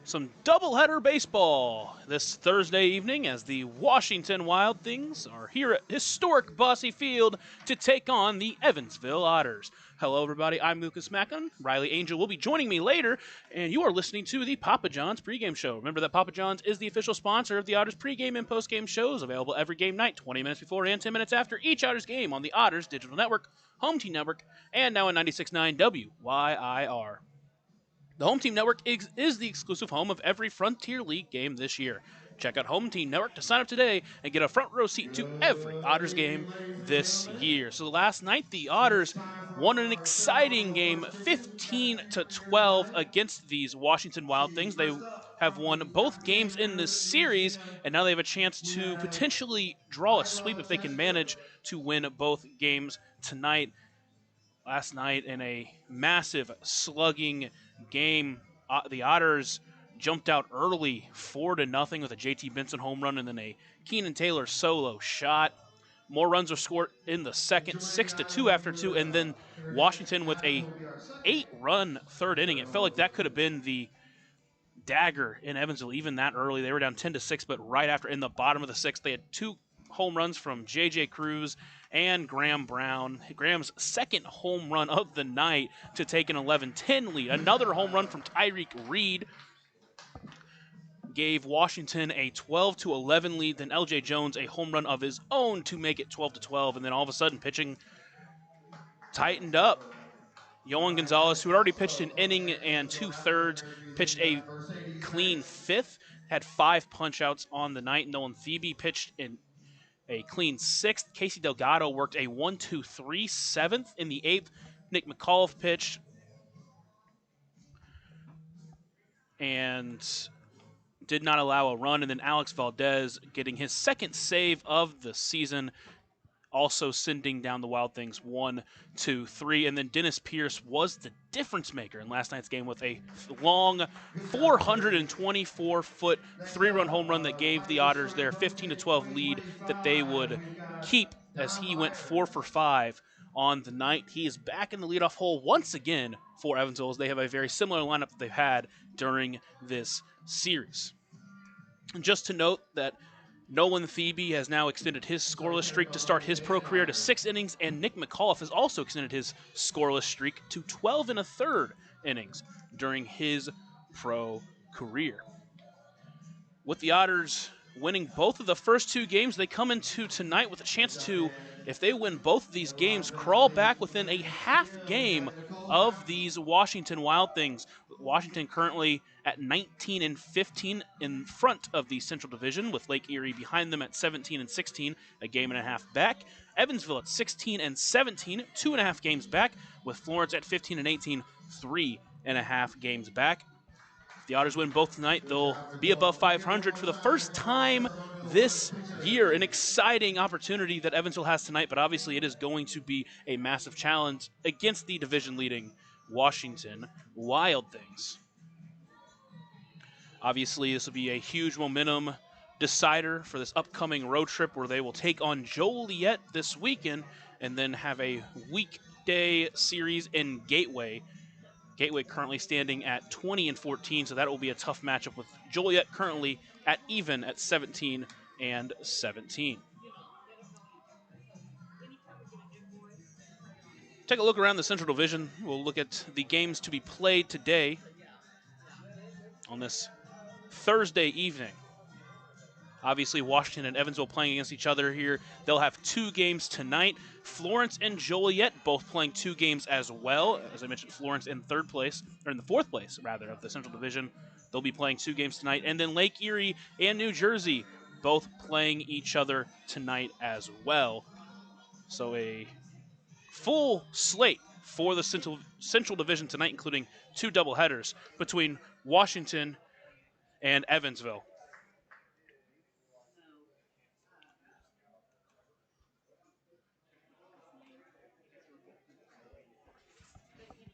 some doubleheader baseball this Thursday evening as the Washington Wild Things are here at historic Bosse Field to take on the Evansville Otters. Hello, everybody. I'm Lucas Mackin. Riley Angel will be joining me later, and you are listening to the Papa John's pregame show. Remember that Papa John's is the official sponsor of the Otters pregame and postgame shows, available every game night, 20 minutes before and 10 minutes after each Otters game on the Otters Digital Network, Home Team Network, and now on 96.9 WYIR. The Home Team Network is the exclusive home of every Frontier League game this year. Check out Home Team Network to sign up today and get a front row seat to every Otters game this year. So last night, the Otters won an exciting game, 15-12 against these Washington Wild Things. They have won both games in this series, and now they have a chance to potentially draw a sweep if they can manage to win both games tonight. Last night, in a massive slugging game, the Otters jumped out early 4-0 with a JT Benson home run and then a Keenan Taylor solo shot. More runs were scored in the second, 6-2 after 2, and then Washington with a 8-run third inning. It felt like that could have been the dagger in Evansville even that early. They were down 10-6, but right after, in the bottom of the sixth, they had 2 home runs from J.J. Cruz and Graham Brown. Graham's second home run of the night to take an 11-10 lead. Another home run from Tyreek Reed gave Washington a 12-11 lead. Then L.J. Jones a home run of his own to make it 12-12. And then all of a sudden, pitching tightened up. Yohan Gonzalez, who had already pitched an inning and 2/3, pitched a clean 5th, had 5 punch-outs on the night. Nolan Thebe pitched in a clean 6th. Casey Delgado worked a 1-2-3 7th in the 8th. Nick McAuliffe pitched and did not allow a run. And then Alex Valdez getting his second save of the season, also sending down the Wild Things 1-2-3. And then Dennis Pierce was the difference maker in last night's game with a long 424-foot 3-run home run that gave the Otters their 15-12 lead that they would keep as he went 4 for 5 on the night. He is back in the leadoff hole once again for Evansville, as they have a very similar lineup that they've had during this series. And just to note that Nolan Thebe has now extended his scoreless streak to start his pro career to 6 innings, and Nick McAuliffe has also extended his scoreless streak to 12 1/3 innings during his pro career. With the Otters winning both of the first 2 games, they come into tonight with a chance to, if they win both of these games, crawl back within a half game of these Washington Wild Things. Washington currently at 19-15 in front of the Central Division, with Lake Erie behind them at 17-16, a game and a half back. Evansville at 16-17, 2.5 games back, with Florence at 15-18, 3.5 games back. If the Otters win both tonight, they'll be above 500 for the first time this year. An exciting opportunity that Evansville has tonight, but obviously it is going to be a massive challenge against the division-leading Washington Wild Things. Obviously, this will be a huge momentum decider for this upcoming road trip, where they will take on Joliet this weekend and then have a weekday series in Gateway. Gateway currently standing at 20-14, so that will be a tough matchup, with Joliet currently at even at 17-17. Take a look around the Central Division. We'll look at the games to be played today on this Thursday evening. Obviously, Washington and Evansville playing against each other here. They'll have 2 games tonight. Florence and Joliet both playing 2 games as well. As I mentioned, Florence in 3rd place, or in the 4th place, rather, of the Central Division. They'll be playing 2 games tonight. And then Lake Erie and New Jersey both playing each other tonight as well. So a full slate for the Central Division tonight, including 2 doubleheaders between Washington and Evansville.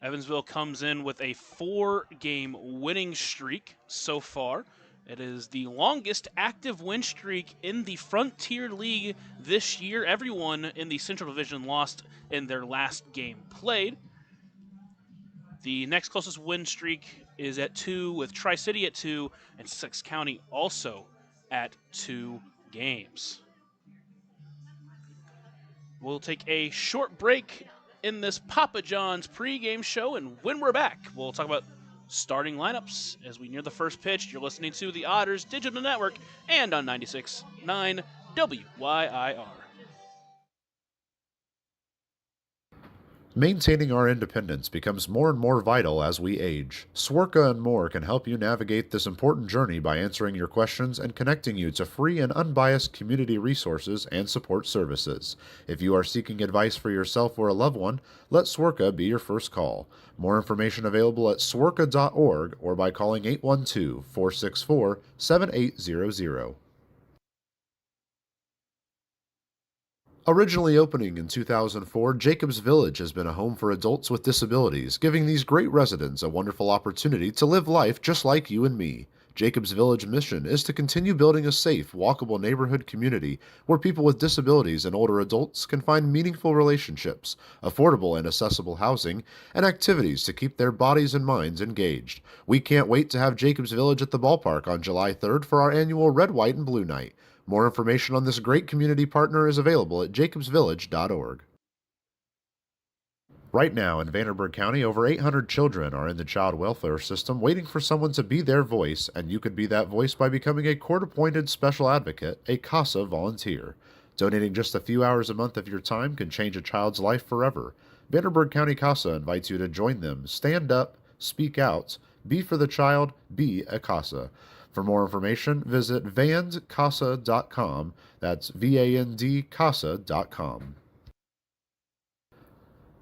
Evansville comes in with a 4-game winning streak so far. It is the longest active win streak in the Frontier League this year. Everyone in the Central Division lost in their last game played. The next closest win streak is at 2, with Tri-City at 2, and Sussex County also at 2 games. We'll take a short break in this Papa John's pregame show, and when we're back, we'll talk about starting lineups as we near the first pitch. You're listening to the Otters Digital Network and on 96.9 WYIR. Maintaining our independence becomes more and more vital as we age. Swerka and more can help you navigate this important journey by answering your questions and connecting you to free and unbiased community resources and support services. If you are seeking advice for yourself or a loved one, let Swerka be your first call. More information available at swerka.org or by calling 812-464-7800. Originally opening in 2004, Jacobs Village has been a home for adults with disabilities, giving these great residents a wonderful opportunity to live life just like you and me. Jacobs Village mission is to continue building a safe, walkable neighborhood community where people with disabilities and older adults can find meaningful relationships, affordable and accessible housing, and activities to keep their bodies and minds engaged. We can't wait to have Jacobs Village at the ballpark on July 3rd for our annual Red, White, and Blue Night. More information on this great community partner is available at jacobsvillage.org. Right now in Vanderburgh County, over 800 children are in the child welfare system waiting for someone to be their voice, and you could be that voice by becoming a court-appointed special advocate, a CASA volunteer. Donating just a few hours a month of your time can change a child's life forever. Vanderburgh County CASA invites you to join them. Stand up, speak out, be for the child, be a CASA. For more information, visit vandcasa.com. That's VANDCasa.com.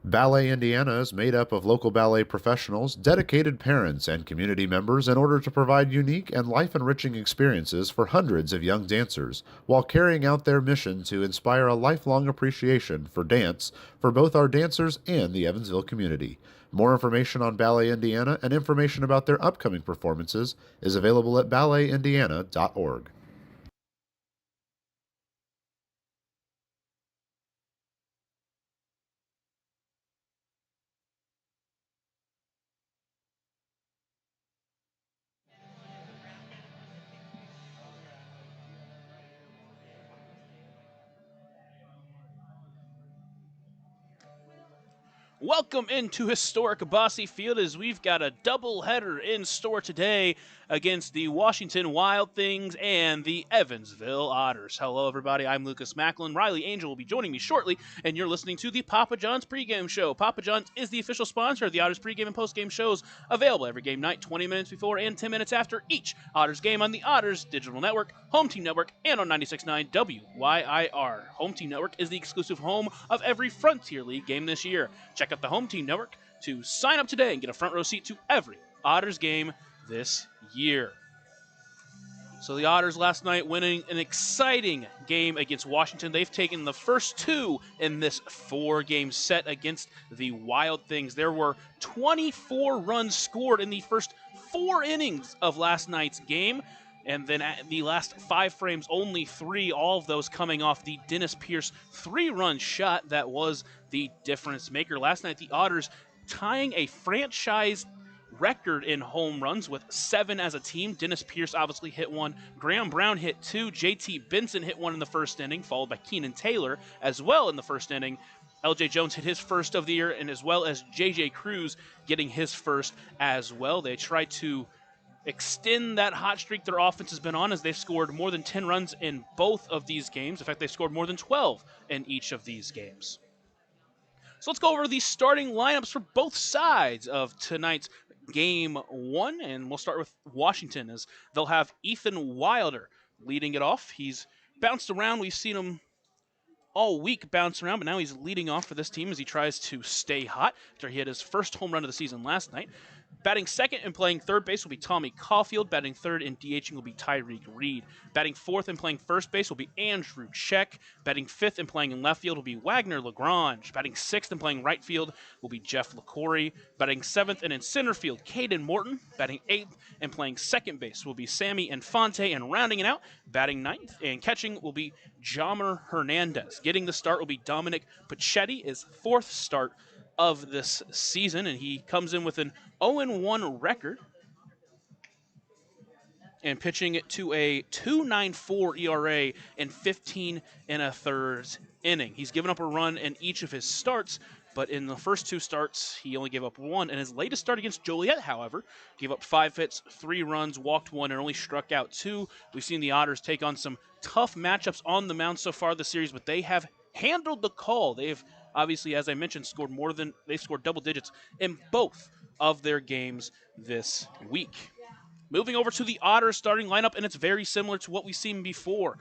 Ballet Indiana is made up of local ballet professionals, dedicated parents, and community members in order to provide unique and life-enriching experiences for hundreds of young dancers, while carrying out their mission to inspire a lifelong appreciation for dance for both our dancers and the Evansville community. More information on Ballet Indiana and information about their upcoming performances is available at balletindiana.org. Welcome into historic Bossy Field as we've got a doubleheader in store today against the Washington Wild Things and the Evansville Otters. Hello, everybody. I'm Lucas Macklin. Riley Angel will be joining me shortly, and you're listening to the Papa John's pregame show. Papa John's is the official sponsor of the Otters pregame and postgame shows, available every game night, 20 minutes before and 10 minutes after each Otters game on the Otters Digital Network, Home Team Network, and on 96.9 WYIR. Home Team Network is the exclusive home of every Frontier League game this year. Check out the Home Team Network to sign up today and get a front row seat to every Otters game this year. So the Otters last night winning an exciting game against Washington. They've taken the first two in this 4-game set against the Wild Things. There were 24 runs scored in the first 4 innings of last night's game. And then at the last 5 frames, only 3, all of those coming off the Dennis Pierce 3-run shot that was the difference maker. Last night, the Otters tying a franchise record in home runs with 7 as a team. Dennis Pierce obviously hit 1. Graham Brown hit 2. JT Benson hit 1 in the first inning, followed by Keenan Taylor as well in the first inning. LJ Jones hit his first of the year, and as well as JJ Cruz getting his first as well. They tried to extend that hot streak their offense has been on as they've scored more than 10 runs in both of these games. In fact, they've scored more than 12 in each of these games. So let's go over the starting lineups for both sides of tonight's Game 1, and we'll start with Washington as they'll have Ethan Wilder leading it off. He's bounced around. We've seen him all week bounce around, but now he's leading off for this team as he tries to stay hot after he hit his first home run of the season last night. Batting second and playing third base will be Tommy Caulfield. Batting third and DHing will be Tyreek Reed. Batting fourth and playing first base will be Andrew Check. Batting fifth and playing in left field will be Wagner Lagrange. Batting sixth and playing right field will be Jeff LaCory. Batting seventh and in center field, Caden Morton. Batting eighth and playing second base will be Sammy Infante. And rounding it out, batting ninth and catching will be Jamer Hernandez. Getting the start will be Dominic Pachetti, his fourth start of this season, and he comes in with an 0-1 record and pitching it to a 2.94 ERA in 15 and a third inning. He's given up a run in each of his starts, but in the first two starts, he only gave up one. In his latest start against Joliet, however, gave up 5 hits, 3 runs, walked 1, and only struck out 2. We've seen the Otters take on some tough matchups on the mound so far this series, but they have handled the call. They've obviously, as I mentioned, they've scored double digits in both of their games this week. Moving over to the Otters starting lineup, and it's very similar to what we've seen before.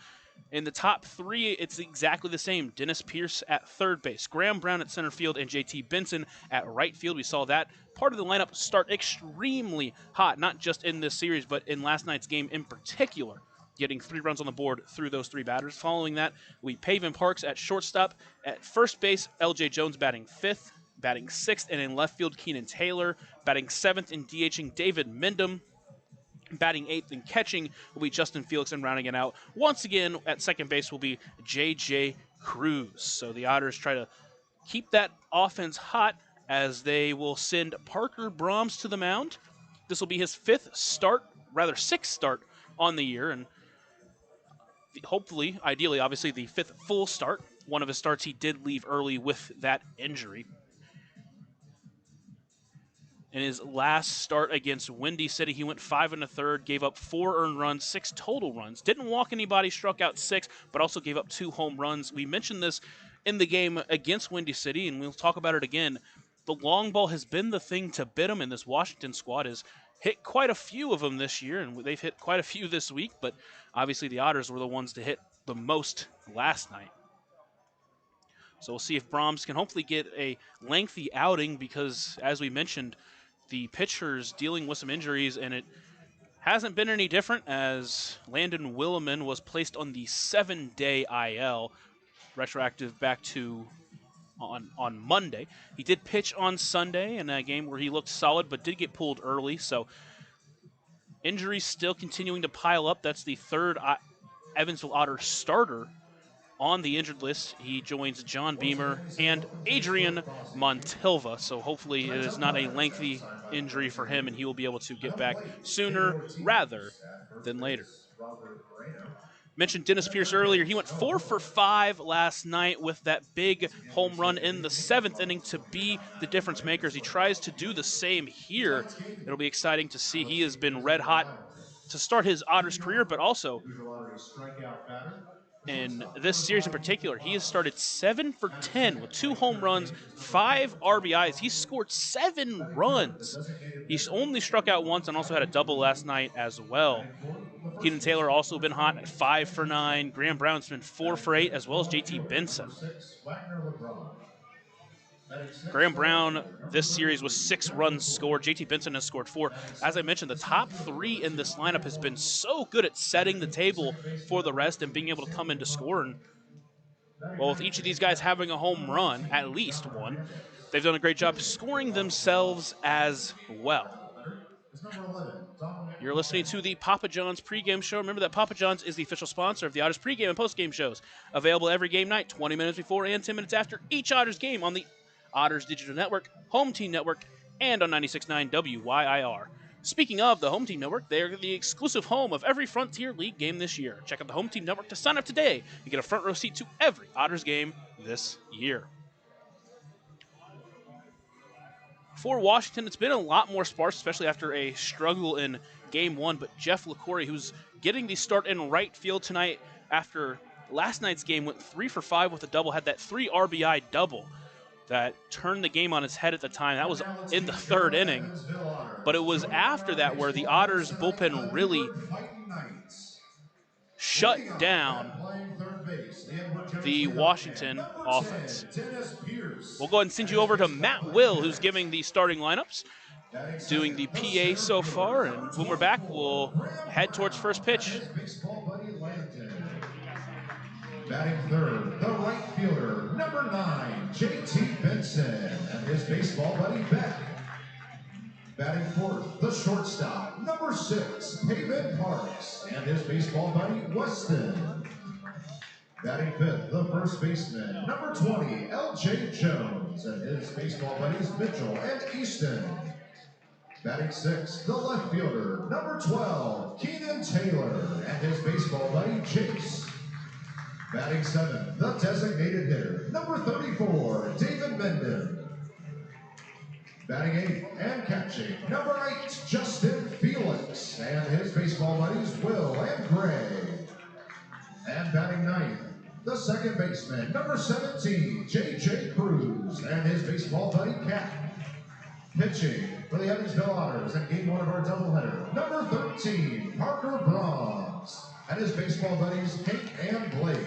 In the top 3, it's exactly the same. Dennis Pierce at third base, Graham Brown at center field, and JT Benson at right field. We saw that part of the lineup start extremely hot, not just in this series, but in last night's game in particular, getting 3 runs on the board through those 3 batters. Following that, we Pavin Parks at shortstop. At first base, LJ Jones batting 5th, batting 6th, and in left field, Keenan Taylor, batting 7th and DHing David Mendham. Batting 8th and catching will be Justin Felix, and rounding it out once again at second base will be J.J. Cruz. So the Otters try to keep that offense hot as they will send Parker Brahms to the mound. This will be his 6th start on the year, and hopefully, ideally, obviously, the 5th full start. One of his starts he did leave early with that injury. In his last start against Windy City, he went 5 1/3, gave up 4 earned runs, 6 total runs. Didn't walk anybody, struck out 6, but also gave up 2 home runs. We mentioned this in the game against Windy City, and we'll talk about it again. The long ball has been the thing to bid him, and this Washington squad has hit quite a few of them this year, and they've hit quite a few this week, but obviously the Otters were the ones to hit the most last night. So we'll see if Brahms can hopefully get a lengthy outing because, as we mentioned, the pitcher's dealing with some injuries, and it hasn't been any different as Landon Williman was placed on the 7-day IL, retroactive back to on Monday. He did pitch on Sunday in a game where he looked solid, but did get pulled early, so injuries still continuing to pile up. That's the 3rd Evansville Otters starter on the injured list. He joins John Beamer and Adrian Montilva, so hopefully it is not a lengthy injury for him and he will be able to get back sooner rather than later. Mentioned Dennis Pierce earlier. He went 4 for 5 last night with that big home run in the 7th inning to be the difference maker. As he tries to do the same here, it'll be exciting to see. He has been red hot to start his Otters career, but also in this series in particular, he has started 7 for 10 with 2 home runs, 5 RBIs. He's scored 7 runs. He's only struck out once and also had a double last night as well. Keenan Taylor also been hot at 5 for 9. Graham Brown's been 4 for 8, as well as JT Benson. Graham Brown this series was 6 runs scored. JT Benson has scored 4. As I mentioned, the top 3 in this lineup has been so good at setting the table for the rest and being able to come in to score. And, well, with each of these guys having a home run, at least one, they've done a great job scoring themselves as well. You're listening to the Papa John's pregame show. Remember that Papa John's is the official sponsor of the Otters pregame and postgame shows. Available every game night, 20 minutes before and 10 minutes after each Otters game on the Otters Digital Network, Home Team Network, and on 96.9 WYIR. Speaking of the Home Team Network, they're the exclusive home of every Frontier League game this year. Check out the Home Team Network to sign up today. You get a front row seat to every Otters game this year. For Washington, it's been a lot more sparse, especially after a struggle in Game 1, but Jeff LaCorey, who's getting the start in right field tonight after last night's game, went 3 for 5 with a double, had that 3 RBI double that turned the game on its head at the time. That was in the 3rd inning. But it was after that where the Otters bullpen really shut down the Washington offense. We'll go ahead and send you over to Matt Will, who's giving the starting lineups, doing the PA so far. And when we're back, we'll head towards first pitch. Batting 3rd, the right fielder, number 9, JT Benson, and his baseball buddy Beck. Batting 4th, the shortstop, number 6, Pavin Parks, and his baseball buddy Weston. Batting 5th, the first baseman, number 20, LJ Jones, and his baseball buddies Mitchell and Easton. Batting sixth, the left fielder, number 12, Keenan Taylor, and his baseball buddy, Chase. Batting seventh, the designated hitter, number 34, David Menden. Batting eighth and catching, number 8, Justin Felix, and his baseball buddies, Will and Gray. And batting ninth, the second baseman, number 17, J.J. Cruz, and his baseball buddy, Cat. Pitching for the Evansville Otters in Game 1 of our doubleheader, number 13, Parker Brahms, and his baseball buddies, Hank and Blake.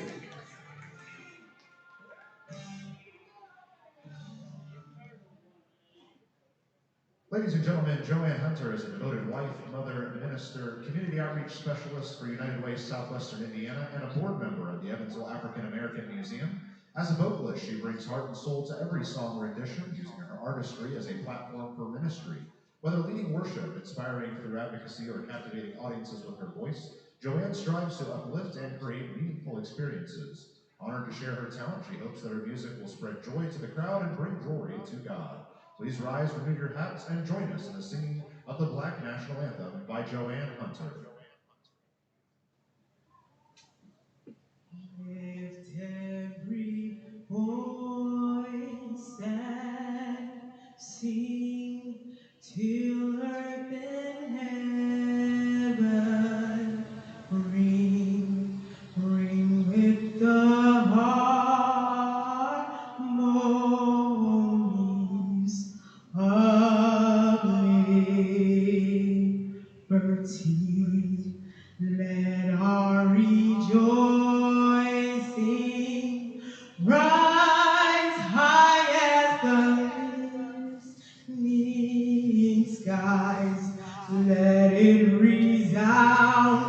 Ladies and gentlemen, Joanne Hunter is a devoted wife, mother, minister, community outreach specialist for United Way Southwestern Indiana, and a board member of the Evansville African American Museum. As a vocalist, she brings heart and soul to every song rendition, using her artistry as a platform for ministry. Whether leading worship, inspiring through advocacy, or captivating audiences with her voice, Joanne strives to uplift and create meaningful experiences. Honored to share her talent, she hopes that her music will spread joy to the crowd and bring glory to God. Please rise, renew your hats, and join us in the singing of the Black National Anthem by Joanne Hunter. Lift every voice and sing till earth and heaven ring, ring with the harmonies of liberty. Let our rejoicing rise high as the listening skies. Let it resound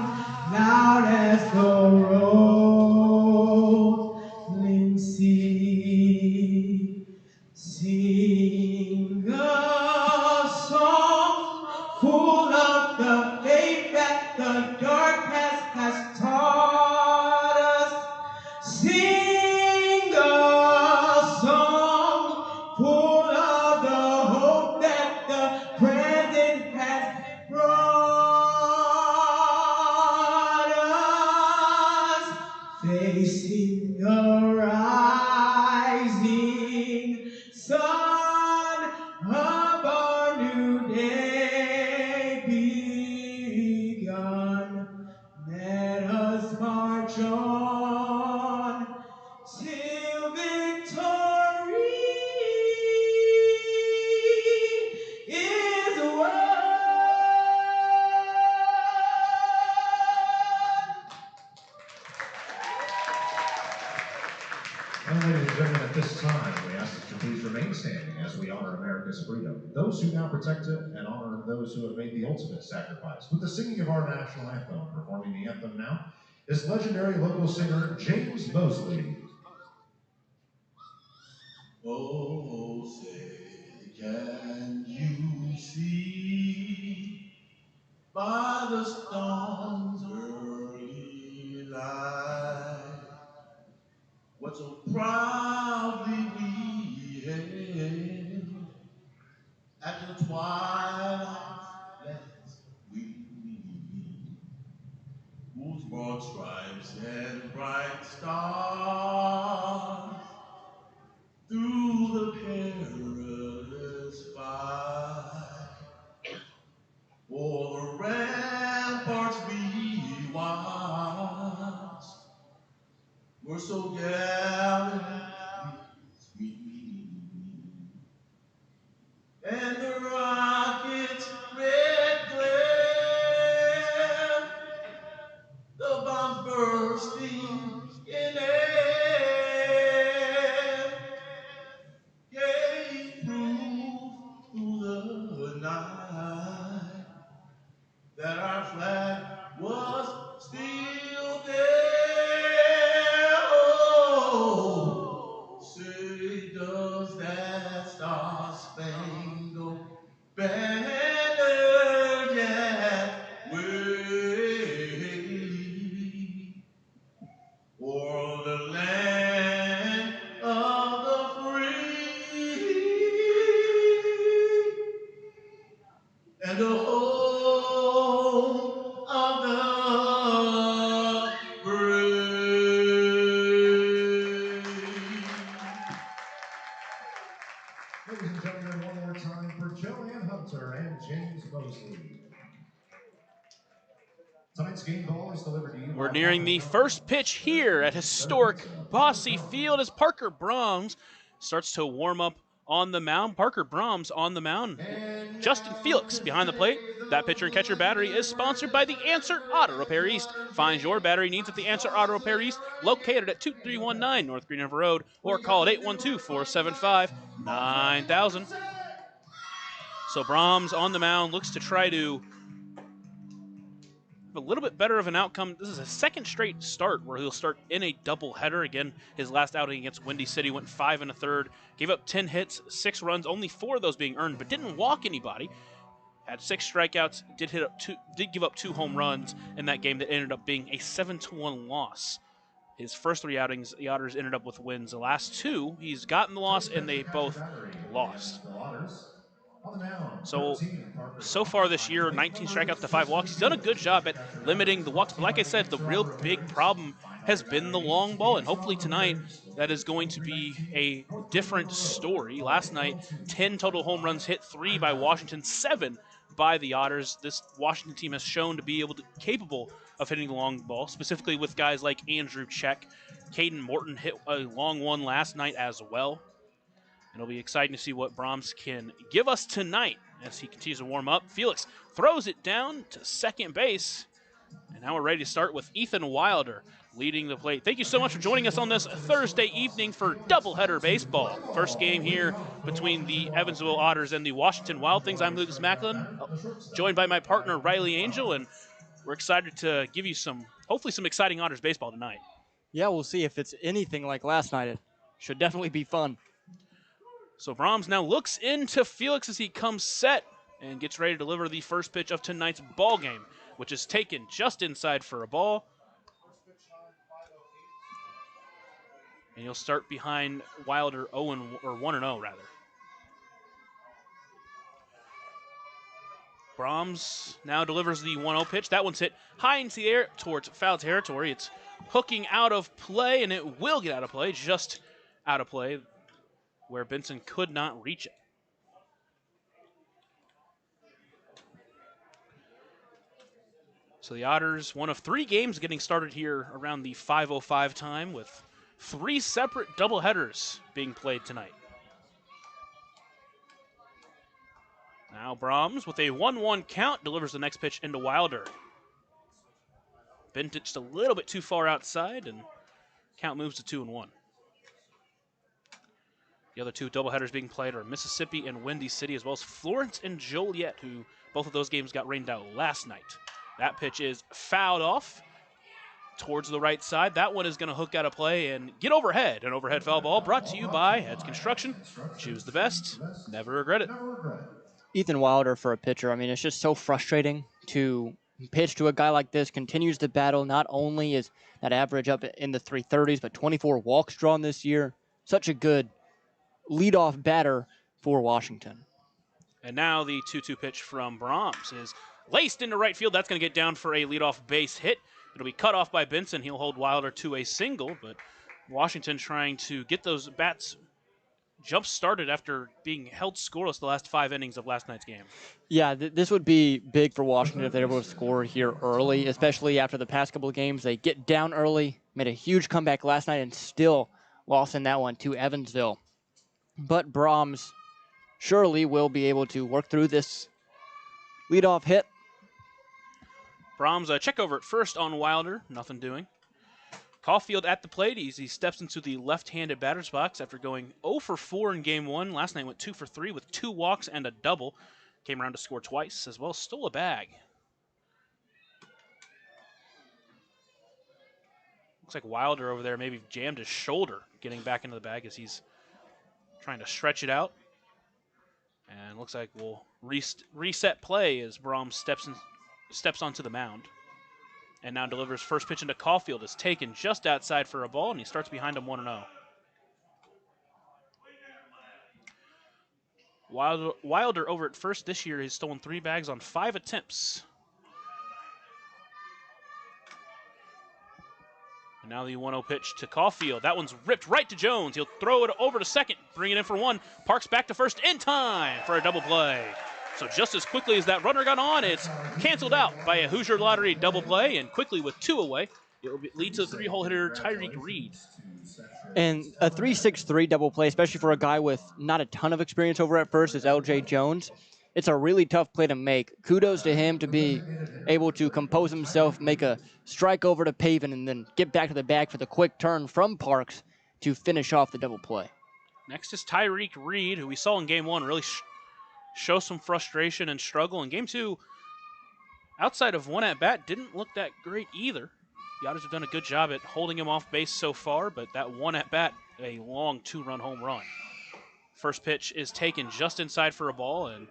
loud as the rolling sea. Sing a song full of the faith that the dark past has taught us. Sing a song full of the hope that the present has brought us. Facing the rising sun of our new day begun. Let us march on till victory is won. And ladies and gentlemen, at this time, we ask that you please remain standing as we honor America's freedom, those who now protect it, and honor those who have made the ultimate sacrifice. With the singing of our national anthem, performing the anthem now, is legendary local singer James Mosley. Oh, say, can you see by the storm's early light what so proudly we hailed at the twilight's last gleaming, whose broad stripes and bright stars through the perilous fight, o'er the ramparts we watched, were so gallantly streaming, and the rocket's red glare, the bombs bursting in air, gave proof through the night that our flag was still there. Oh, say does that star-spangled banner yet wave o'er the land of the free and the home of the brave. Ladies and gentlemen, one more time for Joanne Hunter and James Mosley. Tonight's game ball is delivered to you. We're nearing the first pitch here at historic Bossy Field as Parker Brahms starts to warm up on the mound. Parker Brahms on the mound. Justin Felix behind the plate. That pitcher and catcher battery is sponsored by the Answer Auto Repair East. Find your battery needs at the Answer Auto Repair East, located at 2319 North Green River Road, or call at 812-475-9000. So Brahms on the mound looks to try to a little bit better of an outcome. This is a second straight start where he'll start in a doubleheader. Again, his last outing against Windy City went 5 1/3, gave up 10 hits, 6 runs, only 4 of those being earned, but didn't walk anybody. Had 6 strikeouts, did give up 2 home runs in that game that ended up being a 7-1 loss. His first 3 outings, the Otters ended up with wins. The last 2, he's gotten the loss, and they both lost. So far this year, 19 strikeouts to 5 walks. He's done a good job at limiting the walks, but like I said, the real big problem has been the long ball, and hopefully tonight that is going to be a different story. Last night, 10 total home runs hit, 3 by Washington, 7 by the Otters. This Washington team has shown to be capable of hitting the long ball, specifically with guys like Andrew Check. Caden Morton hit a long one last night as well. It'll be exciting to see what Brahms can give us tonight as he continues to warm up. Felix throws it down to second base. And now we're ready to start with Ethan Wilder leading the plate. Thank you so much for joining us on this Thursday evening for doubleheader baseball. First game here between the Evansville Otters and the Washington Wild Things. I'm Lucas Macklin, joined by my partner Riley Angel, and we're excited to give you hopefully some exciting Otters baseball tonight. Yeah, we'll see if it's anything like last night. It should definitely be fun. So Brahms now looks into Felix as he comes set and gets ready to deliver the first pitch of tonight's ball game, which is taken just inside for a ball. And he'll start behind Wilder 1-0 rather. Brahms now delivers the 1-0 pitch. That one's hit high into the air towards foul territory. It's hooking out of play, and it will get out of play, just out of play, where Benson could not reach it. So the Otters, one of 3 games getting started here around the 5:05 time, with 3 separate doubleheaders being played tonight. Now Brahms, with a 1-1 count, delivers the next pitch into Wilder. Bent it just a little bit too far outside, and count moves to 2-1. The other 2 doubleheaders being played are Mississippi and Windy City, as well as Florence and Joliet, who both of those games got rained out last night. That pitch is fouled off towards the right side. That one is going to hook out of play and get overhead. An overhead foul ball brought to you by Heads Construction. Choose the best. Never regret it. Ethan Wilder for a pitcher, I mean, it's just so frustrating to pitch to a guy like this. Continues to battle. Not only is that average up in the 330s, but 24 walks drawn this year. Such a good leadoff batter for Washington. And now the 2-2 pitch from Brahms is laced into right field. That's going to get down for a leadoff base hit. It'll be cut off by Benson. He'll hold Wilder to a single, but Washington trying to get those bats jump-started after being held scoreless the last 5 innings of last night's game. Yeah, this would be big for Washington if they're able to score here early, especially after the past couple of games. They get down early, made a huge comeback last night, and still lost in that one to Evansville. But Brahms surely will be able to work through this leadoff hit. Brahms, a check over at first on Wilder, nothing doing. Caulfield at the plate. He steps into the left-handed batter's box after going 0 for 4 in Game 1. Last night went 2 for 3 with 2 walks and a double. Came around to score twice, as well as stole a bag. Looks like Wilder over there maybe jammed his shoulder getting back into the bag as he's trying to stretch it out. And looks like we'll reset play as Brahms steps onto the mound. And now delivers first pitch into Caulfield. Is taken just outside for a ball, and he starts behind him 1-0. Wilder over at first this year has stolen 3 bags on 5 attempts. And now the 1-0 pitch to Caulfield. That one's ripped right to Jones. He'll throw it over to second, bring it in for 1. Parks back to first in time for a double play. So just as quickly as that runner got on, it's canceled out by a Hoosier Lottery double play, and quickly with 2 away, it will lead to the 3-hole hitter Tyreek Reed. And a 3-6-3 double play, especially for a guy with not a ton of experience over at first, is L.J. Jones. It's a really tough play to make. Kudos to him to be able to compose himself, make a strike over to Pavin, and then get back to the bag for the quick turn from Parks to finish off the double play. Next is Tyreek Reed, who we saw in Game 1 really show some frustration and struggle. In Game 2, outside of 1 at-bat, didn't look that great either. The Otters have done a good job at holding him off base so far, but that 1 at-bat, a long 2-run home run. First pitch is taken just inside for a ball, and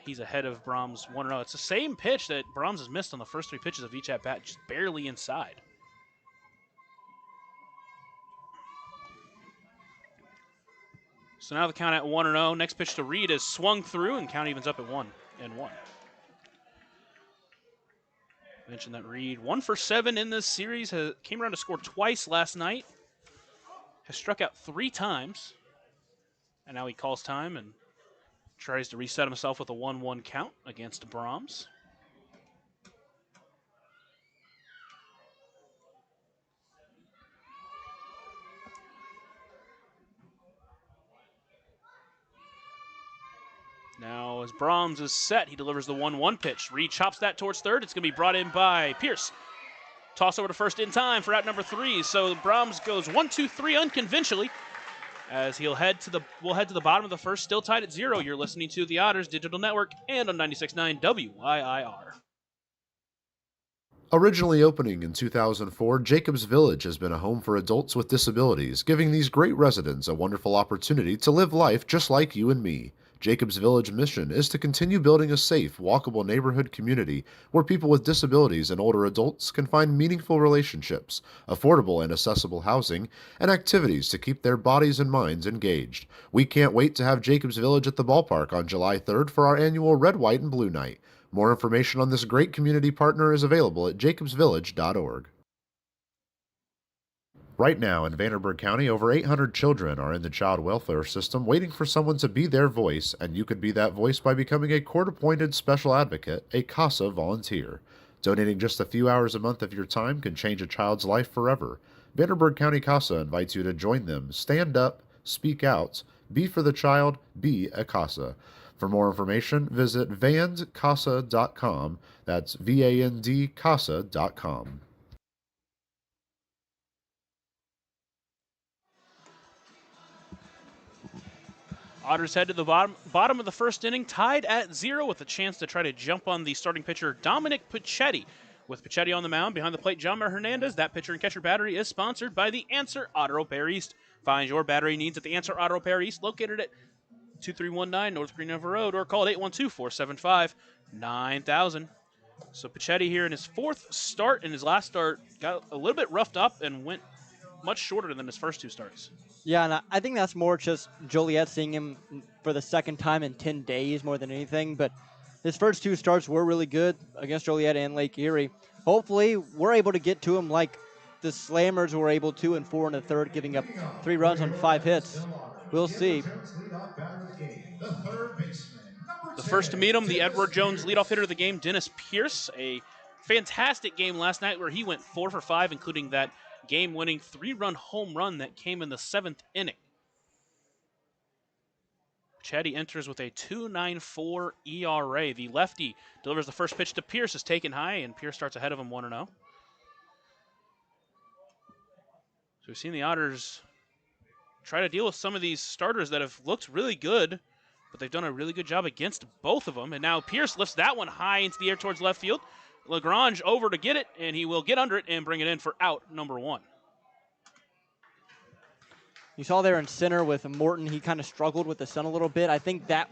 he's ahead of Brahms 1-0. It's the same pitch that Brahms has missed on the first 3 pitches of each at-bat, just barely inside. So now the count at 1-0. Next pitch to Reed is swung through, and count evens up at 1-1. Mentioned that Reed, 1 for 7 in this series, came around to score twice last night. Has struck out 3 times. And now he calls time and tries to reset himself with a 1-1 count against Brahms. Now, as Brahms is set, he delivers the 1-1 pitch. Reed chops that towards third. It's going to be brought in by Pierce. Toss over to first in time for out number 3. So Brahms goes 1-2-3 unconventionally, as we'll head to the bottom of the first, still tied at 0. You're listening to the Otters Digital Network and on 96.9 WIIR. Originally opening in 2004, Jacobs Village has been a home for adults with disabilities, giving these great residents a wonderful opportunity to live life just like you and me. Jacobs Village mission is to continue building a safe, walkable neighborhood community where people with disabilities and older adults can find meaningful relationships, affordable and accessible housing, and activities to keep their bodies and minds engaged. We can't wait to have Jacobs Village at the ballpark on July 3rd for our annual Red, White, and Blue Night. More information on this great community partner is available at jacobsvillage.org. Right now in Vanderburgh County, over 800 children are in the child welfare system waiting for someone to be their voice, and you could be that voice by becoming a court-appointed special advocate, a CASA volunteer. Donating just a few hours a month of your time can change a child's life forever. Vanderburgh County CASA invites you to join them. Stand up, speak out, be for the child, be a CASA. For more information, visit vandcasa.com. That's VAND-CASA.com. Otters head to the bottom of the first inning, tied at 0 with a chance to try to jump on the starting pitcher, Dominic Pichetti. With Pichetti on the mound, behind the plate, John Hernandez. That pitcher and catcher battery is sponsored by the Answer Auto Repair East. Find your battery needs at the Answer Auto Repair East, located at 2319 North Green River Road, or call at 812-475-9000. So Pichetti here in his 4th start, and his last start got a little bit roughed up and went much shorter than his first 2 starts. Yeah, and I think that's more just Joliet seeing him for the second time in 10 days more than anything. But his first 2 starts were really good against Joliet and Lake Erie. Hopefully, we're able to get to him like the Slammers were able to in 4 1/3, giving up 3 runs on 5 hits. We'll see. The first to meet him, the Edward Jones leadoff hitter of the game, Dennis Pierce. A fantastic game last night where he went 4 for 5, including that game-winning 3-run home run that came in the 7th inning. Pichetti enters with a 2.94 ERA. The lefty delivers the first pitch to Pierce, is taken high, and Pierce starts ahead of him 1-0. So we've seen the Otters try to deal with some of these starters that have looked really good, but they've done a really good job against both of them. And now Pierce lifts that one high into the air towards left field. Lagrange over to get it, and he will get under it and bring it in for out number 1. You saw there in center with Morton, he kind of struggled with the sun a little bit. I think that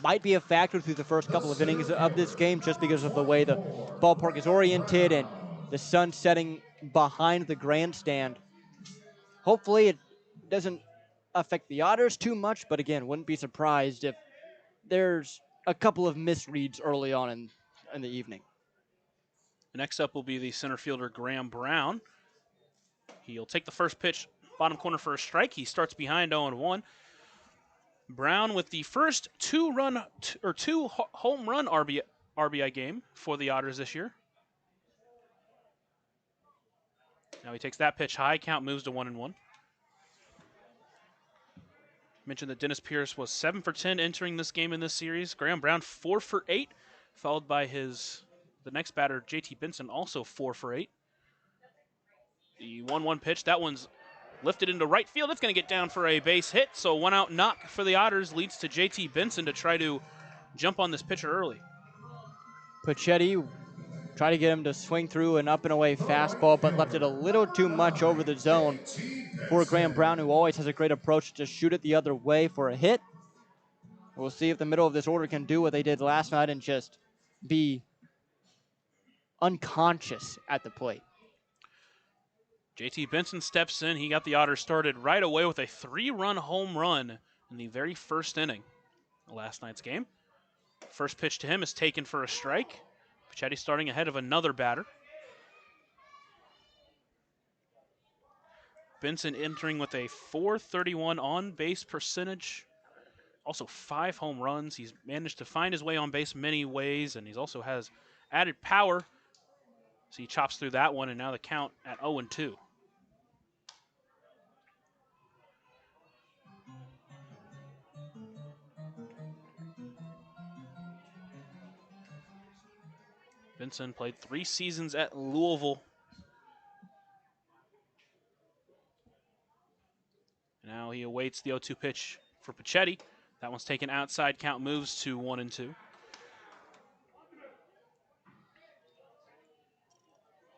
might be a factor through the first couple of innings of this game, just because of the way the ballpark is oriented and the sun setting behind the grandstand. Hopefully it doesn't affect the Otters too much, but again, wouldn't be surprised if there's a couple of misreads early on in the evening. Next up will be the center fielder, Graham Brown. He'll take the first pitch, bottom corner for a strike. He starts behind 0-1. Brown with the first two home run RBI game for the Otters this year. Now he takes that pitch high. Count moves to 1-1. Mentioned that Dennis Pierce was 7 for 10 entering this game in this series. Graham Brown 4 for 8, followed by the next batter, JT Benson, also 4 for 8. The 1-1 pitch, that one's lifted into right field. It's going to get down for a base hit. So 1 out knock for the Otters leads to JT Benson to try to jump on this pitcher early. Pachetti tried to get him to swing through an up and away fastball, but left it a little too much over the zone for Graham Brown, who always has a great approach to shoot it the other way for a hit. We'll see if the middle of this order can do what they did last night and just be unconscious at the plate. JT Benson steps in. He got the Otters started right away with a 3-run home run in the very first inning of last night's game. First pitch to him is taken for a strike. Pachetti starting ahead of another batter. Benson entering with a .431 on-base percentage. Also 5 home runs. He's managed to find his way on base many ways, and he also has added power. So he chops through that one, and now the count at 0-2. Benson played 3 seasons at Louisville. Now he awaits the 0-2 pitch for Pachetti. That one's taken outside. Count moves to 1-2.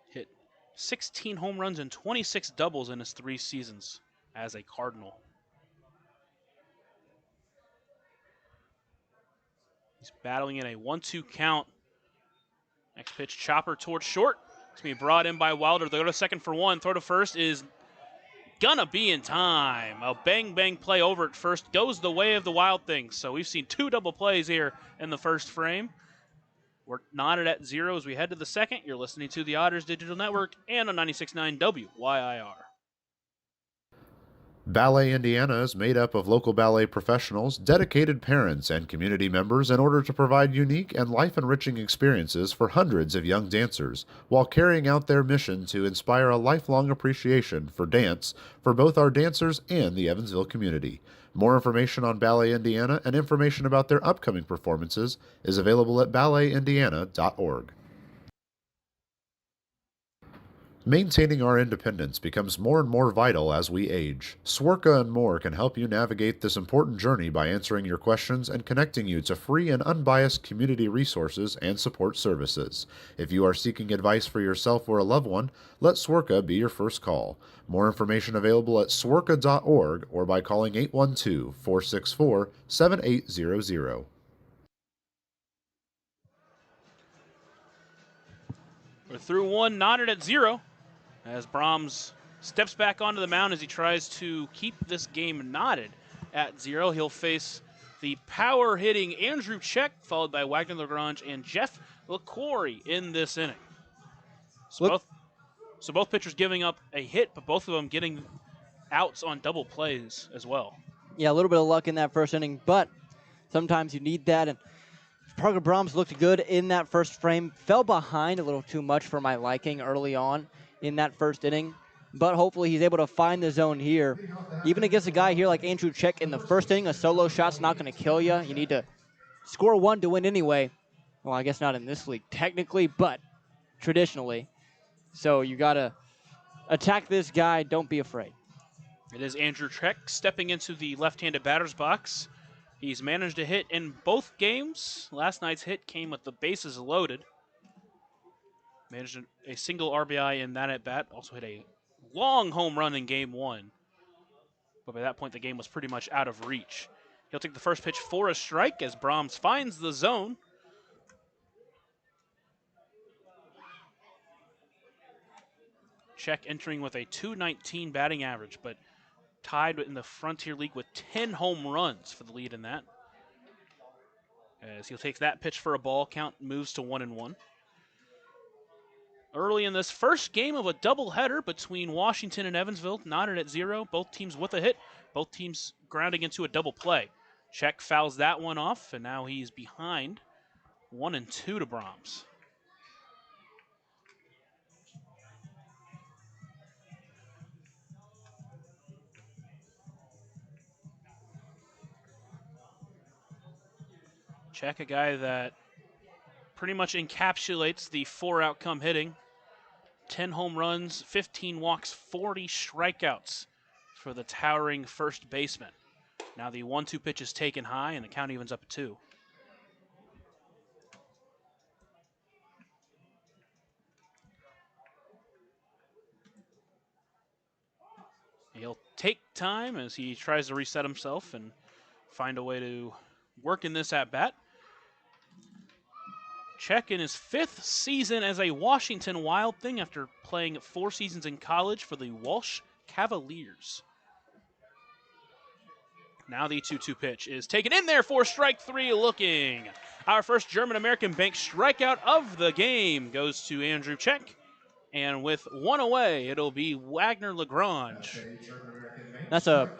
Hit 16 home runs and 26 doubles in his 3 seasons as a Cardinal. He's battling in a 1-2 count. Next pitch, chopper towards short. It's going to be brought in by Wilder. They go to second for 1. Throw to first is gonna be in time. A bang play over at first goes the way of the Wild Things. So we've seen 2 double plays here in the first frame. We're knotted at 0 as we head to the second. You're listening to the Otters Digital Network and on 96.9 WYIR. Ballet Indiana is made up of local ballet professionals, dedicated parents, and community members in order to provide unique and life-enriching experiences for hundreds of young dancers, while carrying out their mission to inspire a lifelong appreciation for dance for both our dancers and the Evansville community. More information on Ballet Indiana and information about their upcoming performances is available at balletindiana.org. Maintaining our independence becomes more and more vital as we age. Swerka and more can help you navigate this important journey by answering your questions and connecting you to free and unbiased community resources and support services. If you are seeking advice for yourself or a loved one, let Swerka be your first call. More information available at swerka.org or by calling 812-464-7800. We're through 1, knotted at 0. As Brahms steps back onto the mound as he tries to keep this game knotted at 0. He'll face the power-hitting Andrew Check, followed by Wagner Lagrange and Jeff LaQuarrie in this inning. So both pitchers giving up a hit, but both of them getting outs on double plays as well. Yeah, a little bit of luck in that first inning, but sometimes you need that. And Parker Brahms looked good in that first frame. Fell behind a little too much for my liking early on in that first inning, but hopefully he's able to find the zone here. Even against a guy here like Andrew Check in the first inning, a solo shot's not going to kill you. You need to score 1 to win anyway. Well, I guess not in this league technically, but traditionally. So you got to attack this guy. Don't be afraid. It is Andrew Check stepping into the left-handed batter's box. He's managed to hit in both games. Last night's hit came with the bases loaded. Managed a single RBI in that at-bat. Also hit a long home run in Game 1. But by that point, the game was pretty much out of reach. He'll take the first pitch for a strike as Brahms finds the zone. Check entering with a .219 batting average, but tied in the Frontier League with 10 home runs for the lead in that. As he'll take that pitch for a ball, count moves to 1-1. Early in this first game of a doubleheader between Washington and Evansville, knotted at 0. Both teams with a hit, both teams grounding into a double play. Check fouls that one off, and now he's behind 1-2 to Brahms. Check, a guy that pretty much encapsulates the 4 outcome hitting. 10 home runs, 15 walks, 40 strikeouts for the towering first baseman. Now the 1-2 pitch is taken high, and the count evens up at 2. He'll take time as he tries to reset himself and find a way to work in this at-bat. Check in his 5th season as a Washington Wild Thing after playing 4 seasons in college for the Walsh Cavaliers. Now the 2-2 pitch is taken in there for strike 3 looking. Our first German-American bank strikeout of the game goes to Andrew Check. And with 1 away, it'll be Wagner Lagrange. That's a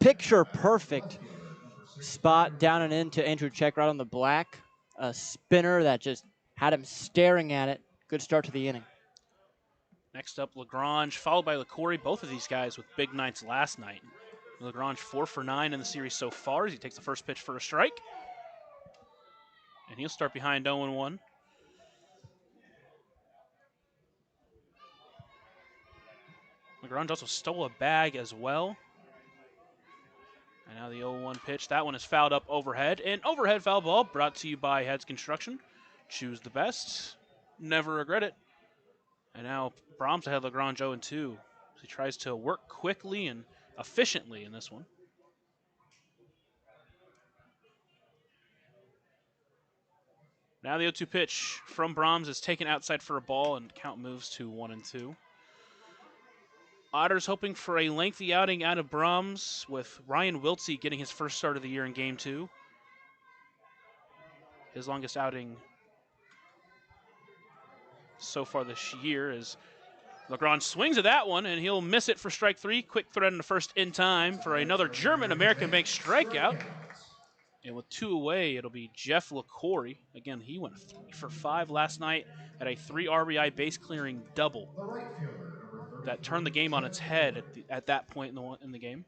picture-perfect spot down and into Andrew Check right on the black. A spinner that just had him staring at it. Good start to the inning. Next up, Lagrange, followed by LaCorey. Both of these guys with big nights last night. Lagrange 4 for 9 in the series so far as he takes the first pitch for a strike. And he'll start behind 0-1. Lagrange also stole a bag as well. And now the 0-1 pitch. That one is fouled up overhead. An overhead foul ball brought to you by Heads Construction. Choose the best. Never regret it. And now Brahms ahead Lagrange 0-2. So he tries to work quickly and efficiently in this one. Now the 0-2 pitch from Brahms is taken outside for a ball, and count moves to 1-2. Otters hoping for a lengthy outing out of Brahms, with Ryan Wiltsey getting his first start of the year in Game 2. His longest outing so far this year is Lagrange swings at that one, and he'll miss it for strike 3. Quick thread in the first in time for another German-American bank strikeout. And with 2 away, it'll be Jeff LaCorey. Again, he went 3 for 5 last night at a 3 RBI base-clearing double that turned the game on its head at that point in the game.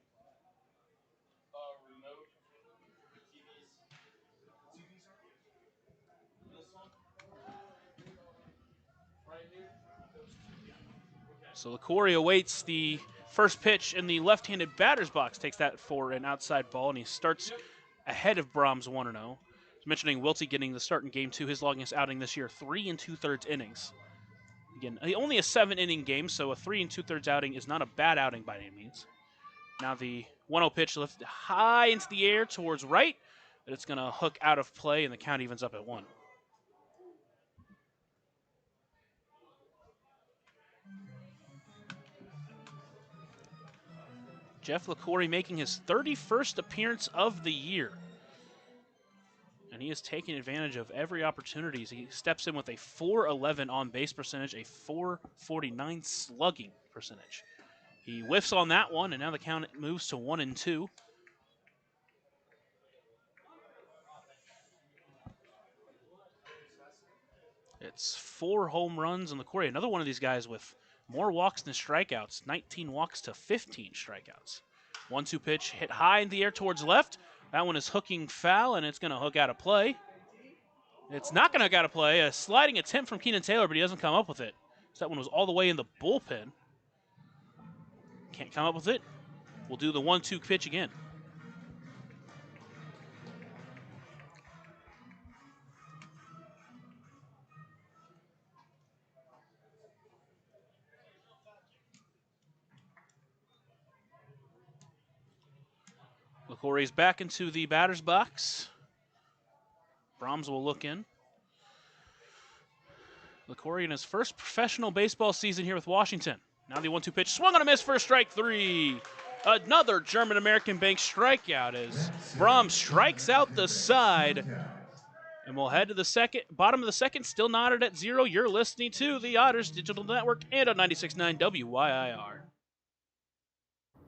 So LaCorey awaits the first pitch in the left-handed batter's box, takes that for an outside ball, and he starts ahead of Brahms 1-0. Mentioning Wiltsey getting the start in Game 2, his longest outing this year, 3 2/3 innings. Again, only a 7-inning game, so a 3 2/3 outing is not a bad outing by any means. Now the 1-0 pitch lifted high into the air towards right, but it's going to hook out of play, and the count evens up at 1. Jeff LaCorey making his 31st appearance of the year. And he is taking advantage of every opportunity. He steps in with a 411 on-base percentage, a 449 slugging percentage. He whiffs on that one, and now the count moves to 1-2. It's 4 home runs on LaCorey. Another one of these guys with more walks than strikeouts, 19 walks to 15 strikeouts. 1-2 pitch hit high in the air towards left. That one is hooking foul, and it's going to hook out of play. It's not going to hook out of play. A sliding attempt from Keenan Taylor, but he doesn't come up with it. So that one was all the way in the bullpen. Can't come up with it. We'll do the 1-2 pitch again. LaCorey's back into the batter's box. Brahms will look in. LaCorey in his first professional baseball season here with Washington. Now the 1-2 pitch, swung on a miss for strike 3. Another German-American bank strikeout as Brahm strikes out the side. And we'll head to the bottom of the second, still knotted at 0. You're listening to the Otters Digital Network and on 96.9 WYIR.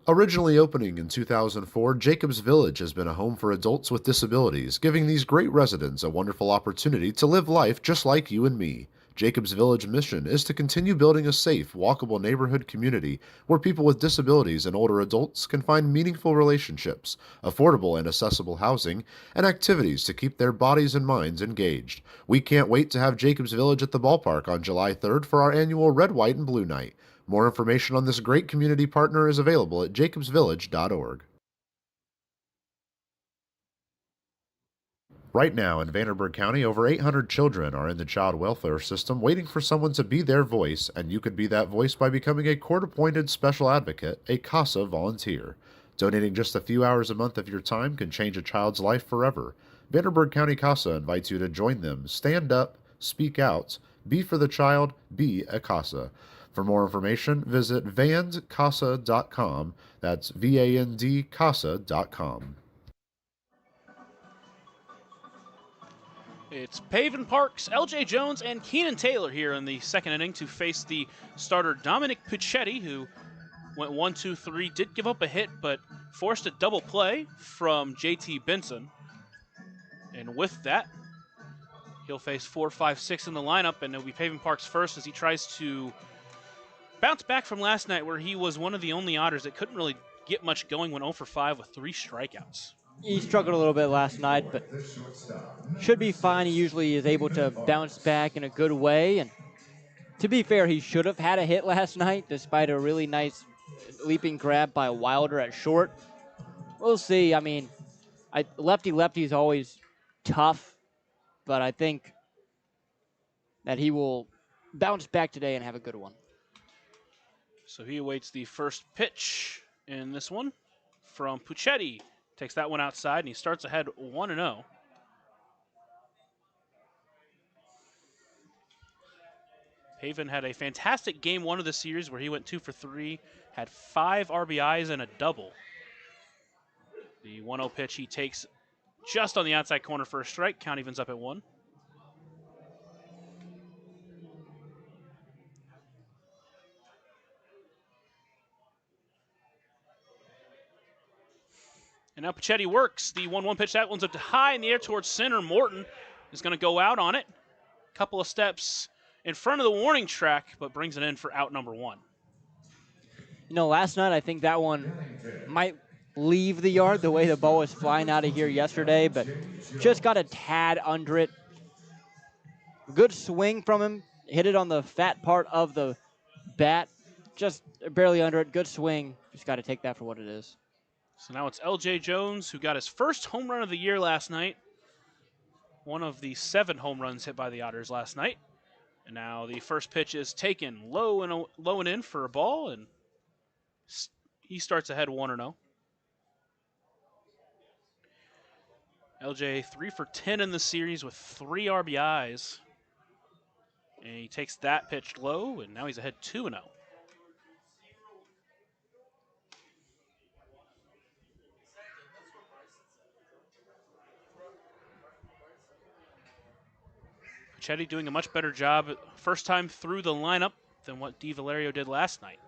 Originally opening in 2004, Jacobs Village has been a home for adults with disabilities, giving these great residents a wonderful opportunity to live life just like you and me. Jacobs Village mission is to continue building a safe, walkable neighborhood community where people with disabilities and older adults can find meaningful relationships, affordable and accessible housing, and activities to keep their bodies and minds engaged. We can't wait to have Jacobs Village at the ballpark on July 3rd for our annual Red, White, and Blue Night. More information on this great community partner is available at jacobsvillage.org. Right now in Vanderburgh County, over 800 children are in the child welfare system waiting for someone to be their voice, and you could be that voice by becoming a court-appointed special advocate, a CASA volunteer. Donating just a few hours a month of your time can change a child's life forever. Vanderburgh County CASA invites you to join them. Stand up, speak out, be for the child, be a CASA. For more information, visit vandcasa.com. That's VAND-CASA.com. It's Pavin Parks, LJ Jones, and Keenan Taylor here in the second inning to face the starter Dominic Puccetti, who went 1-2-3, did give up a hit, but forced a double play from JT Benson. And with that, he'll face 4, 5, 6 in the lineup, and it'll be Pavin Parks first as he tries to bounce back from last night where he was one of the only Otters that couldn't really get much going, went 0 for 5 with 3 strikeouts. He struggled a little bit last night, but should be fine. He usually is able to bounce back in a good way. And to be fair, he should have had a hit last night, despite a really nice leaping grab by Wilder at short. We'll see. I mean, lefty is always tough, but I think that he will bounce back today and have a good one. So he awaits the first pitch in this one from Puccetti. Takes that one outside, and he starts ahead 1-0. Pavin had a fantastic game 1 of the series where he went 2 for 3, had 5 RBIs and a double. The 1-0 pitch he takes just on the outside corner for a strike. Count evens up at 1. And now Puccetti works. The 1-1 pitch, that one's up to high in the air towards center. Morton is going to go out on it. Couple of steps in front of the warning track, but brings it in for out number 1. You know, last night I think that one might leave the yard the way the ball was flying out of here yesterday, but just got a tad under it. Good swing from him. Hit it on the fat part of the bat. Just barely under it. Good swing. Just got to take that for what it is. So now it's LJ Jones, who got his first home run of the year last night. One of the 7 home runs hit by the Otters last night. And now the first pitch is taken low and in for a ball, and he starts ahead 1-0. LJ 3 for 10 in the series with 3 RBIs. And he takes that pitch low, and now he's ahead 2-0. Puccetti doing a much better job first time through the lineup than what Di Valerio did last night.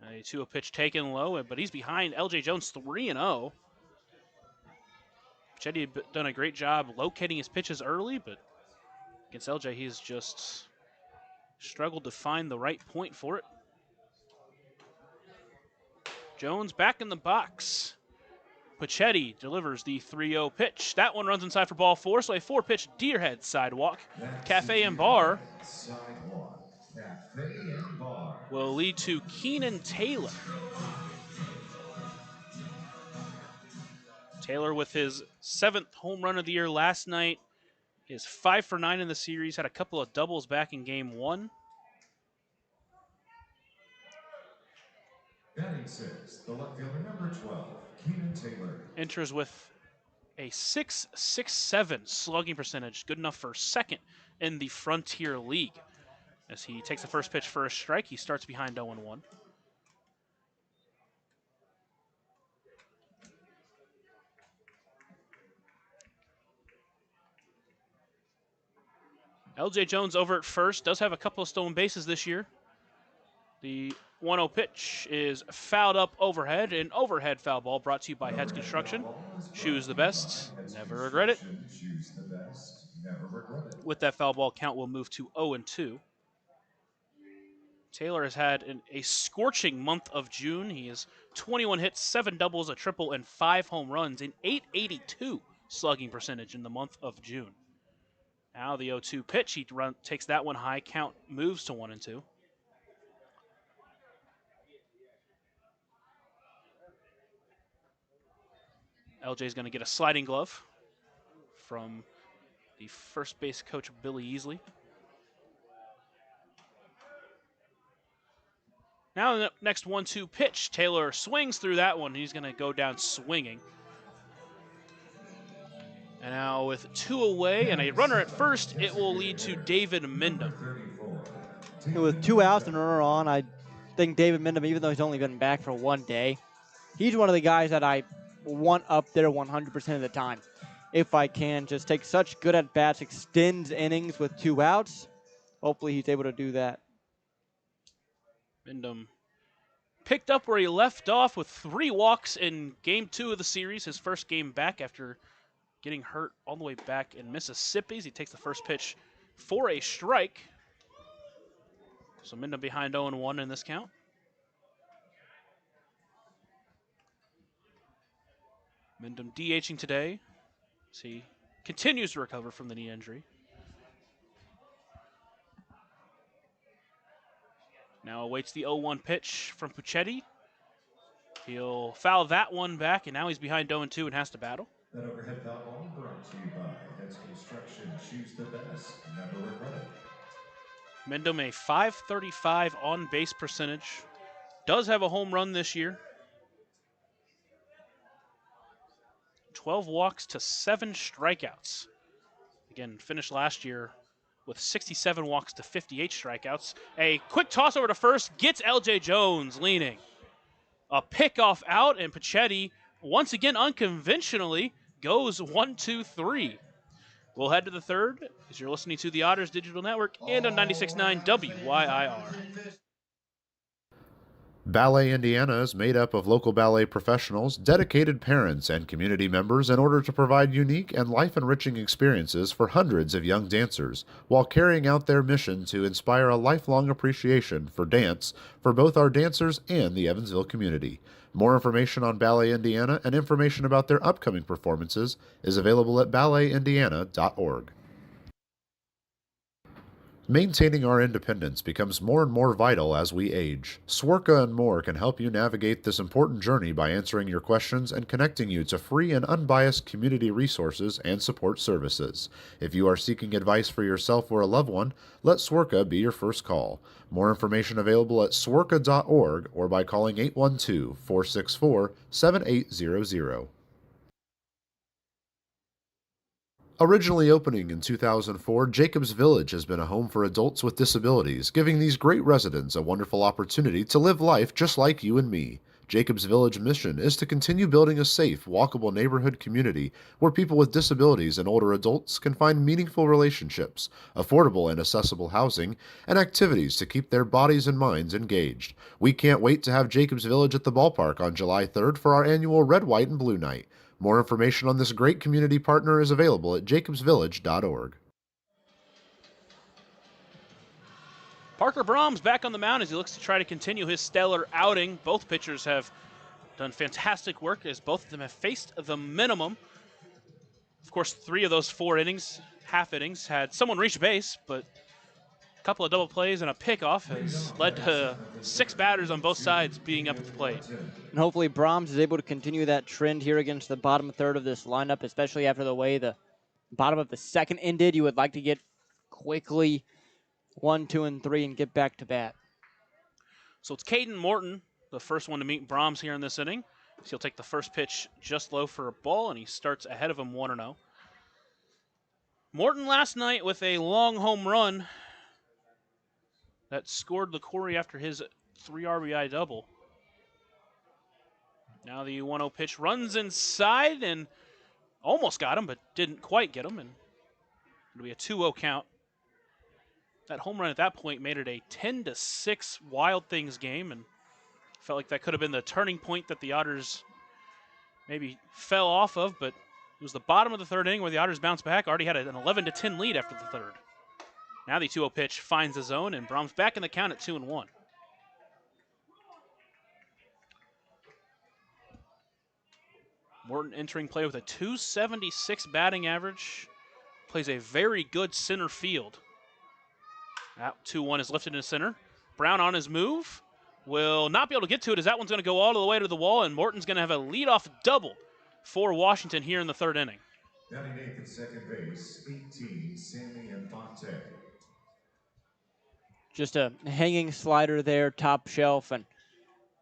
A 2-0 pitch taken low, but he's behind LJ Jones 3-0. Puccetti had done a great job locating his pitches early, but against LJ, he's just struggled to find the right point for it. Jones back in the box. Puccetti delivers the 3-0 pitch. That one runs inside for ball 4, so a 4-pitch Deerhead sidewalk. Cafe and Bar will lead to Keenan Taylor. Taylor with his 7th home run of the year last night. Is 5 for 9 in the series, had a couple of doubles back in game 1. Batting 6, the left fielder number 12, Keenan Taylor. Enters with a .667 slugging percentage, good enough for 2nd in the Frontier League. As he takes the first pitch for a strike, he starts behind 0-1. LJ Jones over at first, does have a couple of stolen bases this year. The 1-0 pitch is fouled up overhead. An overhead foul ball brought to you by Heads Construction. Choose the best, never regret it. Choose the best, never regret it. With that foul ball count, we'll move to 0-2. Taylor has had a scorching month of June. He has 21 hits, 7 doubles, a triple, and 5 home runs, an .882 slugging percentage in the month of June. Now the 0-2 pitch, he takes that one high, count moves to 1-2. LJ's going to get a sliding glove from the first base coach, Billy Easley. Now the next 1-2 pitch, Taylor swings through that one. He's going to go down swinging. And now with 2 away and a runner at first, it will lead to David Mindham. With 2 outs and a runner on, I think David Mindham, even though he's only been back for 1 day, he's one of the guys that I want up there 100% of the time. If I can, just take such good at-bats, extends innings with 2 outs. Hopefully he's able to do that. Mindham picked up where he left off with 3 walks in Game 2 of the series, his first game back after getting hurt all the way back in Mississippi. He takes the first pitch for a strike. So Mindham behind 0-1 in this count. Mindham DHing today as he continues to recover from the knee injury. Now awaits the 0-1 pitch from Puccetti. He'll foul that one back, and now he's behind 0-2 and has to battle. That overhead foul ball brought to you by Heads Construction. Choose the best, never regret it. Mindham, a .535 on-base percentage. Does have a home run this year. 12 walks to 7 strikeouts. Again, finished last year with 67 walks to 58 strikeouts. A quick toss over to first gets LJ Jones leaning. A pickoff out, and Puccetti, once again unconventionally, goes 1-2-3. We'll head to the third as you're listening to the Otters Digital Network and on 96.9 WYIR. Ballet Indiana is made up of local ballet professionals, dedicated parents, and community members in order to provide unique and life-enriching experiences for hundreds of young dancers, while carrying out their mission to inspire a lifelong appreciation for dance for both our dancers and the Evansville community. More information on Ballet Indiana and information about their upcoming performances is available at balletindiana.org. Maintaining our independence becomes more and more vital as we age. Swerka and more can help you navigate this important journey by answering your questions and connecting you to free and unbiased community resources and support services. If you are seeking advice for yourself or a loved one, let Swerka be your first call. More information available at swerka.org or by calling 812-464-7800. Originally opening in 2004, Jacobs Village has been a home for adults with disabilities, giving these great residents a wonderful opportunity to live life just like you and me. Jacobs Village mission is to continue building a safe, walkable neighborhood community where people with disabilities and older adults can find meaningful relationships, affordable and accessible housing, and activities to keep their bodies and minds engaged. We can't wait to have Jacobs Village at the ballpark on July 3rd for our annual Red, White, and Blue Night. More information on this great community partner is available at jacobsvillage.org. Parker Brahms back on the mound as he looks to try to continue his stellar outing. Both pitchers have done fantastic work as both of them have faced the minimum. Of course, 3 of those 4 innings, half innings, had someone reach base, but a couple of double plays and a pickoff has led to 6 batters on both sides being up at the plate. And hopefully Brahms is able to continue that trend here against the bottom third of this lineup, especially after the way the bottom of the second ended. You would like to get quickly 1, 2, and 3 and get back to bat. So it's Caden Morton, the first one to meet Brahms here in this inning. So he'll take the first pitch just low for a ball, and he starts ahead of him 1-0. Morton last night with a long home run that scored LaCorey after his 3 RBI double. Now the 1-0 pitch runs inside and almost got him, but didn't quite get him. And it'll be a 2-0 count. That home run at that point made it a 10-6 Wild Things game, and felt like that could have been the turning point that the Otters maybe fell off of, but it was the bottom of the third inning where the Otters bounced back. Already had an 11-10 lead after the third. Now the 2-0 pitch finds the zone, and Brahms back in the count at 2-1. Morton entering play with a .276 batting average. Plays a very good center field. That 2-1 is lifted into center. Brown on his move. Will not be able to get to it as that one's going to go all the way to the wall, and Morton's going to have a leadoff double for Washington here in the third inning. Batting eighth at second base, 18, Sammy Infante. Just a hanging slider there, top shelf, and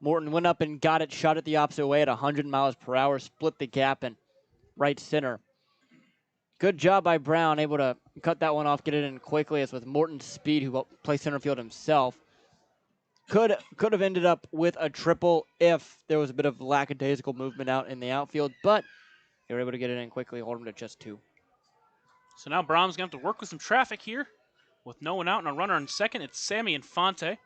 Morton went up and got it, shot it the opposite way at 100 miles per hour, split the gap in right center. Good job by Brown, able to cut that one off, get it in quickly, as with Morton's speed, who plays center field himself. Could have ended up with a triple if there was a bit of lackadaisical movement out in the outfield, but they were able to get it in quickly, hold him to just 2. So now Brahms going to have to work with some traffic here. With no one out and a runner in second, it's Sammy Infante.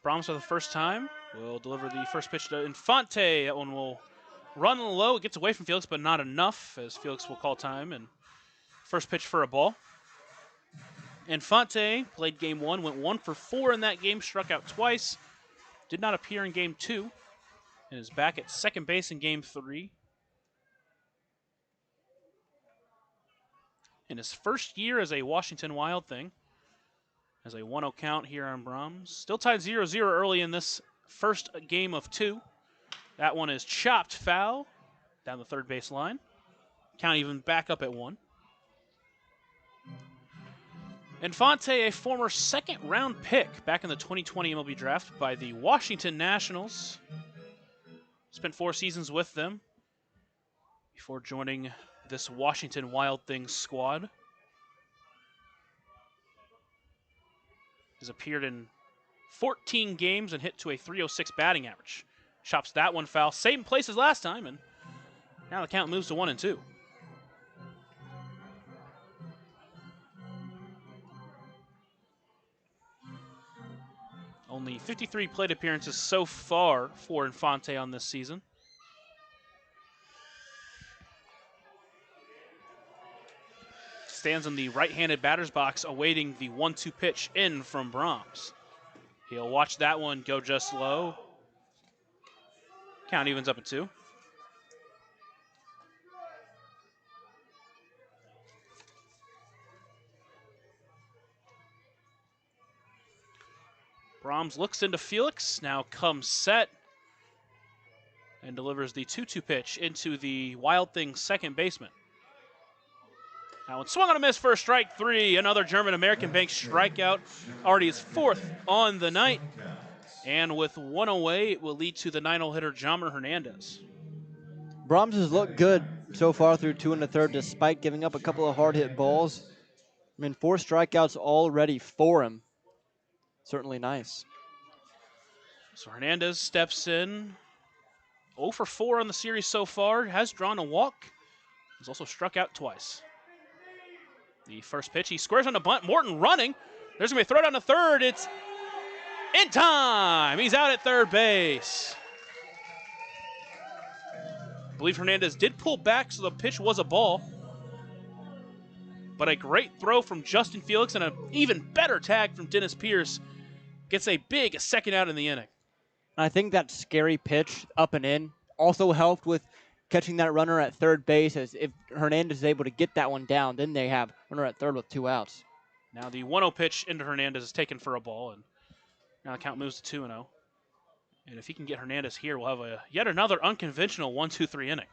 Brahms for the first time will deliver the first pitch to Infante. That one will run low. It gets away from Felix, but not enough, as Felix will call time. And first pitch for a ball. Infante played game 1, went 1 for 4 in that game, struck out twice. Did not appear in game 2, and is back at second base in game 3. In his first year as a Washington Wild Thing, as a 1-0 count here on Brahms. Still tied 0-0 early in this first game of 2. That one is chopped foul down the third base line. Count even back up at 1. Infante, a former second-round pick back in the 2020 MLB draft by the Washington Nationals. Spent 4 seasons with them before joining this Washington Wild Things squad. Has appeared in 14 games and hit to a .306 batting average. Chops that one foul, same place as last time, and now the count moves to 1-2. Only 53 plate appearances so far for Infante on this season. Stands in the right-handed batter's box awaiting the 1-2 pitch in from Brahms. He'll watch that one go just low. Count evens up at 2. Brahms looks into Felix, now comes set, and delivers the 2-2 pitch into the Wild Things second baseman. That one swung on a miss for a strike 3. Another German-American bank strikeout. Already his 4th on the night. And with 1 away, it will lead to the 9-hole hitter, Jomar Hernandez. Brahms has looked good so far through 2 1/3, despite giving up a couple of hard-hit balls. I mean, 4 strikeouts already for him. Certainly nice. So Hernandez steps in. 0 for 4 on the series so far. Has drawn a walk. He's also struck out twice. The first pitch, he squares on a bunt. Morton running. There's going to be a throw down to third. It's in time. He's out at third base. I believe Hernandez did pull back, so the pitch was a ball. But a great throw from Justin Felix and an even better tag from Dennis Pierce gets a big second out in the inning. I think that scary pitch up and in also helped with catching that runner at third base, as if Hernandez is able to get that one down, then they have runner at third with 2 outs. Now the 1-0 pitch into Hernandez is taken for a ball, and now the count moves to 2-0. And if he can get Hernandez here, we'll have yet another unconventional 1-2-3 inning.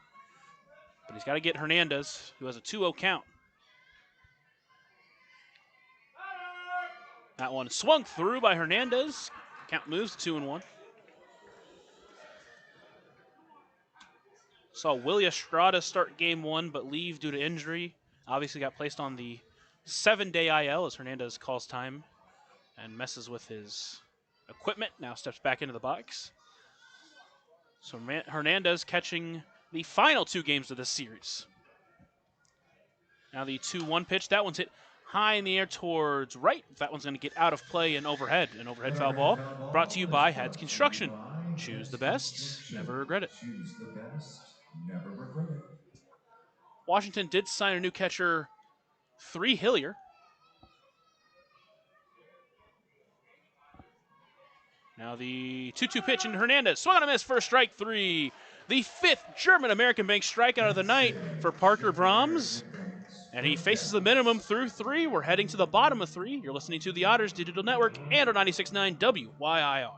But he's got to get Hernandez, who has a 2-0 count. That one swung through by Hernandez. Count moves to 2-1. Saw Willie Estrada start game 1, but leave due to injury. Obviously got placed on the 7-day IL as Hernandez calls time and messes with his equipment. Now steps back into the box. So Hernandez catching the final 2 games of this series. Now the 2-1 pitch. That one's hit high in the air towards right. That one's going to get out of play and overhead. An overhead foul ball brought to you by Heads Construction. Choose the best, never regret it. Choose the best, never regret it. Washington did sign a new catcher, 3 Hillier. Now the 2-2 pitch into Hernandez. Swung on a miss for strike 3. The 5th German-American Bank strikeout of the night for Parker Brahms. And he faces the minimum through 3. We're heading to the bottom of 3. You're listening to the Otters Digital Network and on 96.9 WYIR.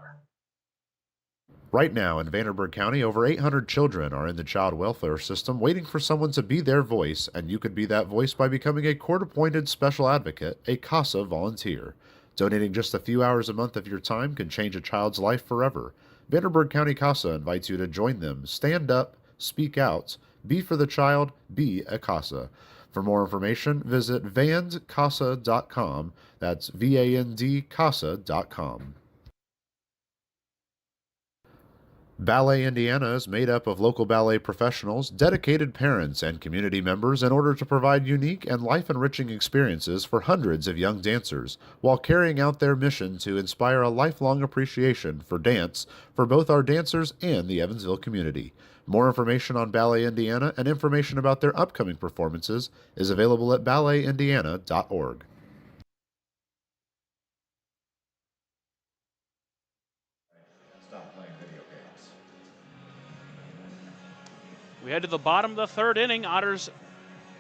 Right now in Vanderburgh County, over 800 children are in the child welfare system waiting for someone to be their voice, and you could be that voice by becoming a court-appointed special advocate, a CASA volunteer. Donating just a few hours a month of your time can change a child's life forever. Vanderburgh County CASA invites you to join them. Stand up, speak out, be for the child, be a CASA. For more information, visit vandcasa.com. That's VAND-CASA.com. Ballet Indiana is made up of local ballet professionals, dedicated parents, and community members in order to provide unique and life-enriching experiences for hundreds of young dancers, while carrying out their mission to inspire a lifelong appreciation for dance for both our dancers and the Evansville community. More information on Ballet Indiana and information about their upcoming performances is available at balletindiana.org. Stop playing video games. We head to the bottom of the 3rd inning. Otters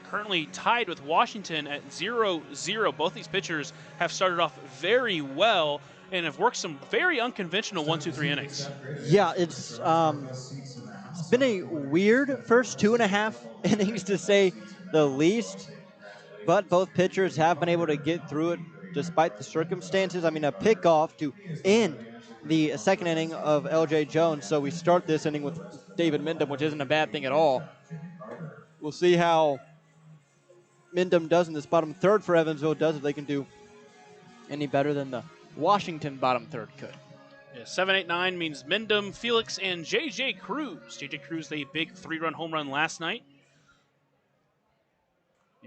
currently tied with Washington at 0-0. Both these pitchers have started off very well and have worked some very unconventional 1-2-3 innings. Yeah, it's been a weird first 2.5 innings to say the least, but both pitchers have been able to get through it despite the circumstances. I mean, a pickoff to end the 2nd inning of L.J. Jones, so we start this inning with David Mindom, which isn't a bad thing at all. We'll see how Mindom does in this bottom 3rd for Evansville, does if they can do any better than the Washington bottom 3rd could. Yeah, 7-8-9 means Mindom, Felix, and J.J. Cruz. J.J. Cruz, a big 3-run home run last night.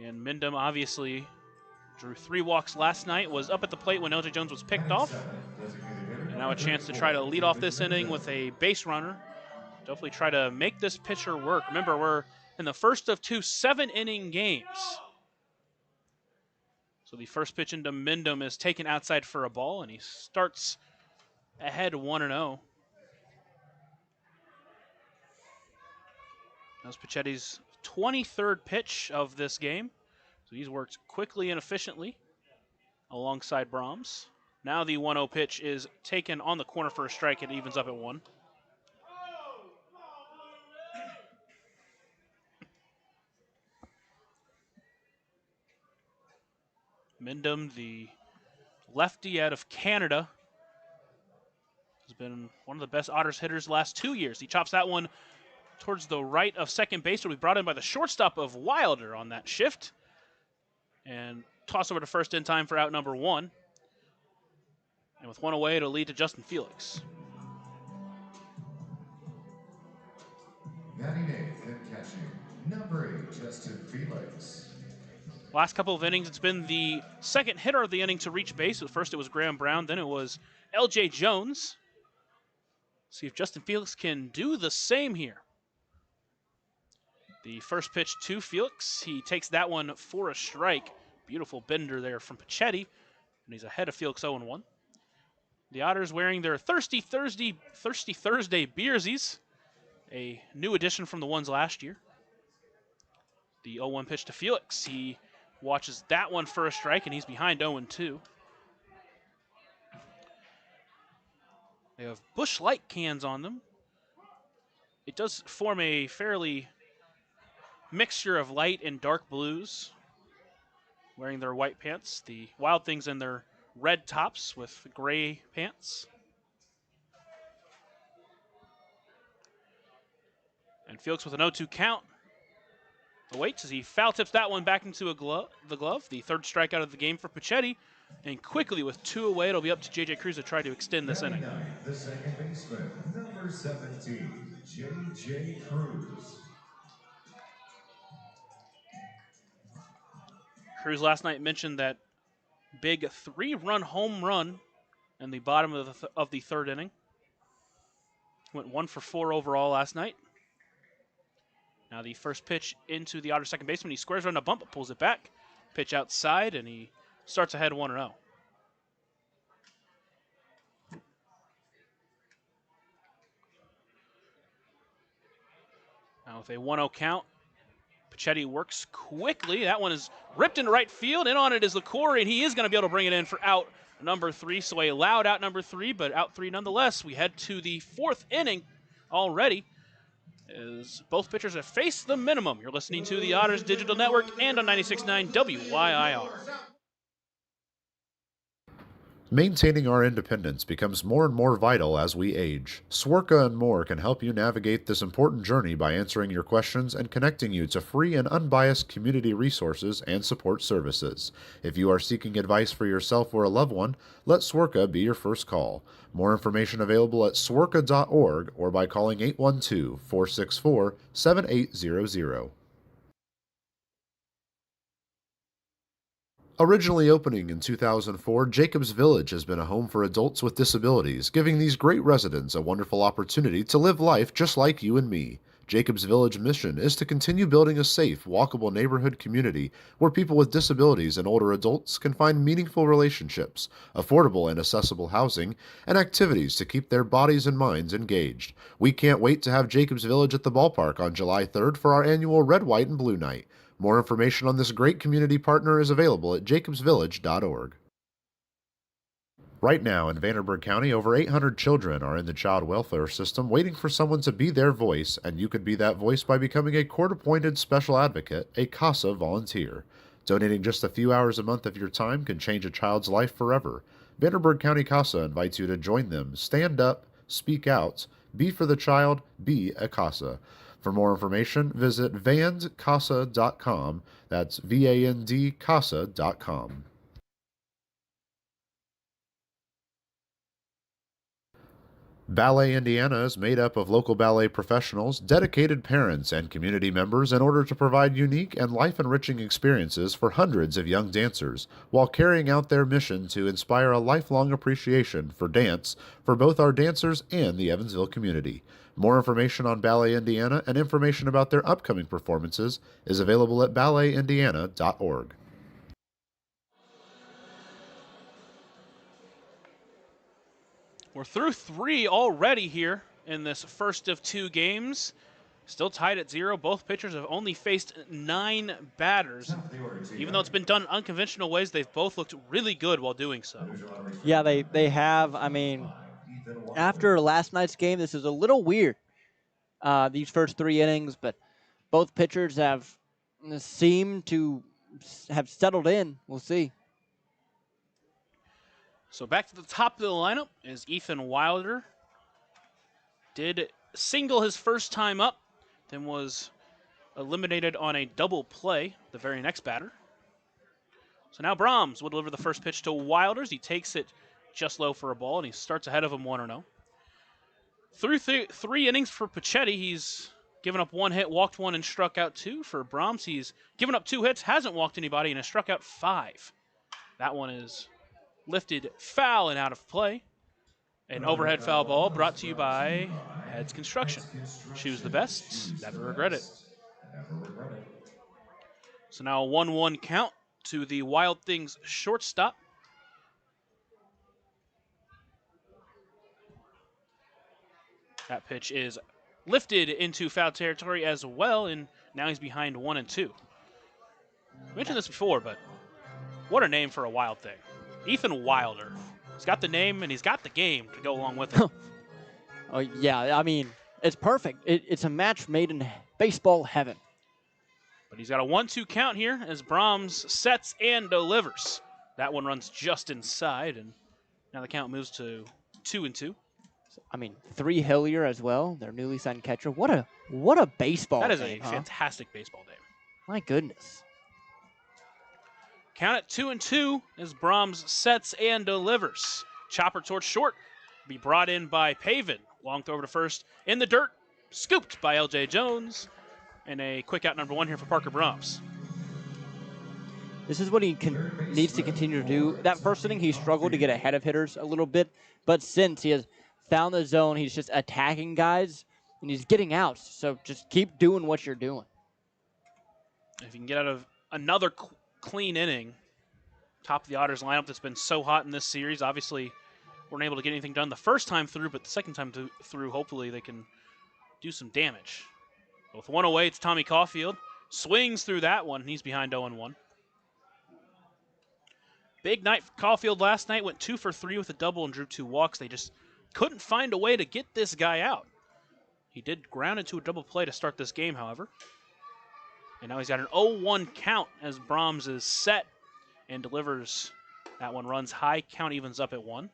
And Mindom obviously drew 3 walks last night, was up at the plate when L.J. Jones was picked off. And now a chance to try to lead off this inning with a base runner. Definitely try to make this pitcher work. Remember, we're in the first of 2 7-inning games. So the first pitch into Mindom is taken outside for a ball, and he starts ahead 1-0. That was Pichetti's 23rd pitch of this game. So he's worked quickly and efficiently alongside Brahms. Now the 1-0 pitch is taken on the corner for a strike. It evens up at 1. Mindom, the lefty out of Canada, has been one of the best Otters hitters the last 2 years. He chops that one towards the right of second base, will be brought in by the shortstop of Wilder on that shift. And toss over to first in time for out number 1. And with 1 away, it'll lead to Justin Felix. Batting 8th and catching, number 8, Justin Felix. Last couple of innings, it's been the second hitter of the inning to reach base. At first it was Graham Brown, then it was L.J. Jones. See if Justin Felix can do the same here. The first pitch to Felix, he takes that one for a strike. Beautiful bender there from Pichetti, and he's ahead of Felix 0-1. The Otters wearing their Thirsty Thursday beersies, a new addition from the ones last year. The 0-1 pitch to Felix, he watches that one for a strike, and he's behind 0-2. They have Busch Light cans on them. It does form a fairly mixture of light and dark blues. Wearing their white pants. The Wild Things in their red tops with gray pants. And Felix with an 0-2 count. Waits as he foul tips that one back into the glove. The 3rd strikeout of the game for Pichetti. And quickly with 2 away, it'll be up to J.J. Cruz to try to extend this inning. The second baseman, number 17, J.J. Cruz. Cruz last night mentioned that big 3-run home run in the bottom of the third inning. Went 1 for 4 overall last night. Now the first pitch into the Otter second baseman. He squares around a bump, pulls it back. Pitch outside, and he starts ahead 1-0. Now with a 1-0 count, Pachetti works quickly. That one is ripped into right field. In on it is LaCour, and he is going to be able to bring it in for out number 3. So a loud out number 3, but out 3 nonetheless. We head to the 4th inning already, as both pitchers have faced the minimum. You're listening to the Otters Digital Network and on 96.9 WYIR. Maintaining our independence becomes more and more vital as we age. Swerka and More can help you navigate this important journey by answering your questions and connecting you to free and unbiased community resources and support services. If you are seeking advice for yourself or a loved one, let Swerka be your first call. More information available at swerka.org or by calling 812-464-7800. Originally opening in 2004, Jacobs Village has been a home for adults with disabilities, giving these great residents a wonderful opportunity to live life just like you and me. Jacobs Village mission is to continue building a safe, walkable neighborhood community where people with disabilities and older adults can find meaningful relationships, affordable and accessible housing, and activities to keep their bodies and minds engaged. We can't wait to have Jacobs Village at the ballpark on July 3rd for our annual Red, White, and Blue Night. More information on this great community partner is available at jacobsvillage.org. Right now in Vanderburgh County, over 800 children are in the child welfare system waiting for someone to be their voice, and you could be that voice by becoming a court-appointed special advocate, a CASA volunteer. Donating just a few hours a month of your time can change a child's life forever. Vanderburgh County CASA invites you to join them. Stand up, speak out, be for the child, be a CASA. For more information, visit vandcasa.com. That's VANDCasa.com. Ballet Indiana is made up of local ballet professionals, dedicated parents, and community members in order to provide unique and life-enriching experiences for hundreds of young dancers, while carrying out their mission to inspire a lifelong appreciation for dance for both our dancers and the Evansville community. More information on Ballet Indiana and information about their upcoming performances is available at balletindiana.org. We're through 3 already here in this first of 2 games. Still tied at 0. Both pitchers have only faced 9 batters. Even though it's been done unconventional ways, they've both looked really good while doing so. Yeah, they have. I mean, after last night's game, this is a little weird, these first 3 innings, but both pitchers have seemed to have settled in. We'll see. So back to the top of the lineup is Ethan Wilder. Did single his first time up, then was eliminated on a double play, the very next batter. So now Brahms will deliver the first pitch to Wilders. He takes it just low for a ball, and he starts ahead of him 1-0. Through 3 innings for Pachetti, he's given up 1 hit, walked 1, and struck out 2. For Brahms, he's given up 2 hits, hasn't walked anybody, and has struck out 5. That one is lifted foul and out of play. An overhead foul ball brought to you by Heads Construction. Choose the best, never regret it. So now a 1-1 count to the Wild Things shortstop. That pitch is lifted into foul territory as well, and now he's behind 1-2. I mentioned this before, but what a name for a Wild Thing. Ethan Wilder. He's got the name and he's got the game to go along with it. Oh, yeah, I mean, it's perfect. It's a match made in baseball heaven. But he's got a 1-2 count here as Brahms sets and delivers. That one runs just inside, and now the count moves to 2-2. I mean, 3 Hillier as well, their newly signed catcher. What a baseball That is game, a fantastic baseball game. My goodness. Count at 2-2 as Brahms sets and delivers. Chopper towards short, be brought in by Pavin. Long throw over to first in the dirt, scooped by L.J. Jones, and a quick out number 1 here for Parker Brahms. This is what he needs to continue to do. That first inning, he struggled to get ahead of hitters a little bit, but since he has found the zone, he's just attacking guys, and he's getting out. So just keep doing what you're doing. If you can get out of another clean inning, top of the Otters lineup that's been so hot in this series, obviously weren't able to get anything done the first time through, but the second time through, hopefully they can do some damage. With one away, it's Tommy Caulfield. Swings through that one, and he's behind 0-1. Big night for Caulfield last night. Went 2 for 3 with a double and drew 2 walks. They just couldn't find a way to get this guy out. He did ground into a double play to start this game, however. And now he's got an 0-1 count as Brahms is set and delivers. That one runs high. Count evens up at 1.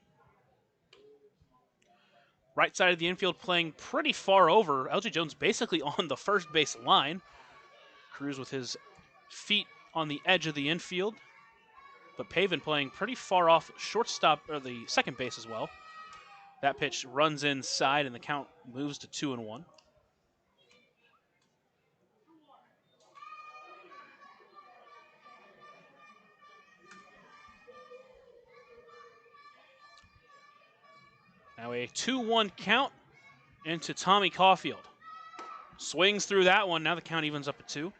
Right side of the infield playing pretty far over. LJ Jones basically on the first base line. Cruz with his feet on the edge of the infield. But Pavin playing pretty far off shortstop, or the second base as well. That pitch runs inside and the count moves to 2-1. Now a 2-1 count into Tommy Caulfield. Swings through that one. Now the count evens up at 2.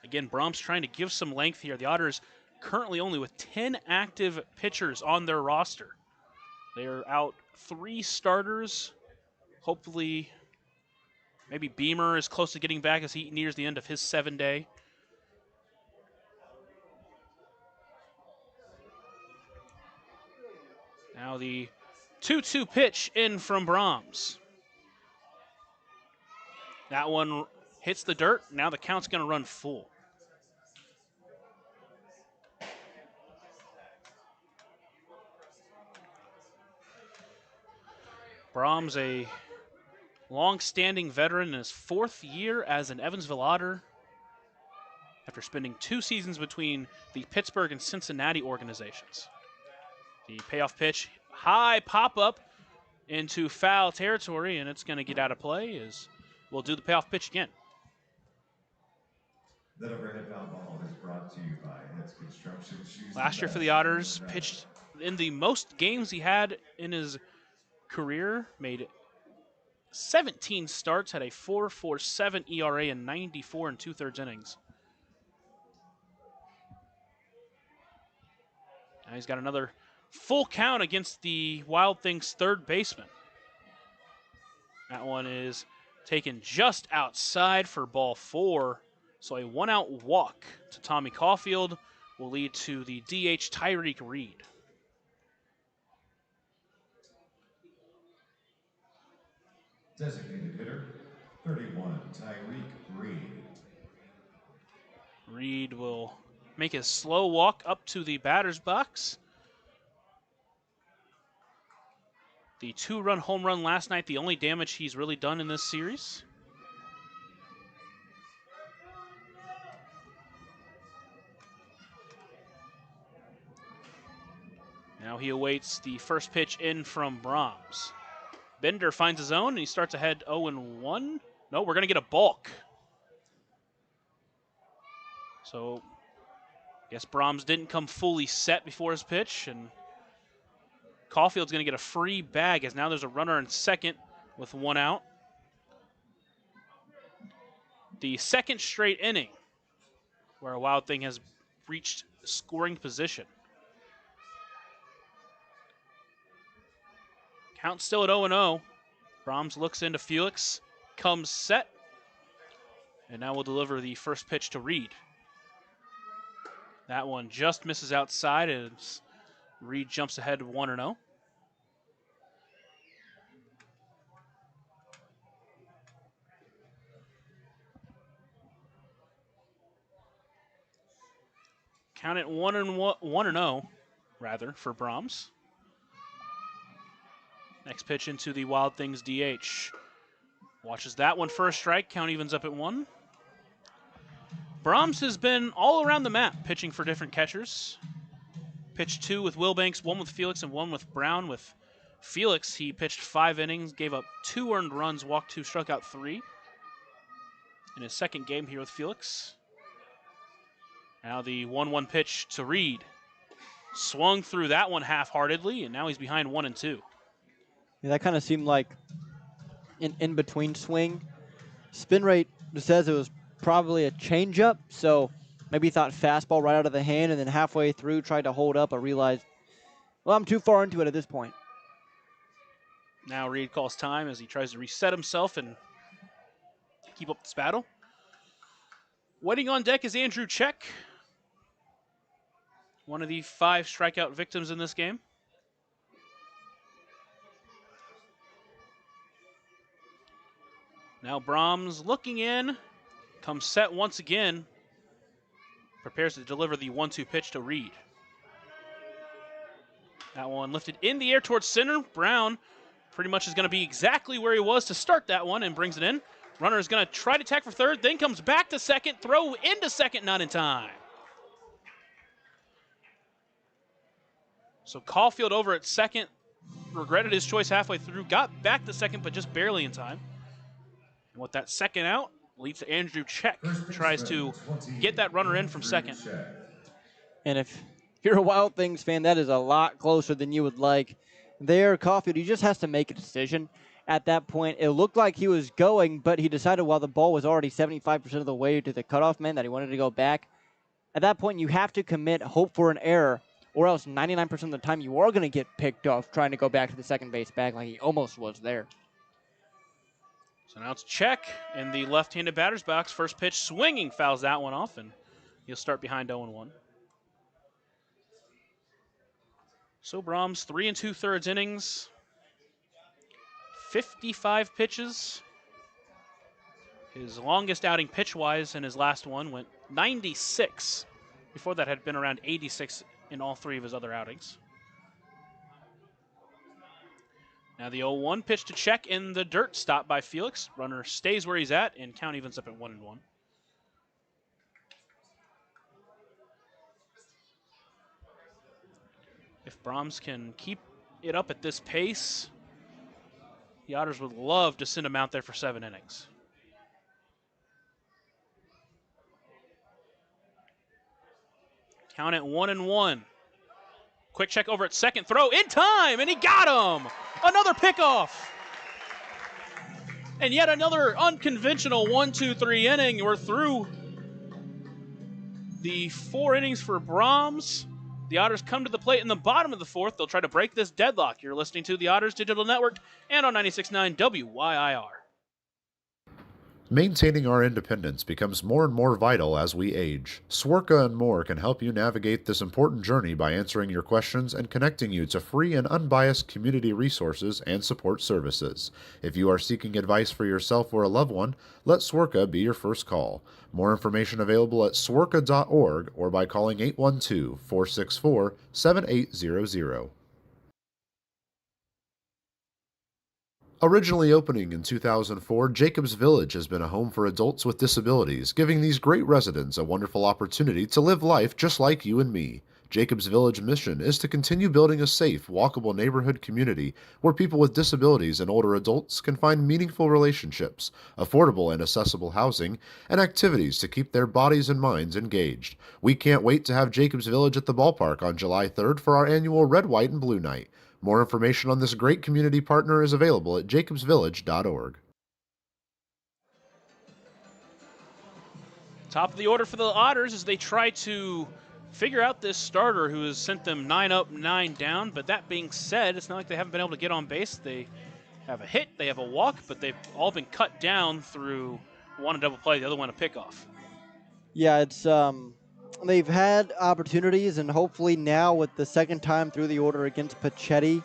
Again, Brahms trying to give some length here. The Otters currently only with 10 active pitchers on their roster. They are out 3 starters. Hopefully, maybe Beamer is close to getting back as he nears the end of his 7-day. Now the 2-2 pitch in from Brahms. That one hits the dirt. Now the count's going to run full. Brahms, a long-standing veteran in his 4th year as an Evansville Otter, after spending 2 seasons between the Pittsburgh and Cincinnati organizations. The payoff pitch, high pop-up into foul territory, and it's going to get out of play as we'll do the payoff pitch again. That overhead foul ball is brought to you by Heads Construction Shoes. Last year for the Otters, pitched in the most games he had in his career, made 17 starts, had a 4.47 ERA and 94 2/3 innings. Now he's got another full count against the Wild Things third baseman. That one is taken just outside for ball 4. So a 1-out walk to Tommy Caulfield will lead to the DH Tyreek Reed. Designated hitter, 31, Tyreek Reed. Reed will make a slow walk up to the batter's box. The 2-run home run last night, the only damage he's really done in this series. Now he awaits the first pitch in from Brahms. Bender finds his own, and he starts ahead 0-1. No, we're going to get a balk. So, I guess Brahms didn't come fully set before his pitch, and Caulfield's going to get a free bag as now there's a runner in second with 1 out. The second straight inning where a Wild Thing has reached scoring position. Count still at 0-0. Brahms looks into Felix, comes set, and now we'll deliver the first pitch to Reed. That one just misses outside as Reed jumps ahead 1-0. Count it 1-0, rather, for Brahms. Next pitch into the Wild Things DH. Watches that one for a strike. Count evens up at 1. Brahms has been all around the map pitching for different catchers. Pitched 2 with Wilbanks, 1 with Felix, and 1 with Brown. With Felix, he pitched 5 innings, gave up 2 earned runs, walked 2, struck out 3. In his second game here with Felix. Now the 1-1 pitch to Reed. Swung through that one half-heartedly, and now he's behind 1-2. Yeah, that kind of seemed like an in-between swing. Spin rate says it was probably a changeup, so maybe he thought fastball right out of the hand, and then halfway through tried to hold up, but realized, well, I'm too far into it at this point. Now Reed calls time as he tries to reset himself and keep up this battle. Waiting on deck is Andrew Check, one of the 5 strikeout victims in this game. Now Brahms looking in, comes set once again, prepares to deliver the 1-2 pitch to Reed. That one lifted in the air towards center. Brown pretty much is going to be exactly where he was to start that one and brings it in. Runner is going to try to tack for third, then comes back to second, throw into second, not in time. So Caulfield over at second, regretted his choice halfway through, got back to second, but just barely in time. And with that second out, leads to Andrew Check, tries to get that runner in from second. And if you're a Wild Things fan, that is a lot closer than you would like. There, Caulfield, he just has to make a decision. At that point, it looked like he was going, but he decided while the ball was already 75% of the way to the cutoff man that he wanted to go back. At that point, you have to commit, hope for an error, or else 99% of the time you are going to get picked off trying to go back to the second base bag like he almost was there. So now it's Check in the left-handed batter's box. First pitch swinging, fouls that one off, and he'll start behind 0-1. So Brahms, 3 2/3 innings, 55 pitches. His longest outing pitch-wise in his last one went 96. Before that had been around 86 in all 3 of his other outings. Now the 0-1 pitch to Check in the dirt, stopped by Felix. Runner stays where he's at, and count evens up at 1-1. If Brahms can keep it up at this pace, the Otters would love to send him out there for 7 innings. Count at 1-1. Quick check over at second, throw in time, and he got him! Another pickoff! And yet another unconventional 1-2-3 inning. We're through the 4 innings for Brahms. The Otters come to the plate in the bottom of the 4th. They'll try to break this deadlock. You're listening to the Otters Digital Network and on 96.9 WYIR. Maintaining our independence becomes more and more vital as we age. Swerka and more can help you navigate this important journey by answering your questions and connecting you to free and unbiased community resources and support services. If you are seeking advice for yourself or a loved one, let Swerka be your first call. More information available at swerka.org or by calling 812-464-7800. Originally opening in 2004, Jacobs Village has been a home for adults with disabilities, giving these great residents a wonderful opportunity to live life just like you and me. Jacobs Village mission is to continue building a safe, walkable neighborhood community where people with disabilities and older adults can find meaningful relationships, affordable and accessible housing, and activities to keep their bodies and minds engaged. We can't wait to have Jacobs Village at the ballpark on July 3rd for our annual Red, White, and Blue Night. More information on this great community partner is available at jacobsvillage.org. Top of the order for the Otters as they try to figure out this starter who has sent them 9 up, 9 down. But that being said, it's not like they haven't been able to get on base. They have a hit, they have a walk, but they've all been cut down through one a double play, the other one a pickoff. Yeah, it's they've had opportunities, and hopefully now with the second time through the order against Pachetti,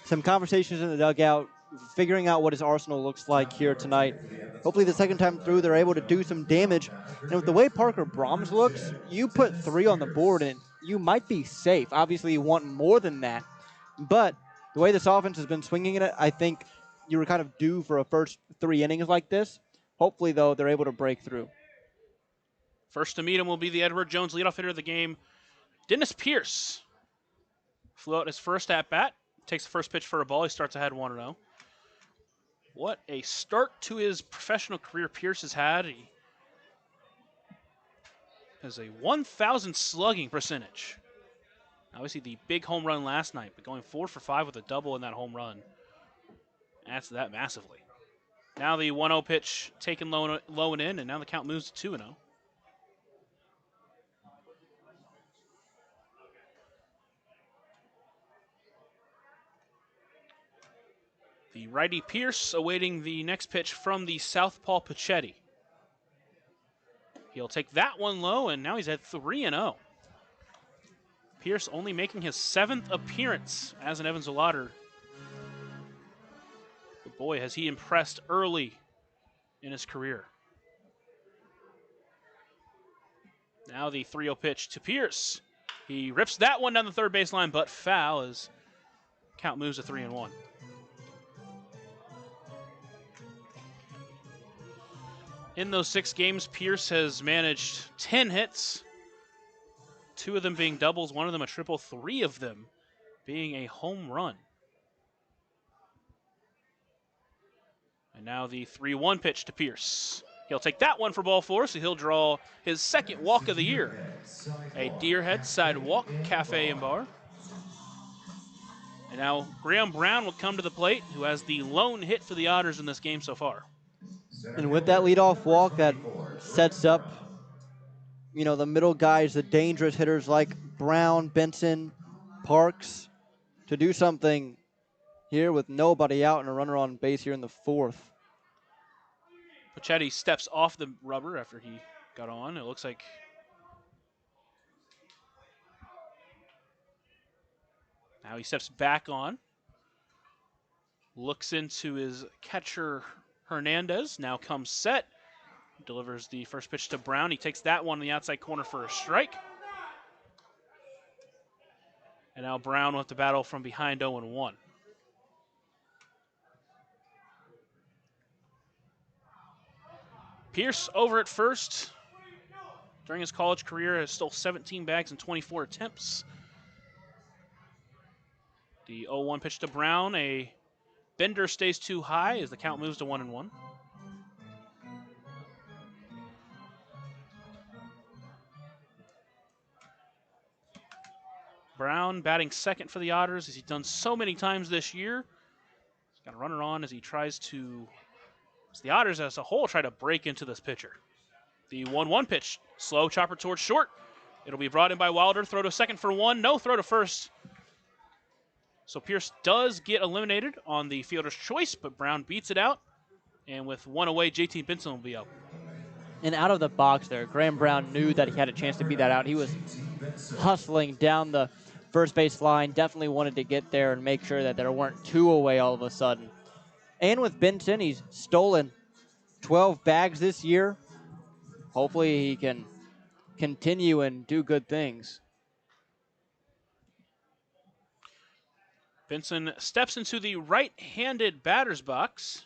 some conversations in the dugout, figuring out what his arsenal looks like here tonight. Hopefully the second time through they're able to do some damage. And with the way Parker Brahms looks, you put 3 on the board and you might be safe. Obviously you want more than that. But the way this offense has been swinging it, I think you were kind of due for a first 3 innings like this. Hopefully, though, they're able to break through. First to meet him will be the Edward Jones leadoff hitter of the game, Dennis Pierce. Flew out his first at-bat, takes the first pitch for a ball. He starts ahead 1-0. What a start to his professional career Pierce has had. He has a 1,000 slugging percentage. Obviously the big home run last night, but going 4 for 5 with a double in that home run adds to that massively. Now the 1-0 pitch taken low and in, and now the count moves to 2-0. The righty Pierce awaiting the next pitch from the southpaw Pachetti. He'll take that one low, and now he's at 3-0. Pierce only making his 7th appearance as an Evansville Otter. But boy, has he impressed early in his career. Now the 3-0 pitch to Pierce. He rips that one down the third baseline, but foul as count moves to 3-1. In those 6 games, Pierce has managed 10 hits, 2 of them being doubles, 1 of them a triple, 3 of them being a home run. And now the 3-1 pitch to Pierce. He'll take that one for ball 4, so he'll draw his 2nd walk of the year. A Deerhead Sidewalk Cafe and Bar. And now Graham Brown will come to the plate, who has the lone hit for the Otters in this game so far. And with that leadoff walk, that sets up, you know, the middle guys, the dangerous hitters like Brown, Benson, Parks, to do something here with nobody out and a runner on base here in the 4th. Pachetti steps off the rubber after he got on. It looks like now he steps back on. Looks into his catcher Hernandez. Now comes set. Delivers the first pitch to Brown. He takes that one in the outside corner for a strike. And now Brown will have to battle from behind 0-1. Pierce over at first. During his college career, has stole 17 bags in 24 attempts. The 0-1 pitch to Brown. A bender stays too high as the count moves to 1-1. Brown batting second for the Otters, as he's done so many times this year. He's got a runner on as he tries to, as the Otters as a whole try to break into this pitcher. The 1-1 pitch, slow chopper towards short. It'll be brought in by Wilder, throw to second for 1, no throw to first. So Pierce does get eliminated on the fielder's choice, but Brown beats it out. And with 1 away, JT Benson will be up. And out of the box there, Graham Brown knew that he had a chance to beat that out. He was hustling down the first base line, definitely wanted to get there and make sure that there weren't 2 away all of a sudden. And with Benson, he's stolen 12 bags this year. Hopefully he can continue and do good things. Benson steps into the right-handed batter's box.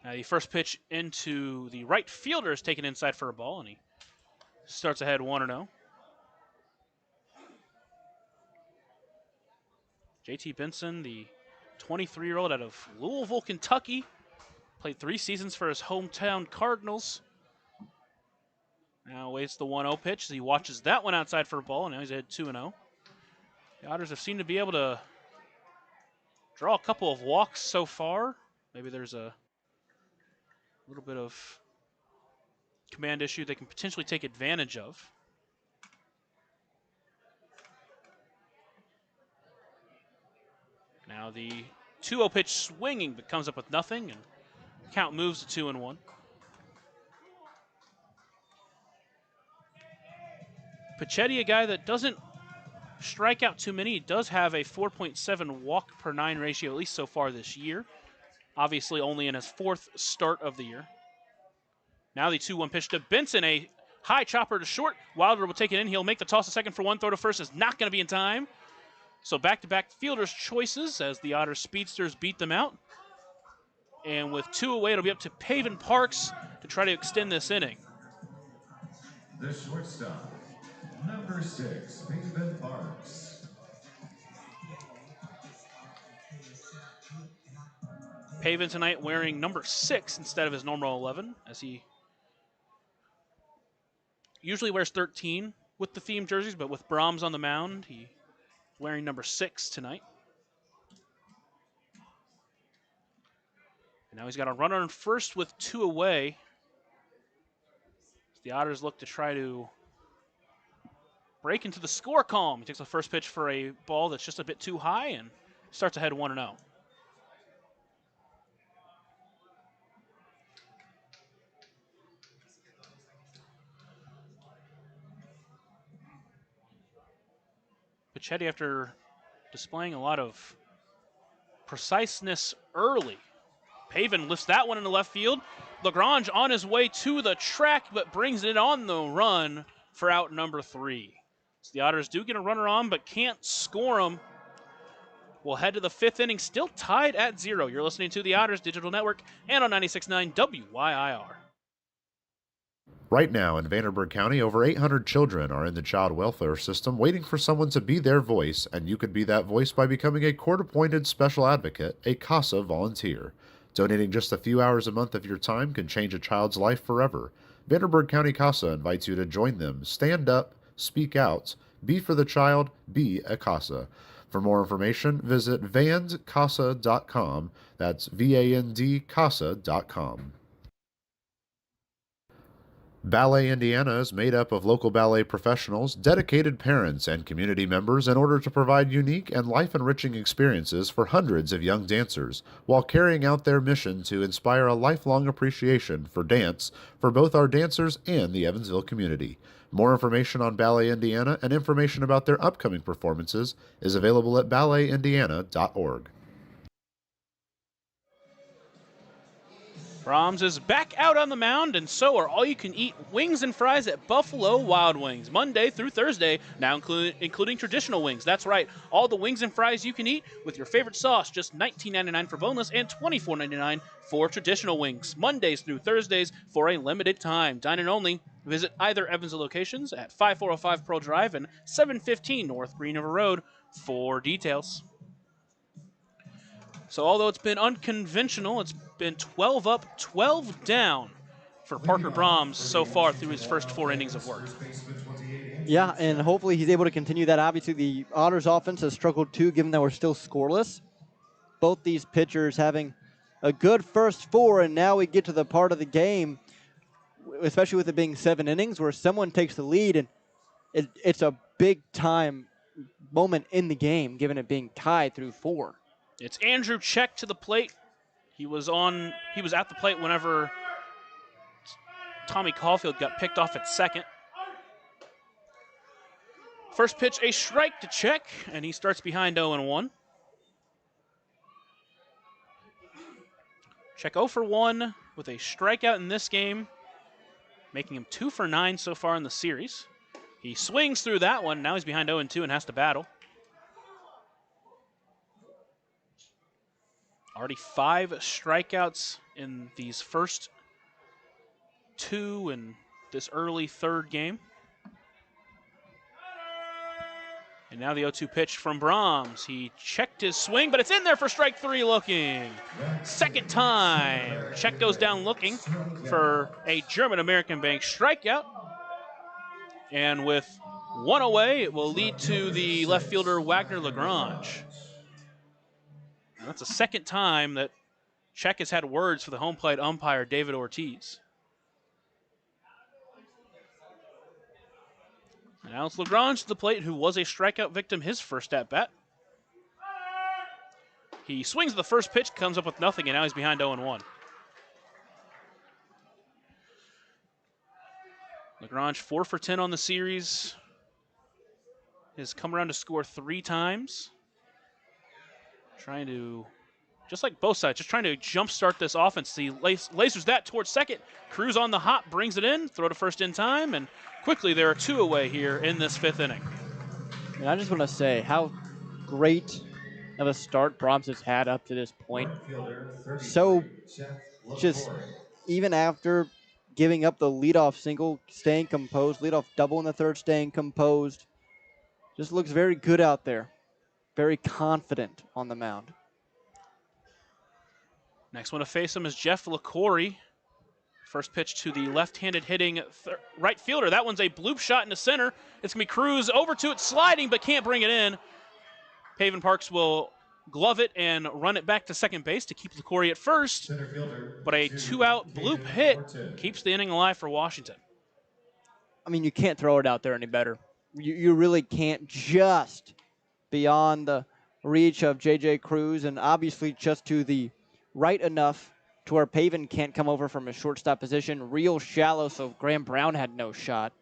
Now the first pitch into the right fielder is taken inside for a ball, and he starts ahead 1-0. JT Benson, the 23-year-old out of Louisville, Kentucky, played 3 seasons for his hometown Cardinals. Now waits the 1-0 pitch as he watches that one outside for a ball, and now he's ahead 2-0. The Otters have seemed to be able to draw a couple of walks so far. Maybe there's a little bit of command issue they can potentially take advantage of. Now the 2-0 pitch swinging, but comes up with nothing, and count moves to 2-1. Pachetti, a guy that doesn't strike out too many. He does have a 4.7 walk per 9 ratio, at least so far this year. Obviously only in his 4th start of the year. Now the 2-1 pitch to Benson, a high chopper to short. Wilder will take it in. He'll make the toss to second for 1. Throw to first is not going to be in time. So back-to-back fielders' choices as the Otters speedsters beat them out. And with 2 away, it'll be up to Paven Parks to try to extend this inning. The shortstop, number 6, Paven Parks. Paven tonight wearing number 6 instead of his normal 11, as he usually wears 13 with the theme jerseys, but with Brahms on the mound, he's wearing number 6 tonight. And now he's got a runner on first with 2 away. The Otters look to try to break into the score column. He takes the first pitch for a ball that's just a bit too high and starts ahead 1-0. Pichetti, after displaying a lot of preciseness early, Paven lifts that one into left field. Lagrange on his way to the track, but brings it on the run for out number 3. So the Otters do get a runner on, but can't score him. We'll head to the 5th inning, still tied at 0. You're listening to the Otters Digital Network and on 96.9 WYIR. Right now in Vanderburgh County, over 800 children are in the child welfare system waiting for someone to be their voice, and you could be that voice by becoming a court-appointed special advocate, a CASA volunteer. Donating just a few hours a month of your time can change a child's life forever. Vanderburgh County CASA invites you to join them. Stand up, speak out, be for the child, be a CASA. For more information, visit vandcasa.com. That's VAND-CASA.com. Ballet Indiana is made up of local ballet professionals, dedicated parents, and community members in order to provide unique and life-enriching experiences for hundreds of young dancers, while carrying out their mission to inspire a lifelong appreciation for dance for both our dancers and the Evansville community. More information on Ballet Indiana and information about their upcoming performances is available at balletindiana.org. Brahms is back out on the mound, and so are all-you-can-eat wings and fries at Buffalo Wild Wings, Monday through Thursday, now including traditional wings. That's right, all the wings and fries you can eat with your favorite sauce, just $19.99 for boneless and $24.99 for traditional wings, Mondays through Thursdays for a limited time. Dine-in only. Visit either Evansville locations at 5405 Pearl Drive and 715 North Green River Road for details. So although it's been unconventional, it's been 12 up, 12 down for Parker Brahms so far through his first 4 innings of work. Yeah, and hopefully he's able to continue that. Obviously, the Otters offense has struggled too, given that we're still scoreless. Both these pitchers having a good first 4, and now we get to the part of the game, especially with it being 7 innings, where someone takes the lead, and it's a big-time moment in the game, given it being tied through 4. It's Andrew Check to the plate. He was at the plate whenever Tommy Caulfield got picked off at second. First pitch, a strike to Check, and he starts behind 0-1. Check 0 for 1 with a strikeout in this game, making him 2 for 9 so far in the series. He swings through that one. Now he's behind 0-2 and has to battle. Already 5 strikeouts in these first 2 in this early 3rd game. And now the 0-2 pitch from Brahms. He checked his swing, but it's in there for strike 3 looking. Second time. Check goes down looking for a German-American Bank strikeout. And with 1 away, it will lead to the left fielder Wagner Lagrange. And that's the second time that Check has had words for the home plate umpire, David Ortiz. Now it's Lagrange to the plate, who was a strikeout victim his first at-bat. He swings the first pitch, comes up with nothing, and now he's behind 0-1. Lagrange 4 for 10 on the series. Has come around to score 3 times. Trying to, just like both sides, just trying to jumpstart this offense. He lasers that towards second. Cruz on the hop, brings it in, throw to first in time, and quickly there are 2 away here in this 5th inning. And I just want to say how great of a start Brahms has had up to this point. So just even after giving up the leadoff single, staying composed, leadoff double in the 3rd, staying composed. Just looks very good out there. Very confident on the mound. Next one to face him is Jeff LaCory. First pitch to the left-handed hitting right fielder. That one's a bloop shot into center. It's going to be Cruz over to it, sliding, but can't bring it in. Paven Parks will glove it and run it back to second base to keep LaCory at first. But a two-out bloop hit keeps the inning alive for Washington. I mean, you can't throw it out there any better. You really can't, just beyond the reach of J.J. Cruz, and obviously just to the right enough to where Paven can't come over from his shortstop position. Real shallow, so Graham Brown had no shot.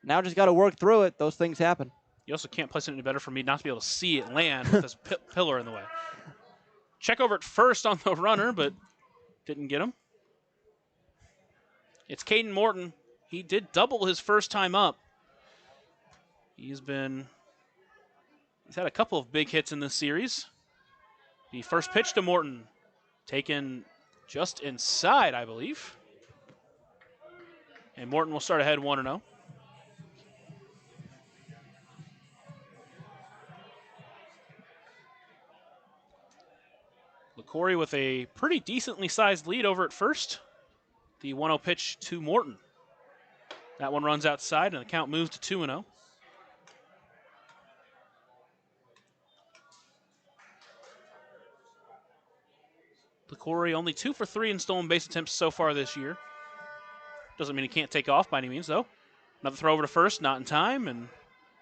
Now just got to work through it. Those things happen. You also can't place it any better for me not to be able to see it land with this pillar in the way. Check over at first on the runner, but didn't get him. It's Caden Morton. He did double his first time up. He's had a couple of big hits in this series. The first pitch to Morton, taken just inside, I believe. And Morton will start ahead 1-0. LaCory with a pretty decently sized lead over at first. The 1-0 pitch to Morton. That one runs outside, and the count moves to 2-0. LaCory only 2 for 3 in stolen base attempts so far this year. Doesn't mean he can't take off by any means, though. Another throw over to first, not in time, and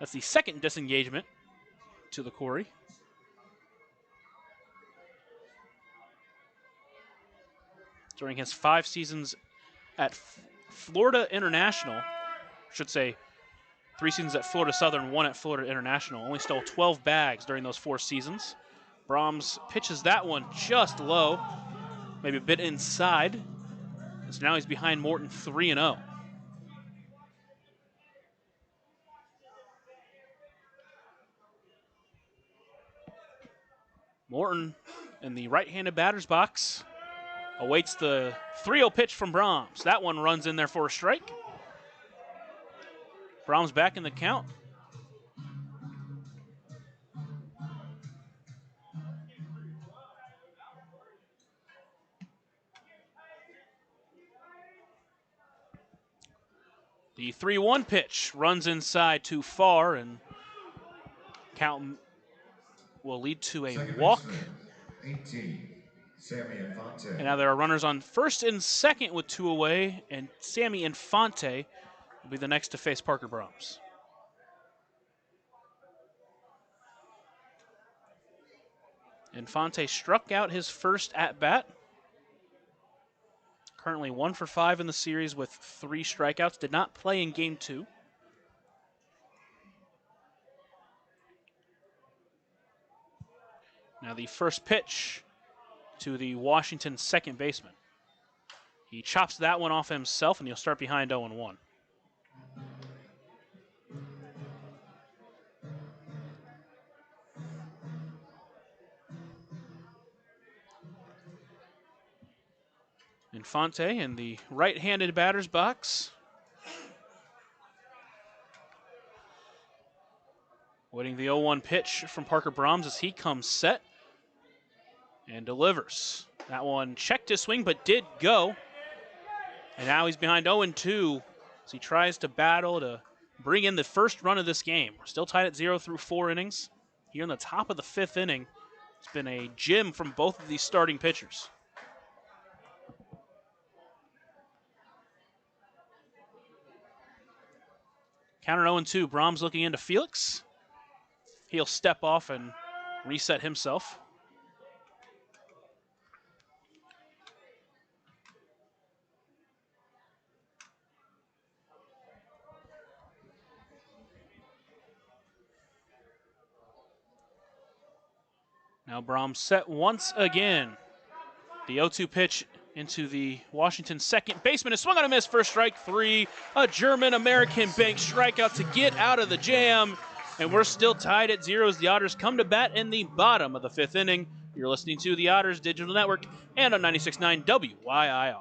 that's the second disengagement to LaCory. During his 5 seasons at Florida International, I should say 3 seasons at Florida Southern, 1 at Florida International, only stole 12 bags during those 4 seasons. Brahms pitches that one just low, maybe a bit inside. So now he's behind Morton 3-0. Morton in the right-handed batter's box awaits the 3-0 pitch from Brahms. That one runs in there for a strike. Brahms back in the count. The 3-1 pitch runs inside too far, and count will lead to a walk. 18, Sammy Infante. And now there are runners on first and second with 2 away, and Sammy Infante will be the next to face Parker Brahms. Infante struck out his first at-bat. Currently 1 for 5 in the series with 3 strikeouts. Did not play in Game 2. Now the first pitch to the Washington second baseman. He chops that one off himself, and he'll start behind 0-1. Infante in the right-handed batter's box. Waiting the 0-1 pitch from Parker Brahms as he comes set and delivers. That one checked his swing but did go. And now he's behind 0-2 as he tries to battle to bring in the first run of this game. We're still tied at 0 through 4 innings. Here in the top of the 5th inning, it's been a gem from both of these starting pitchers. Counter 0-2, Brahms looking into Felix. He'll step off and reset himself. Now Brahms set once again. The 0-2 pitch into the Washington second baseman. Is swung on a miss for strike 3. A German-American bank strikeout to get out of the jam. And we're still tied at 0 as the Otters come to bat in the bottom of the 5th inning. You're listening to the Otters Digital Network and on 96.9 WYIR.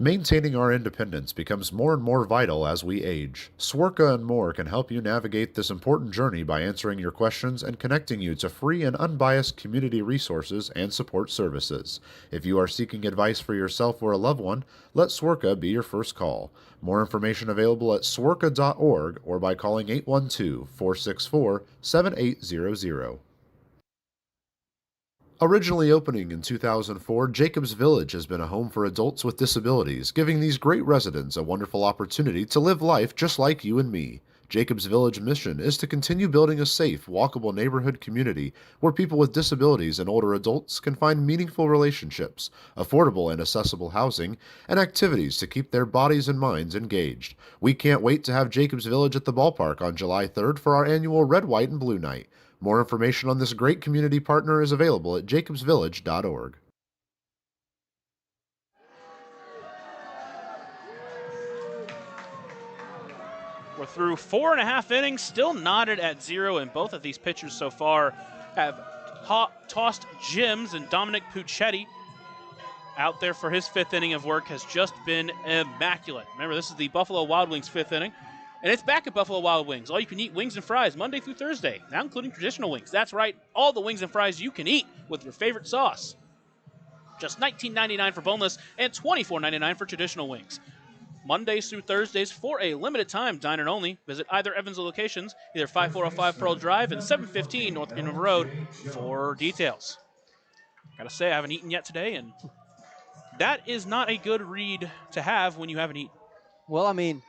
Maintaining our independence becomes more and more vital as we age. Swerka and more can help you navigate this important journey by answering your questions and connecting you to free and unbiased community resources and support services. If you are seeking advice for yourself or a loved one, let Swerka be your first call. More information available at swerka.org or by calling 812-464-7800. Originally opening in 2004, Jacobs Village has been a home for adults with disabilities, giving these great residents a wonderful opportunity to live life just like you and me. Jacobs Village mission is to continue building a safe, walkable neighborhood community where people with disabilities and older adults can find meaningful relationships, affordable and accessible housing, and activities to keep their bodies and minds engaged. We can't wait to have Jacobs Village at the ballpark on July 3rd for our annual Red, White, and Blue Night. More information on this great community partner is available at jacobsvillage.org. We're through 4.5 innings, still knotted at 0, and both of these pitchers so far have tossed gems, and Dominic Puccetti out there for his 5th inning of work has just been immaculate. Remember, this is the Buffalo Wild Wings 5th inning, and it's back at Buffalo Wild Wings. All you can eat wings and fries Monday through Thursday, now including traditional wings. That's right, all the wings and fries you can eat with your favorite sauce. Just $19.99 for boneless and $24.99 for traditional wings. Mondays through Thursdays for a limited time, dine-in only. Visit either Evansville locations, either 5405 Pearl Drive and 715 North Greenwood Road for details. Gotta say, I haven't eaten yet today, and that is not a good read to have when you haven't eaten. Well, I mean,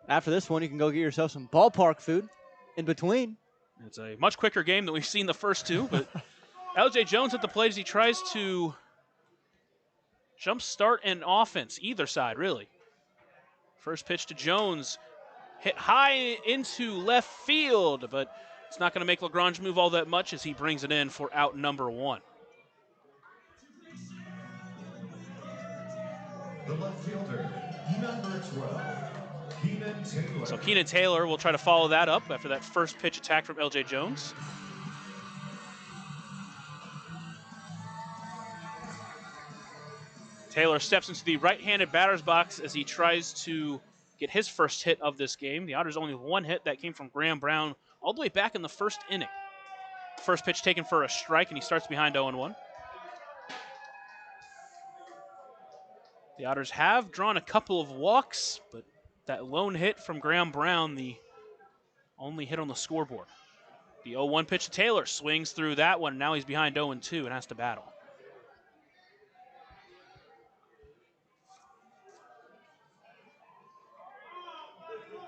after this one, you can go get yourself some ballpark food in between. It's a much quicker game than we've seen the first two, but LJ Jones at the plate as he tries to jumpstart an offense, either side, really. First pitch to Jones, hit high into left field, but it's not going to make LaGrange move all that much as he brings it in for out number 1. The left fielder, number 12, Keenan Taylor. So Keenan Taylor will try to follow that up after that first pitch attack from LJ Jones. Taylor steps into the right-handed batter's box as he tries to get his first hit of this game. The Otters only 1 hit that came from Graham Brown all the way back in the first inning. First pitch taken for a strike, and he starts behind 0-1. The Otters have drawn a couple of walks, but that lone hit from Graham Brown, the only hit on the scoreboard. The 0-1 pitch to Taylor, swings through that one. Now he's behind 0-2 and has to battle.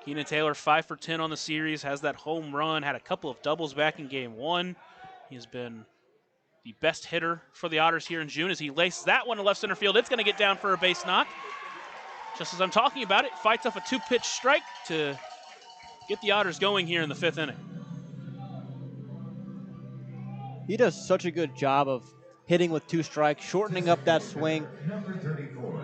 Keenan Taylor 5 for 10 on the series, has that home run, had a couple of doubles back in game 1. He has been the best hitter for the Otters here in June as he laces that one to left center field. It's going to get down for a base knock. Just as I'm talking about it, fights off a 2-pitch strike to get the Otters going here in the 5th inning. He does such a good job of hitting with 2 strikes, shortening up that swing.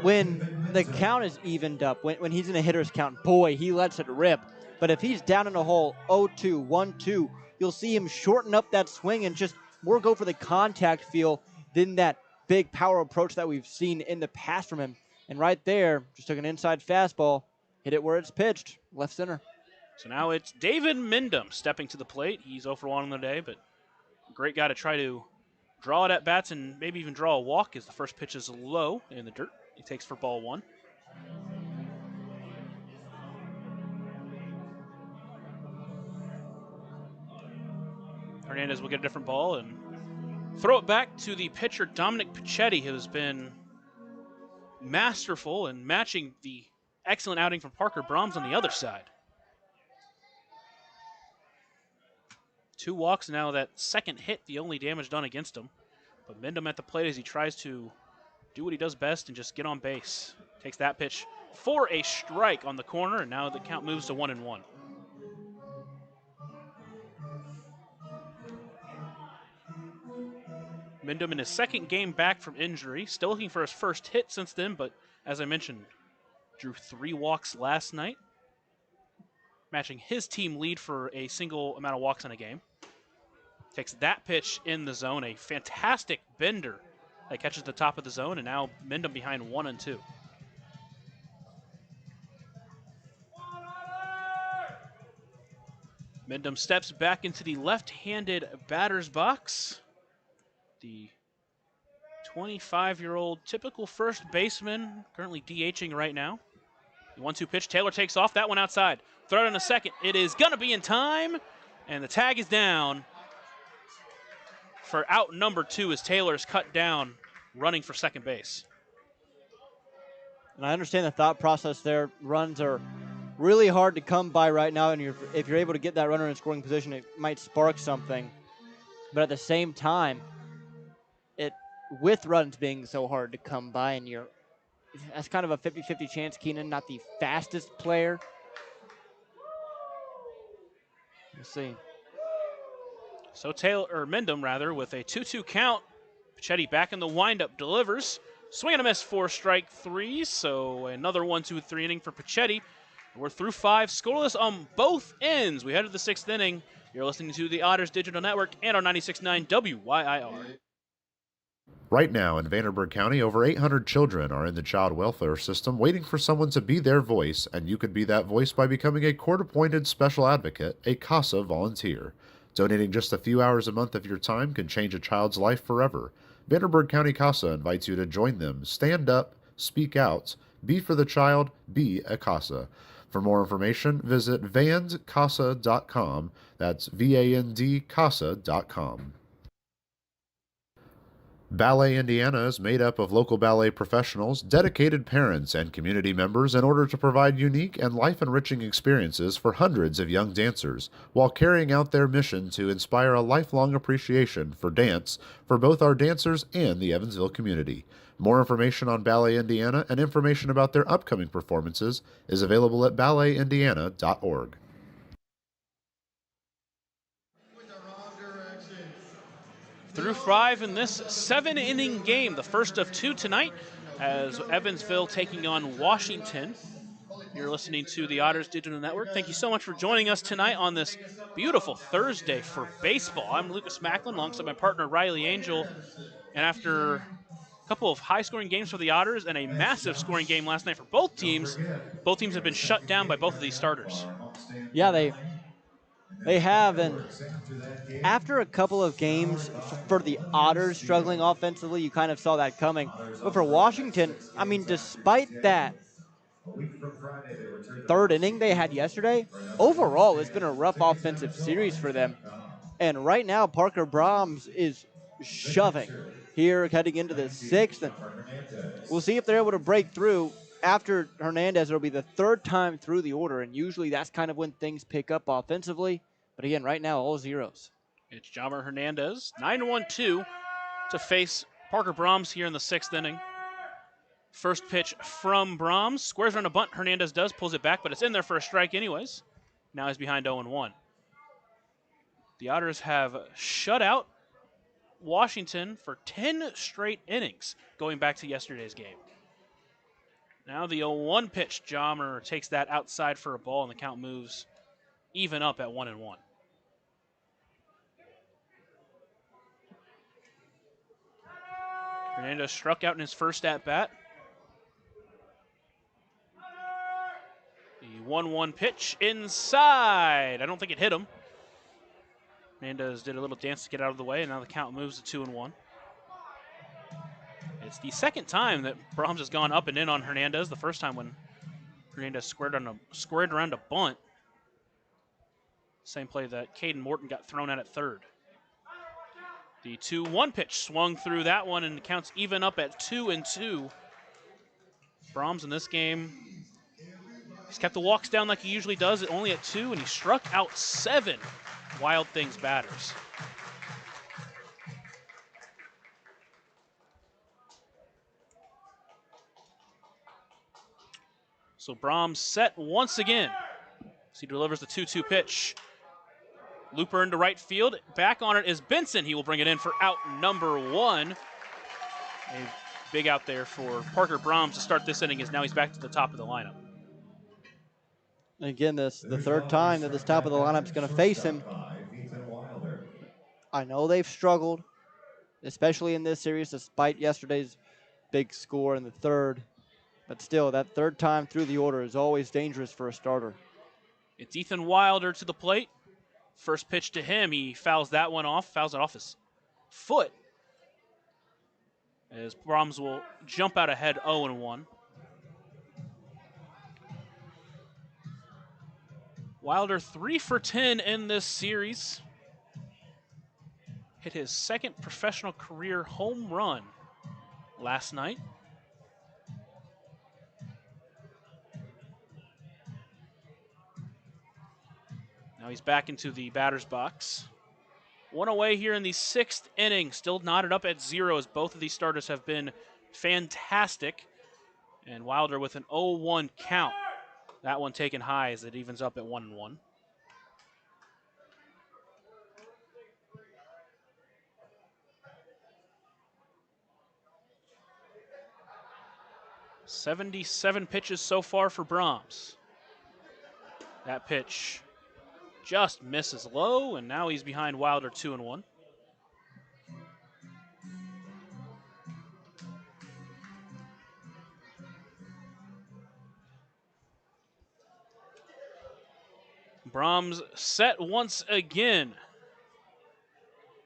When the count is evened up, when he's in a hitter's count, boy, he lets it rip. But if he's down in a hole 0-2, 1-2, you'll see him shorten up that swing and just more go for the contact feel than that big power approach that we've seen in the past from him. And right there, just took an inside fastball, hit it where it's pitched, left center. So now it's David Mindom stepping to the plate. He's 0 for 1 on the day, but a great guy to try to draw it at bats and maybe even draw a walk as the first pitch is low in the dirt. He takes for ball 1. Hernandez will get a different ball and throw it back to the pitcher, Dominic Puccetti, who has been masterful in matching the excellent outing from Parker Brahms on the other side. 2 walks now, that second hit, the only damage done against him. But Mindom at the plate as he tries to do what he does best and just get on base. Takes that pitch for a strike on the corner, and now the count moves to 1-1. Mindom in his second game back from injury, still looking for his first hit since then, but as I mentioned, drew 3 walks last night, matching his team lead for a single amount of walks in a game. Takes that pitch in the zone, a fantastic bender that catches the top of the zone, and now Mindom behind 1-2. Mendham steps back into the left-handed batter's box. The 25-year-old typical first baseman, currently DHing right now. The 1-2 pitch, Taylor takes off, that one outside. Throw it in a second, it is gonna be in time, and the tag is down for out number 2 as Taylor's cut down, running for second base. And I understand the thought process there. Runs are really hard to come by right now, and if you're able to get that runner in scoring position, it might spark something. But at the same time, with runs being so hard to come by, and that's kind of a 50-50 chance. Keenan, not the fastest player. We'll see. So Mendham with a 2-2 count. Pichetti back in the windup, delivers. Swing and a miss for strike 3, so another 1-2-3 inning for Pichetti. We're through 5, scoreless on both ends. We head to the 6th inning. You're listening to the Otters Digital Network and our 96.9 WYIR. Right now in Vanderburgh County, over 800 children are in the child welfare system waiting for someone to be their voice, and you could be that voice by becoming a court-appointed special advocate, a CASA volunteer. Donating just a few hours a month of your time can change a child's life forever. Vanderburgh County CASA invites you to join them. Stand up, speak out, be for the child, be a CASA. For more information, visit vandcasa.com. That's VAND-CASA.com. Ballet Indiana is made up of local ballet professionals, dedicated parents, and community members in order to provide unique and life-enriching experiences for hundreds of young dancers, while carrying out their mission to inspire a lifelong appreciation for dance for both our dancers and the Evansville community. More information on Ballet Indiana and information about their upcoming performances is available at balletindiana.org. Through 5 in this 7-inning game, the first of 2 tonight, as Evansville taking on Washington. You're listening to the Otters Digital Network. Thank you so much for joining us tonight on this beautiful Thursday for baseball. I'm Lucas Macklin alongside my partner Riley Angel. And after a couple of high-scoring games for the Otters and a massive scoring game last night for both teams have been shut down by both of these starters. Yeah, they have, and after a couple of games for the Otters struggling offensively, you kind of saw that coming. But for Washington, I mean, despite that third inning they had yesterday, overall it's been a rough offensive series for them. And right now, Parker Brahms is shoving here heading into the 6th. And we'll see if they're able to break through. After Hernandez, it'll be the 3rd time through the order, and usually that's kind of when things pick up offensively. But again, right now, all zeros. It's Jomar Hernandez, 9-1-2 to face Parker Brahms here in the 6th inning. First pitch from Brahms, squares around a bunt. Hernandez does, pulls it back, but it's in there for a strike anyways. Now he's behind 0-1. The Otters have shut out Washington for 10 straight innings going back to yesterday's game. Now the 0-1 pitch, Jomar takes that outside for a ball, and the count moves even up at 1-1. Hernandez struck out in his first at-bat. The 1-1 pitch inside. I don't think it hit him. Hernandez did a little dance to get out of the way, and now the count moves to 2-1. It's the second time that Brahms has gone up and in on Hernandez. The first time when Hernandez squared around a bunt. Same play that Caden Morton got thrown at third. The 2-1 pitch swung through that one, and the count's even up at 2-2. Brahms in this game, he's kept the walks down like he usually does, only at 2, and he struck out 7 Wild Things batters. So Brahms set once again as he delivers the 2-2 pitch. Looper into right field. Back on it is Benson. He will bring it in for out number 1. A big out there for Parker Brahms to start this inning, as now he's back to the top of the lineup. Again, this the 3rd time that this top of the lineup is going to face him. I know they've struggled, especially in this series, despite yesterday's big score in the 3rd. But still, that 3rd time through the order is always dangerous for a starter. It's Ethan Wilder to the plate. First pitch to him, he fouls that one off, fouls it off his foot. As Brahms will jump out ahead 0-1. Wilder 3 for 10 in this series. Hit his second professional career home run last night. Now he's back into the batter's box. One away here in the 6th inning, still knotted up at 0 as both of these starters have been fantastic. And Wilder with an 0-1 count. That one taken high as it evens up at 1-1. "77 pitches so far for Brahms. That pitch just misses low, and now he's behind Wilder 2-1. Brahms set once again.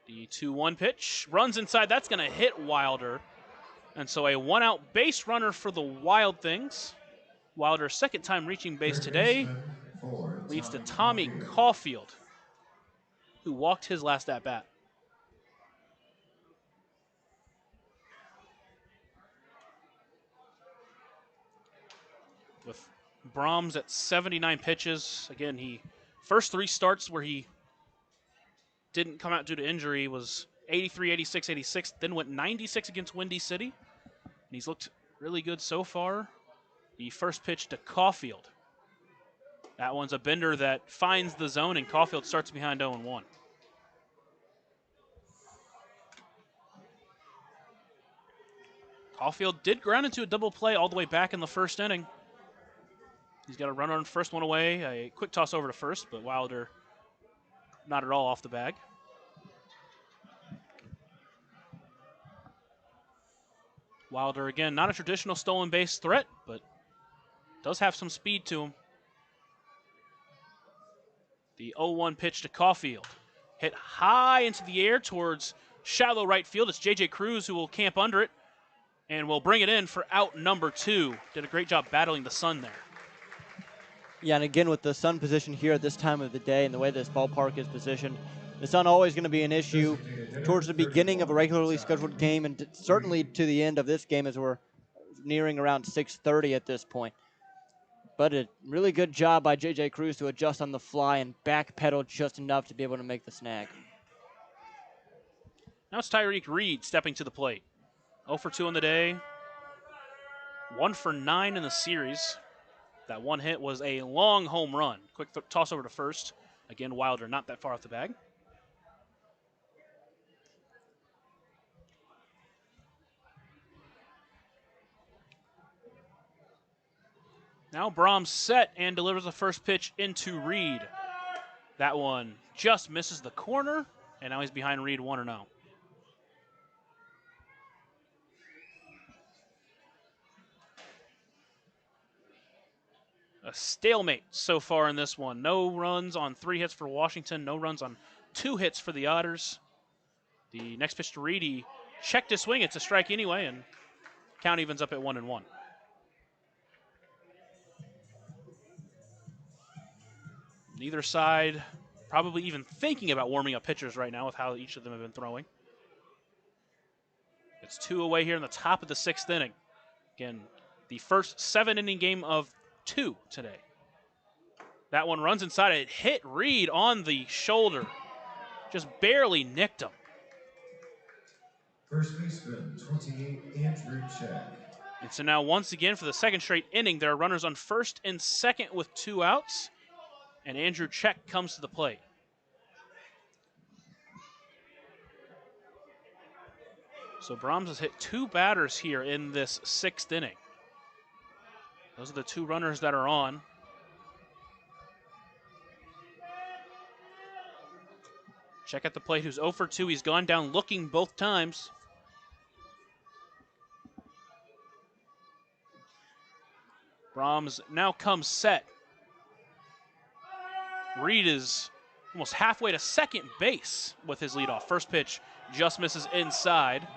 The 2-1 pitch runs inside. That's going to hit Wilder. And so a 1-out base runner for the Wild Things. Wilder's second time reaching base today leads to Tommy Caulfield, who walked his last at-bat. With Brahms at 79 pitches. Again, he first 3 starts where he didn't come out due to injury was 83, 86, 86, then went 96 against Windy City. And he's looked really good so far. The first pitch to Caulfield. That one's a bender that finds the zone, and Caulfield starts behind 0-1. Caulfield did ground into a double play all the way back in the first inning. He's got a runner on first, one away. A quick toss over to first, but Wilder not at all off the bag. Wilder, again, not a traditional stolen base threat, but does have some speed to him. The 0-1 pitch to Caulfield. Hit high into the air towards shallow right field. It's J.J. Cruz who will camp under it and will bring it in for out number 2. Did a great job battling the sun there. Yeah, and again, with the sun position here at this time of the day and the way this ballpark is positioned, the sun always going to be an issue towards the beginning of a regularly scheduled game and certainly to the end of this game as we're nearing around 6:30 at this point. But a really good job by J.J. Cruz to adjust on the fly and backpedal just enough to be able to make the snag. Now it's Tyreek Reed stepping to the plate. 0 for 2 on the day. 1 for 9 in the series. That one hit was a long home run. Quick toss over to first. Again, Wilder not that far off the bag. Now Brahms set and delivers the first pitch into Reed. That one just misses the corner, and now he's behind Reed 1-0. A stalemate so far in this one. No runs on 3 hits for Washington, no runs on 2 hits for the Otters. The next pitch to Reed, he checked his swing. It's a strike anyway, and count evens up at 1-1. Neither side probably even thinking about warming up pitchers right now with how each of them have been throwing. It's 2 away here in the top of the 6th inning. Again, the first 7-inning game of 2 today. That one runs inside. It hit Reed on the shoulder. Just barely nicked him. First baseman, 28, Andrew Check. And so now once again for the second straight inning, there are runners on first and second with 2 outs. And Andrew Check comes to the plate. So Brahms has hit 2 batters here in this 6th inning. Those are the 2 runners that are on. Check at the plate, who's 0 for 2. He's gone down looking both times. Brahms now comes set. Reed is almost halfway to second base with his leadoff. First pitch just misses inside.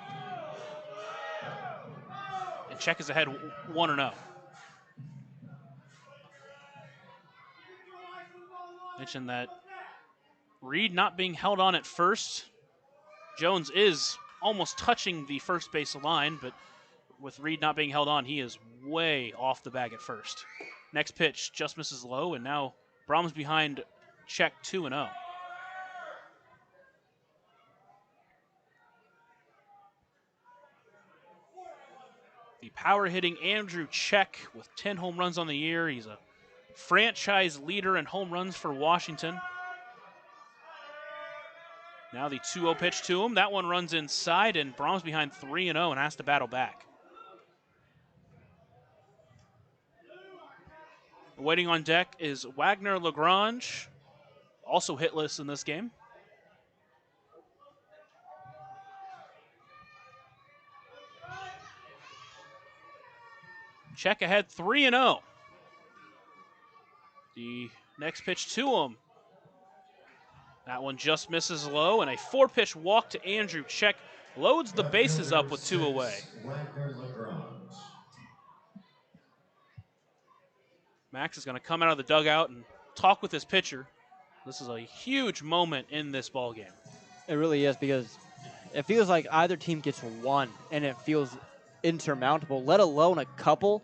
And Check is ahead 1-0. Mentioned that Reed not being held on at first. Jones is almost touching the first base line, but with Reed not being held on, he is way off the bag at first. Next pitch just misses low, and now Brahms behind Check 2-0. The power-hitting Andrew Check with 10 home runs on the year. He's a franchise leader in home runs for Washington. Now the 2-0 pitch to him. That one runs inside, and Brahms behind 3-0 and has to battle back. Waiting on deck is Wagner Lagrange, also hitless in this game. Check ahead 3-0. The next pitch to him. That one just misses low, and a 4-pitch walk to Andrew Check loads the bases up with 2 away. Max is going to come out of the dugout and talk with his pitcher. This is a huge moment in this ball game. It really is, because it feels like either team gets one, and it feels insurmountable, let alone a couple.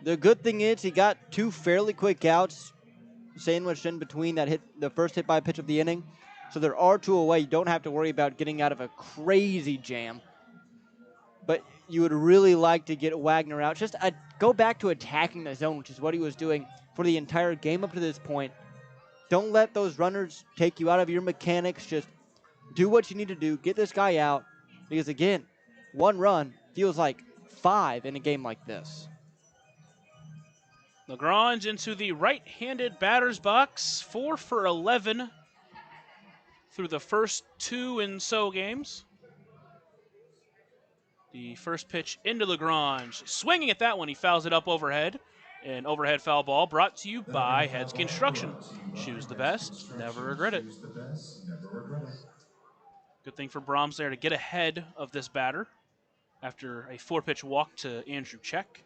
The good thing is he got 2 fairly quick outs sandwiched in between that hit, the first hit by pitch of the inning. So there are 2 away. You don't have to worry about getting out of a crazy jam. But you would really like to get Wagner out. Just go back to attacking the zone, which is what he was doing for the entire game up to this point. Don't let those runners take you out of your mechanics. Just do what you need to do. Get this guy out. Because, again, 1 run feels like 5 in a game like this. Lagrange into the right-handed batter's box, 4 for 11 through the first 2 and so games. The first pitch into Lagrange, swinging at that one, he fouls it up overhead. An overhead foul ball brought to you by Heads Construction. Choose the best, never regret it. Good thing for Brahms there to get ahead of this batter after a 4-pitch walk to Andrew Check.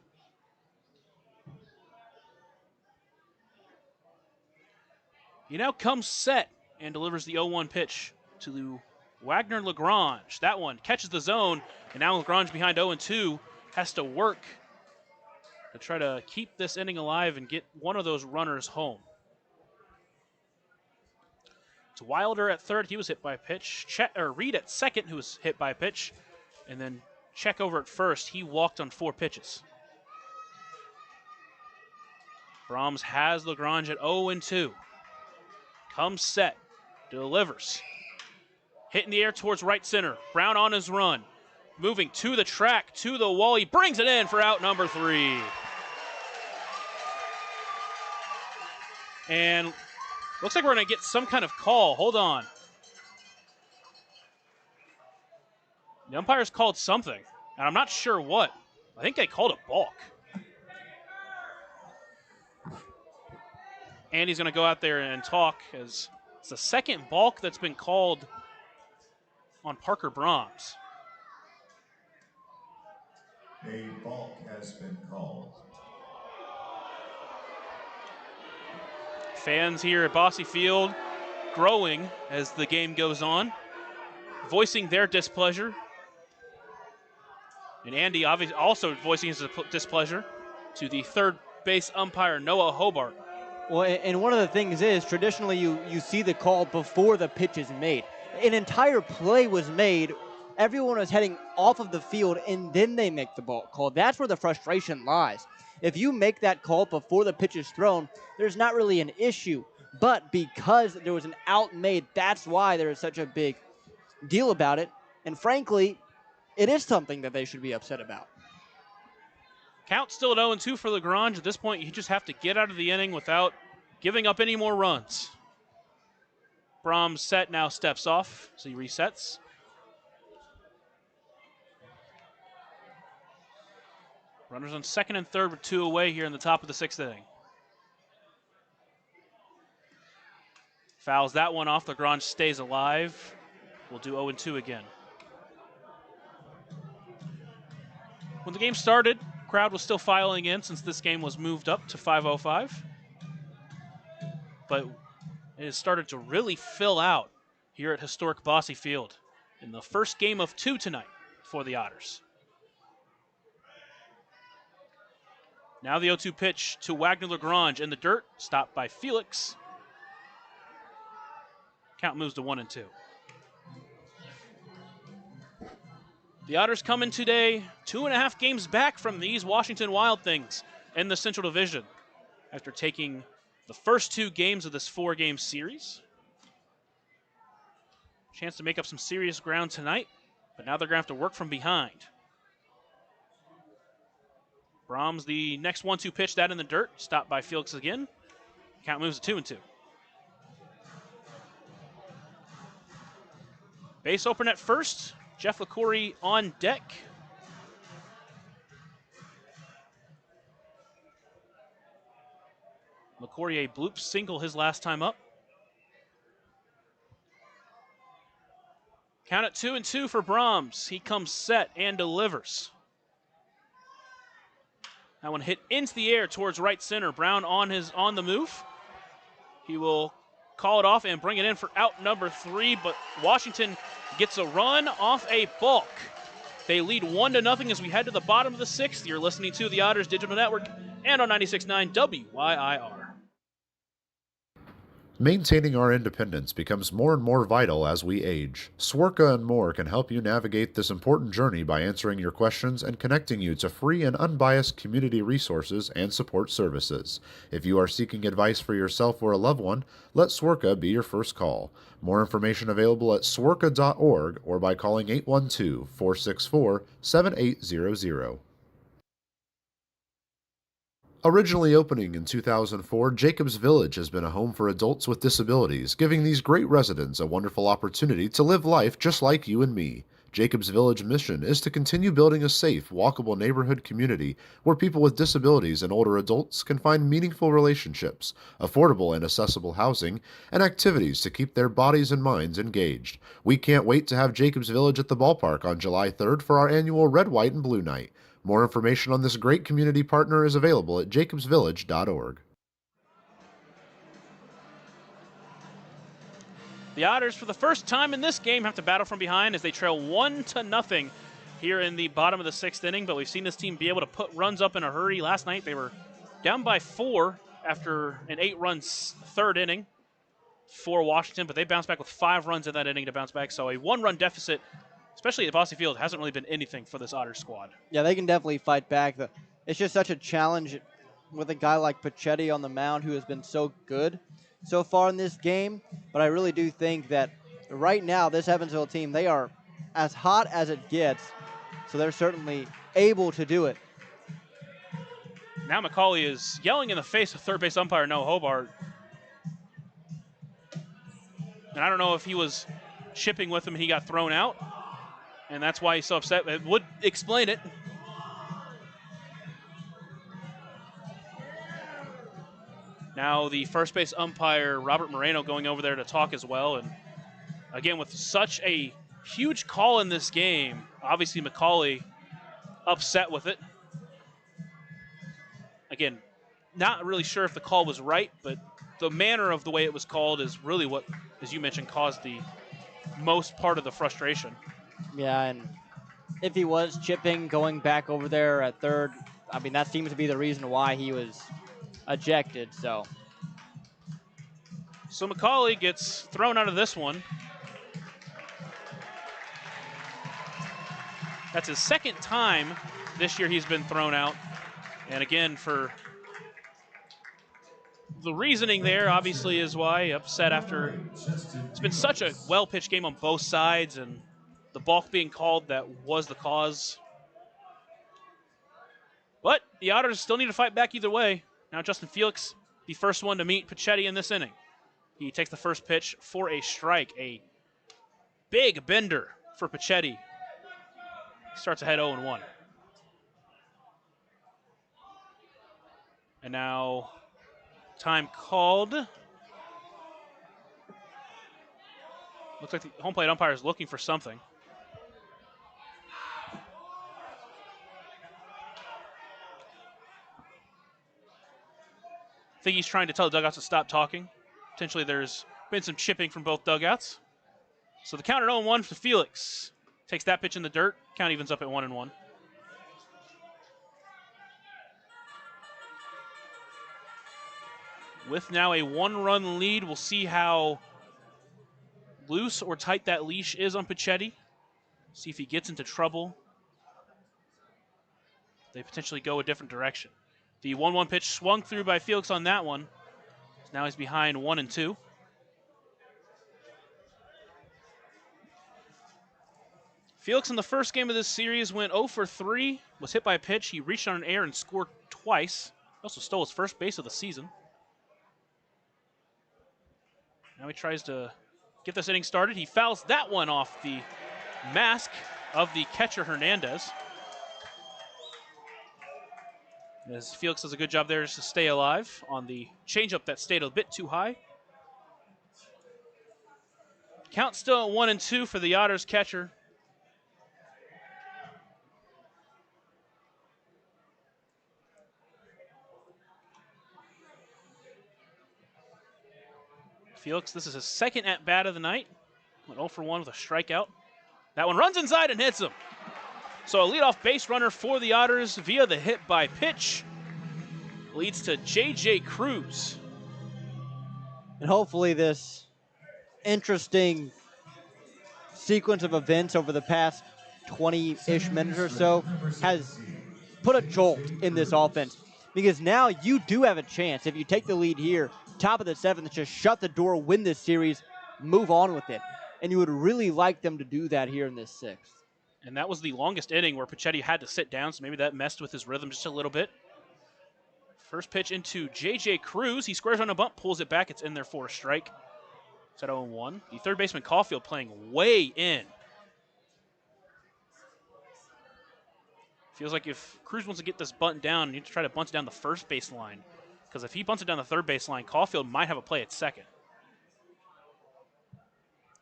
He now comes set and delivers the 0-1 pitch to Wagner Lagrange. That one catches the zone, and now Lagrange behind 0-2 has to work to try to keep this inning alive and get one of those runners home. It's Wilder at third. He was hit by a pitch. Reed at second, who was hit by a pitch. And then Check over at first. He walked on 4 pitches. Brahms has Lagrange at 0-2. Comes set, delivers. Hit in the air towards right center. Brown on his run. Moving to the track, to the wall. He brings it in for out number 3. And looks like we're going to get some kind of call. Hold on. The umpires called something, and I'm not sure what. I think they called a balk. And he's going to go out there and talk, as it's the second balk that's been called on Parker Brahms. A balk has been called. Fans here at Bosse Field growing as the game goes on, voicing their displeasure. And Andy obviously also voicing his displeasure to the third base umpire, Noah Hobart. Well, and one of the things is, traditionally you see the call before the pitch is made. An entire play was made, everyone was heading off of the field, and then they make the ball call. That's where the frustration lies. If you make that call before the pitch is thrown, there's not really an issue. But because there was an out made, that's why there is such a big deal about it. And frankly, it is something that they should be upset about. Count still at 0-2 for Lagrange. At this point, you just have to get out of the inning without giving up any more runs. Brahms set now steps off, so he resets. Runners on second and third with 2 away here in the top of the 6th inning. Fouls that one off. Lagrange stays alive. We'll do 0-2 again. When the game started, crowd was still filing in since this game was moved up to 5:05. But it has started to really fill out here at historic Bosse Field in the first game of 2 tonight for the Otters. Now the 0-2 pitch to Wagner Lagrange in the dirt, stopped by Felix. Count moves to 1-2. The Otters come in today 2.5 games back from these Washington Wild Things in the Central Division after taking the first 2 games of this 4-game series. Chance to make up some serious ground tonight, but now they're going to have to work from behind. Brahms, the next 1-2 pitch, that in the dirt, stopped by Felix again. Count moves to 2-2. Base opener at first. Jeff LaCourie on deck. LaCourie a bloop single his last time up. Count at 2-2 for Brahms. He comes set and delivers. That one hit into the air towards right center. Brown on the move. He will call it off and bring it in for out number 3, but Washington gets a run off a balk. They lead 1-0 as we head to the bottom of the 6th. You're listening to the Otters Digital Network and on 96.9 WYIR. Maintaining our independence becomes more and more vital as we age. Swerka and more can help you navigate this important journey by answering your questions and connecting you to free and unbiased community resources and support services. If you are seeking advice for yourself or a loved one, let Swerka be your first call. More information available at swerka.org or by calling 812-464-7800. Originally opening in 2004, Jacobs Village has been a home for adults with disabilities, giving these great residents a wonderful opportunity to live life just like you and me. Jacobs Village mission is to continue building a safe, walkable neighborhood community where people with disabilities and older adults can find meaningful relationships, affordable and accessible housing, and activities to keep their bodies and minds engaged. We can't wait to have Jacobs Village at the ballpark on July 3rd for our annual Red, White, and Blue Night. More information on this great community partner is available at jacobsvillage.org. The Otters, for the first time in this game, have to battle from behind as they trail 1-0 here in the bottom of the 6th inning, but we've seen this team be able to put runs up in a hurry. Last night they were down by 4 after an 8-run 3rd inning for Washington, but they bounced back with 5 runs in that inning to bounce back, so a 1-run deficit, especially at Bosse Field, hasn't really been anything for this Otters squad. Yeah, they can definitely fight back. It's just such a challenge with a guy like Pachetti on the mound who has been so good so far in this game. But I really do think that right now, this Evansville team, they are as hot as it gets. So they're certainly able to do it. Now McCauley is yelling in the face of third base umpire Noah Hobart. And I don't know if he was chipping with him and he got thrown out, and that's why he's so upset. It would explain it. Now the first base umpire, Robert Moreno, going over there to talk as well. And again, with such a huge call in this game, obviously McCauley upset with it. Again, not really sure if the call was right, but the manner of the way it was called is really what, as you mentioned, caused the most part of the frustration. Yeah, and if he was chipping, going back over there at third, I mean, that seems to be the reason why he was ejected, so. So McCauley gets thrown out of this one. That's his second time this year he's been thrown out. And again, for the reasoning there, obviously, is why upset after it's been such a well-pitched game on both sides, and the balk being called that was the cause. But the Otters still need to fight back either way. Now Justin Felix, the first one to meet Pachetti in this inning. He takes the first pitch for a strike, a big bender for Pachetti. He starts ahead 0-1. And now time called Looks like the home plate umpire is looking for something. I think he's trying to tell the dugouts to stop talking. Potentially there's been some chipping from both dugouts. So the count at 0-1 for Felix. Takes that pitch in the dirt. Count evens up at 1-1. With now a 1-run lead, we'll see how loose or tight that leash is on Pichetti. See if he gets into trouble. They potentially go a different direction. The 1-1 pitch swung through by Felix on that one. Now he's behind 1-2. Felix in the first game of this series went 0 for 3, was hit by a pitch. He reached on an error and scored twice. He also stole his first base of the season. Now he tries to get this inning started. He fouls that one off the mask of the catcher, Hernandez. As Felix does a good job there just to stay alive on the changeup that stayed a bit too high. Count still at 1-2 for the Otters catcher. Felix, this is his second at-bat of the night. Went 0 for 1 with a strikeout. That one runs inside and hits him. So a leadoff base runner for the Otters via the hit by pitch. Leads to J.J. Cruz. And hopefully this interesting sequence of events over the past 20-ish minutes or so has put a jolt in this offense. Because now you do have a chance, if you take the lead here, top of the seventh, just shut the door, win this series, move on with it. And you would really like them to do that here in this sixth. And that was the longest inning where Pichetti had to sit down, so maybe that messed with his rhythm just a little bit. First pitch into J.J. Cruz. He squares on a bump, pulls it back. It's in there for a strike. It's at 0-1. The third baseman Caulfield playing way in. Feels like if Cruz wants to get this bunt down, you need to try to bunt it down the first base line. Because if he bunts it down the third base line, Caulfield might have a play at second.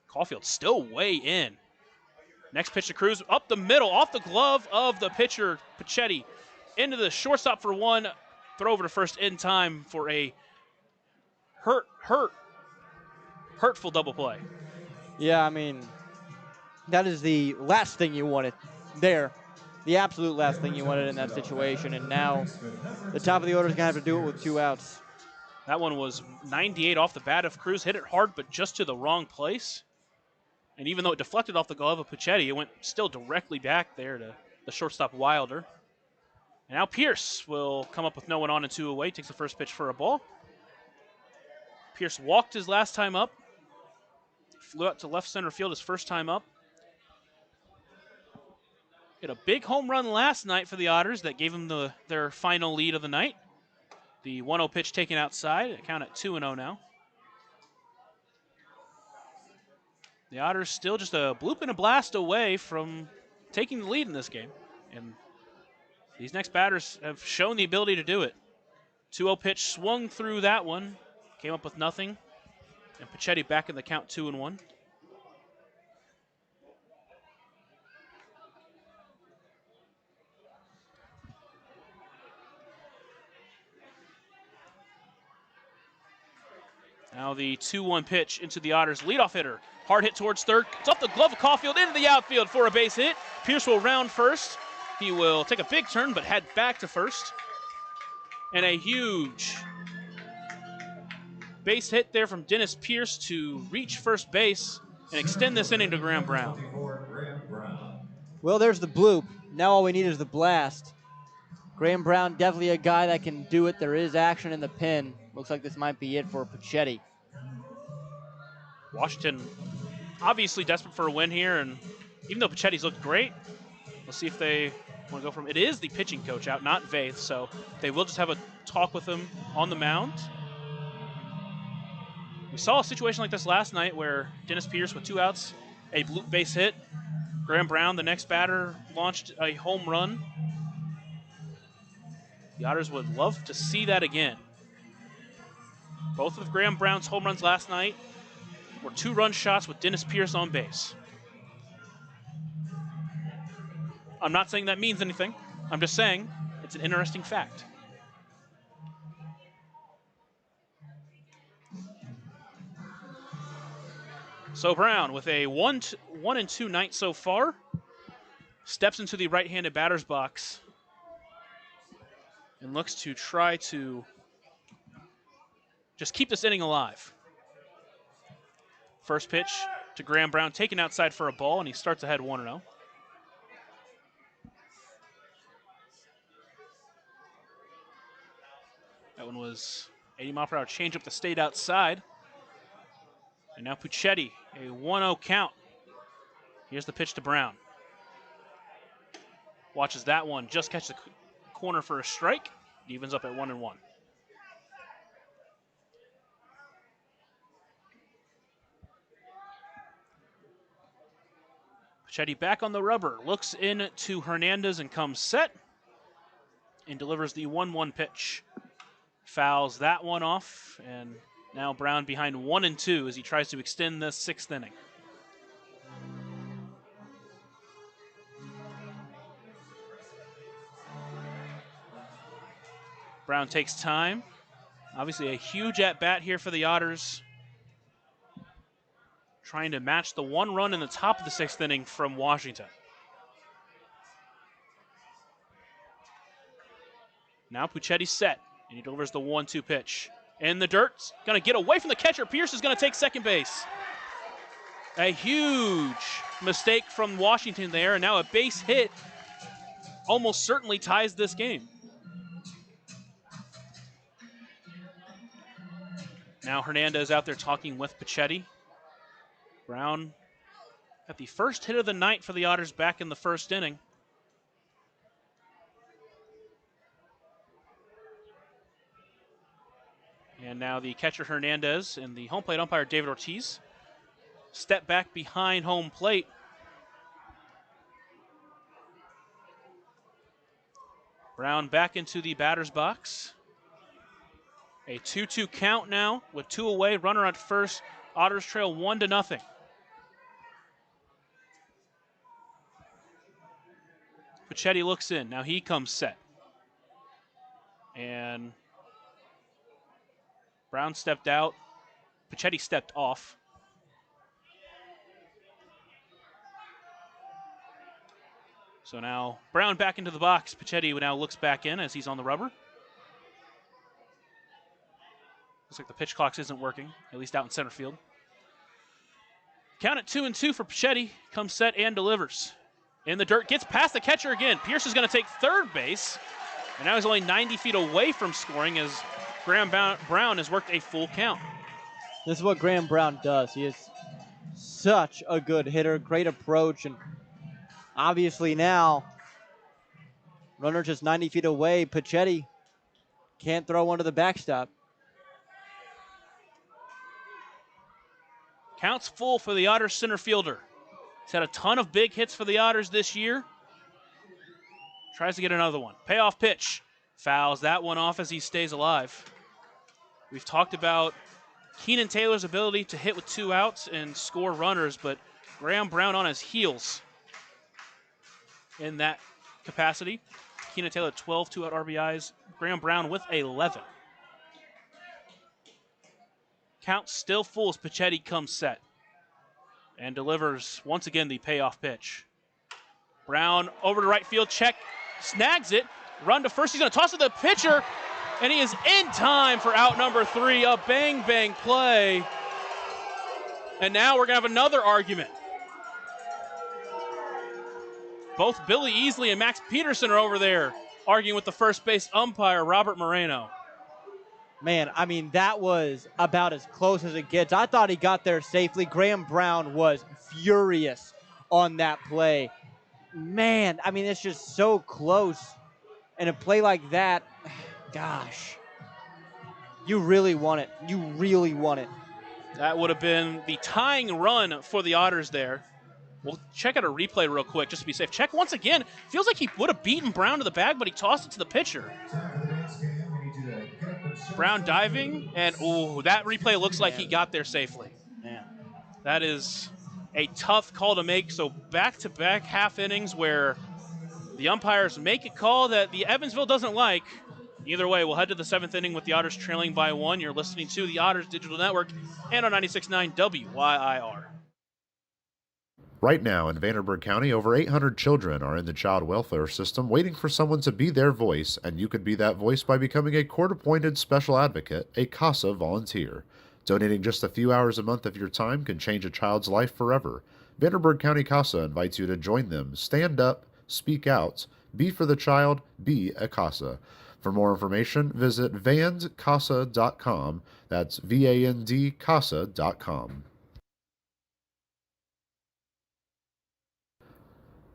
Caulfield still way in. Next pitch to Cruz, up the middle, off the glove of the pitcher, Pichetti. Into the shortstop for one. Throw over to first in time for a hurtful double play. Yeah, I mean, that is the last thing you wanted there. The absolute last thing you wanted in that situation. And now the top of the order is going to have to do it with 2 outs. That one was 98 off the bat of Cruz. Hit it hard, but just to the wrong place. And even though it deflected off the glove of Pichetti, it went still directly back there to the shortstop Wilder. And now Pierce will come up with no one on and 2 away. Takes the first pitch for a ball. Pierce walked his last time up. Flew out to left center field his first time up. Hit a big home run last night for the Otters that gave them their final lead of the night. The 1-0 pitch taken outside. A count at 2-0 now. The Otters still just a bloop and a blast away from taking the lead in this game. And these next batters have shown the ability to do it. 2-0 pitch swung through that one. Came up with nothing. And Pichetti back in the count 2-1. Now the 2-1 pitch into the Otters' leadoff hitter. Hard hit towards third. It's off the glove of Caulfield into the outfield for a base hit. Pierce will round first. He will take a big turn, but head back to first. And a huge base hit there from Dennis Pierce to reach first base and extend this inning to Graham Brown. Well, there's the bloop. Now all we need is the blast. Graham Brown, definitely a guy that can do it. There is action in the pen. Looks like this might be it for Pichetti. Washington obviously desperate for a win here, and even though Pichetti's looked great, we'll see if they want to go from it. Is the pitching coach out, not Vaith, so they will just have a talk with him on the mound. We saw a situation like this last night where Dennis Pierce with 2 outs, a bloop base hit. Graham Brown, the next batter, launched a home run. The Otters would love to see that again. Both of Graham Brown's home runs last night were 2-run shots with Dennis Pierce on base. I'm not saying that means anything. I'm just saying it's an interesting fact. So Brown, with a 1-2 night so far, steps into the right-handed batter's box and looks to try to just keep this inning alive. First pitch to Graham Brown, taken outside for a ball, and he starts ahead 1-0. That one was 80-mile-per-hour changeup that stayed outside. And now Puccetti, a 1-0 count. Here's the pitch to Brown. Watches that one just catch the corner for a strike. Evens up at 1-1. Puccetti back on the rubber, looks in to Hernandez and comes set and delivers the 1-1 pitch. Fouls that one off, and now Brown behind 1-2 as he tries to extend the 6th inning. Brown takes time. Obviously a huge at-bat here for the Otters. Trying to match the 1 run in the top of the 6th inning from Washington. Now Puccetti's set, and he delivers the 1-2 pitch. In the dirt, gonna get away from the catcher. Pierce is gonna take second base. A huge mistake from Washington there, and now a base hit almost certainly ties this game. Now Hernandez out there talking with Puccetti. Brown got the first hit of the night for the Otters back in the 1st inning. And now the catcher Hernandez and the home plate umpire David Ortiz step back behind home plate. Brown back into the batter's box. A 2-2 count now with 2 away, runner at first. Otters trail 1-0. Puccetti looks in. Now he comes set. And Brown stepped out. Puccetti stepped off. So now Brown back into the box. Puccetti now looks back in as he's on the rubber. Looks like the pitch clock isn't working, at least out in center field. Count at 2-2 for Puccetti. Comes set and delivers. In the dirt, gets past the catcher again. Pierce is going to take third base. And now he's only 90 feet away from scoring as Graham Brown has worked a full count. This is what Graham Brown does. He is such a good hitter, great approach, and obviously now, runner just 90 feet away, Puccetti can't throw one to the backstop. Count's full for the Otters center fielder. He's had a ton of big hits for the Otters this year. Tries to get another one. Payoff pitch. Fouls that one off as he stays alive. We've talked about Keenan Taylor's ability to hit with 2 outs and score runners, but Graham Brown on his heels in that capacity. Keenan Taylor 12 2-out RBIs. Graham Brown with 11. Count still full as Puccetti comes set and delivers once again the payoff pitch. Brown over to right field, check, snags it, run to first. He's going to toss it to the pitcher, and he is in time for out number 3. A bang play. And now we're going to have another argument. Both Billy Easley and Max Peterson are over there arguing with the first base umpire, Robert Moreno. Man, I mean, that was about as close as it gets. I thought he got there safely. Graham Brown was furious on that play. Man, I mean, it's just so close. And a play like that, gosh, you really want it. You really want it. That would have been the tying run for the Otters there. We'll check out a replay real quick just to be safe. Check once again. Feels like he would have beaten Brown to the bag, but he tossed it to the pitcher. Brown diving, and ooh, that replay looks like he got there safely. Yeah. That is a tough call to make. So back-to-back half innings where the umpires make a call that the Evansville doesn't like. Either way, we'll head to the 7th inning with the Otters trailing by 1. You're listening to the Otters Digital Network and on 96.9 WYIR. Right now in Vanderburgh County, over 800 children are in the child welfare system waiting for someone to be their voice, and you could be that voice by becoming a court-appointed special advocate, a CASA volunteer. Donating just a few hours a month of your time can change a child's life forever. Vanderburgh County CASA invites you to join them. Stand up, speak out, be for the child, be a CASA. For more information, visit vandcasa.com. That's VAND-CASA.com.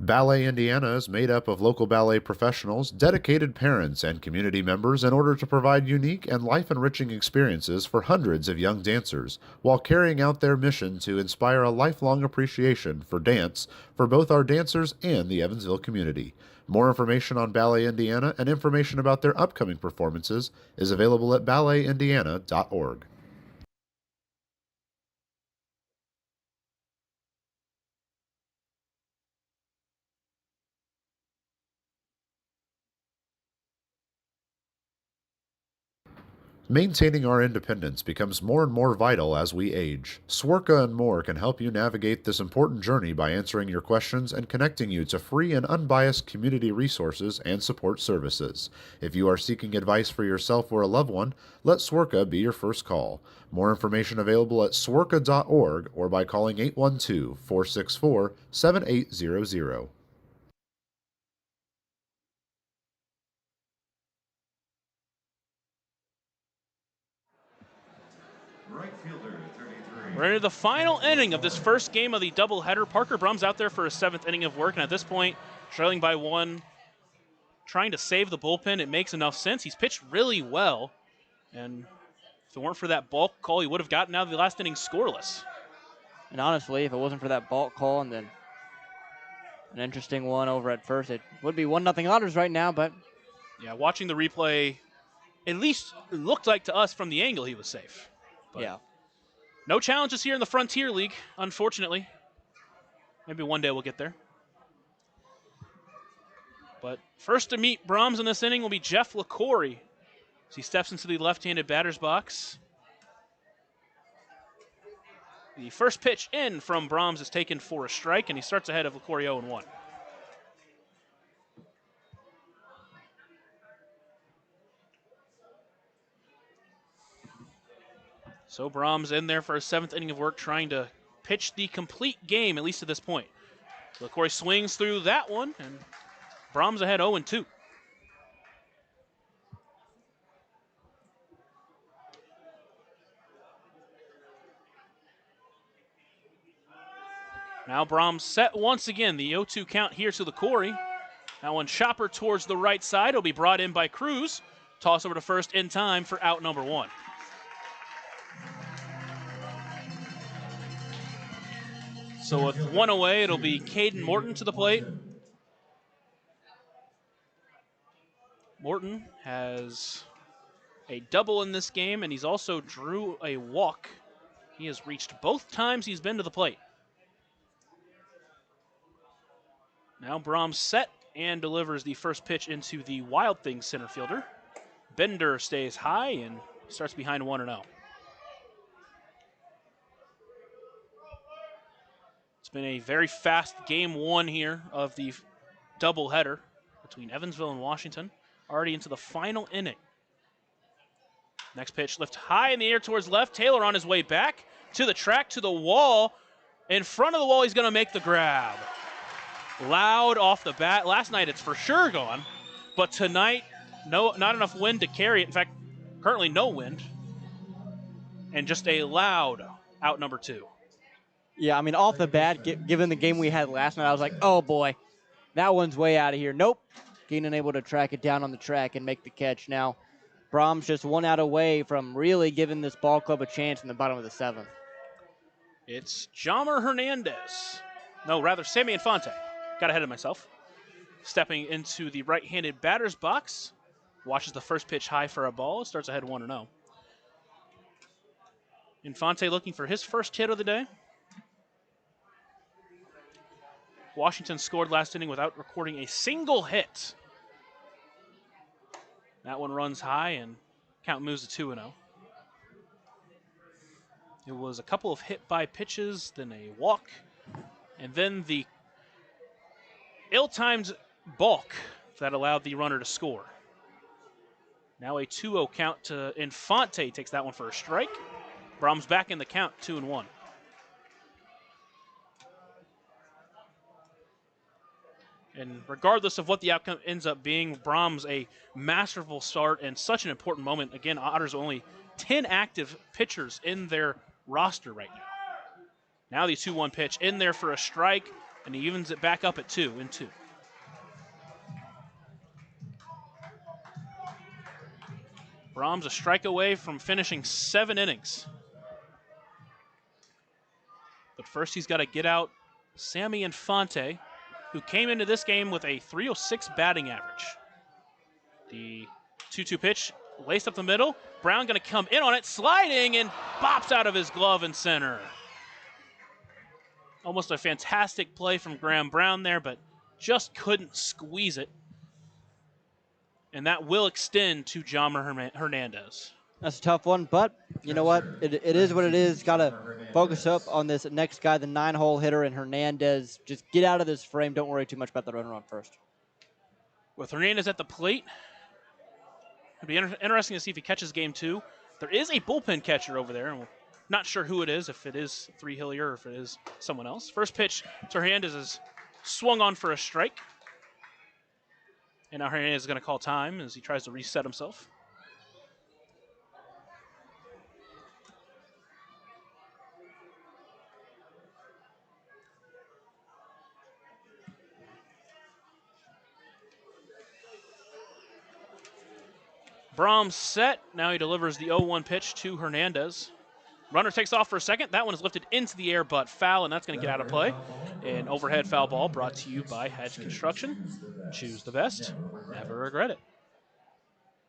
Ballet Indiana is made up of local ballet professionals, dedicated parents, and community members in order to provide unique and life-enriching experiences for hundreds of young dancers, while carrying out their mission to inspire a lifelong appreciation for dance for both our dancers and the Evansville community. More information on Ballet Indiana and information about their upcoming performances is available at balletindiana.org. Maintaining our independence becomes more and more vital as we age. Swerka and More can help you navigate this important journey by answering your questions and connecting you to free and unbiased community resources and support services. If you are seeking advice for yourself or a loved one, let Swerka be your first call. More information available at swerka.org or by calling 812-464-7800. Right fielder, 33. We're into the final inning of this first game of the doubleheader. Parker Brum's out there for his 7th inning of work, and at this point, trailing by 1, trying to save the bullpen. It makes enough sense. He's pitched really well, and if it weren't for that balk call, he would have gotten out of the last inning scoreless. And honestly, if it wasn't for that balk call and then an interesting one over at first, it would be 1-0 Otters right now, but Yeah, watching the replay, at least it looked like to us from the angle he was safe. But yeah. no challenges here in the Frontier League, unfortunately. Maybe one day we'll get there. But first to meet Brahms in this inning will be Jeff LaCory as he steps into the left-handed batter's box. The first pitch in from Brahms is taken for a strike, and he starts ahead of LaCory 0-1. So Brahms in there for his 7th inning of work, trying to pitch the complete game, at least to this point. LaCory swings through that one, and Brahms ahead 0-2. Now Brahms set once again. The 0-2 count here to LaCory. That one chopper towards the right side. Will be brought in by Cruz. Toss over to first in time for out number 1. So with 1 away, it'll be Caden Morton to the plate. Morton has a double in this game, and he's also drew a walk. He has reached both times he's been to the plate. Now Brahms set and delivers the first pitch into the Wild Things center fielder. Bender stays high and starts behind 1-0. It's been a very fast game 1 here of the doubleheader between Evansville and Washington. Already into the final inning. Next pitch, lift high in the air towards left. Taylor on his way back to the track, to the wall. In front of the wall, he's going to make the grab. Loud off the bat. Last night, it's for sure gone. But tonight, not enough wind to carry it. In fact, currently no wind. And just a loud out number 2. Yeah, I mean, off the bat, given the game we had last night, I was like, oh, boy, that one's way out of here. Nope. Keenan able to track it down on the track and make the catch. Now, Brahms just 1 out away from really giving this ball club a chance in the bottom of the 7th. It's Jamer Hernandez. No, rather, Sammy Infante. Got ahead of myself. Stepping into the right-handed batter's box. Watches the first pitch high for a ball. Starts ahead 1-0. Infante looking for his first hit of the day. Washington scored last inning without recording a single hit. That one runs high, and count moves to 2-0. It was a couple of hit by pitches, then a walk, and then the ill-timed balk that allowed the runner to score. Now a 2-0 count to Infante, takes that one for a strike. Brahms back in the count, 2-1. And regardless of what the outcome ends up being, Brahms a masterful start and such an important moment. Again, Otters only 10 active pitchers in their roster right now. Now the 2-1 pitch in there for a strike, and he evens it back up at 2-2. Brahms a strike away from finishing 7 innings. But first he's got to get out Sammy Infante, who came into this game with a .306 batting average. The 2-2 pitch laced up the middle. Brown going to come in on it, sliding, and bops out of his glove in center. Almost a fantastic play from Graham Brown there, but just couldn't squeeze it. And that will extend to Jomar Hernandez. That's a tough one, but you know what? It is what it is. Got to focus up on this next guy, the 9-hole hitter, and Hernandez. Just get out of this frame. Don't worry too much about the runner on first. With Hernandez at the plate, it'll be interesting to see if he catches game 2. There is a bullpen catcher over there, and we're not sure who it is, if it is Three Hillier or if it is someone else. First pitch to Hernandez is swung on for a strike. And now Hernandez is going to call time as he tries to reset himself. Brahms set. Now he delivers the 0-1 pitch to Hernandez. Runner takes off for a second. That one is lifted into the air, but foul, and that's going to get out of play. An overhead foul ball brought to you by Hedge Construction. Choose the best. Never regret it.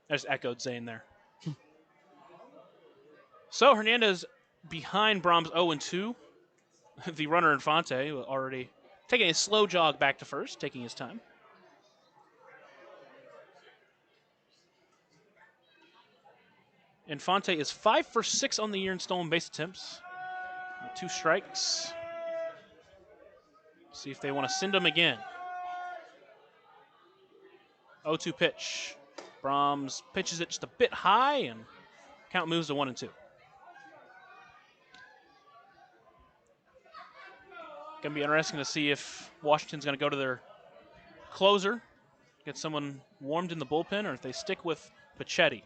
I just echoed Zane there. So Hernandez behind Brahms 0-2. The runner Infante already taking a slow jog back to first, taking his time. Infante is 5 for 6 on the year in stolen base attempts. 2 strikes. See if they want to send him again. 0-2 pitch. Brahms pitches it just a bit high, and count moves to 1-2. Going to be interesting to see if Washington's going to go to their closer, get someone warmed in the bullpen, or if they stick with Pachetti.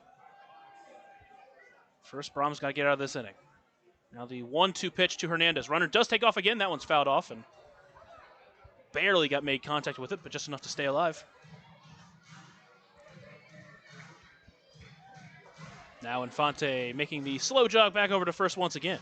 First, Brahms got to get out of this inning. Now the 1-2 pitch to Hernandez. Runner does take off again. That one's fouled off and barely got made contact with it, but just enough to stay alive. Now Infante making the slow jog back over to first once again.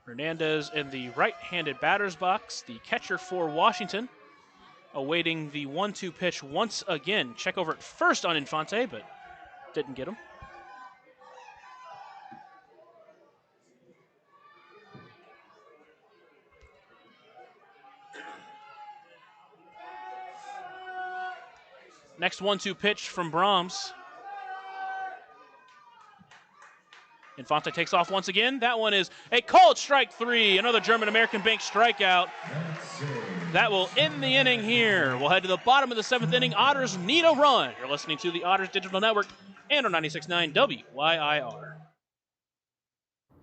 Hernandez in the right-handed batter's box, the catcher for Washington, awaiting the 1-2 pitch once again. Check over at first on Infante, but didn't get him. Next 1-2 pitch from Brahms. Infante takes off once again. That one is a called strike 3. Another German-American Bank strikeout. That will end the inning here. We'll head to the bottom of the 7th inning. Otters need a run. You're listening to the Otters Digital Network and on 96.9 WYIR.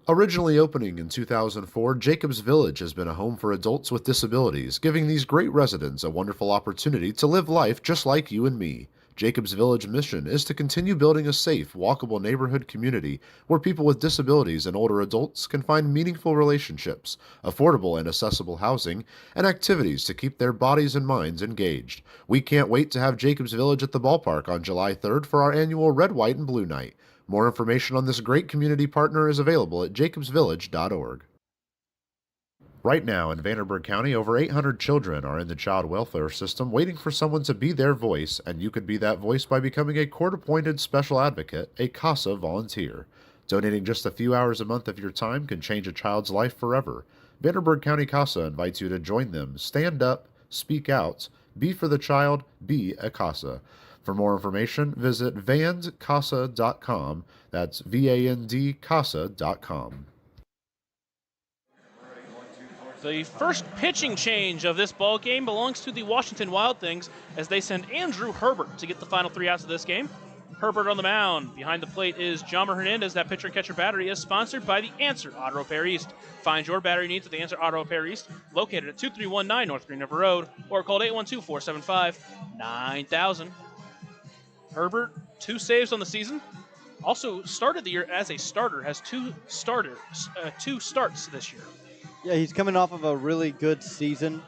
Originally opening in 2004, Jacobs Village has been a home for adults with disabilities, giving these great residents a wonderful opportunity to live life just like you and me. Jacobs Village mission is to continue building a safe, walkable neighborhood community where people with disabilities and older adults can find meaningful relationships, affordable and accessible housing, and activities to keep their bodies and minds engaged. We can't wait to have Jacobs Village at the ballpark on July 3rd for our annual Red, White, and Blue Night. More information on this great community partner is available at jacobsvillage.org. Right now, in Vanderburgh County, over 800 children are in the child welfare system waiting for someone to be their voice, and you could be that voice by becoming a court-appointed special advocate, a CASA volunteer. Donating just a few hours a month of your time can change a child's life forever. Vanderburgh County CASA invites you to join them. Stand up, speak out, be for the child, be a CASA. For more information, visit vandcasa.com. That's VANDCASA.com. The first pitching change of this ball game belongs to the Washington Wild Things as they send Andrew Herbert to get the final 3 outs of this game. Herbert on the mound. Behind the plate is Jommer Hernandez. That pitcher and catcher battery is sponsored by the Answer Auto Repair East. Find your battery needs at the Answer Auto Repair East, located at 2319 North Green River Road, or call 812-475-9000. Herbert, 2 saves on the season. Also started the year as a starter, has two starts this year. Yeah, he's coming off of a really good season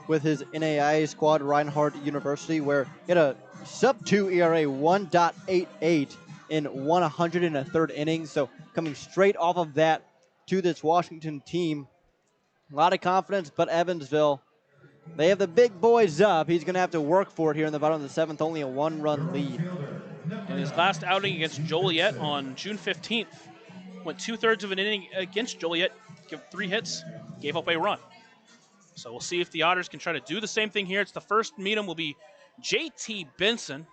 with his NAIA squad, Reinhardt University, where he had a sub-2 ERA, 1.88 in 103rd innings. So coming straight off of that to this Washington team. A lot of confidence, but Evansville, they have the big boys up. He's going to have to work for it here in the bottom of the 7th, only a 1-run lead. In his last outing against Joliet on June 15th, went 2/3 of an inning against Joliet, gave 3 hits, gave up a run. So we'll see if the Otters can try to do the same thing here. It's the first meet 'em will be JT Benson.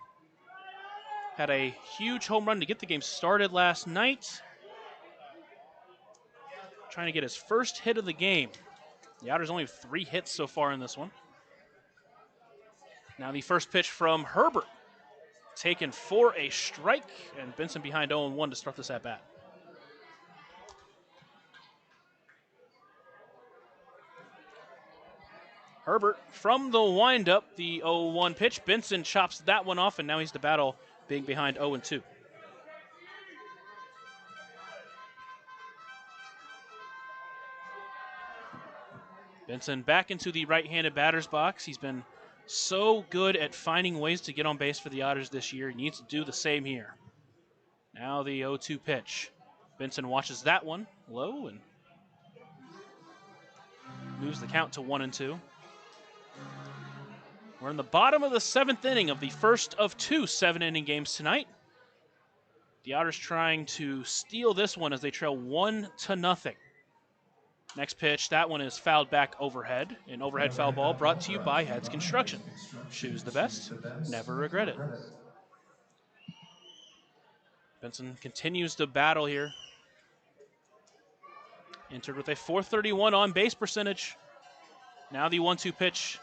Had a huge home run to get the game started last night. Trying to get his first hit of the game. The Otters only have 3 hits so far in this one. Now the first pitch from Herbert. Taken for a strike, and Benson behind 0-1 to start this at-bat. Herbert from the windup, the 0-1 pitch. Benson chops that one off, and now he's to battle being behind 0-2. Benson back into the right-handed batter's box. He's been so good at finding ways to get on base for the Otters this year. He needs to do the same here. Now the 0-2 pitch. Benson watches that one low and moves the count to 1-2. We're in the bottom of the 7th inning of the first of 2 7-inning games tonight. The Otters trying to steal this one as they trail 1-0. Next pitch, that one is fouled back overhead. An overhead foul ball brought to you by Heads Construction. Choose the best, never regret it. Benson continues to battle here. Entered with a .431 on base percentage. Now the 1-2 pitch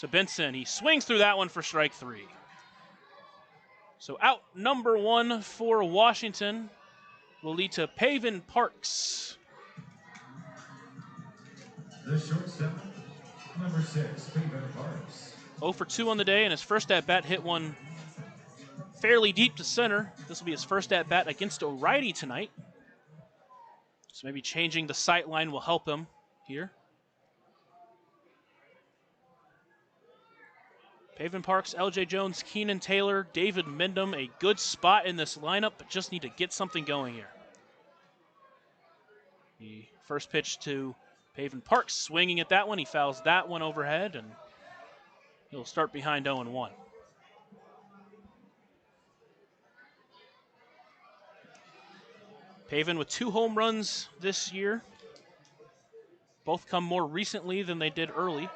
to Benson. He swings through that one for strike 3. So out number 1 for Washington will lead to Paven Parks. The shortstop, number 6, Paven Parks. 0 for 2 on the day, and his first at-bat hit one fairly deep to center. This will be his first at-bat against a righty tonight. So maybe changing the sight line will help him here. Paven Parks, LJ Jones, Keenan Taylor, David Mendham, a good spot in this lineup, but just need to get something going here. The first pitch to Paven Parks, swinging at that one. He fouls that one overhead, and he'll start behind 0-1. Paven with 2 home runs this year. Both come more recently than they did early.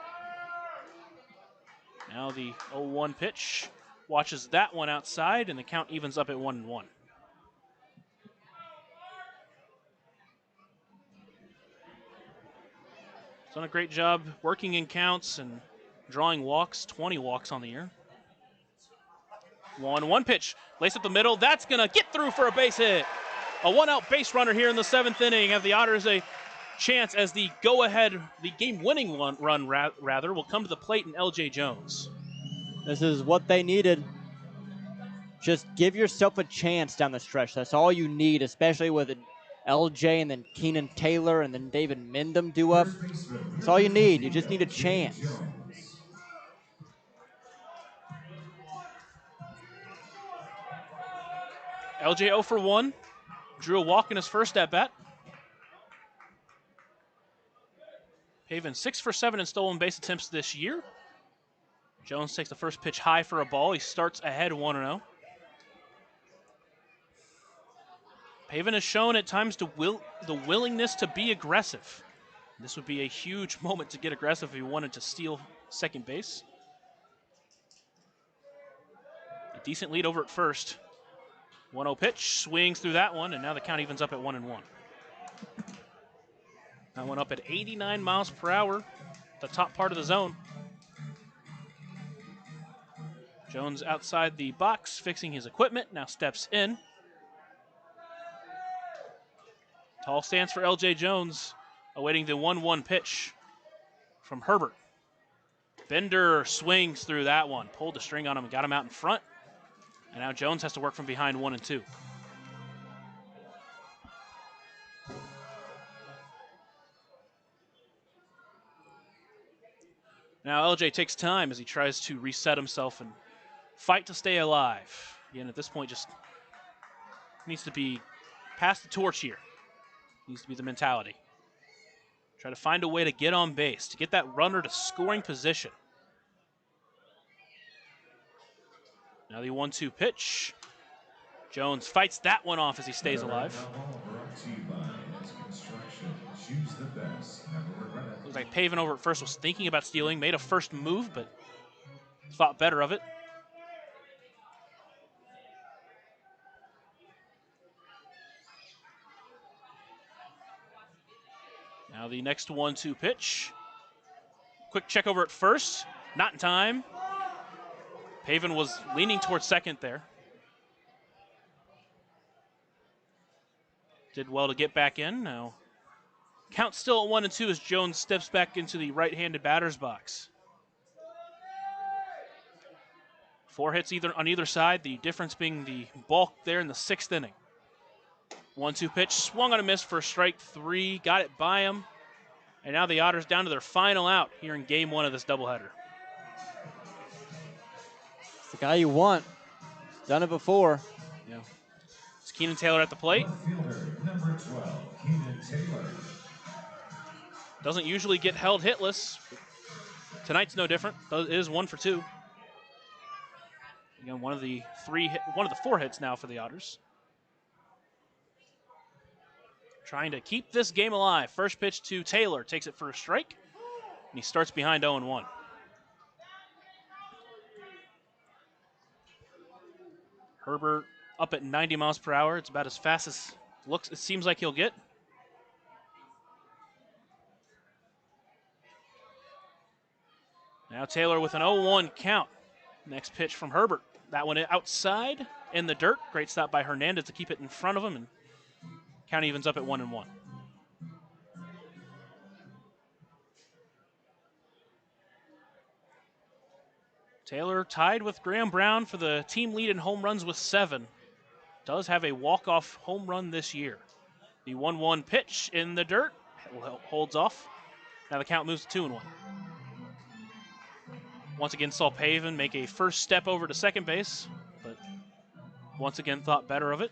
Now the 0-1 pitch. Watches that one outside, and the count evens up at 1-1. He's done a great job working in counts and drawing walks, 20 walks on the year. 1-1 pitch, lace up the middle. That's going to get through for a base hit. A 1-out base runner here in the 7th inning. Have the Otters a chance as the go-ahead, the game-winning run will come to the plate in LJ Jones. This is what they needed. Just give yourself a chance down the stretch. That's all you need, especially with LJ and then Keenan Taylor and then David Mendham due up. That's all you need. You just need a chance. LJ 0 for 1. Drew a walk in his first at-bat. Haven 6 for 7 in stolen base attempts this year. Jones takes the first pitch high for a ball. He starts ahead 1-0. Paven has shown at times the willingness to be aggressive. This would be a huge moment to get aggressive if he wanted to steal second base. A decent lead over at first. 1-0 pitch, swings through that one, and now the count evens up at 1-1. That one up at 89 miles per hour, the top part of the zone. Jones outside the box, fixing his equipment, now steps in. Tall stance for LJ Jones, awaiting the 1-1 pitch from Herbert. Bender swings through that one, pulled the string on him, got him out in front. And now Jones has to work from behind 1-2. Now LJ takes time as he tries to reset himself and fight to stay alive. Again, at this point, just needs to be past the torch here. Needs to be the mentality. Try to find a way to get on base, to get that runner to scoring position. Now the 1-2 pitch. Jones fights that one off as he stays alive. Looks like Paven over at first was thinking about stealing, made a first move, but thought better of it. Now the next 1-2 pitch. Quick check over at first, not in time. Paven was leaning towards second there. Did well to get back in. Now, count still at 1-2 as Jones steps back into the right-handed batter's box. 4 hits on either side, the difference being the bulk there in the 6th inning. 1-2 pitch, swung on a miss for strike 3, got it by him. And now the Otters down to their final out here in game 1 of this doubleheader. It's the guy you want. Done it before. Yeah. It's Keenan Taylor at the plate. Number 12, Keenan Taylor. Doesn't usually get held hitless. Tonight's no different. It is 1 for 2. Again, one of the 4 hits now for the Otters. Trying to keep this game alive. First pitch to Taylor, takes it for a strike, and he starts behind 0-1. Herbert up at 90 miles per hour. It's about as fast as it seems like he'll get. Now Taylor with an 0-1 count. Next pitch from Herbert. That one outside in the dirt. Great stop by Hernandez to keep it in front of him, and count evens up at 1-1. Taylor tied with Graham Brown for the team lead in home runs with 7. Does have a walk-off home run this year. The 1-1 pitch in the dirt holds off. Now the count moves to 2-1. Once again saw Paven make a first step over to second base, but once again thought better of it.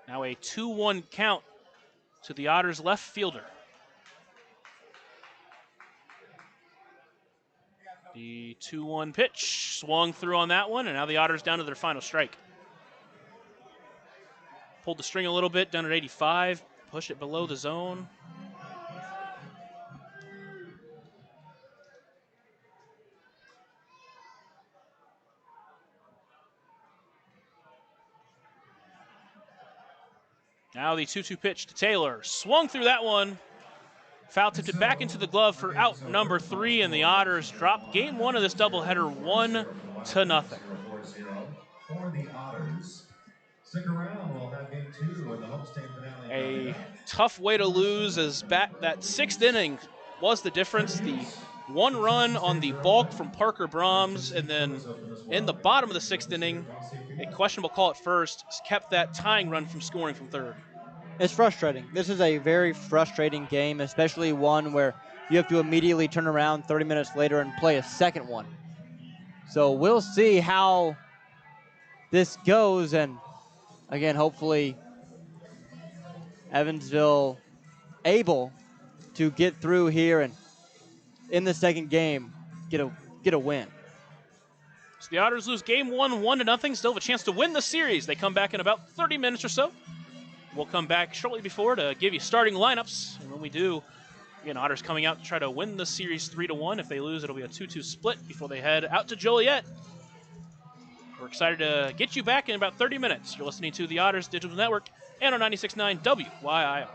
Now a 2-1 count to the Otters left fielder. The 2-1 pitch swung through on that one, and now the Otters down to their final strike. Pulled the string a little bit, down at 85, pushed it below the zone. Now the 2-2 pitch to Taylor. Swung through that one. Foul tipped it back into the glove for out number 3, and the Otters drop game 1 of this doubleheader 1-0. For the Otters. Stick around, we'll have game 2 of the homestand finale. A tough way to lose as that 6th inning was the difference. The 1 run on the balk from Parker Brahms, and then in the bottom of the 6th inning, a questionable call at first kept that tying run from scoring from third. It's frustrating. This is a very frustrating game, especially one where you have to immediately turn around 30 minutes later and play a second one. So we'll see how this goes, and again, hopefully Evansville able to get through here and in the second game get a win. So the Otters lose game 1, 1-0. Still have a chance to win the series. They come back in about 30 minutes or so. We'll come back shortly before to give you starting lineups. And when we do, again, Otters coming out to try to win the series 3-1. If they lose, it'll be a 2-2 split before they head out to Joliet. We're excited to get you back in about 30 minutes. You're listening to the Otters Digital Network and on 96.9 WYIR.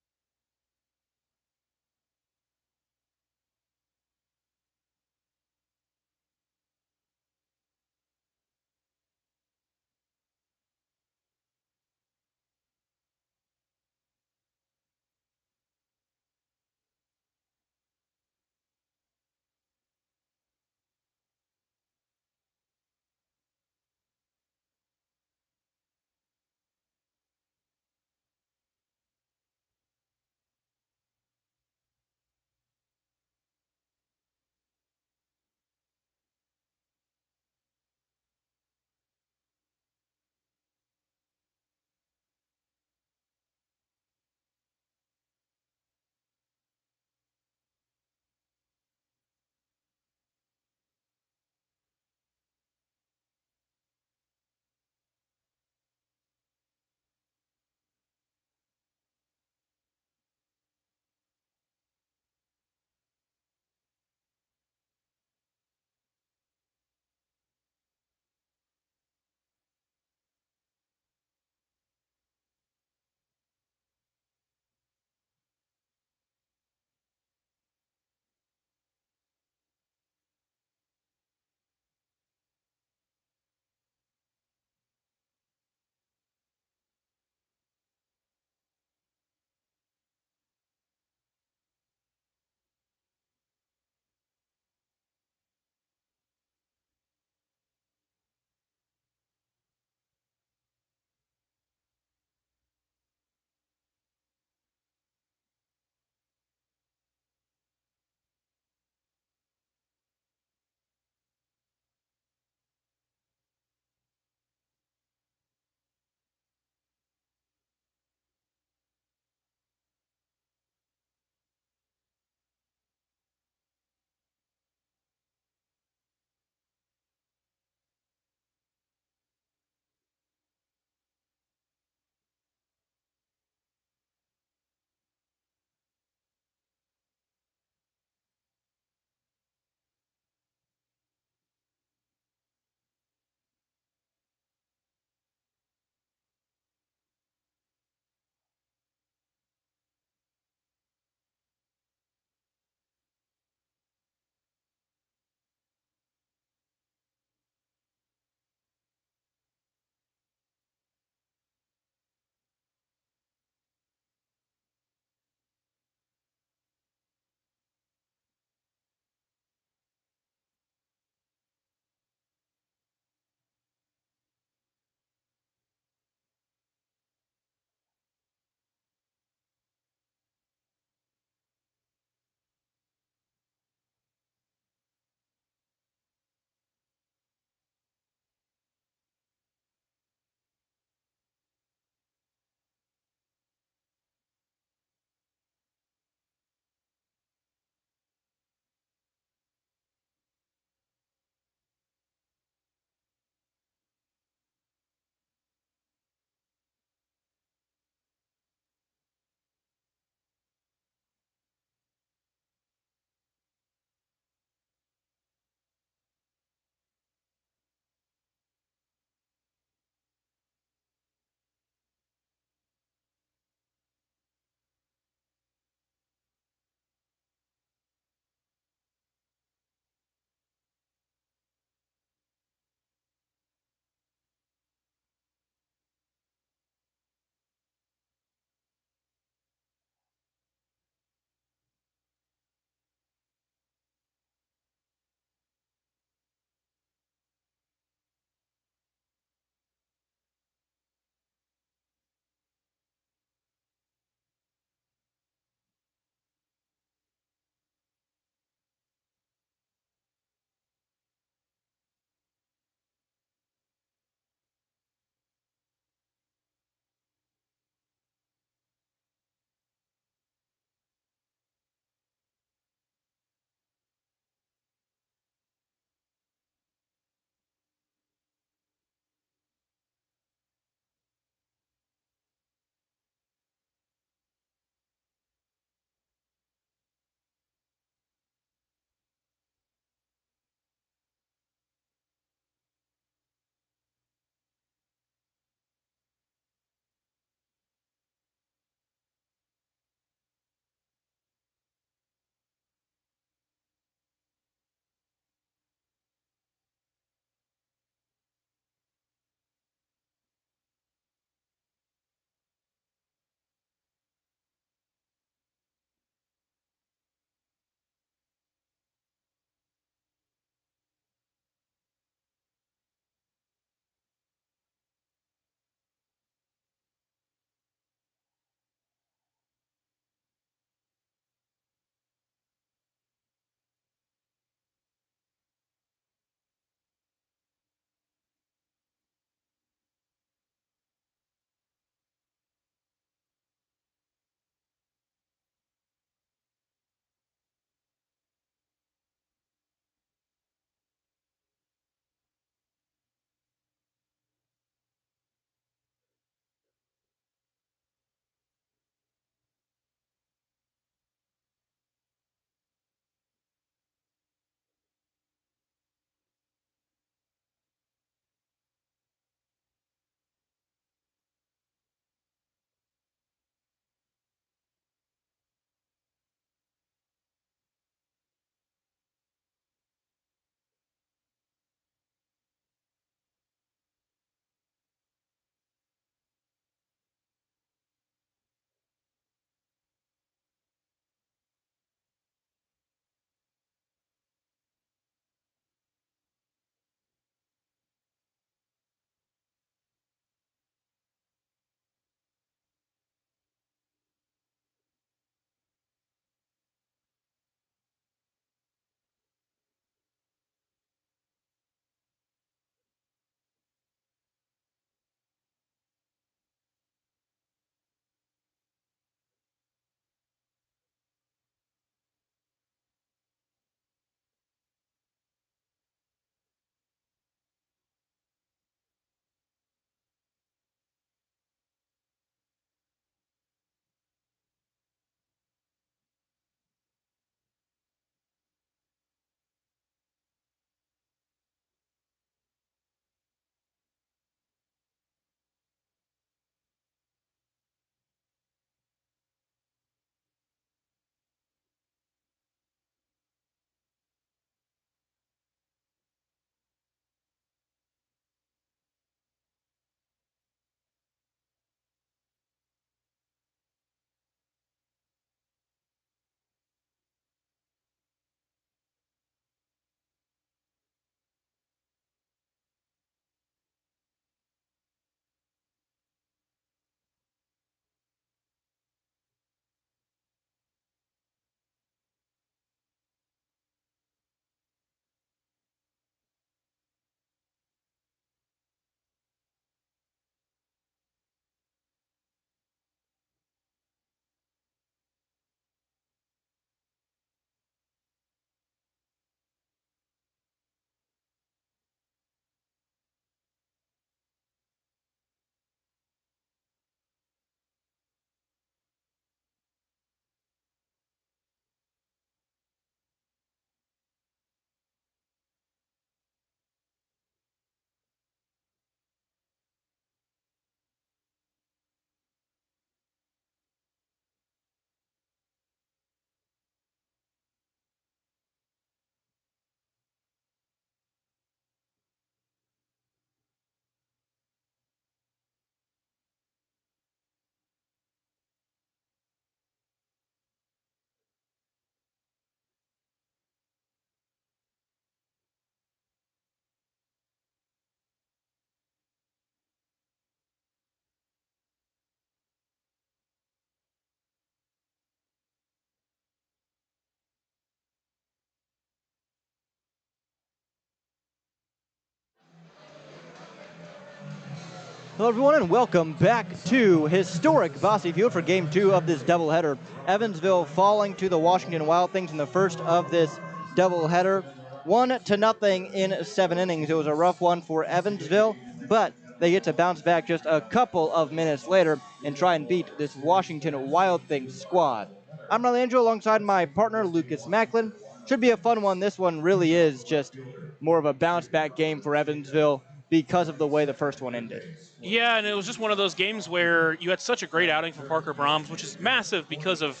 Hello, everyone, and welcome back to historic Bosse Field for Game 2 of this doubleheader. Evansville falling to the Washington Wild Things in the first of this doubleheader. 1-0 in 7 innings. It was a rough one for Evansville, but they get to bounce back just a couple of minutes later and try and beat this Washington Wild Things squad. I'm Riley Andrew alongside my partner, Lucas Macklin. Should be a fun one. This one really is just more of a bounce-back game for Evansville because of the way the first one ended. Yeah, and it was just one of those games where you had such a great outing for Parker Brahms, which is massive because of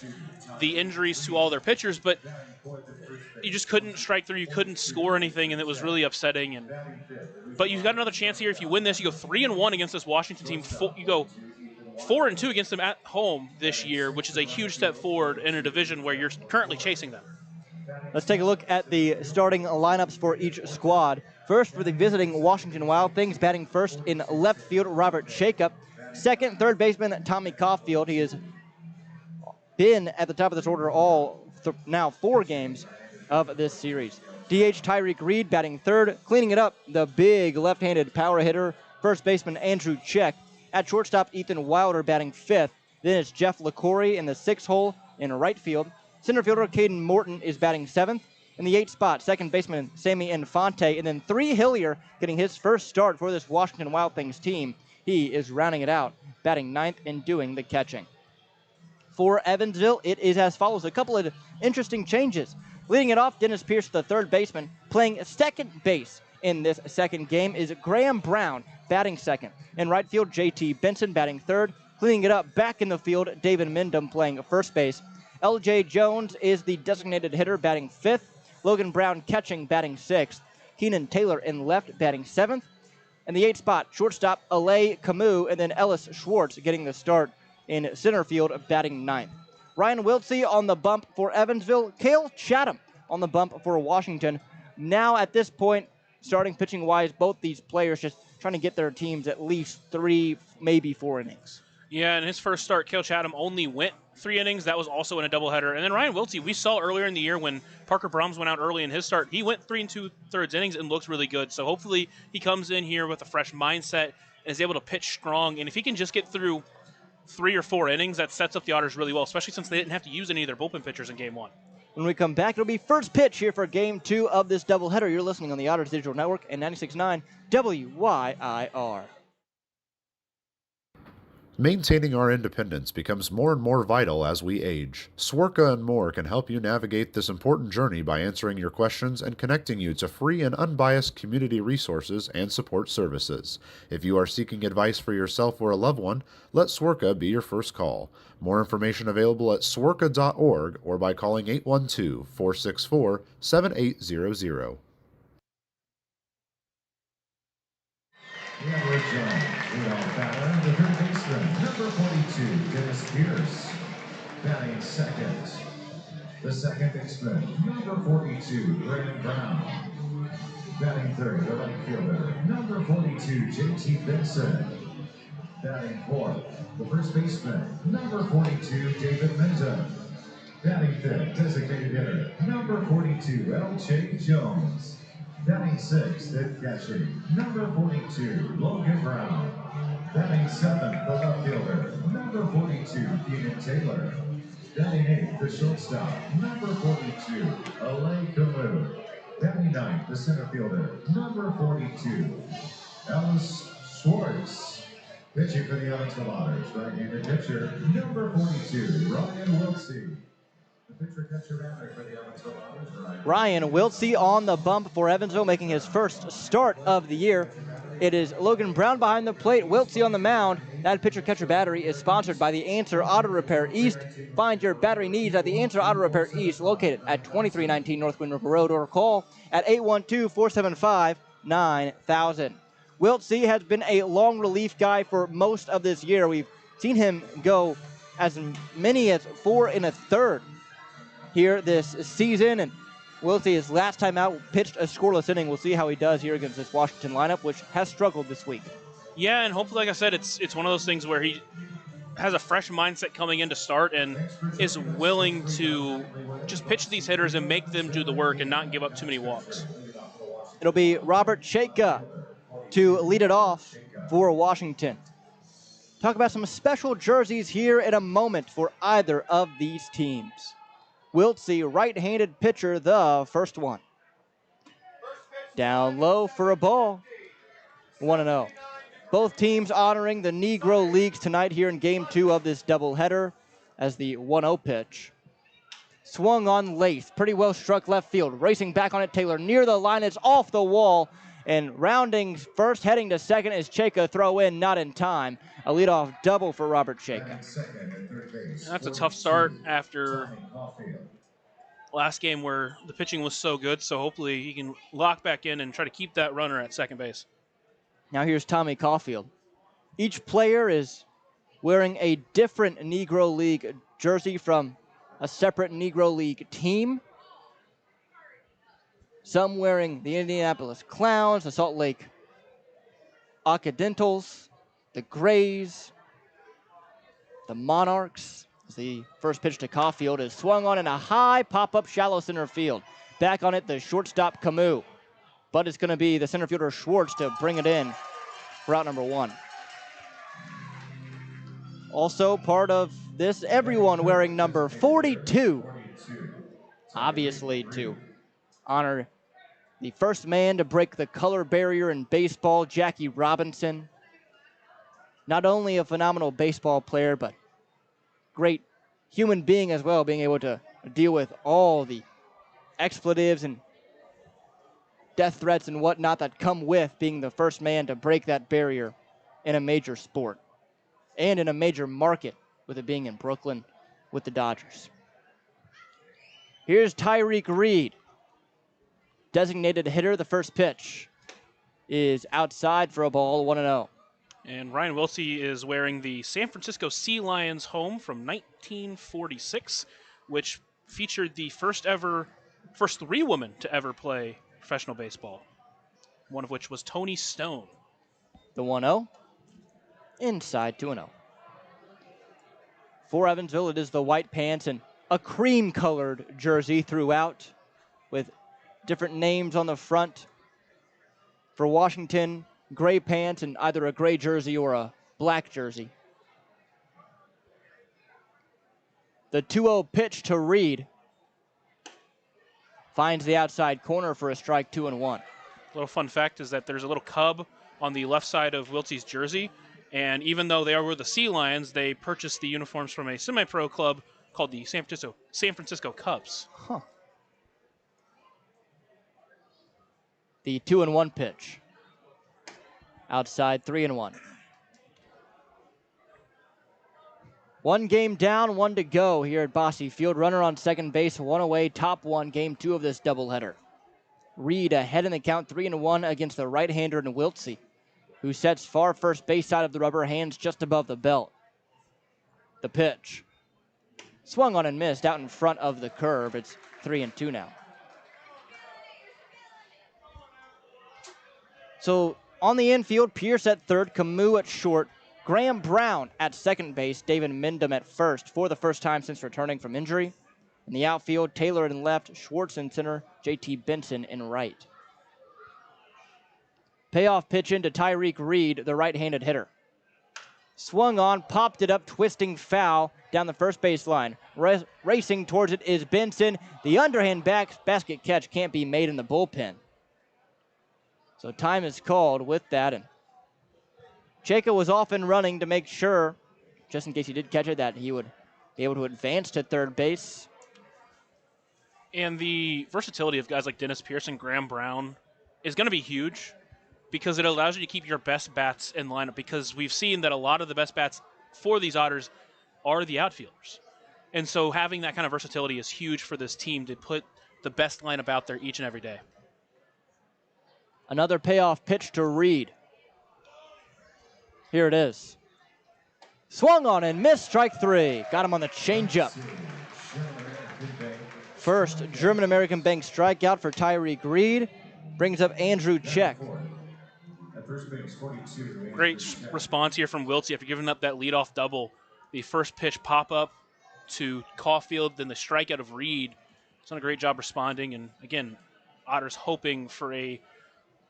the injuries to all their pitchers, but you just couldn't strike through, you couldn't score anything, and it was really upsetting. But you've got another chance here. If you win this, you go 3-1 against this Washington team. You go 4-2 against them at home this year, which is a huge step forward in a division where you're currently chasing them. Let's take a look at the starting lineups for each squad. First, for the visiting Washington Wild Things, batting first in left field, Robert Shakeup. Second, third baseman, Tommy Caulfield. He has been at the top of this order now 4 games of this series. DH Tyreek Reed batting third, cleaning it up, the big left-handed power hitter, first baseman Andrew Check. At shortstop, Ethan Wilder batting fifth. Then it's Jeff LaCory in the 6th hole in right field. Center fielder Caden Morton is batting 7th. In the 8th spot, second baseman Sammy Infante. And then 3 Hillier getting his first start for this Washington Wild Things team. He is rounding it out, batting 9th and doing the catching. For Evansville, it is as follows. A couple of interesting changes. Leading it off, Dennis Pierce, the third baseman. Playing second base in this second game is Graham Brown, batting second. In right field, J.T. Benson batting third. Cleaning it up back in the field, David Mindham playing first base. L.J. Jones is the designated hitter, batting fifth. Logan Brown catching, batting sixth. Keenan Taylor in left, batting seventh. In the 8th spot, shortstop Alay Camus, and then Ellis Schwartz getting the start in center field, batting ninth. Ryan Wiltsey on the bump for Evansville. Cale Chatham on the bump for Washington. Now at this point, starting pitching-wise, both these players just trying to get their teams at least 3, maybe 4 innings. Yeah, in his first start, Cale Chatham only went 3 innings. That was also in a doubleheader. And then Ryan Wiltsey, we saw earlier in the year when Parker Brahms went out early in his start, he went 3 2/3 innings and looked really good. So hopefully he comes in here with a fresh mindset and is able to pitch strong. And if he can just get through 3 or 4 innings, that sets up the Otters really well, especially since they didn't have to use any of their bullpen pitchers in Game 1. When we come back, it'll be first pitch here for Game 2 of this doubleheader. You're listening on the Otters Digital Network and 96.9 WYIR. Maintaining our independence becomes more and more vital as we age. Swerka and more can help you navigate this important journey by answering your questions and connecting you to free and unbiased community resources and support services. If you are seeking advice for yourself or a loved one, let Swerka be your first call. More information available at swerka.org or by calling 812-464-7800. The average leadoff batter, the third baseman, number 42, Dennis Pierce, batting second. The second baseman, number 42, Graham Brown, batting third. The right fielder, number 42, J.T. Benson, batting fourth. The first baseman, number 42, David Mindham, batting fifth. Designated hitter, number 42, L.J. Jones. Batting sixth and catching, number 42, Logan Brown. Batting seventh, the left fielder, number 42, Keenan Taylor. Batting eighth, the shortstop, number 42, Alay Camus. Batting ninth, the center fielder, number 42, Ellis Schwartz. Pitching for the Evansville Otters, right-handed pitcher, number 42, Ryan Wiltsey. Ryan Wiltsey on the bump for Evansville, making his first start of the year. It is Logan Brown behind the plate, Wiltsey on the mound. That pitcher-catcher battery is sponsored by the Answer Auto Repair East. Find your battery needs at the Answer Auto Repair East, located at 2319 North Wind River Road, or call at 812-475-9000. Wiltsey has been a long relief guy for most of this year. We've seen him go as many as 4 1/3 here this season, and Wiltsey, his last time out, pitched a scoreless inning. We'll see how he does here against this Washington lineup, which has struggled this week. Yeah, and hopefully, like I said, it's one of those things where he has a fresh mindset coming in to start and is willing to just pitch these hitters and make them do the work and not give up too many walks. It'll be Robert Shaka to lead it off for Washington. Talk about some special jerseys here in a moment for either of these teams. Wiltsey, right-handed pitcher, the first one. Down low for a ball. 1-0. Both teams honoring the Negro Leagues tonight here in Game 2 of this doubleheader as the 1-0 pitch. Swung on Lath, pretty well struck left field. Racing back on it, Taylor near the line. It's off the wall. And rounding first, heading to second is Cheka. Throw in, not in time. A leadoff double for Robert Cheka. That's a tough start after last game where the pitching was so good, so hopefully he can lock back in and try to keep that runner at second base. Now here's Tommy Caulfield. Each player is wearing a different Negro League jersey from a separate Negro League team. Some wearing the Indianapolis Clowns, the Salt Lake Occidentals, the Grays, the Monarchs. The first pitch to Caulfield is swung on in a high pop-up shallow center field. Back on it, the shortstop Camus. But it's going to be the center fielder Schwartz to bring it in for out number 1. Also part of this, everyone wearing number 42. Obviously to honor the first man to break the color barrier in baseball, Jackie Robinson. Not only a phenomenal baseball player, but great human being as well, being able to deal with all the expletives and death threats and whatnot that come with being the first man to break that barrier in a major sport and in a major market, with it being in Brooklyn with the Dodgers. Here's Tyreek Reed, designated hitter. The first pitch is outside for a ball, 1-0. And Ryan Wiltsey is wearing the San Francisco Sea Lions home from 1946, which featured the first 3 women to ever play professional baseball, one of which was Toni Stone. The 1-0, inside 2-0. For Evansville, it is the white pants and a cream-colored jersey throughout with different names on the front. For Washington, gray pants and either a gray jersey or a black jersey. The 2-0 pitch to Reed finds the outside corner for a strike, 2-1. A little fun fact is that there's a little cub on the left side of Wiltsey's jersey, and even though they were the Sea Lions, they purchased the uniforms from a semi-pro club called the San Francisco Cubs. Huh. The 2-1 pitch. Outside, 3-1. One game down, 1 to go here at Bosse Field. Runner on second base, 1 away, top 1, game 2 of this doubleheader. Reed ahead in the count, 3-1 against the right-hander in Wiltsey, who sets far first base side of the rubber, hands just above the belt. The pitch. Swung on and missed out in front of the curve. It's 3-2 now. So on the infield, Pierce at third, Camus at short, Graham Brown at second base, David Mindham at first for the first time since returning from injury. In the outfield, Taylor in left, Schwartz in center, J.T. Benson in right. Payoff pitch into Tyreek Reed, the right-handed hitter. Swung on, popped it up, twisting foul down the first baseline. Racing towards it is Benson. The underhand basket catch can't be made in the bullpen. So time is called with that, and Cheka was off and running to make sure, just in case he did catch it, that he would be able to advance to third base. And the versatility of guys like Dennis Pierce and Graham Brown is going to be huge because it allows you to keep your best bats in lineup, because we've seen that a lot of the best bats for these Otters are the outfielders. And so having that kind of versatility is huge for this team to put the best lineup out there each and every day. Another payoff pitch to Reed. Here it is. Swung on and missed, strike 3. Got him on the changeup. First German-American Bank strikeout for Tyreek Reed. Brings up Andrew Check. Great response here from Wiltsey after giving up that leadoff double. The first pitch pop-up to Caulfield, then the strikeout of Reed. He's done a great job responding, and again, Otters hoping for a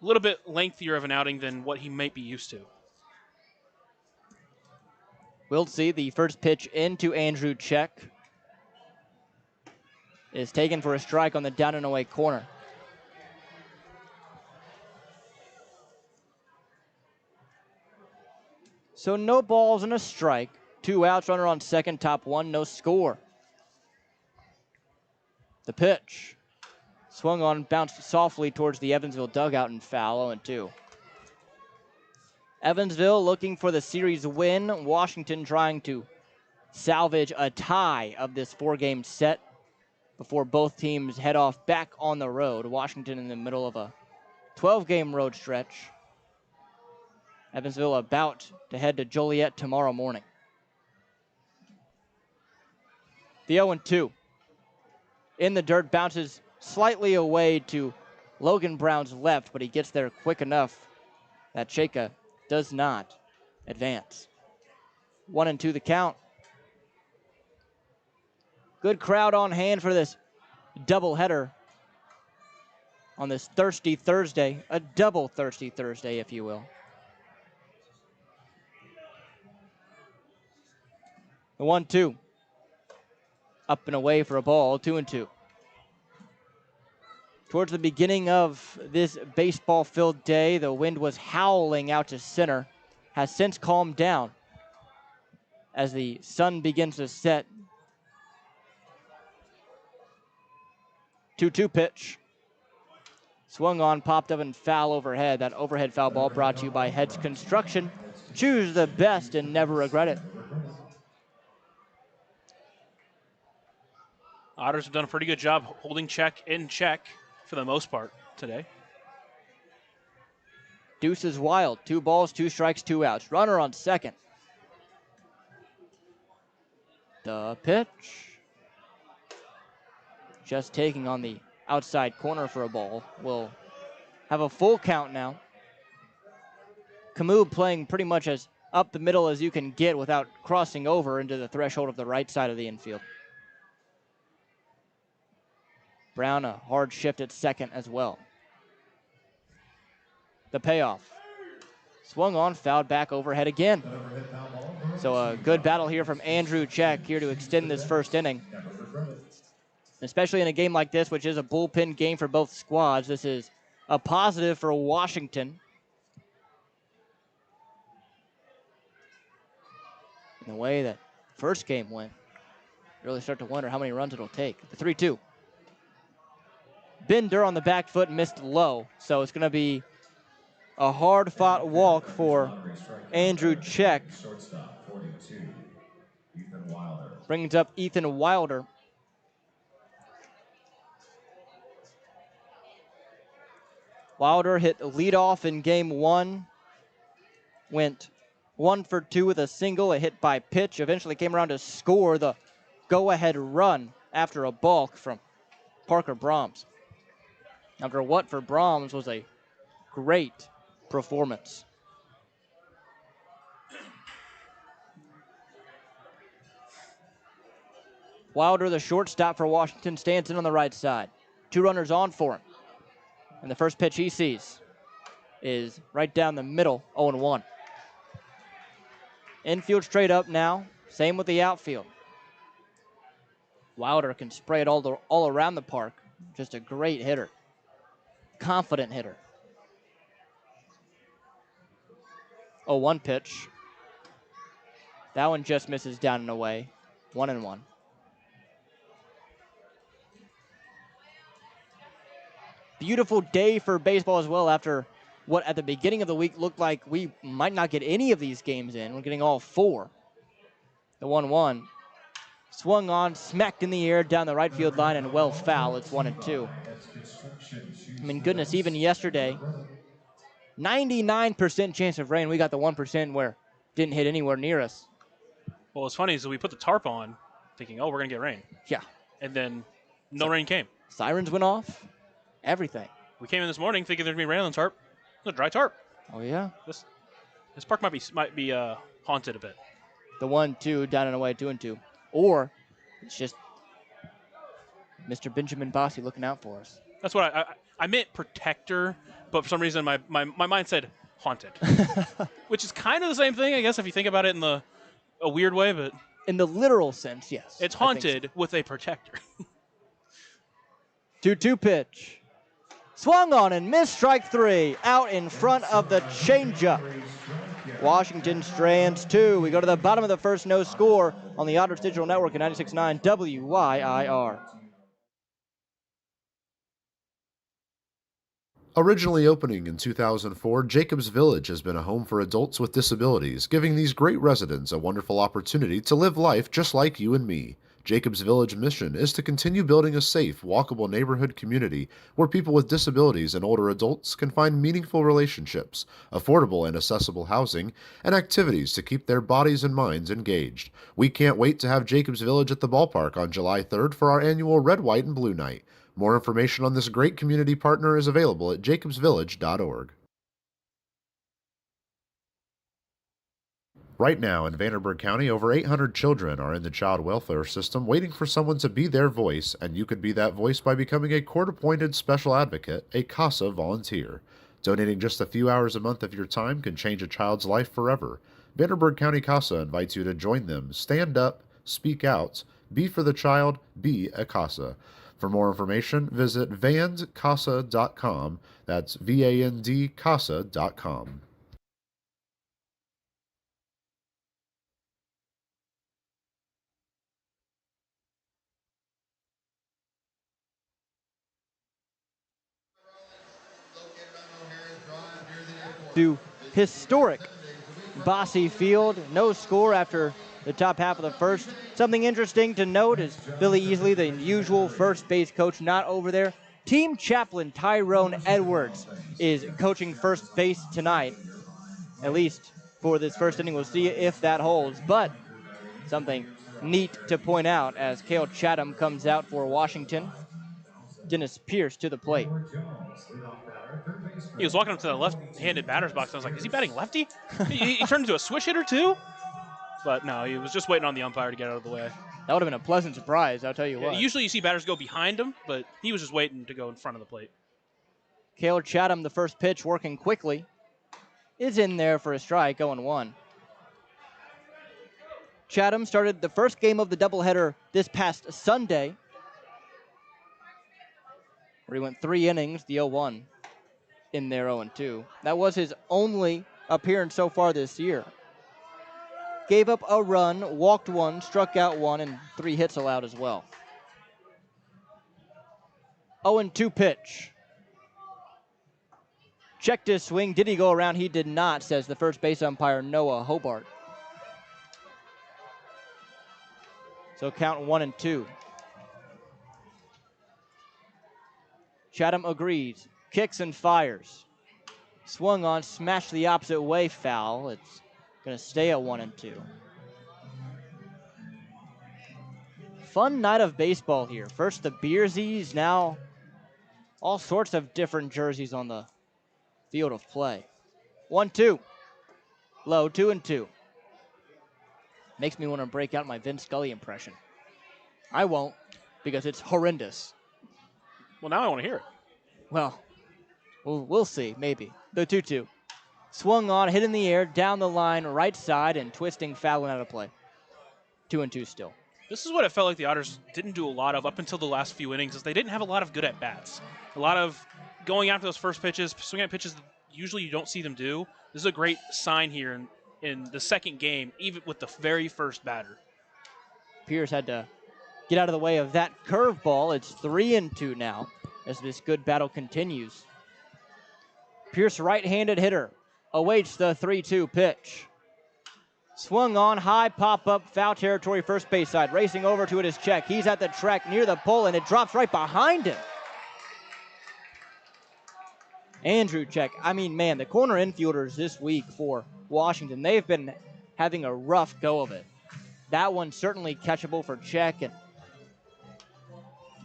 little bit lengthier of an outing than what he might be used to. We'll see. The first pitch into Andrew Check is taken for a strike on the down and away corner. So no balls and a strike. 2 outs, runner on second, top 1, no score. The pitch. Swung on, bounced softly towards the Evansville dugout and foul, 0-2. Evansville looking for the series win. Washington trying to salvage a tie of this 4-game set before both teams head off back on the road. Washington in the middle of a 12-game road stretch. Evansville about to head to Joliet tomorrow morning. The 0-2. In the dirt, bounces slightly away to Logan Brown's left, but he gets there quick enough that Cheka does not advance. 1-2 the count. Good crowd on hand for this doubleheader on this thirsty Thursday, a double thirsty Thursday, if you will. The 1-2. Up and away for a ball, 2-2. Towards the beginning of this baseball-filled day, the wind was howling out to center, has since calmed down as the sun begins to set. 2-2 pitch. Swung on, popped up and foul overhead. That overhead foul ball brought to you by Heads Construction. Choose the best and never regret it. Otters have done a pretty good job holding Check in check for the most part today. Deuce is wild. 2 balls, 2 strikes, 2 outs. Runner on second. The pitch. Just taking on the outside corner for a ball. Will have a full count now. Camus playing pretty much as up the middle as you can get without crossing over into the threshold of the right side of the infield. Brown, a hard shift at second as well. The payoff. Swung on, fouled back overhead again. So a good battle here from Andrew Check here to extend this first inning. Especially in a game like this, which is a bullpen game for both squads. This is a positive for Washington. In the way that first game went, you really start to wonder how many runs it'll take. The 3-2. Bender on the back foot missed low, so it's going to be a hard-fought walk for Andrew Check. Brings up Ethan Wilder. Wilder hit leadoff in game 1. Went 1 for 2 with a single, a hit by pitch. Eventually came around to score the go-ahead run after a balk from Parker Brahms. After what for Brahms was a great performance. Wilder, the shortstop for Washington, stands in on the right side. 2 runners on for him. And the first pitch he sees is right down the middle, 0-1. Infield straight up now. Same with the outfield. Wilder can spray it all around the park. Just a great hitter. Confident hitter. 0-1 pitch. That one just misses down and away. 1-1. Beautiful day for baseball as well after what at the beginning of the week looked like we might not get any of these games in. We're getting all 4. The 1-1. Swung on, smacked in the air down the right field line and well foul. It's 1-2. I mean, goodness, even yesterday, 99% chance of rain. We got the 1% where it didn't hit anywhere near us. Well, what's funny is we put the tarp on thinking, oh, we're going to get rain. Yeah. And then no rain came. Sirens went off. Everything. We came in this morning thinking there'd be rain on the tarp. It's a dry tarp. Oh, yeah. This park might be haunted a bit. The 1-2 down and away, 2-2. Or it's just Mr. Benjamin Bossi looking out for us. That's what I meant protector, but for some reason my mind said haunted, which is kind of the same thing, I guess, if you think about it in the A weird way, but In the literal sense, yes. it's I think haunted with a protector. so. 2-2 pitch. Swung on and missed, strike 3. Out in front of the changeup. Washington strands 2. We go to the bottom of the first, no score on the Otters Digital Network at 96.9 WYIR. Originally opening in 2004, Jacobs Village has been a home for adults with disabilities, giving these great residents a wonderful opportunity to live life just like you and me. Jacobs Village mission is to continue building a safe, walkable neighborhood community where people with disabilities and older adults can find meaningful relationships, affordable and accessible housing, and activities to keep their bodies and minds engaged. We can't wait to have Jacobs Village at the ballpark on July 3rd for our annual Red, White, and Blue Night. More information on this great community partner is available at jacobsvillage.org. Right now in Vanderburgh County, over 800 children are in the child welfare system waiting for someone to be their voice, and you could be that voice by becoming a court-appointed special advocate, a CASA volunteer. Donating just a few hours a month of your time can change a child's life forever. Vanderburgh County CASA invites you to join them. Stand up, speak out, be for the child, be a CASA. For more information, visit vandcasa.com. That's VANDCASA.com. To historic Bossy Field. No score after the top half of the first. Something interesting to note is Billy Easley, the usual first base coach, not over there. Team chaplain Tyrone Edwards is coaching first base tonight, at least for this first inning. We'll see if that holds. But something neat to point out as Cale Chatham comes out for Washington. Dennis Pierce to the plate. He was walking up to the left-handed batter's box. And I was like, is he batting lefty? he turned into a switch hitter too? But no, he was just waiting on the umpire to get out of the way. That would have been a pleasant surprise, I'll tell you what. Usually you see batters go behind him, but he was just waiting to go in front of the plate. Cale Chatham, the first pitch, working quickly, is in there for a strike, 0-1. Chatham started the first game of the doubleheader this past Sunday, where he went 3 innings, the 0-1 in there, 0-2. That was his only appearance so far this year. Gave up a run, walked 1, struck out 1, and 3 hits allowed as well. 0-2 pitch. Checked his swing. Did he go around? He did not, says the first base umpire, Noah Hobart. So count 1-2. Chatham agrees. Kicks and fires. Swung on, smashed the opposite way, foul. It's going to stay at 1-2. Fun night of baseball here. First the Beersies, now all sorts of different jerseys on the field of play. 1-2. Low, 2-2. Makes me want to break out my Vince Scully impression. I won't, because it's horrendous. Well, now I want to hear it. Well, we'll see, maybe. The 2-2. Swung on, hit in the air, down the line, right side, and twisting, fouling out of play. 2-2 still. This is what it felt like the Otters didn't do a lot of up until the last few innings, is they didn't have a lot of good at-bats. A lot of going after those first pitches, swinging at pitches that usually you don't see them do. This is a great sign here in the second game, even with the very first batter. Pierce had to get out of the way of that curveball. It's 3-2 now as this good battle continues. Pierce, right-handed hitter, awaits the 3-2 pitch. Swung on, high pop-up, foul territory, first base side. Racing over to it is Check. He's at the track near the pole, and it drops right behind him. Andrew Check. I mean, man, the corner infielders this week for Washington, they've been having a rough go of it. That one certainly catchable for Check, and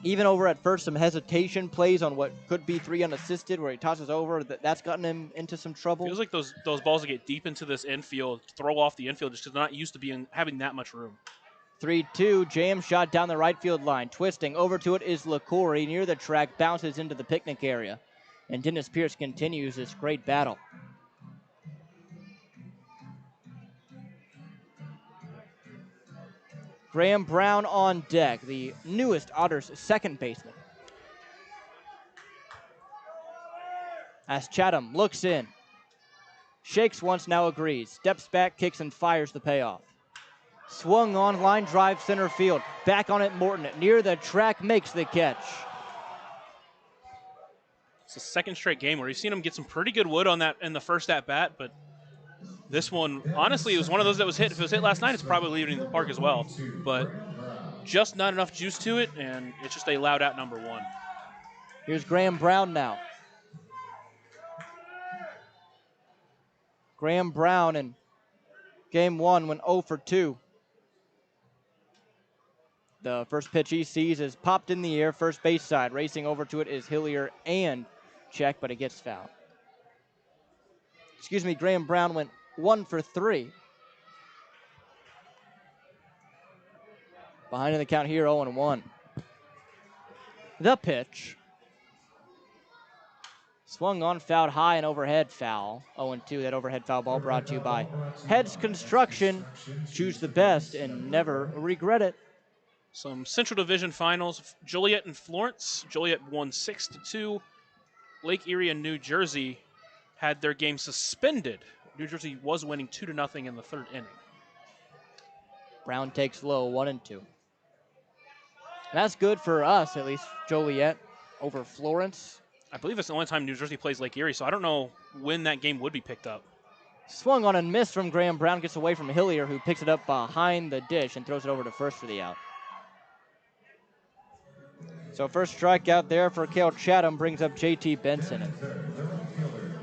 even over at first, some hesitation plays on what could be 3 unassisted, where he tosses over. That's gotten him into some trouble. Feels like those balls that get deep into this infield throw off the infield just because they're not used to having that much room. 3-2, jam shot down the right field line. Twisting over to it is LaCoury near the track, bounces into the picnic area. And Dennis Pierce continues this great battle. Graham Brown on deck, the newest Otters second baseman. As Chatham looks in, shakes once, now agrees, steps back, kicks, and fires the payoff. Swung on, line drive, center field. Back on it, Morton, near the track, makes the catch. It's a second straight game where you've seen him get some pretty good wood on that in the first at-bat, but this one, honestly, it was one of those that was hit. If it was hit last night, it's probably leaving the park as well. But just not enough juice to it, and it's just a loud out number one. Here's Graham Brown now. Graham Brown in game 1 went 0 for 2. The first pitch he sees is popped in the air, first base side. Racing over to it is Hillier and Check, but it gets fouled. Excuse me, Graham Brown went 1 for 3. Behind in the count here, 0-1. The pitch. Swung on, fouled high, and overhead foul. 0-2, that overhead foul ball brought to you by Heads Construction. Choose the best and never regret it. Some Central Division finals, Joliet and Florence. Joliet won 6-2. Lake Erie and New Jersey had their game suspended. New Jersey was winning 2-0 in the third inning. Brown takes low, 1-2. That's good for us, at least Joliet over Florence. I believe it's the only time New Jersey plays Lake Erie, so I don't know when that game would be picked up. Swung on and missed from Graham Brown, gets away from Hillier, who picks it up behind the dish and throws it over to first for the out. So first strikeout there for Cale Chatham brings up JT Benson.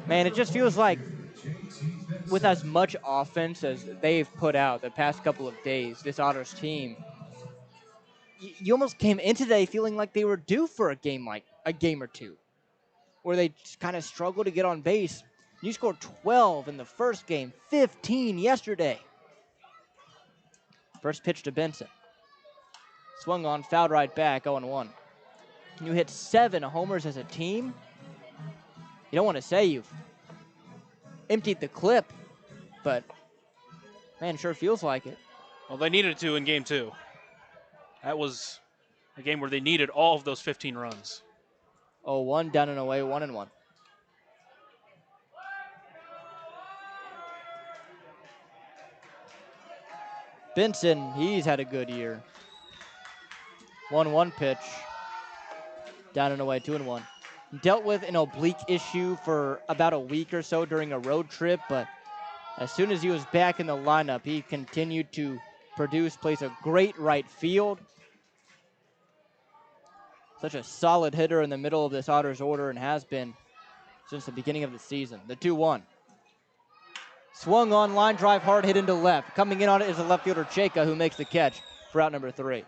Man, it just feels like with as much offense as they've put out the past couple of days, this Otters team, you almost came in today feeling like they were due for a game or two, where they kind of struggled to get on base. You scored 12 in the first game, 15 yesterday. First pitch to Benson. Swung on, fouled right back, 0-1. Can you hit 7 homers as a team? You don't want to say you've emptied the clip, but man, sure feels like it. Well, they needed to in game 2. That was a game where they needed all of those 15 runs. 0-1, down and away, 1-1. Benson, he's had a good year. 1-1 pitch. Down and away, 2-1. Dealt with an oblique issue for about a week or so during a road trip, but as soon as he was back in the lineup, he continued to produce, plays a great right field. Such a solid hitter in the middle of this Otters order and has been since the beginning of the season. The 2-1. Swung on, line drive, hard hit into left. Coming in on it is the left fielder Cheka, who makes the catch for out number 3.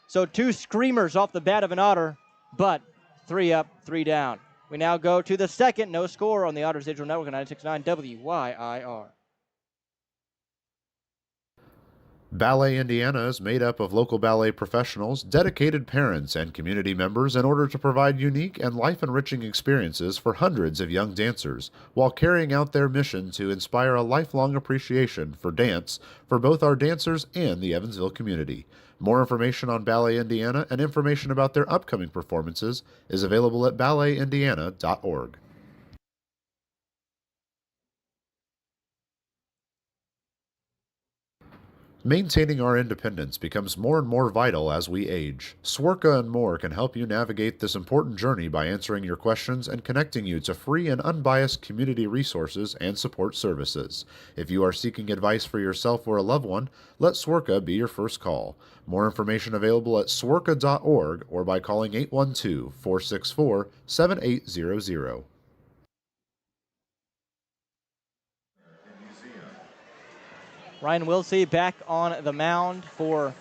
So 2 screamers off the bat of an Otter, but 3 up, 3 down. We now go to the second, no score on the Otters Digital Network on 96.9 WYIR. Ballet Indiana is made up of local ballet professionals, dedicated parents, and community members in order to provide unique and life-enriching experiences for hundreds of young dancers, while carrying out their mission to inspire a lifelong appreciation for dance for both our dancers and the Evansville community. More information on Ballet Indiana and information about their upcoming performances is available at balletindiana.org. Maintaining our independence becomes more and more vital as we age. Swerka and More can help you navigate this important journey by answering your questions and connecting you to free and unbiased community resources and support services. If you are seeking advice for yourself or a loved one, let Swerka be your first call. More information available at swerka.org or by calling 812-464-7800. Ryan Wilsey back on the mound for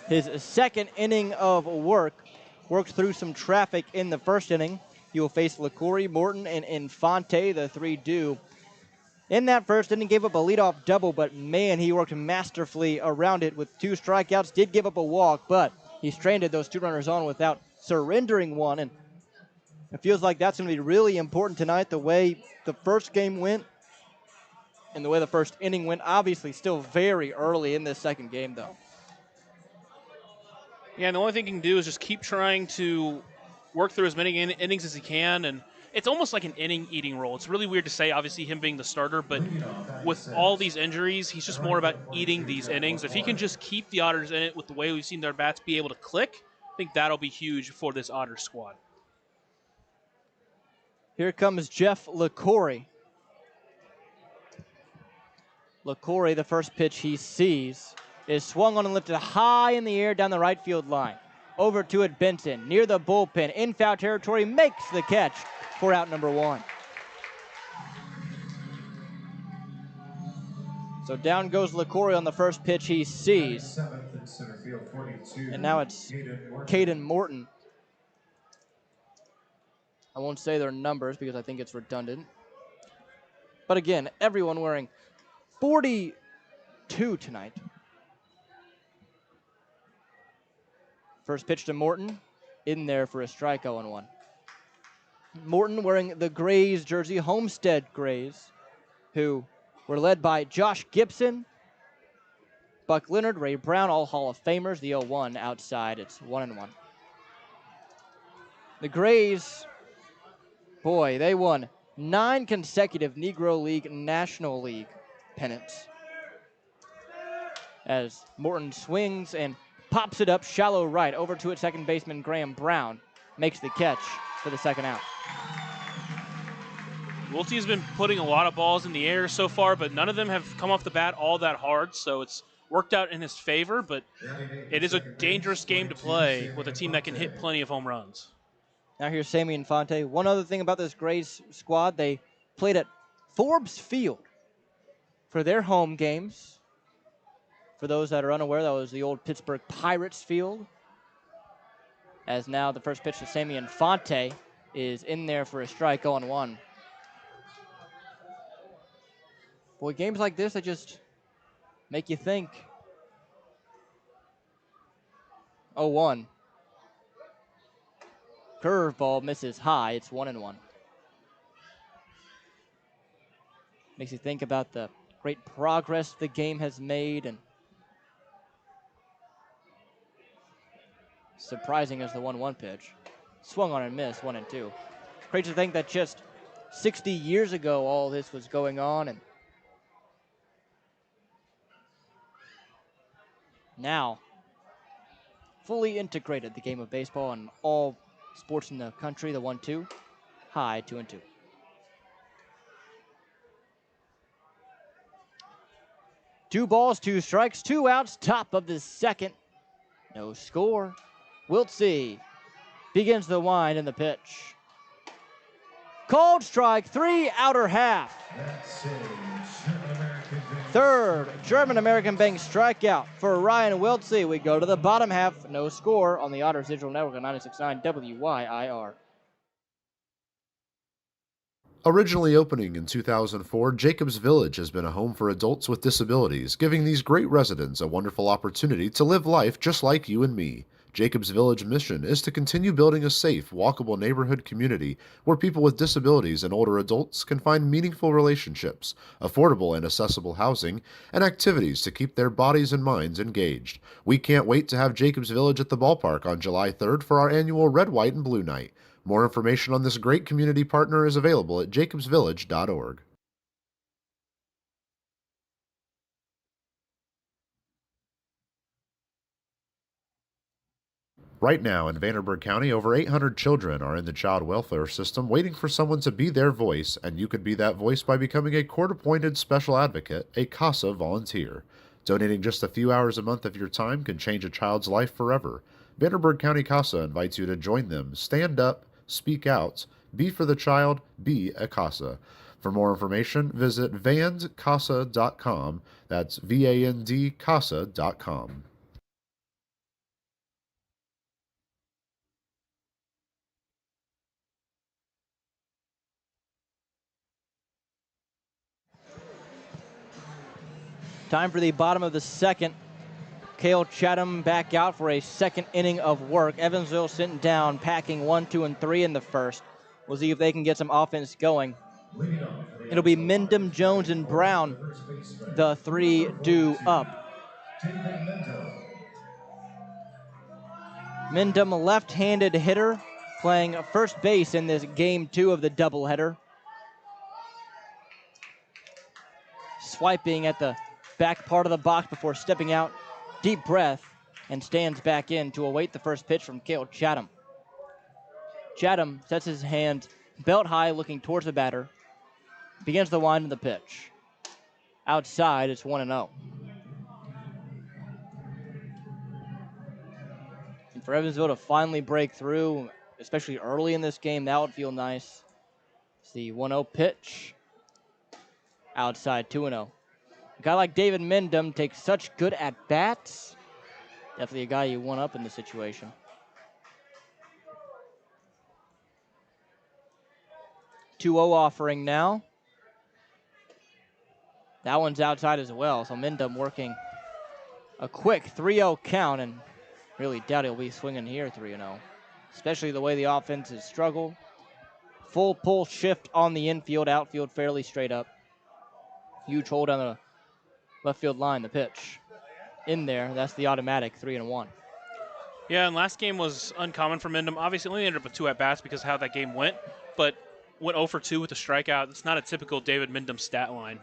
his second inning of work. Worked through some traffic in the first inning. He will face LaCourie, Morton, and Infante, the 3 due. In that first inning, gave up a leadoff double, but man, he worked masterfully around it with 2 strikeouts. Did give up a walk, but he stranded those 2 runners on without surrendering one. And it feels like that's going to be really important tonight, the way the first game went. And the way the first inning went, obviously still very early in this second game, though. Yeah, and the only thing he can do is just keep trying to work through as many innings as he can, and it's almost like an inning-eating role. It's really weird to say, obviously, him being the starter, but with all these injuries, he's just more about eating these innings. If he can just keep the Otters in it with the way we've seen their bats be able to click, I think that'll be huge for this Otters squad. Here comes Jeff LaCorey. LaCorey, the first pitch he sees, is swung on and lifted high in the air down the right field line. Over to it, Benson, near the bullpen, in foul territory, makes the catch for out number 1. So down goes LaCorey on the first pitch he sees. And now it's Caden Morton. I won't say their numbers because I think it's redundant. But again, everyone wearing 42 tonight. First pitch to Morton, in there for a strike, 0-1. Morton wearing the Grays jersey, Homestead Grays, who were led by Josh Gibson, Buck Leonard, Ray Brown, all Hall of Famers. The 0-1 outside, it's 1-1. The Grays, boy, they won 9 consecutive Negro League National League pennants. As Morton swings and pops it up shallow right over to its second baseman Graham Brown, makes the catch for the second out. Wiltsey has been putting a lot of balls in the air so far, but none of them have come off the bat all that hard, so it's worked out in his favor, but it is a dangerous game to play with a team that can hit plenty of home runs. Now here's Sammy Infante. One other thing about this Grays squad, they played at Forbes Field for their home games. For those that are unaware, that was the old Pittsburgh Pirates field. As now the first pitch to Sammy Infante is in there for a strike, 0-1. Boy, games like this, they just make you think. 0-1. Curveball misses high. It's 1-1. Makes you think about the great progress the game has made, and surprising as the 1-1 pitch. Swung on and missed, 1-2. Crazy to think that just 60 years ago all this was going on, and now fully integrated the game of baseball and all sports in the country. The 1-2, high, 2-2. Two balls, 2 strikes, 2 outs, top of the second. No score. Wiltsey begins the wind and the pitch. Called strike 3, outer half. Third German-American Bank strikeout for Ryan Wiltsey. We go to the bottom half. No score on the Otters Digital Network on 96.9 WYIR. Originally opening in 2004, Jacobs Village has been a home for adults with disabilities, giving these great residents a wonderful opportunity to live life just like you and me. Jacobs Village mission is to continue building a safe, walkable neighborhood community where people with disabilities and older adults can find meaningful relationships, affordable and accessible housing, and activities to keep their bodies and minds engaged. We can't wait to have Jacobs Village at the ballpark on July 3rd for our annual Red, White, and Blue Night. More information on this great community partner is available at jacobsvillage.org. Right now in Vanderburgh County, over 800 children are in the child welfare system waiting for someone to be their voice, and you could be that voice by becoming a court-appointed special advocate, a CASA volunteer. Donating just a few hours a month of your time can change a child's life forever. Vanderburgh County CASA invites you to join them. Stand up, speak out, be for the child, be a CASA. For more information, visit vandcasa.com. That's VAND CASA.com. Time for the bottom of the second. Cale Chatham back out for a second inning of work. Evansville sitting down, packing 1, 2, and 3 in the first. We'll see if they can get some offense going. It'll be Mendham, Jones, and Brown, the 3 due up. Mendham, a left-handed hitter, playing first base in this game 2 of the doubleheader. Swiping at the back part of the box before stepping out. Deep breath and stands back in to await the first pitch from Cale Chatham. Chatham sets his hands belt high looking towards the batter. Begins the wind of the pitch. Outside, it's 1-0. And for Evansville to finally break through, especially early in this game, that would feel nice. It's the 1-0 pitch. Outside, 2-0. A guy like David Mendham takes such good at-bats. Definitely a guy you want up in this situation. 2-0 offering now. That one's outside as well, so Mendham working a quick 3-0 count, and really doubt he'll be swinging here 3-0, especially the way the offense has struggled. Full pull shift on the infield, outfield fairly straight up. Huge hold on the left field line, the pitch. In there, that's the automatic 3-1. Yeah, and last game was uncommon for Mendham. Obviously, only ended up with 2 at-bats because of how that game went, but went 0 for 2 with a strikeout. It's not a typical David Mendham stat line.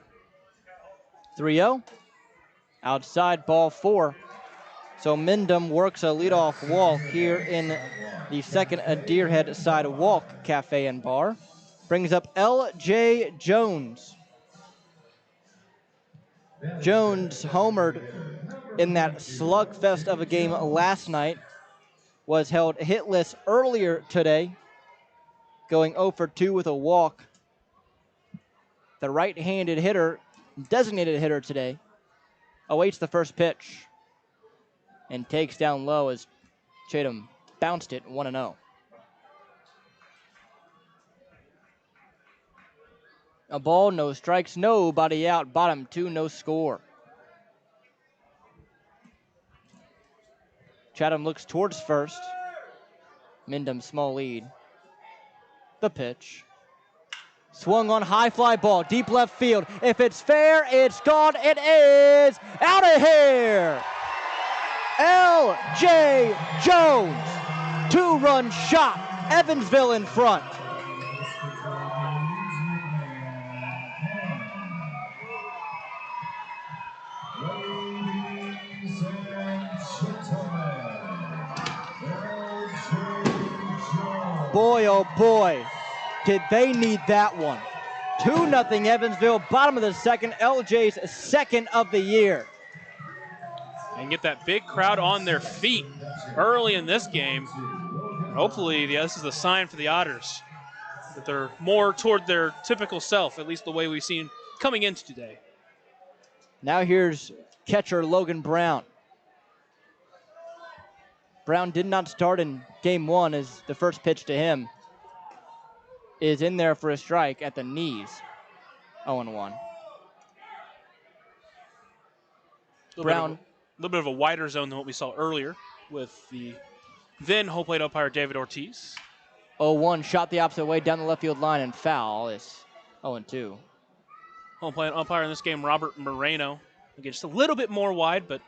3-0. Outside, ball 4. So Mendham works a leadoff walk here in the second Deerhead Sidewalk Cafe and Bar. Brings up L.J. Jones. Jones homered in that slugfest of a game last night. Was held hitless earlier today, going 0 for 2 with a walk. The right-handed hitter, designated hitter today, awaits the first pitch and takes down low as Chatham bounced it 1-0. A ball, no strikes, nobody out. Bottom 2, no score. Chatham looks towards first. Mendham small lead. The pitch. Swung on, high fly ball, deep left field. If it's fair, it's gone. It is out of here. L.J. Jones, 2-run shot. Evansville in front. Ladies and gentlemen, L.J. Boy, oh boy, did they need that one. 2-0 Evansville, bottom of the second. LJ's second of the year. And get that big crowd on their feet early in this game. Hopefully, this is a sign for the Otters that they're more toward their typical self, at least the way we've seen coming into today. Now here's catcher Logan Brown. Brown did not start in game 1 as the first pitch to him is in there for a strike at the knees. 0-1. Brown. A little bit of a wider zone than what we saw earlier with the then home plate umpire David Ortiz. 0-1, shot the opposite way down the left field line and foul. It's 0-2. Home plate umpire in this game, Robert Moreno. Again, just a little bit more wide, but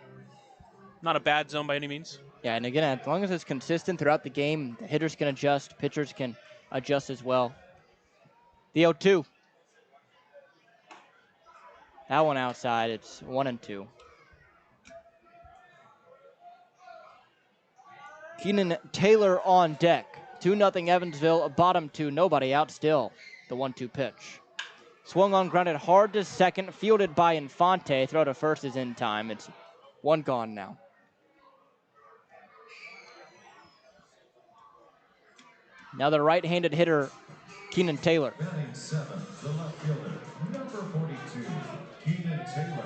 not a bad zone by any means. Yeah, and again, as long as it's consistent throughout the game, the hitters can adjust, pitchers can adjust as well. The 0-2. That one outside, it's 1-2. Keenan Taylor on deck. 2-0 Evansville, bottom 2, nobody out still. The 1-2 pitch. Swung on, grounded hard to second, fielded by Infante. Throw to first is in time. It's 1 gone now. Now the right-handed hitter, Keenan Taylor. Batting 7th, the left fielder, number 42, Keenan Taylor.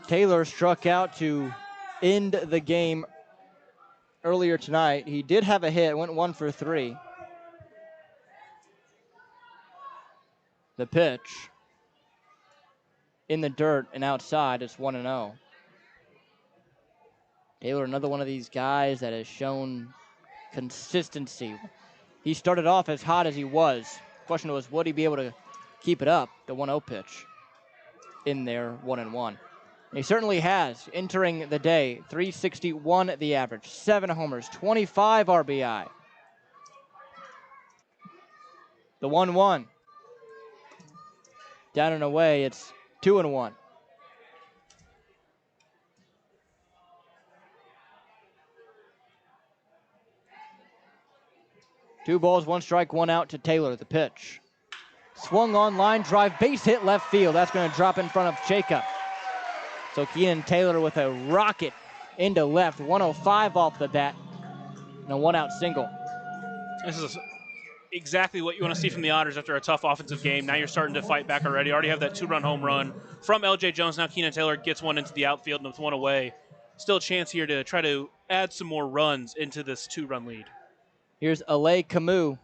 Taylor struck out to end the game earlier tonight. He did have a hit, went 1 for 3. The pitch in the dirt and outside, it's 1-0. Taylor, another one of these guys that has shown consistency. He started off as hot as he was. Question was, would he be able to keep it up? The 1-0 pitch in there, 1-1. He certainly has, entering the day. 361 the average, 7 homers, 25 RBI. The 1-1. Down and away, it's 2-1. Two balls, 1 strike, 1 out to Taylor, the pitch. Swung on, line drive, base hit left field. That's going to drop in front of Jacob. So Keenan Taylor with a rocket into left, 105 off the bat, and a 1-out single. This is exactly what you want to see from the Otters after a tough offensive game. Now you're starting to fight back already. Already have that 2-run home run from LJ Jones. Now Keenan Taylor gets one into the outfield and with 1 away. Still a chance here to try to add some more runs into this 2-run lead. Here's Alay Camus.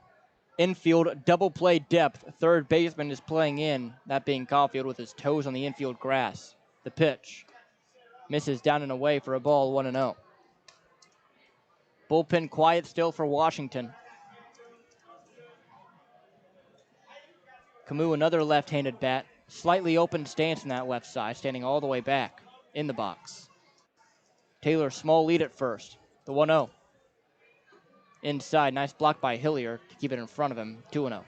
Infield double play depth. Third baseman is playing in, that being Caulfield with his toes on the infield grass. The pitch. Misses down and away for a ball, 1-0. Bullpen quiet still for Washington. Camus, another left-handed bat. Slightly open stance in that left side, standing all the way back in the box. Taylor, small lead at first. The 1-0. Inside, nice block by Hillier to keep it in front of him, 2-0.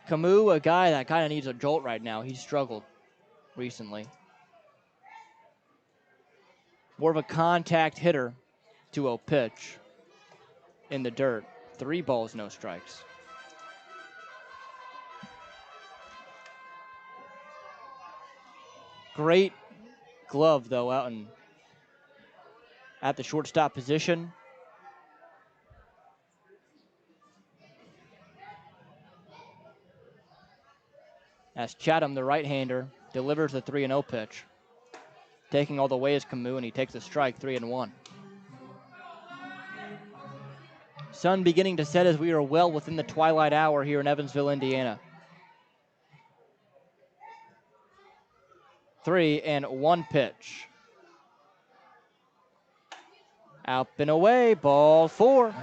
Camus, a guy that kind of needs a jolt right now. He's struggled recently. More of a contact hitter, 2-0 pitch in the dirt. 3 balls, no strikes. Great glove, though, out at the shortstop position. As Chatham, the right-hander, delivers the 3-0 pitch. Taking all the way is Camus, and he takes a strike, 3-1. Sun beginning to set as we are well within the twilight hour here in Evansville, Indiana. 3-1 pitch. Out and away, ball 4.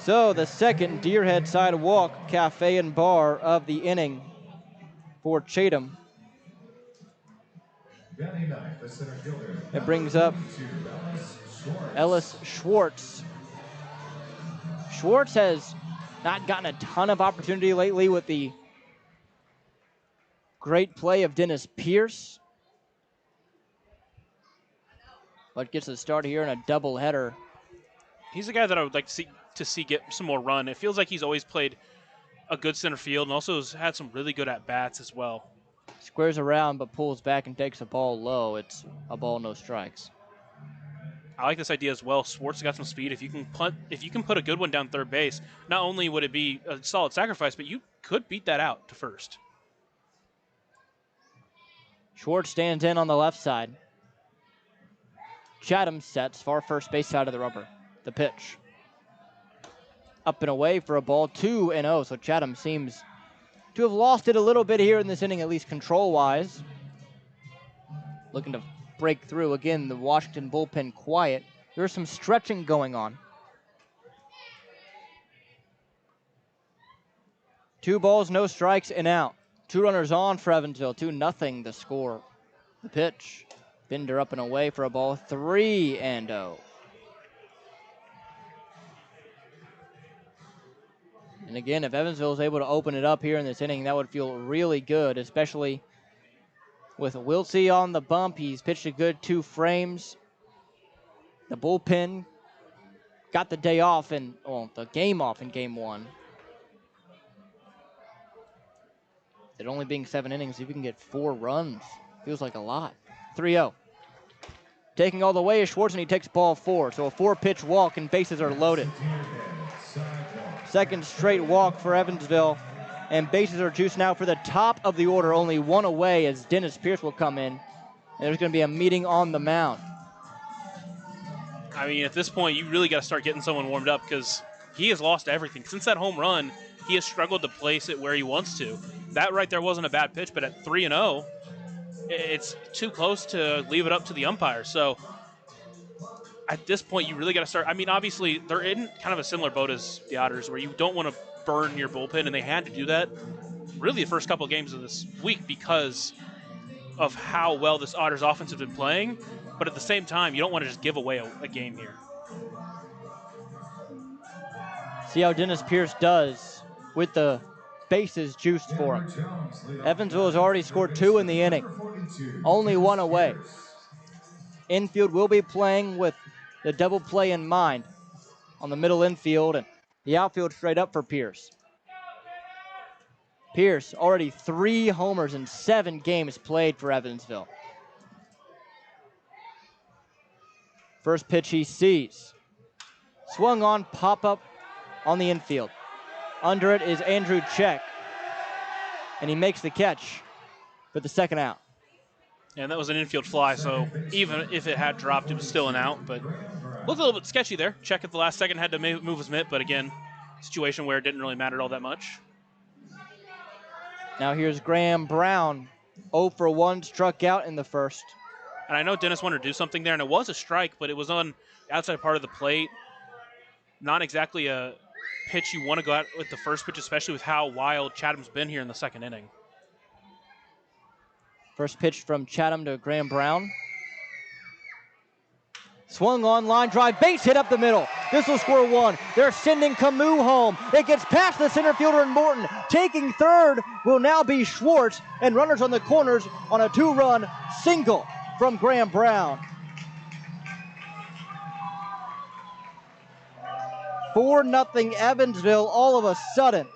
So the second Deerhead Sidewalk Cafe and Bar of the inning for Chatham. It brings up Ellis Schwartz. Schwartz has not gotten a ton of opportunity lately with the great play of Dennis Pierce, but gets a start here in a doubleheader. He's a guy that I would like to see get some more run. It feels like he's always played a good center field and also has had some really good at-bats as well. Squares around but pulls back and takes a ball low. It's a ball, no strikes. I like this idea as well. Schwartz got some speed. If you can put a good one down third base, not only would it be a solid sacrifice, but you could beat that out to first. Schwartz stands in on the left side. Chatham sets far first base side of the rubber. The pitch. Up and away for a ball, 2-0. So Chatham seems to have lost it a little bit here in this inning, at least control-wise. Looking to break through. Again, the Washington bullpen quiet. There's some stretching going on. 2 balls, no strikes, and out. 2 runners on for Evansville, 2-0 the score. The pitch. Bender up and away for a ball, 3-0. And again, if Evansville is able to open it up here in this inning, that would feel really good, especially with Wiltsey on the bump. He's pitched a good 2 frames. The bullpen got the day off the game off in game 1. It only being 7 innings, if you can get 4 runs, feels like a lot. 3-0. Taking all the way is Schwartz, and he takes ball 4. So a 4-pitch walk, and bases are loaded. Second straight walk for Evansville, and bases are juiced now for the top of the order. Only 1 away as Dennis Pierce will come in. And there's going to be a meeting on the mound. I mean, at this point, you really got to start getting someone warmed up because he has lost everything. Since that home run, he has struggled to place it where he wants to. That right there wasn't a bad pitch, but at 3-0, it's too close to leave it up to the umpire. So at this point, you really got to start. I mean, obviously, they're in kind of a similar boat as the Otters, where you don't want to burn your bullpen, and they had to do that really the first couple of games of this week because of how well this Otters offense has been playing. But at the same time, you don't want to just give away a game here. See how Dennis Pierce does with the bases juiced for him. Evansville has already scored 2 in the inning, only 1 away. Infield will be playing with the double play in mind on the middle infield, and the outfield straight up for Pierce. Pierce already 3 homers in 7 games played for Evansville. First pitch he sees. Swung on, pop up on the infield. Under it is Andrew Check, and he makes the catch for the second out. And that was an infield fly, so even if it had dropped, it was still an out. But looked a little bit sketchy there. Check at the last second had to move his mitt, but again, situation where it didn't really matter all that much. Now here's Graham Brown, 0 for 1, struck out in the first. And I know Dennis wanted to do something there, and it was a strike, but it was on the outside part of the plate. Not exactly a pitch you want to go out with the first pitch, especially with how wild Chatham's been here in the second inning. First pitch from Chatham to Graham Brown. Swung on, line drive, base hit up the middle. This will score 1. They're sending Camus home. It gets past the center fielder and Morton. Taking third will now be Schwartz, and runners on the corners on a 2-run single from Graham Brown. 4-0 Evansville all of a sudden.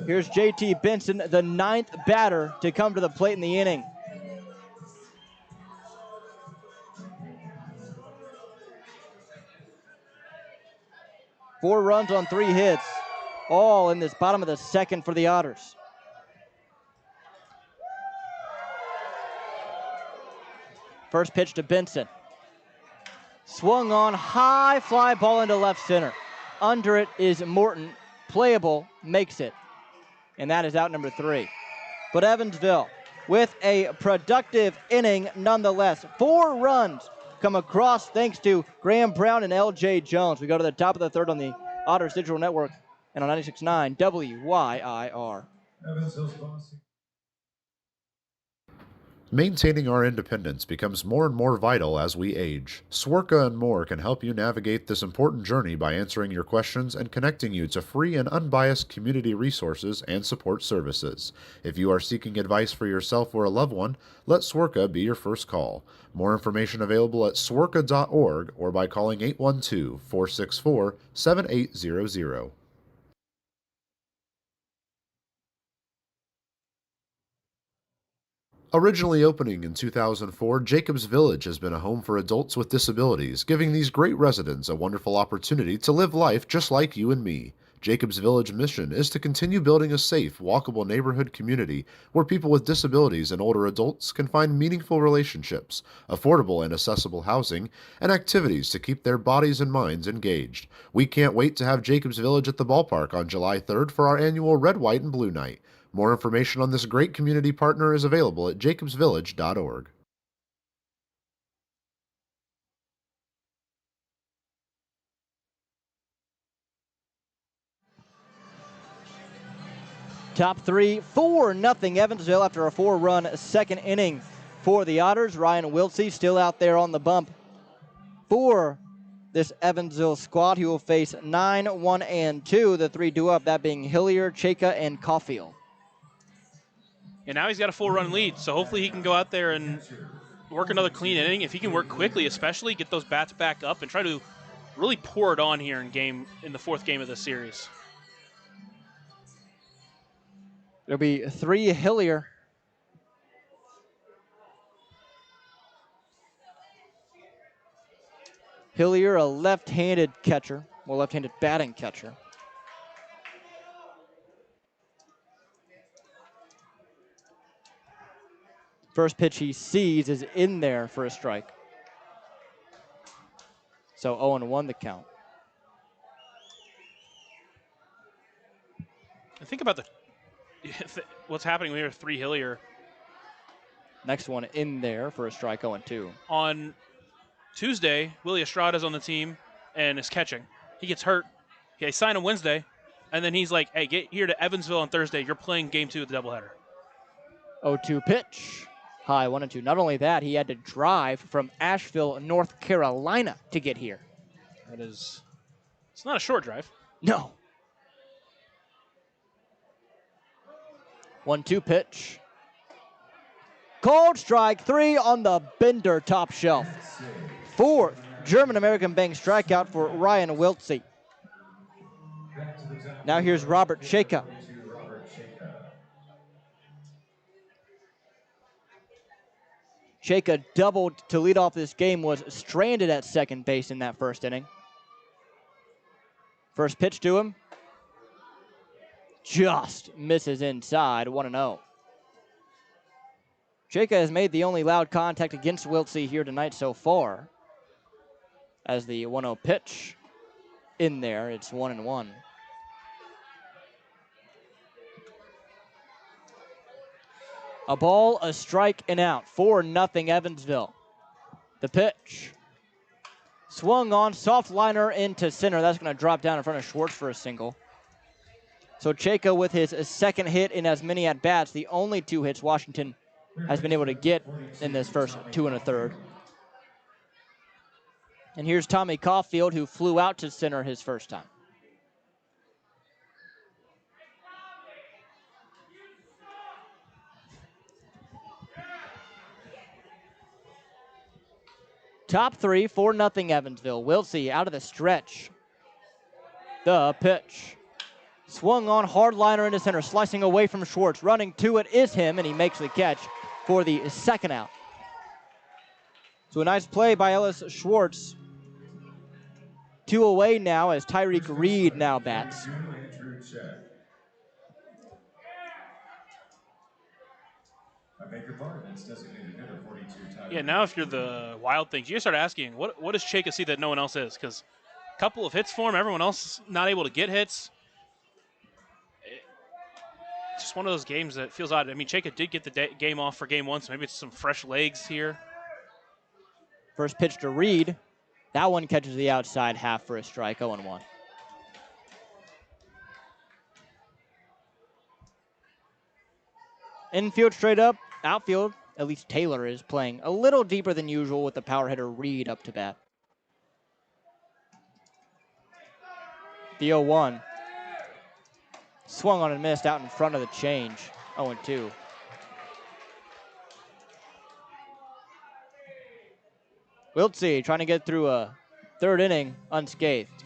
Here's JT Benson, the 9th batter to come to the plate in the inning. Four runs on 3 hits, all in this bottom of the second for the Otters. First pitch to Benson. Swung on, high fly ball into left center. Under it is Morton, playable, makes it. And that is out number 3. But Evansville with a productive inning nonetheless. 4 runs come across thanks to Graham Brown and L.J. Jones. We go to the top of the third on the Otters Digital Network and on 96.9 WYIR. Maintaining our independence becomes more and more vital as we age. Swerka and more can help you navigate this important journey by answering your questions and connecting you to free and unbiased community resources and support services. If you are seeking advice for yourself or a loved one, let Swerka be your first call. More information available at swerka.org or by calling 812-464-7800. Originally opening in 2004, Jacobs Village has been a home for adults with disabilities, giving these great residents a wonderful opportunity to live life just like you and me. Jacobs Village mission is to continue building a safe, walkable neighborhood community where people with disabilities and older adults can find meaningful relationships, affordable and accessible housing, and activities to keep their bodies and minds engaged. We can't wait to have Jacobs Village at the ballpark on July 3rd for our annual Red, White, and Blue Night. More information on this great community partner is available at jacobsvillage.org. Top 3, 4-0 Evansville after a 4-run second inning for the Otters. Ryan Wiltsey still out there on the bump for this Evansville squad. He will face 9, 1, and 2. The 3 due up, that being Hillier, Chayka, and Caulfield. And now he's got a 4-run lead, so hopefully he can go out there and work another clean inning. If he can work quickly, especially, get those bats back up and try to really pour it on here in the 4th game of this series. There'll be 3 Hillier. Hillier, a left-handed catcher, well, left-handed batting catcher. First pitch he sees is in there for a strike. So 0-1 the count. And think about what's happening when you have 3 Hillier. Next one in there for a strike, 0-2. On Tuesday, Willie Estrada's on the team and is catching. He gets hurt. He signed him Wednesday, and then he's like, hey, get here to Evansville on Thursday. You're playing game 2 of the doubleheader. 0-2 pitch. High, 1-2. Not only that, he had to drive from Asheville, North Carolina to get here. That is, it's not a short drive. No. 1-2 pitch. Cold strike 3 on the bender top shelf. 4th German-American Bank strikeout for Ryan Wiltsey. Now here's Robert Chayka. Chayka doubled to lead off this game, was stranded at second base in that first inning. First pitch to him. Just misses inside, 1-0. Chayka has made the only loud contact against Wiltsey here tonight so far. As the 1-0 pitch in there, it's 1-1. A ball, a strike, and out. 4-0 Evansville. The pitch. Swung on, soft liner into center. That's going to drop down in front of Schwartz for a single. So Chayka with his second hit in as many at-bats, the only 2 hits Washington has been able to get in this first 2 1/3. And here's Tommy Caulfield, who flew out to center his first time. Top 3, 4-0 Evansville. Wiltsey out of the stretch. The pitch. Swung on, hard liner into center, slicing away from Schwartz. Running to it is him, and he makes the catch for the second out. So a nice play by Ellis Schwartz. 2 away now as Tyreek Reed now bats. Yeah, now if you're the Wild Things, you start asking, what does Chayka see that no one else is? Because a couple of hits for him, everyone else is not able to get hits. It's just one of those games that feels odd. I mean, Chayka did get the game off for game 1, so maybe it's some fresh legs here. First pitch to Reed. That one catches the outside half for a strike, 0-1. Infield straight up, outfield, at least Taylor is playing a little deeper than usual with the power hitter Reed up to bat. The 0-1. Swung on and missed out in front of the change, 0-2. Wiltsey trying to get through a third inning unscathed.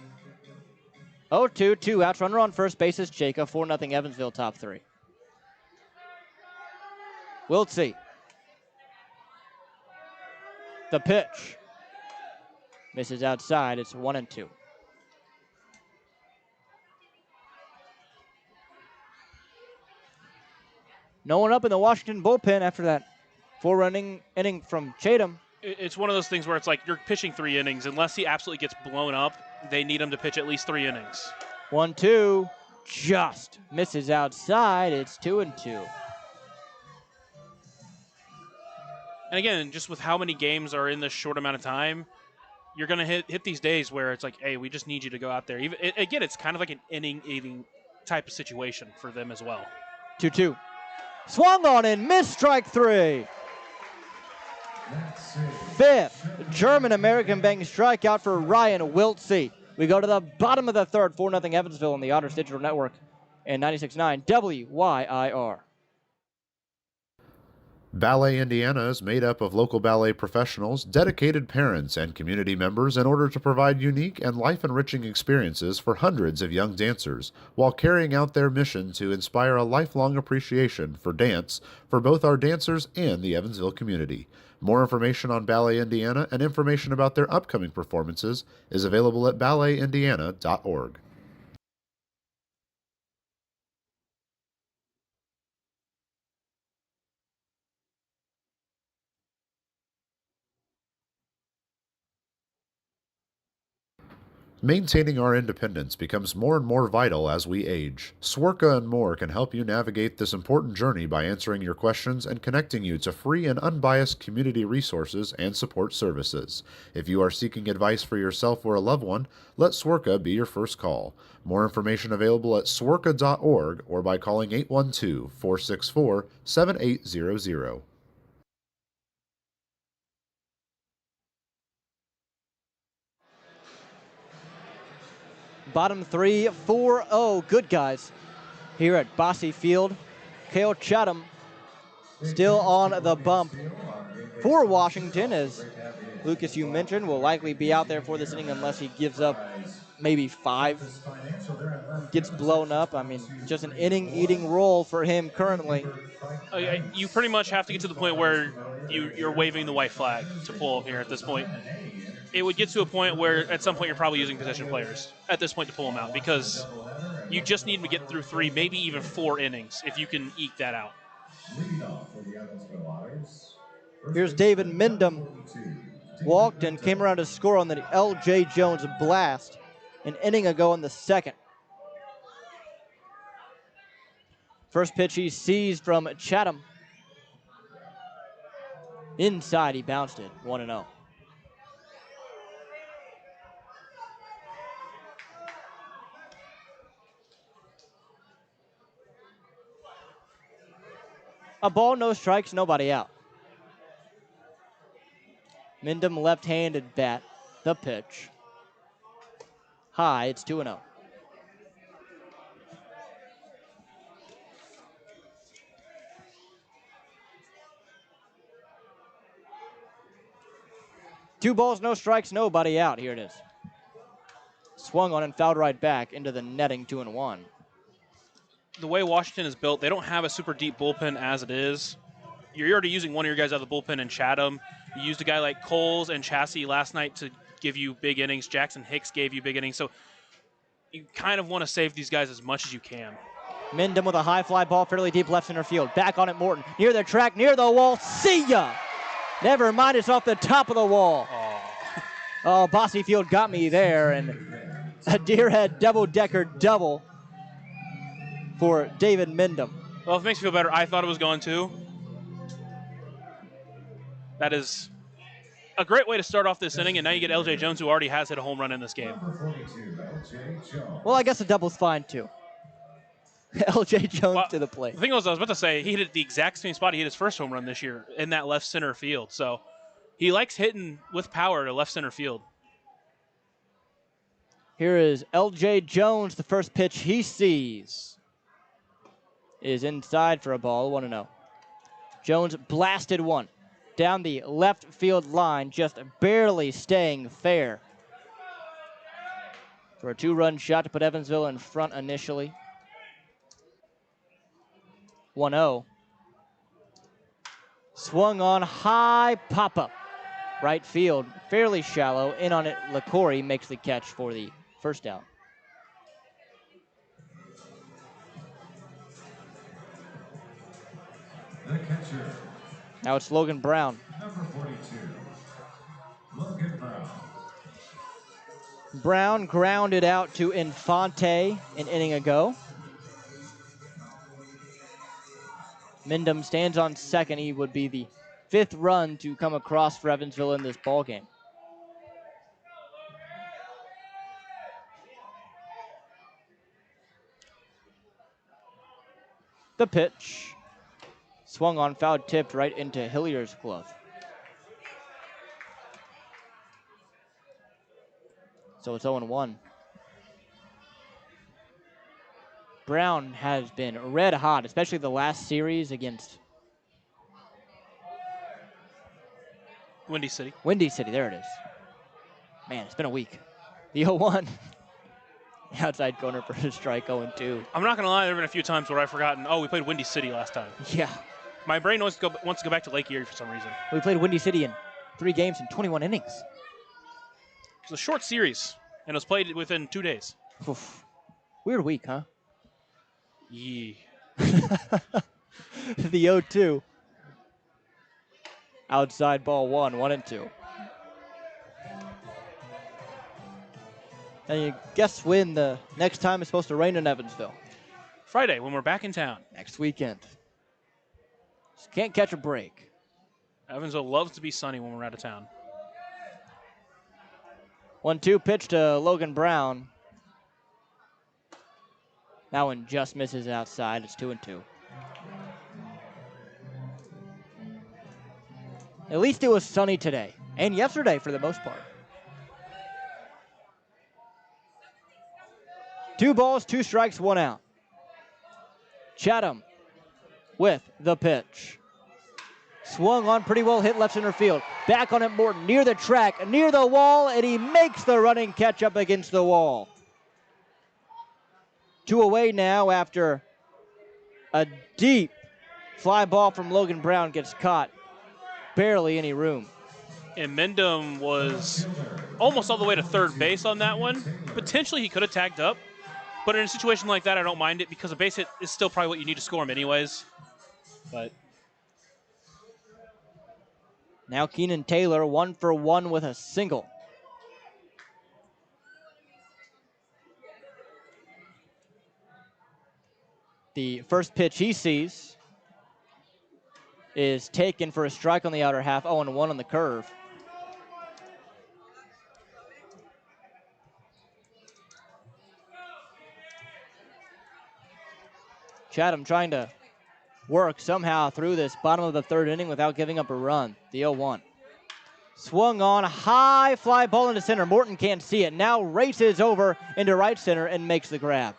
0-2, 2 outs. Runner on first base is Chayka. 4-0 Evansville, top 3. Wiltsey. The pitch. Misses outside. It's 1-2. No one up in the Washington bullpen after that 4-run inning from Chatham. It's one of those things where it's like you're pitching 3 innings. Unless he absolutely gets blown up, they need him to pitch at least 3 innings. 1-2. Just misses outside. It's 2-2. And again, just with how many games are in this short amount of time, you're going to hit these days where it's like, hey, we just need you to go out there. Again, it's kind of like an inning type of situation for them as well. 2-2. Swung on and missed, strike 3. 5th German-American Bank strikeout for Ryan Wiltsey. We go to the bottom of the 3rd, 4-0 Evansville on the Otters Digital Network and 96.9 WYIR. Ballet Indiana is made up of local ballet professionals, dedicated parents, and community members in order to provide unique and life-enriching experiences for hundreds of young dancers, while carrying out their mission to inspire a lifelong appreciation for dance for both our dancers and the Evansville community. More information on Ballet Indiana and information about their upcoming performances is available at balletindiana.org. Maintaining our independence becomes more and more vital as we age. Swerka and more can help you navigate this important journey by answering your questions and connecting you to free and unbiased community resources and support services. If you are seeking advice for yourself or a loved one, let Swerka be your first call. More information available at swerka.org or by calling 812-464-7800. Bottom 3, 4-0. Good guys here at Bosse Field. Cale Chatham still on the bump for Washington, as Lucas, you mentioned, will likely be out there for this inning unless he gives up maybe 5. Gets blown up. I mean, just an inning-eating role for him currently. You pretty much have to get to the point where you're waving the white flag to pull him here at this point. It would get to a point where at some point you're probably using position players at this point to pull him out, because you just need him to get through 3, maybe even 4 innings if you can eke that out. Here's David Mindom. Walked and came around to score on the L.J. Jones blast an inning ago in the second. First pitch he sees from Chatham. Inside, he bounced it, 1-0. A ball, no strikes, nobody out. Mindom left-handed bat. The pitch. High, it's 2-0. Two balls, no strikes, nobody out. Here it is. Swung on and fouled right back into the netting, 2-1. The way Washington is built, they don't have a super deep bullpen as it is. You're already using one of your guys out of the bullpen in Chatham. You used a guy like Coles and Chassis last night to give you big innings. Jackson Hicks gave you big innings. So you kind of want to save these guys as much as you can. Mindom with a high fly ball, fairly deep left center field. Back on it, Morton. Near the track, near the wall. See ya! Never mind, it's off the top of the wall. Oh, Bosse Field got me there, and a Deerhead double-decker double for David Mindom. Well, if it makes you feel better, I thought it was going to. That is a great way to start off this inning, and now you get L.J. Jones, who already has hit a home run in this game. Well, I guess a double's fine, too. L.J. Jones to the plate. The thing was, I was about to say, he hit it the exact same spot he hit his first home run this year in that left center field. So he likes hitting with power to left center field. Here is L.J. Jones. The first pitch he sees is inside for a ball, 1-0. Jones blasted one down the left field line, just barely staying fair for a 2-run shot to put Evansville in front initially. 1-0. Swung on, high pop-up. Right field, fairly shallow. In on it, LaCory makes the catch for the first down. The catcher, Now it's Logan Brown. number 42, Logan Brown. Brown grounded out to Infante an inning ago. Mindom stands on second. He would be the 5th run to come across for Evansville in this ballgame. The pitch. Swung on, foul tipped right into Hillier's glove. So it's 0-1. Brown has been red hot, especially the last series against Windy City. Windy City, there it is. Man, it's been a week. The 0-1. Outside corner for a strike, 0-2. I'm not going to lie, there have been a few times where I've forgotten, we played Windy City last time. Yeah. My brain wants to go back to Lake Erie for some reason. We played Windy City in 3 games and 21 innings. It's a short series, and it was played within 2 days. Oof. Weird week, huh? Yeah. The 0-2. Outside ball 1, 1-2. And you guess when the next time it's supposed to rain in Evansville? Friday, when we're back in town. Next weekend. Just can't catch a break. Evansville loves to be sunny when we're out of town. 1-2 pitch to Logan Brown. That one just misses outside. It's 2-2. At least it was sunny today and yesterday for the most part. 2 balls, 2 strikes, 1 out. Chatham with the pitch. Swung on, pretty well hit left center field. Back on it, Morton, near the track, near the wall, and he makes the running catch up against the wall. 2 away now after a deep fly ball from Logan Brown gets caught. Barely any room. And Mendham was almost all the way to third base on that one. Potentially he could have tagged up, but in a situation like that, I don't mind it because a base hit is still probably what you need to score him anyways. But now Keenan Taylor 1 for 1 with a single. The first pitch he sees is taken for a strike on the outer half, 0-1 on the curve. Chatham trying to work somehow through this bottom of the 3rd inning without giving up a run. The 0-1. Swung on, high fly ball into center. Morton can't see it. Now races over into right center and makes the grab.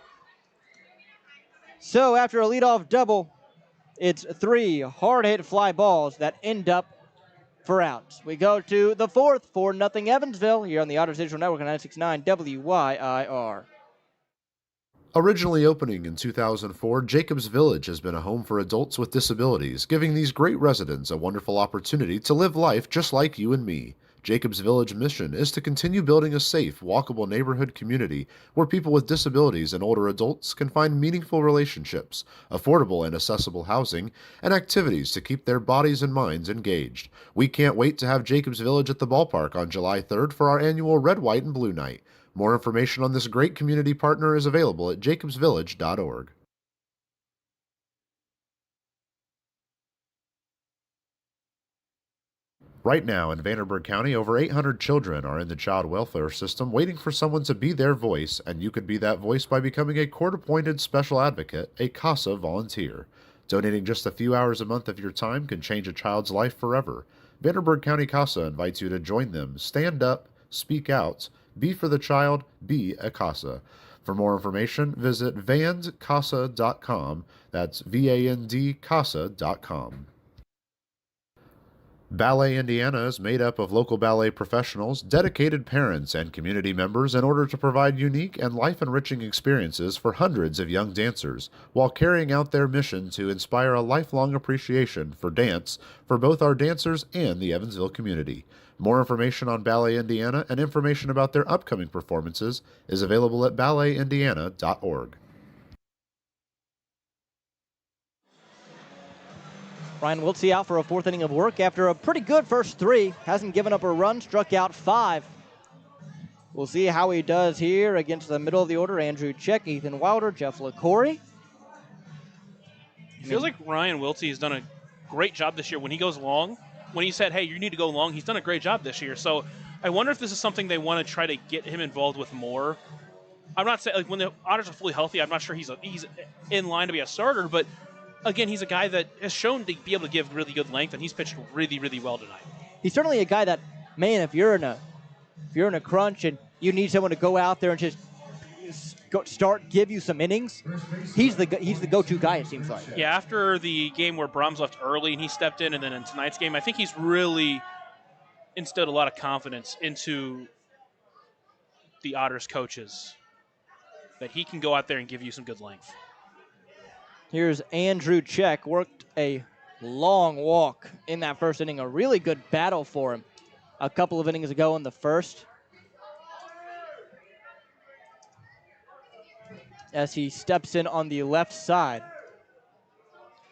So after a leadoff double, it's 3 hard-hit fly balls that end up for outs. We go to the 4th, 4-0 Evansville here on the Otters Digital Network on 96.9 WYIR. Originally opening in 2004, Jacobs Village has been a home for adults with disabilities, giving these great residents a wonderful opportunity to live life just like you and me. Jacobs Village mission is to continue building a safe, walkable neighborhood community where people with disabilities and older adults can find meaningful relationships, affordable and accessible housing, and activities to keep their bodies and minds engaged. We can't wait to have Jacobs Village at the ballpark on July 3rd for our annual Red, White, and Blue Night. More information on this great community partner is available at jacobsvillage.org. Right now in Vanderburgh County, over 800 children are in the child welfare system waiting for someone to be their voice, and you could be that voice by becoming a court-appointed special advocate, a CASA volunteer. Donating just a few hours a month of your time can change a child's life forever. Vanderburgh County CASA invites you to join them. Stand up, speak out, be for the child, be a CASA. For more information, visit vandcasa.com. That's VAND-CASA.com. Ballet Indiana is made up of local ballet professionals, dedicated parents, and community members in order to provide unique and life-enriching experiences for hundreds of young dancers, while carrying out their mission to inspire a lifelong appreciation for dance for both our dancers and the Evansville community. More information on Ballet Indiana and information about their upcoming performances is available at balletindiana.org. Ryan Wiltsey out for a 4th inning of work after a pretty good first 3. Hasn't given up a run, struck out 5. We'll see how he does here against the middle of the order. Andrew Check, Ethan Wilder, Jeff LaCory. It feels like Ryan Wiltsey has done a great job this year when he goes long. When he said, hey, you need to go long, he's done a great job this year. So I wonder if this is something they want to try to get him involved with more. I'm not saying, like, when the Otters are fully healthy, I'm not sure he's in line to be a starter, but again, he's a guy that has shown to be able to give really good length, and he's pitched really, really well tonight. He's certainly a guy that, man, if you're in a crunch and you need someone to go out there and just give you some innings, he's the go-to guy, it seems like. Yeah, after the game where Brahms left early and he stepped in, and then in tonight's game, I think he's really instilled a lot of confidence into the Otters coaches that he can go out there and give you some good length. Here's Andrew Check, worked a long walk in that first inning, a really good battle for him a couple of innings ago in the first. As he steps in on the left side.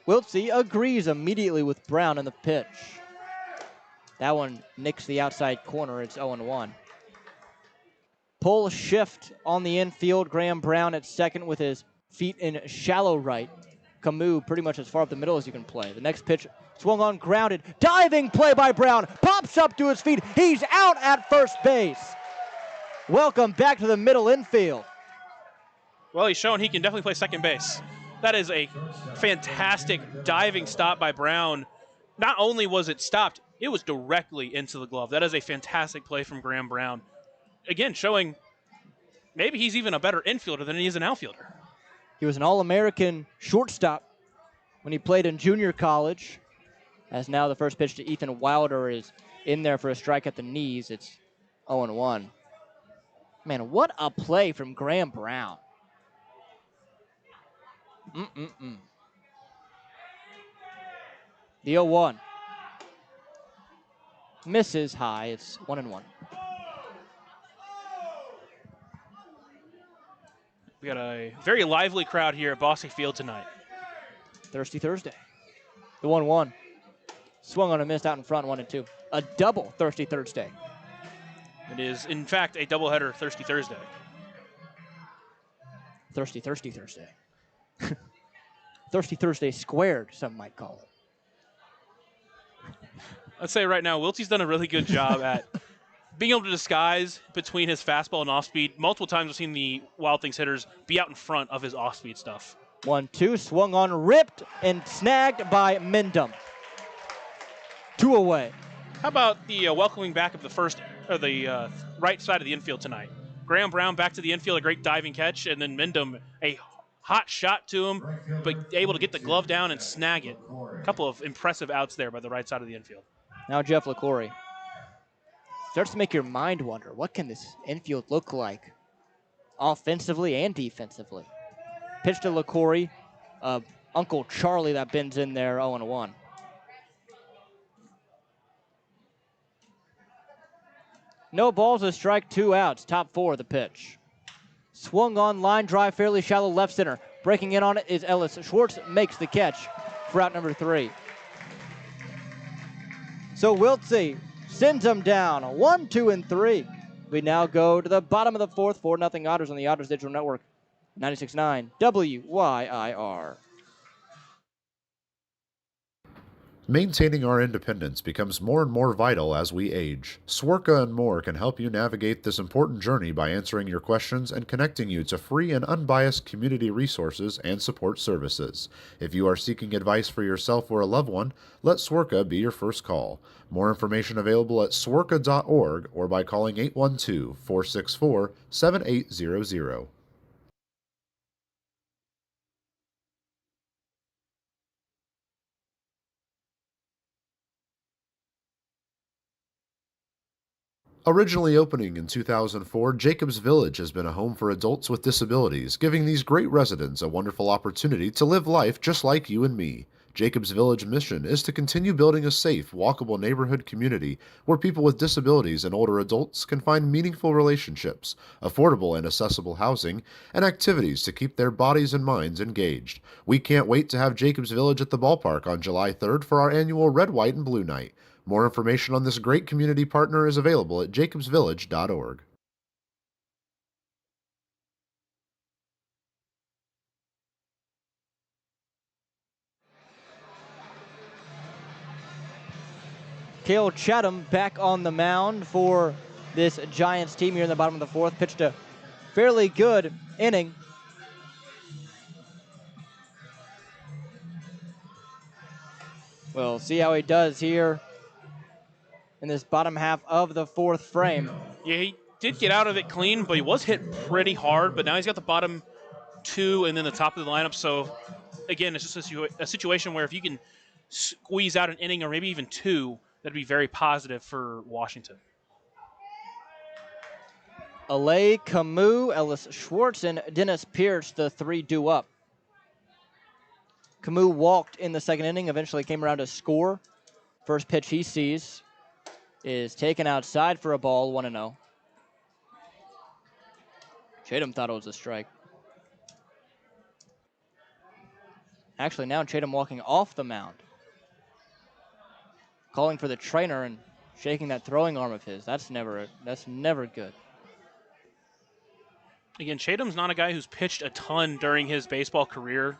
Wiltsey agrees immediately with Brown in the pitch. That one nicks the outside corner. It's 0-1. pull shift on the infield. Graham Brown at second with his feet in shallow right. Camus pretty much as far up the middle as you can play. The next pitch swung on, grounded. Diving play by Brown. Pops up to his feet. He's out at first base. Welcome back to the middle infield. Well, he's shown he can definitely play second base. That is a fantastic diving stop by Brown. Not only was it stopped, it was directly into the glove. That is a fantastic play from Graham Brown. Again, showing maybe he's even a better infielder than he is an outfielder. He was an All-American shortstop when he played in junior college. As now the first pitch to Ethan Wilder is in there for a strike at the knees. It's 0-1. Man, what a play from Graham Brown. The 0-1. Misses high. It's 1-1. We got a very lively crowd here at Bossy Field tonight. Thirsty Thursday. The 1-1. Swung on a miss out in front, 1-2. A double Thirsty Thursday. It is, in fact, a doubleheader Thirsty Thursday. Thirsty Thursday. Thirsty Thursday squared, some might call it. I'd say right now, Wiltie's done a really good job at being able to disguise between his fastball and off-speed. Multiple times we've seen the Wild Things hitters be out in front of his off-speed stuff. 1-2, swung on, ripped, and snagged by Mendham. 2 away. How about the welcoming back of the right side of the infield tonight? Graham Brown back to the infield, a great diving catch, and then Mendham, a hot shot to him, but able to get the glove down and snag it. A couple of impressive outs there by the right side of the infield. Now Jeff LaCorey. Starts to make your mind wonder, what can this infield look like offensively and defensively? Pitch to LaCorey. Uncle Charlie that bends in there, 0-1. No balls, a strike, 2 outs. Top 4 of the pitch. Swung on, line drive, fairly shallow left center. Breaking in on it is Ellis. Schwartz makes the catch for out number 3. So Wiltsey sends them down, 1, 2, and 3. We now go to the bottom of the 4th, 4-0 Otters on the Otters Digital Network, 96.9 WYIR. Maintaining our independence becomes more and more vital as we age. Swerka and more can help you navigate this important journey by answering your questions and connecting you to free and unbiased community resources and support services. If you are seeking advice for yourself or a loved one, let Swerka be your first call. More information available at swerka.org or by calling 812-464-7800. Originally opening in 2004, Jacobs Village has been a home for adults with disabilities, giving these great residents a wonderful opportunity to live life just like you and me. Jacobs Village mission is to continue building a safe, walkable neighborhood community where people with disabilities and older adults can find meaningful relationships, affordable and accessible housing, and activities to keep their bodies and minds engaged. We can't wait to have Jacobs Village at the ballpark on July 3rd for our annual Red, White, and Blue Night. More information on this great community partner is available at jacobsvillage.org. Cale Chatham back on the mound for this Giants team here in the bottom of the 4th. Pitched a fairly good inning. We'll see how he does here in this bottom half of the 4th frame. Yeah, he did get out of it clean, but he was hit pretty hard. But now he's got the bottom 2 and then the top of the lineup. So, again, it's just a situation where if you can squeeze out an inning or maybe even 2, that'd be very positive for Washington. Alay, Camus, Ellis Schwartz, and Dennis Pierce, the 3 due up. Camus walked in the 2nd inning, eventually came around to score. First pitch he sees is taken outside for a ball, 1-0. Chatham thought it was a strike. Actually, now Chatham walking off the mound. Calling for the trainer and shaking that throwing arm of his. That's never good. Again, Chatham's not a guy who's pitched a ton during his baseball career.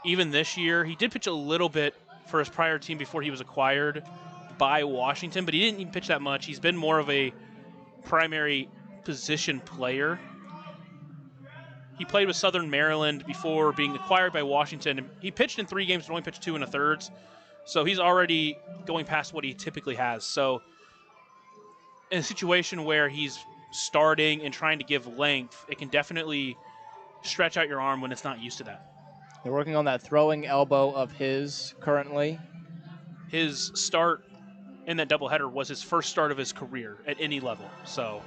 Even this year, he did pitch a little bit for his prior team before he was acquired by Washington, but he didn't even pitch that much. He's been more of a primary position player. He played with Southern Maryland before being acquired by Washington. He pitched in 3 games, but only pitched 2 1/3. So he's already going past what he typically has. So in a situation where he's starting and trying to give length, it can definitely stretch out your arm when it's not used to that. They're working on that throwing elbow of his currently. His start in that doubleheader was his first start of his career at any level. So,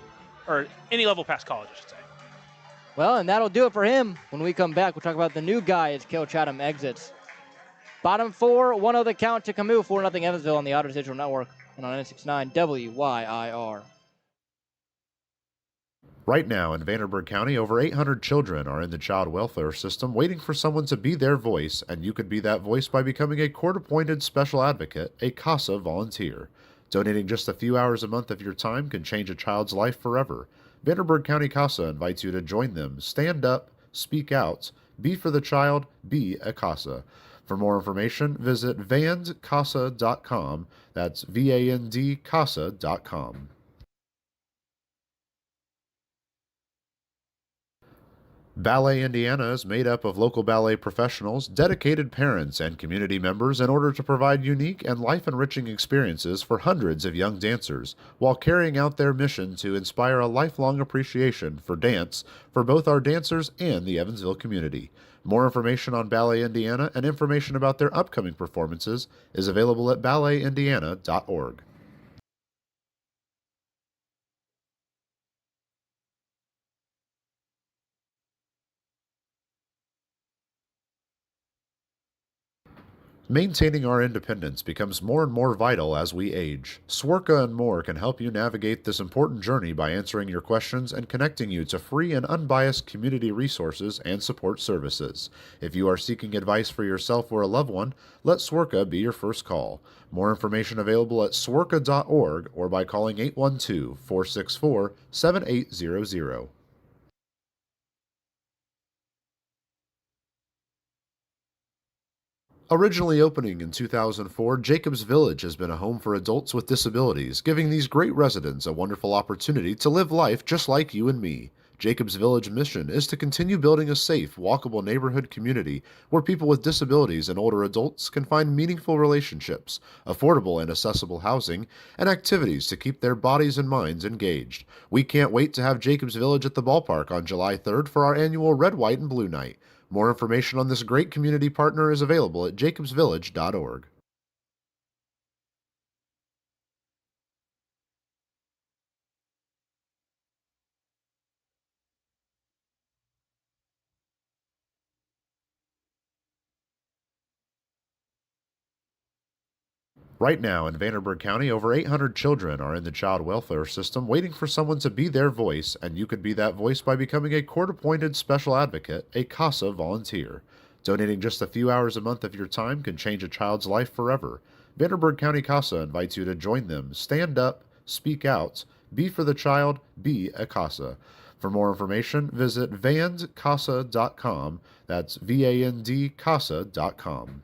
or any level past college, I should say. Well, and that'll do it for him. When we come back, we'll talk about the new guy as Cale Chatham exits. Bottom 4, 1-0 the count to Camus, 4-0 Evansville on the Otters Digital Network and on N69 WYIR. Right now in Vanderburgh County, over 800 children are in the child welfare system waiting for someone to be their voice, and you could be that voice by becoming a court-appointed special advocate, a CASA volunteer. Donating just a few hours a month of your time can change a child's life forever. Vanderburgh County CASA invites you to join them. Stand up, speak out, be for the child, be a CASA. For more information, visit vandcasa.com. That's VAND-CASA.com. Ballet Indiana is made up of local ballet professionals, dedicated parents, and community members in order to provide unique and life-enriching experiences for hundreds of young dancers, while carrying out their mission to inspire a lifelong appreciation for dance for both our dancers and the Evansville community. More information on Ballet Indiana and information about their upcoming performances is available at balletindiana.org. Maintaining our independence becomes more and more vital as we age. Swerka and More can help you navigate this important journey by answering your questions and connecting you to free and unbiased community resources and support services. If you are seeking advice for yourself or a loved one, let Swerka be your first call. More information available at swerka.org or by calling 812-464-7800. Originally opening in 2004, Jacobs Village has been a home for adults with disabilities, giving these great residents a wonderful opportunity to live life just like you and me. Jacobs Village mission is to continue building a safe, walkable neighborhood community where people with disabilities and older adults can find meaningful relationships, affordable and accessible housing, and activities to keep their bodies and minds engaged. We can't wait to have Jacobs Village at the ballpark on July 3rd for our annual Red, White, and Blue Night. More information on this great community partner is available at jacobsvillage.org. Right now in Vanderburgh County, over 800 children are in the child welfare system waiting for someone to be their voice, and you could be that voice by becoming a court-appointed special advocate, a CASA volunteer. Donating just a few hours a month of your time can change a child's life forever. Vanderburgh County CASA invites you to join them. Stand up, speak out, be for the child, be a CASA. For more information, visit vandcasa.com. That's VAND-CASA.com.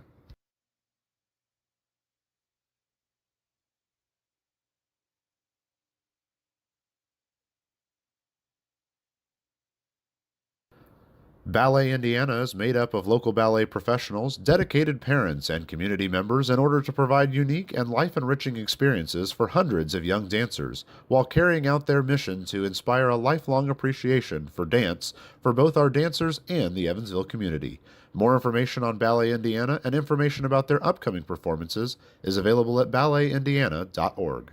Ballet Indiana is made up of local ballet professionals, dedicated parents, and community members in order to provide unique and life-enriching experiences for hundreds of young dancers, while carrying out their mission to inspire a lifelong appreciation for dance for both our dancers and the Evansville community. More information on Ballet Indiana and information about their upcoming performances is available at balletindiana.org.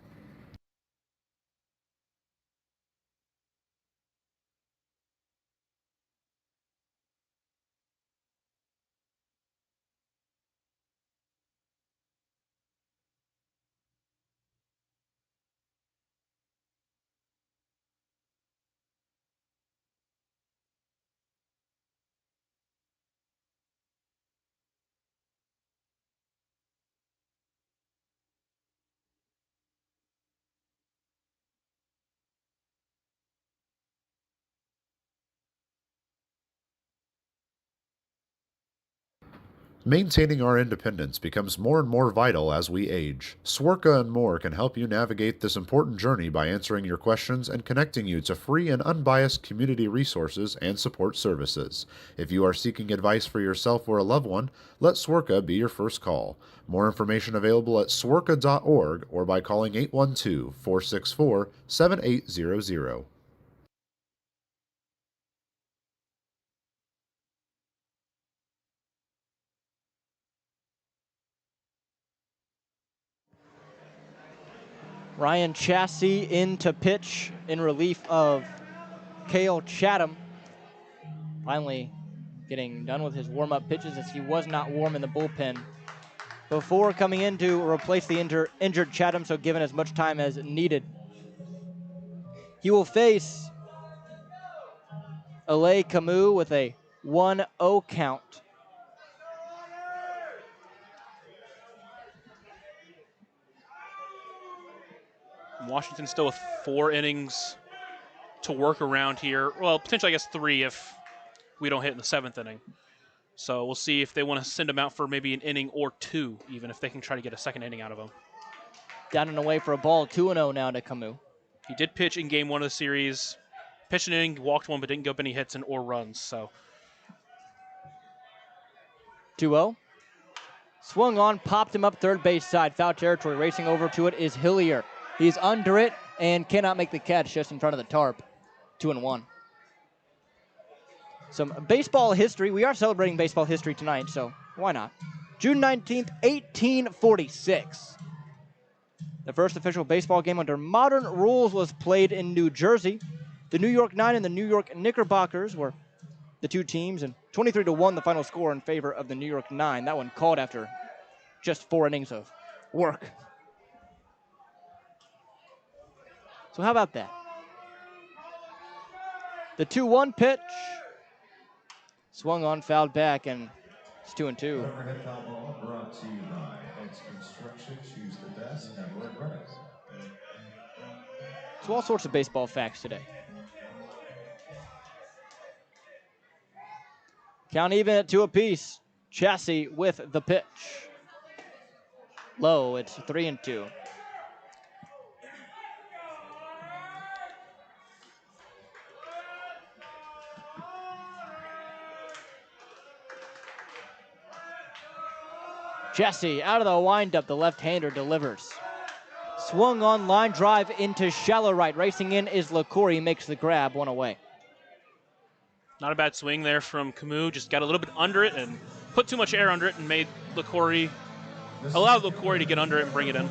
Maintaining our independence becomes more and more vital as we age. Swerka and more can help you navigate this important journey by answering your questions and connecting you to free and unbiased community resources and support services. If you are seeking advice for yourself or a loved one, let Swerka be your first call. More information available at swerka.org or by calling 812-464-7800. Ryan Chassis in to pitch in relief of Cale Chatham. Finally getting done with his warm-up pitches as he was not warm in the bullpen before coming in to replace the injured Chatham, so given as much time as needed. He will face Alay Camus with a 1-0 count. Washington still with 4 innings to work around here. Well, potentially, I guess 3 if we don't hit in the 7th inning. So we'll see if they want to send him out for maybe an inning or 2, even if they can try to get a second inning out of him. Down and away for a ball, 2-0 now to Camus. He did pitch in game 1 of the series. Pitched an inning, walked 1, but didn't give up any hits or runs. So 2-0. Swung on, popped him up third base side, foul territory. Racing over to it is Hillier. He's under it and cannot make the catch, just in front of the tarp. 2-1. Some baseball history. We are celebrating baseball history tonight, so why not? June 19th, 1846. The first official baseball game under modern rules was played in New Jersey. The New York Nine and the New York Knickerbockers were the two teams, and 23-1 the final score in favor of the New York Nine. That one called after just 4 innings of work. So how about that? The 2-1 pitch. Swung on, fouled back, and it's 2-2. Overhead foul ball brought to you by Ed's Construction. Choose the best, never regret it. So all sorts of baseball facts today. Count even at 2 apiece. Chassis with the pitch. Low, it's 3-2. Chassis out of the windup, the left-hander delivers. Swung on, line drive into shallow right. Racing in is LaCour. He makes the grab, 1 away. not a bad swing there from Camus. Just got a little bit under it and put too much air under it and made allowed LaCour to get under it and bring it in.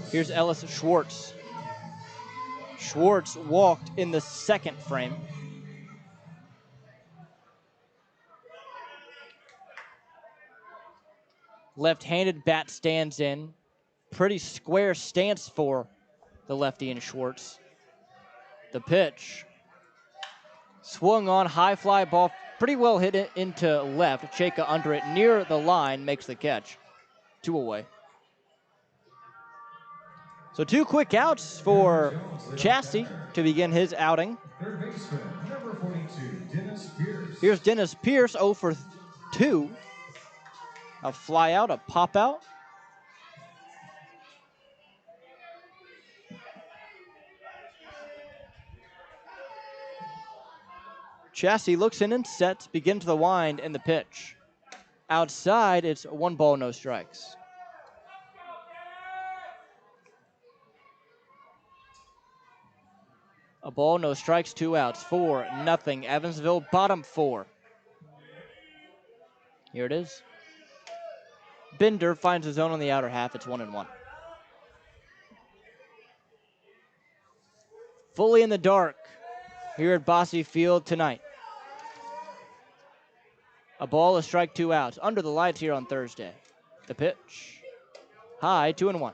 Here's Ellis Schwartz. Schwartz walked in the 2nd frame. Left-handed bat stands in. Pretty square stance for the lefty in Schwartz. The pitch. Swung on, high fly ball, pretty well hit it into left. Cheka under it near the line, makes the catch. 2 away. So 2 quick outs for Chassis to begin his outing. Third baseman, number 42, Dennis Pierce. Here's Dennis Pierce, 0 for 2. A fly out, a pop out. Chassis looks in and sets, begins the wind and the pitch. Outside, it's 1 ball, no strikes. A ball, no strikes, 2 outs, 4-0. Evansville, bottom 4. Here it is. Bender finds his zone on the outer half. It's 1-1. Fully in the dark here at Bosse Field tonight. A ball, a strike, 2 outs. Under the lights here on Thursday. The pitch. High, 2-1.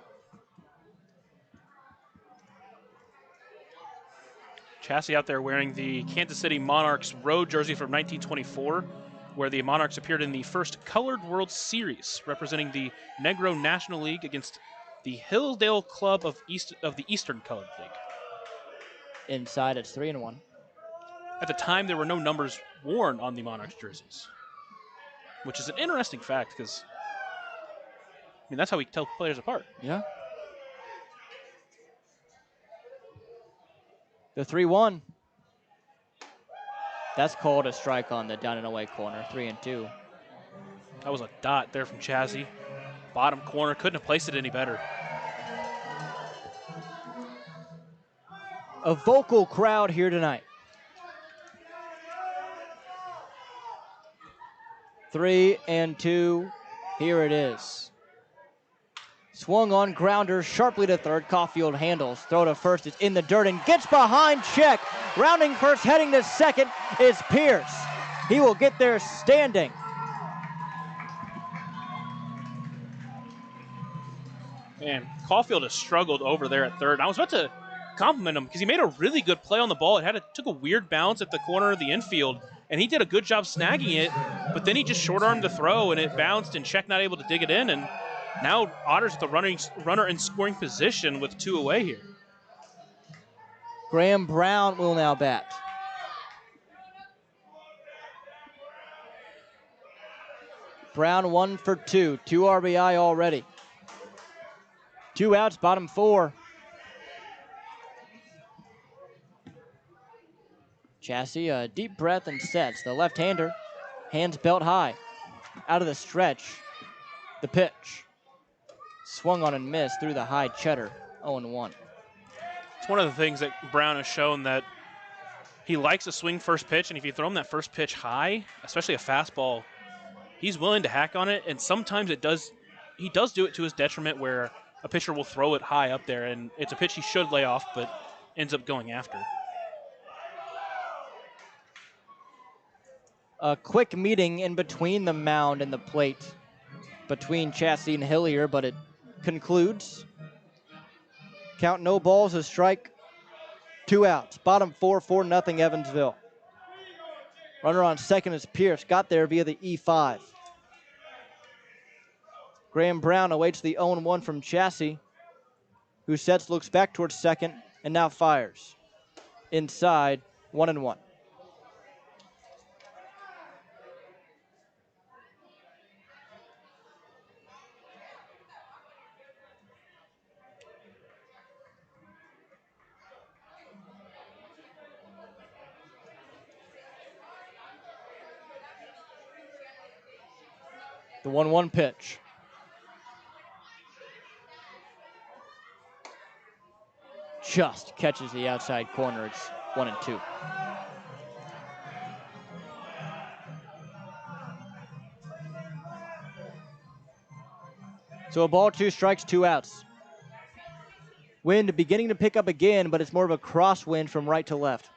Chassis out there wearing the Kansas City Monarchs road jersey from 1924, where the Monarchs appeared in the first Colored World Series, representing the Negro National League against the Hillsdale Club of the Eastern Colored League. Inside, it's 3-1. At the time, there were no numbers worn on the Monarchs jerseys. which is an interesting fact because, that's how we tell players apart. Yeah. The 3-1. That's called a strike on the down and away corner, 3-2. That was a dot there from Chazzy. Bottom corner, couldn't have placed it any better. A vocal crowd here tonight. 3-2. Here it is. Swung on grounder sharply to third. Caulfield handles. Throw to first. It's in the dirt and gets behind check. Rounding first, heading to second is Pierce. He will get there standing. Man, Caulfield has struggled over there at third. I was about to compliment him because he made a really good play on the ball. It took a weird bounce at the corner of the infield, and he did a good job snagging it, but then he just short-armed the throw, and it bounced, and Check not able to dig it in, and now Otters with the runner in scoring position with 2 away here. Graham Brown will now bat. Brown 1 for 2. 2 RBI already. 2 outs, bottom 4. Chassis, a deep breath and sets. The left-hander, hands belt high. Out of the stretch, the pitch. Swung on and missed through the high cheddar, 0-1. It's one of the things that Brown has shown, that he likes to swing first pitch, and if you throw him that first pitch high, especially a fastball, he's willing to hack on it, and sometimes he does do it to his detriment where a pitcher will throw it high up there, and it's a pitch he should lay off, but ends up going after. A quick meeting in between the mound and the plate between Chassis and Hillier, but it concludes. Count no balls, a strike, 2 outs. Bottom 4, 4-0 Evansville. Runner on second is Pierce, got there via the E5. Graham Brown awaits the 0-1 from Chassis, who sets, looks back towards second, and now fires. Inside, 1-1. The 1-1 pitch. Just catches the outside corner. It's 1-2. So a ball, 2 strikes, 2 outs. Wind beginning to pick up again, but it's more of a crosswind from right to left.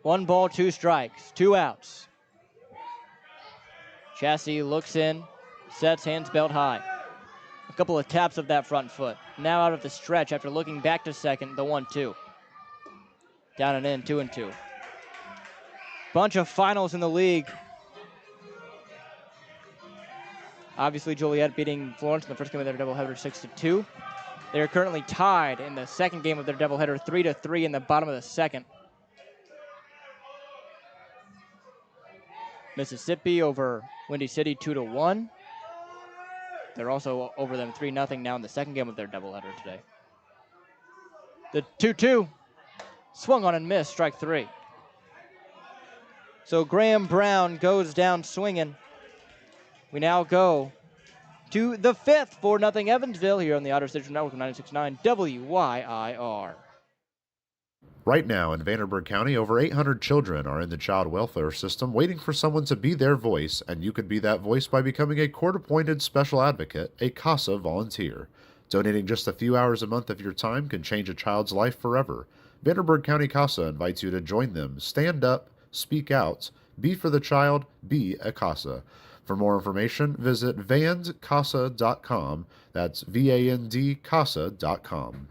One ball, 2 strikes, 2 outs. Chassis looks in, sets, hands belt high. A couple of taps of that front foot. Now out of the stretch after looking back to second, the 1-2. Down and in, 2-2. Bunch of finals in the league. Obviously, Joliet beating Florence in the first game of their doubleheader 6-2. They are currently tied in the second game of their doubleheader 3-3 in the bottom of the second. Mississippi over Windy City 2-1. They're also over them 3-0 now in the second game of their doubleheader today. The 2-2 swung on and missed, strike 3. So Graham Brown goes down swinging. We now go to the 5th, 4-0 Evansville here on the Otters Digital Network of 96.9 WYIR. Right now in Vanderburgh County, over 800 children are in the child welfare system waiting for someone to be their voice, and you could be that voice by becoming a court-appointed special advocate, a CASA volunteer. Donating just a few hours a month of your time can change a child's life forever. Vanderburgh County CASA invites you to join them. Stand up, speak out, be for the child, be a CASA. For more information, visit vandcasa.com. That's VAND CASA.com.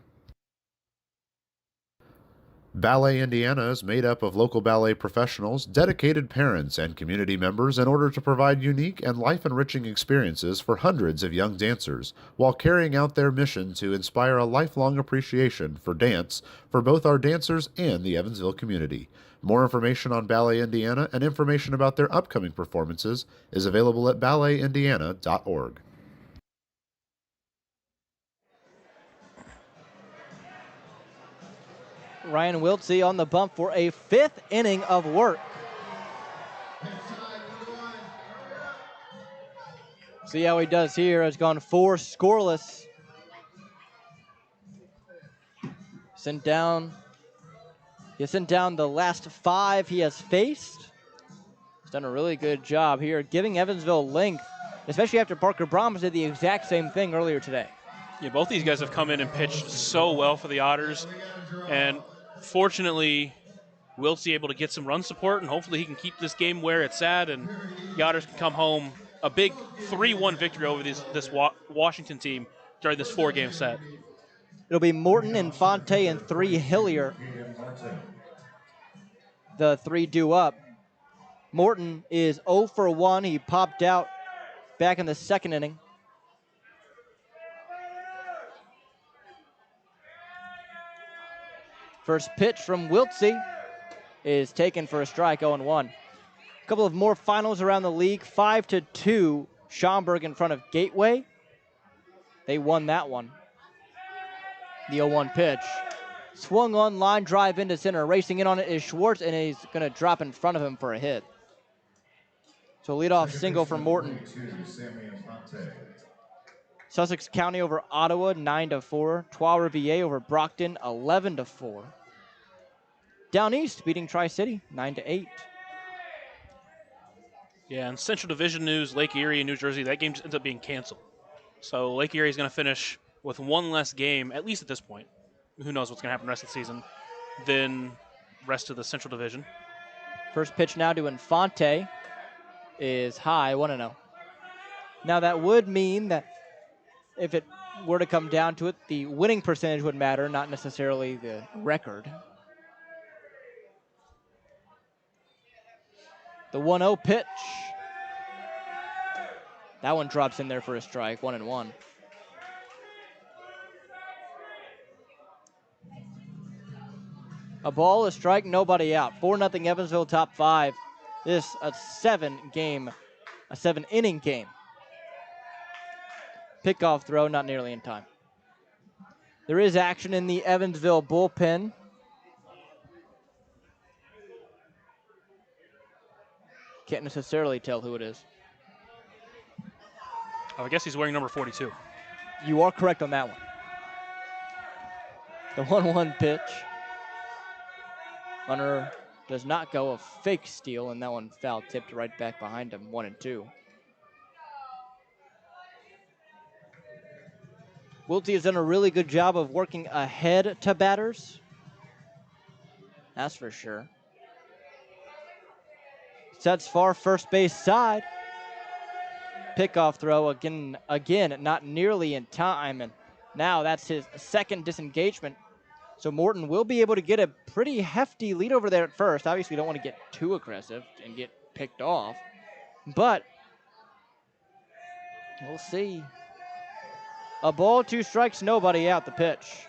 Ballet Indiana is made up of local ballet professionals, dedicated parents, and community members in order to provide unique and life-enriching experiences for hundreds of young dancers, while carrying out their mission to inspire a lifelong appreciation for dance for both our dancers and the Evansville community. More information on Ballet Indiana and information about their upcoming performances is available at balletindiana.org. Ryan Wiltsey on the bump for a 5th inning of work. See how he does here. Has gone 4 scoreless. He sent down the last 5 he has faced. He's done a really good job here, giving Evansville length, especially after Parker Brahms did the exact same thing earlier today. Yeah, both these guys have come in and pitched so well for the Otters, and fortunately, Wiltsey able to get some run support, and hopefully he can keep this game where it's at, and the Otters can come home a big 3-1 victory over this Washington team during this 4-game set. It'll be Morton, Infante, and 3 Hillier. The 3 due up. Morton is 0 for 1. He popped out back in the 2nd inning. First pitch from Wiltsey is taken for a strike, 0-1. A couple of more finals around the league. 5-2, Schaumburg in front of Gateway. They won that one. The 0-1 pitch. Swung on, line drive into center. Racing in on it is Schwartz, and he's going to drop in front of him for a hit. So leadoff single for Morton. Sussex County over Ottawa, 9-4. Trois-Rivières over Brockton, 11-4. Down East beating Tri-City, 9-8. Yeah, and Central Division news, Lake Erie and New Jersey, that game just ends up being canceled. So Lake Erie is going to finish with 1 less game, at least at this point. Who knows what's going to happen the rest of the season, than rest of the Central Division. First pitch now to Infante is high, 1-0. Now that would mean that if it were to come down to it, the winning percentage would matter, not necessarily the record. The 1-0 pitch. That one drops in there for a strike, 1-1. A ball, a strike, nobody out. 4-0 Evansville, top 5. This a 7-inning game. Pickoff throw, not nearly in time. There is action in the Evansville bullpen. Can't necessarily tell who it is. Oh, I guess he's wearing number 42. You are correct on that one. The 1-1 pitch. Runner does not go, a fake steal, and that one foul tipped right back behind him, 1-2. Wiltsey has done a really good job of working ahead to batters. That's for sure. Sets far first base side. Pickoff throw again, not nearly in time, and now that's his 2nd disengagement. So Morton will be able to get a pretty hefty lead over there at first. Obviously, don't want to get too aggressive and get picked off, but we'll see. A ball, 2 strikes, nobody out. The pitch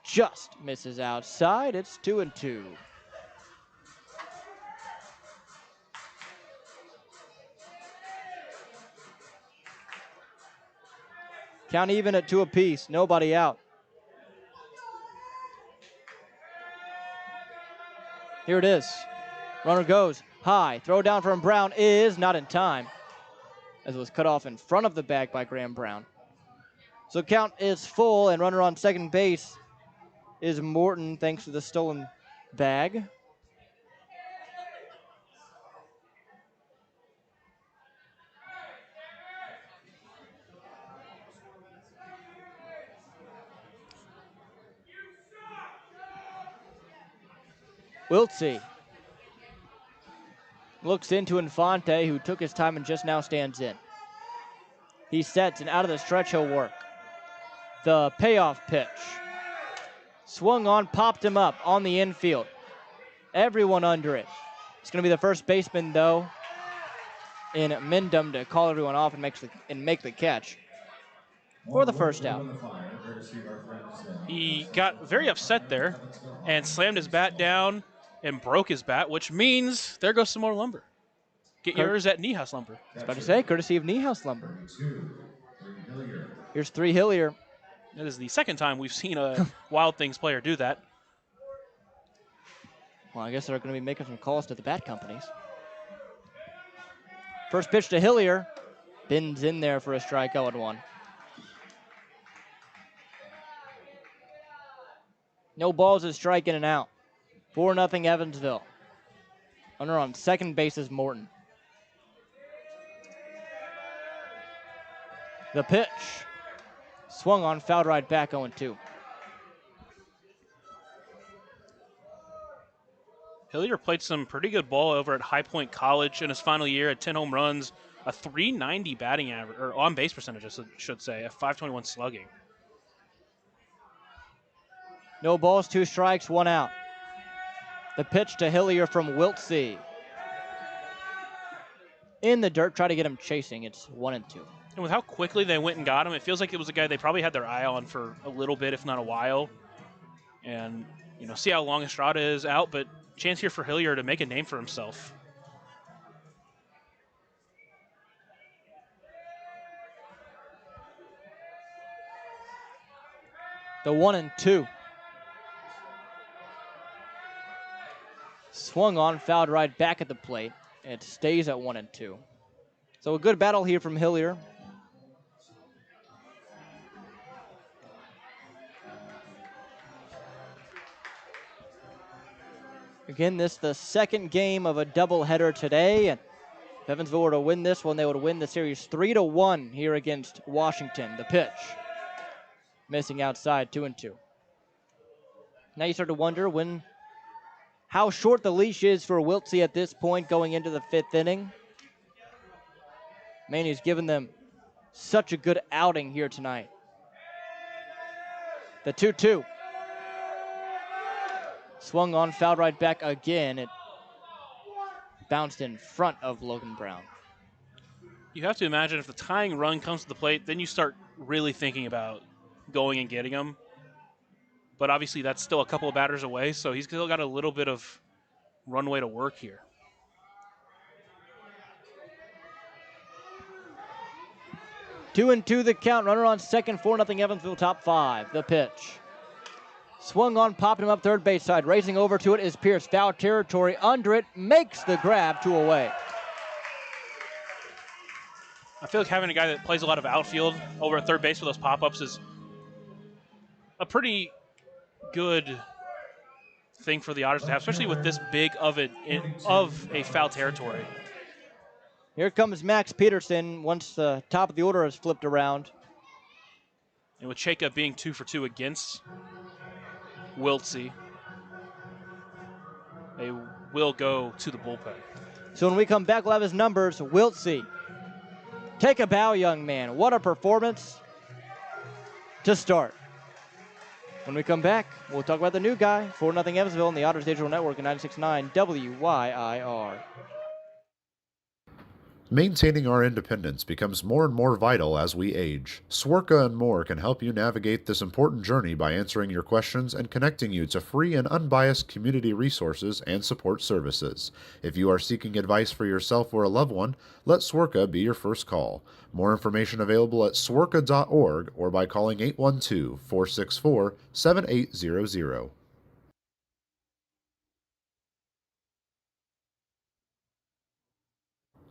just misses outside. It's 2-2. Count even at 2 apiece, nobody out. Here it is. Runner goes high. Throw down from Brown is not in time, as it was cut off in front of the bag by Graham Brown. So count is full, and runner on second base is Morton, thanks to the stolen bag. Wiltsey looks into Infante, who took his time and just now stands in. He sets, and out of the stretch he'll work. The payoff pitch. Swung on, popped him up on the infield. Everyone under it. It's going to be the first baseman, though, in Mendham to call everyone off and make the catch for the first out. He got very upset there and slammed his bat down and broke his bat, which means there goes some more lumber. Get yours at Niehaus Lumber. I was about to say, courtesy of Niehaus Lumber. Here's 3 Hillier. That is the second time we've seen a Wild Things player do that. Well, I guess they're going to be making some calls to the bat companies. First pitch to Hillier. Bins in there for a strike, 0-1. No balls, a strike, in and out. 4-0 Evansville. Runner on second base is Morton. The pitch. Swung on, fouled right back, 0-2. Hillier played some pretty good ball over at High Point College in his final year at 10 home runs, a .390 batting average, or on base percentage, I should say, a .521 slugging. No balls, 2 strikes, 1 out. The pitch to Hillier from Wiltsey. In the dirt, try to get him chasing. It's 1-2. And with how quickly they went and got him, it feels like it was a guy they probably had their eye on for a little bit, if not a while. And, see how long Estrada is out, but chance here for Hillier to make a name for himself. The 1-2. Swung on, fouled right back at the plate. It stays at 1-2. So a good battle here from Hillier. Again, this is the second game of a doubleheader today. And if Evansville were to win this one, they would win the series 3-1 here against Washington. The pitch. Missing outside, 2-2. Now you start to wonder how short the leash is for Wiltsey at this point going into the 5th inning. Man, he's given them such a good outing here tonight. The 2-2. Swung on, fouled right back again. It bounced in front of Logan Brown. You have to imagine if the tying run comes to the plate, then you start really thinking about going and getting him. But obviously that's still a couple of batters away, so he's still got a little bit of runway to work here. Two and two the count. Runner on second, 4-0 Evansville, top 5. The pitch. Swung on, popped him up third base side. Racing over to it is Pierce. Foul territory under it. Makes the grab, 2 away. I feel like having a guy that plays a lot of outfield over at third base with those pop-ups is a pretty good thing for the Otters to have, especially with this big of a foul territory. Here comes Max Peterson once the top of the order is flipped around. And with Chayka being 2 for 2 against Wiltsey, they will go to the bullpen. So when we come back, we'll have his numbers. Wiltsey, take a bow, young man. What a performance to start. When we come back, we'll talk about the new guy, 4-0 Evansville on the Otters Digital Network and 96.9 WYIR. Maintaining our independence becomes more and more vital as we age. Swerka and more can help you navigate this important journey by answering your questions and connecting you to free and unbiased community resources and support services. If you are seeking advice for yourself or a loved one, let Swerka be your first call. More information available at swerka.org or by calling 812-464-7800.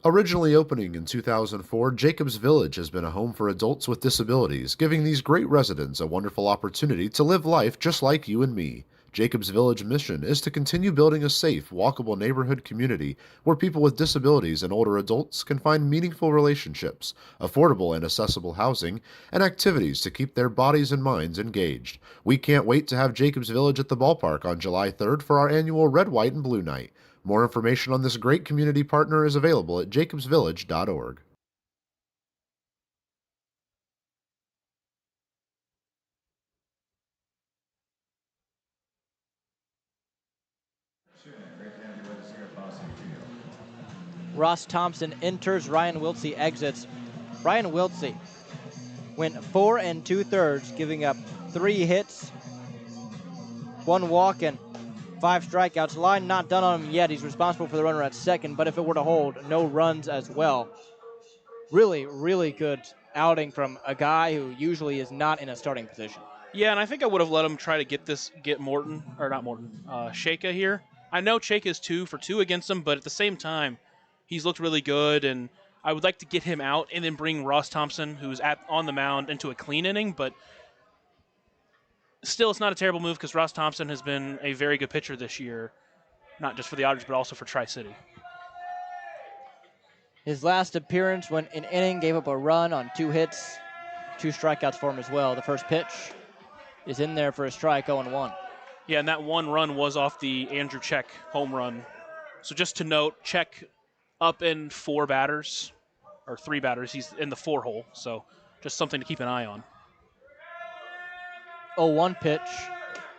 Originally opening in 2004, Jacobs Village has been a home for adults with disabilities, giving these great residents a wonderful opportunity to live life just like you and me. Jacobs Village mission is to continue building a safe, walkable neighborhood community where people with disabilities and older adults can find meaningful relationships, affordable and accessible housing, and activities to keep their bodies and minds engaged. We can't wait to have Jacobs Village at the ballpark on July 3rd for our annual Red, White, and Blue Night. More information on this great community partner is available at jacobsvillage.org. Ross Thompson enters, Ryan Wiltsey exits. Ryan Wiltsey went 4 2/3, giving up 3 hits, 1 walk, and 5 strikeouts. Line not done on him yet. He's responsible for the runner at second, but if it were to hold, no runs as well. Really, really good outing from a guy who usually is not in a starting position. Yeah, and I think I would have let him try to get Shaka here. I know Shaka's 2 for 2 against him, but at the same time, he's looked really good, and I would like to get him out and then bring Ross Thompson, who's on the mound, into a clean inning, but still, it's not a terrible move because Ross Thompson has been a very good pitcher this year, not just for the Otters, but also for Tri-City. His last appearance went an inning, gave up a run on 2 hits, 2 strikeouts for him as well. The first pitch is in there for a strike, 0-1. Yeah, and that 1 run was off the Andrew Check home run. So just to note, Check up in 4 batters, or 3 batters. He's in the 4 hole, so just something to keep an eye on. 0-1 pitch,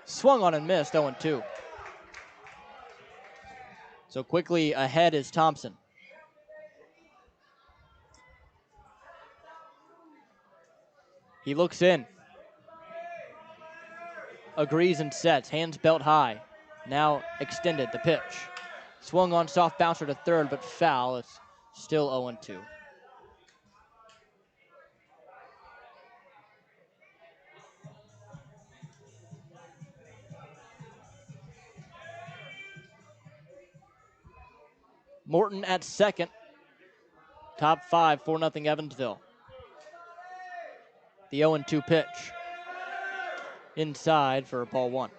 swung on and missed, 0-2. So quickly ahead is Thompson. He looks in. Agrees and sets, hands belt high. Now extended, the pitch. Swung on, soft bouncer to third, but foul. It's still 0-2. Morton at second. Top 5, 4-0 Evansville. The 0-2 pitch. Inside for ball 1.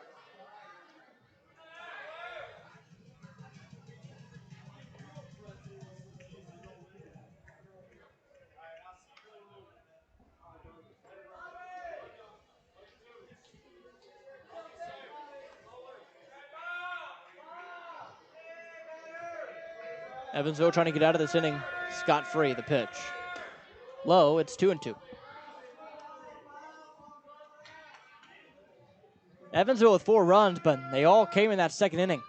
Evansville trying to get out of this inning scot-free, the pitch. Low, it's 2-2. Evansville with 4 runs, but they all came in that second inning.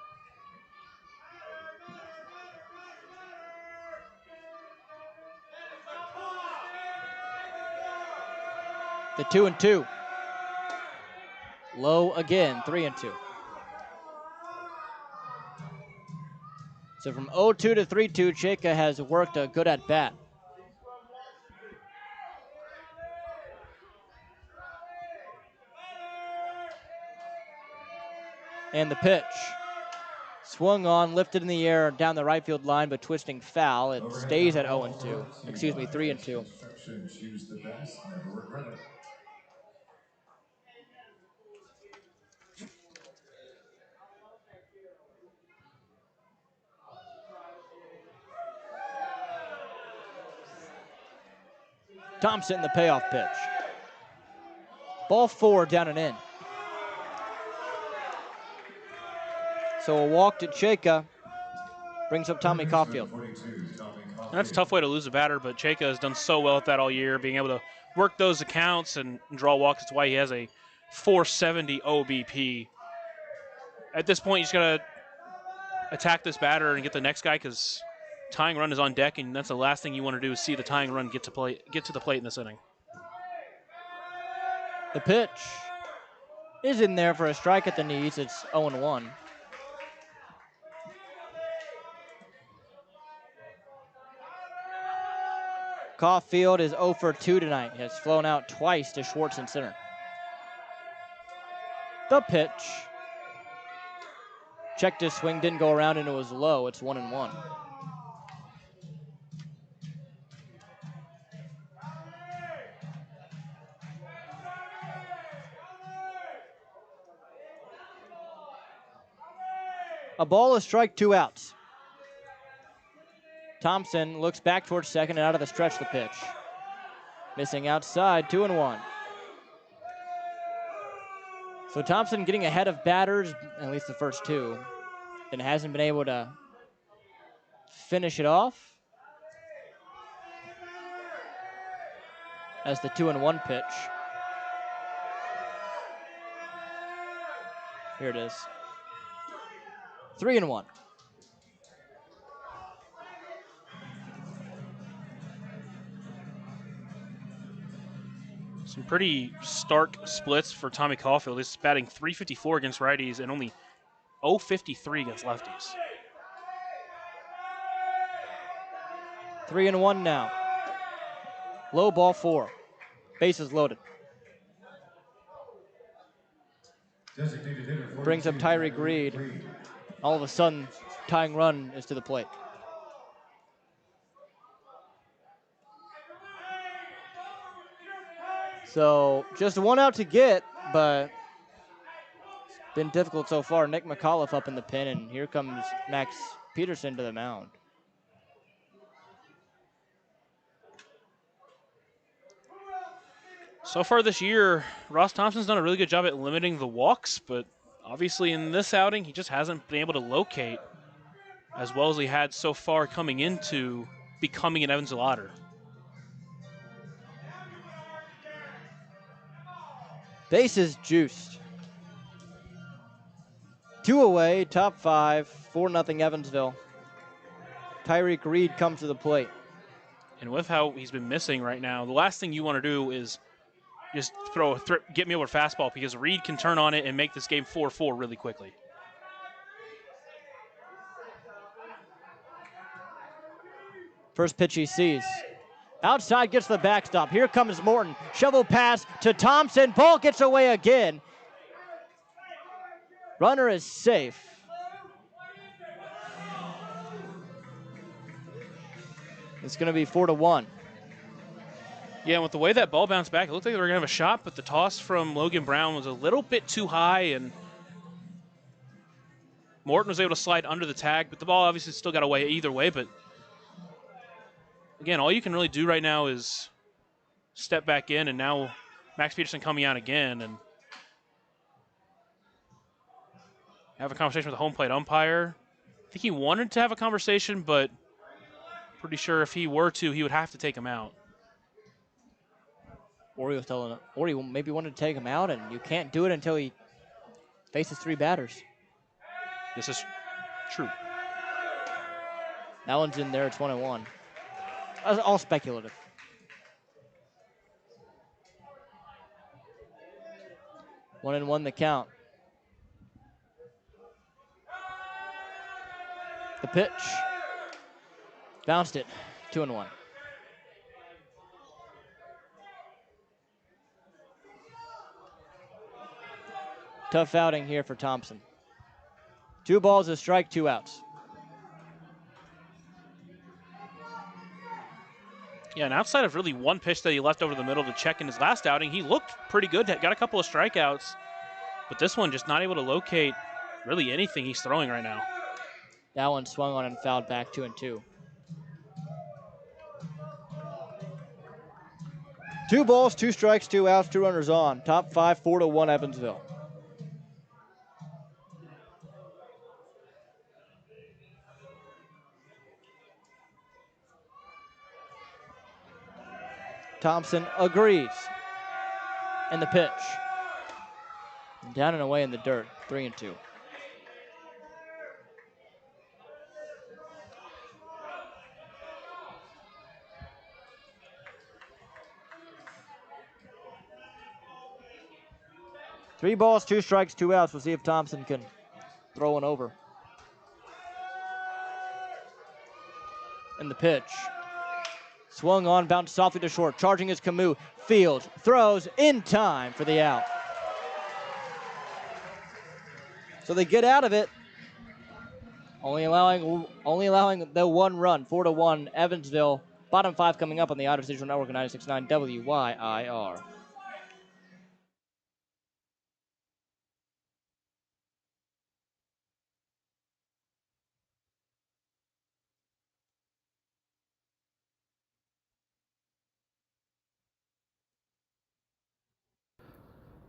The 2-2. Low again, 3-2. So from 0-2 to 3-2, Cheka has worked a good at bat. And the pitch. Swung on, lifted in the air down the right field line, but twisting foul. It stays at 0-2. Excuse me, 3-2. Thompson, the payoff pitch. Ball 4 down and in. So a walk to Cheka brings up Tommy Caulfield. And that's a tough way to lose a batter, but Cheka has done so well at that all year, being able to work those accounts and draw walks. That's why he has a 470 OBP. At this point, you just got to attack this batter and get the next guy because tying run is on deck, and that's the last thing you want to do is see the tying run get to the plate in this inning. The pitch is in there for a strike at the knees. It's 0-1. Caulfield is 0 for 2 tonight. He has flown out twice to Schwartz in center. The pitch. Checked his swing, didn't go around, and it was low. It's 1-1. A ball, a strike, 2 outs. Thompson looks back towards second and out of the stretch the pitch. Missing outside, 2-1. So Thompson getting ahead of batters, at least the first 2, and hasn't been able to finish it off. As the 2-1 pitch. Here it is. 3-1. Some pretty stark splits for Tommy Caulfield. He's batting .354 against righties and only .053 against lefties. 3-1 now. Low ball 4. Bases loaded. Brings up Tyreek Reed. All of a sudden, tying run is to the plate. So just one out to get, but been difficult so far. Nick McAuliffe up in the pen, and here comes Max Peterson to the mound. So far this year, Ross Thompson's done a really good job at limiting the walks, but obviously in this outing, he just hasn't been able to locate as well as he had so far coming into becoming an Evansville Otter. Bases juiced. 2 away, top 5, 4-0 Evansville. Tyreek Reed comes to the plate. And with how he's been missing right now, the last thing you want to do is just throw a get me over fastball, because Reed can turn on it and make this game 4-4 really quickly. First pitch he sees. Outside gets the backstop. Here comes Morton. Shovel pass to Thompson. Ball gets away again. Runner is safe. It's going to be 4-1. Yeah, and with the way that ball bounced back, it looked like they were going to have a shot, but the toss from Logan Brown was a little bit too high, and Morton was able to slide under the tag, but the ball obviously still got away either way. But again, all you can really do right now is step back in, and now Max Peterson coming out again and have a conversation with the home plate umpire. I think he wanted to have a conversation, but pretty sure if he were to, he would have to take him out. Or he was telling him, or he maybe wanted to take him out, and you can't do it until he faces 3 batters. This is true. That one's in there. It's 1-1. That's all speculative. One and one the count. The pitch. Bounced it. 2-1. Tough outing here for Thompson. 2 balls, a strike, 2 outs. Yeah, and outside of really one pitch that he left over the middle to check in his last outing, he looked pretty good. Got a couple of strikeouts, but this one just not able to locate really anything he's throwing right now. That one swung on and fouled back 2-2. 2 balls, 2 strikes, 2 outs, 2 runners on. Top 5, 4-1 Evansville. Thompson agrees. And the pitch. Down and away in the dirt, 3-2. Three balls, 2 strikes, 2 outs. We'll see if Thompson can throw one over. And the pitch. Swung on, bounced softly to short. Charging is Camus. Fields, throws in time for the out. So they get out of it. Only allowing the 1 run, 4-1 Evansville. Bottom 5 coming up on the Otters Digital Network 96.9 WYIR.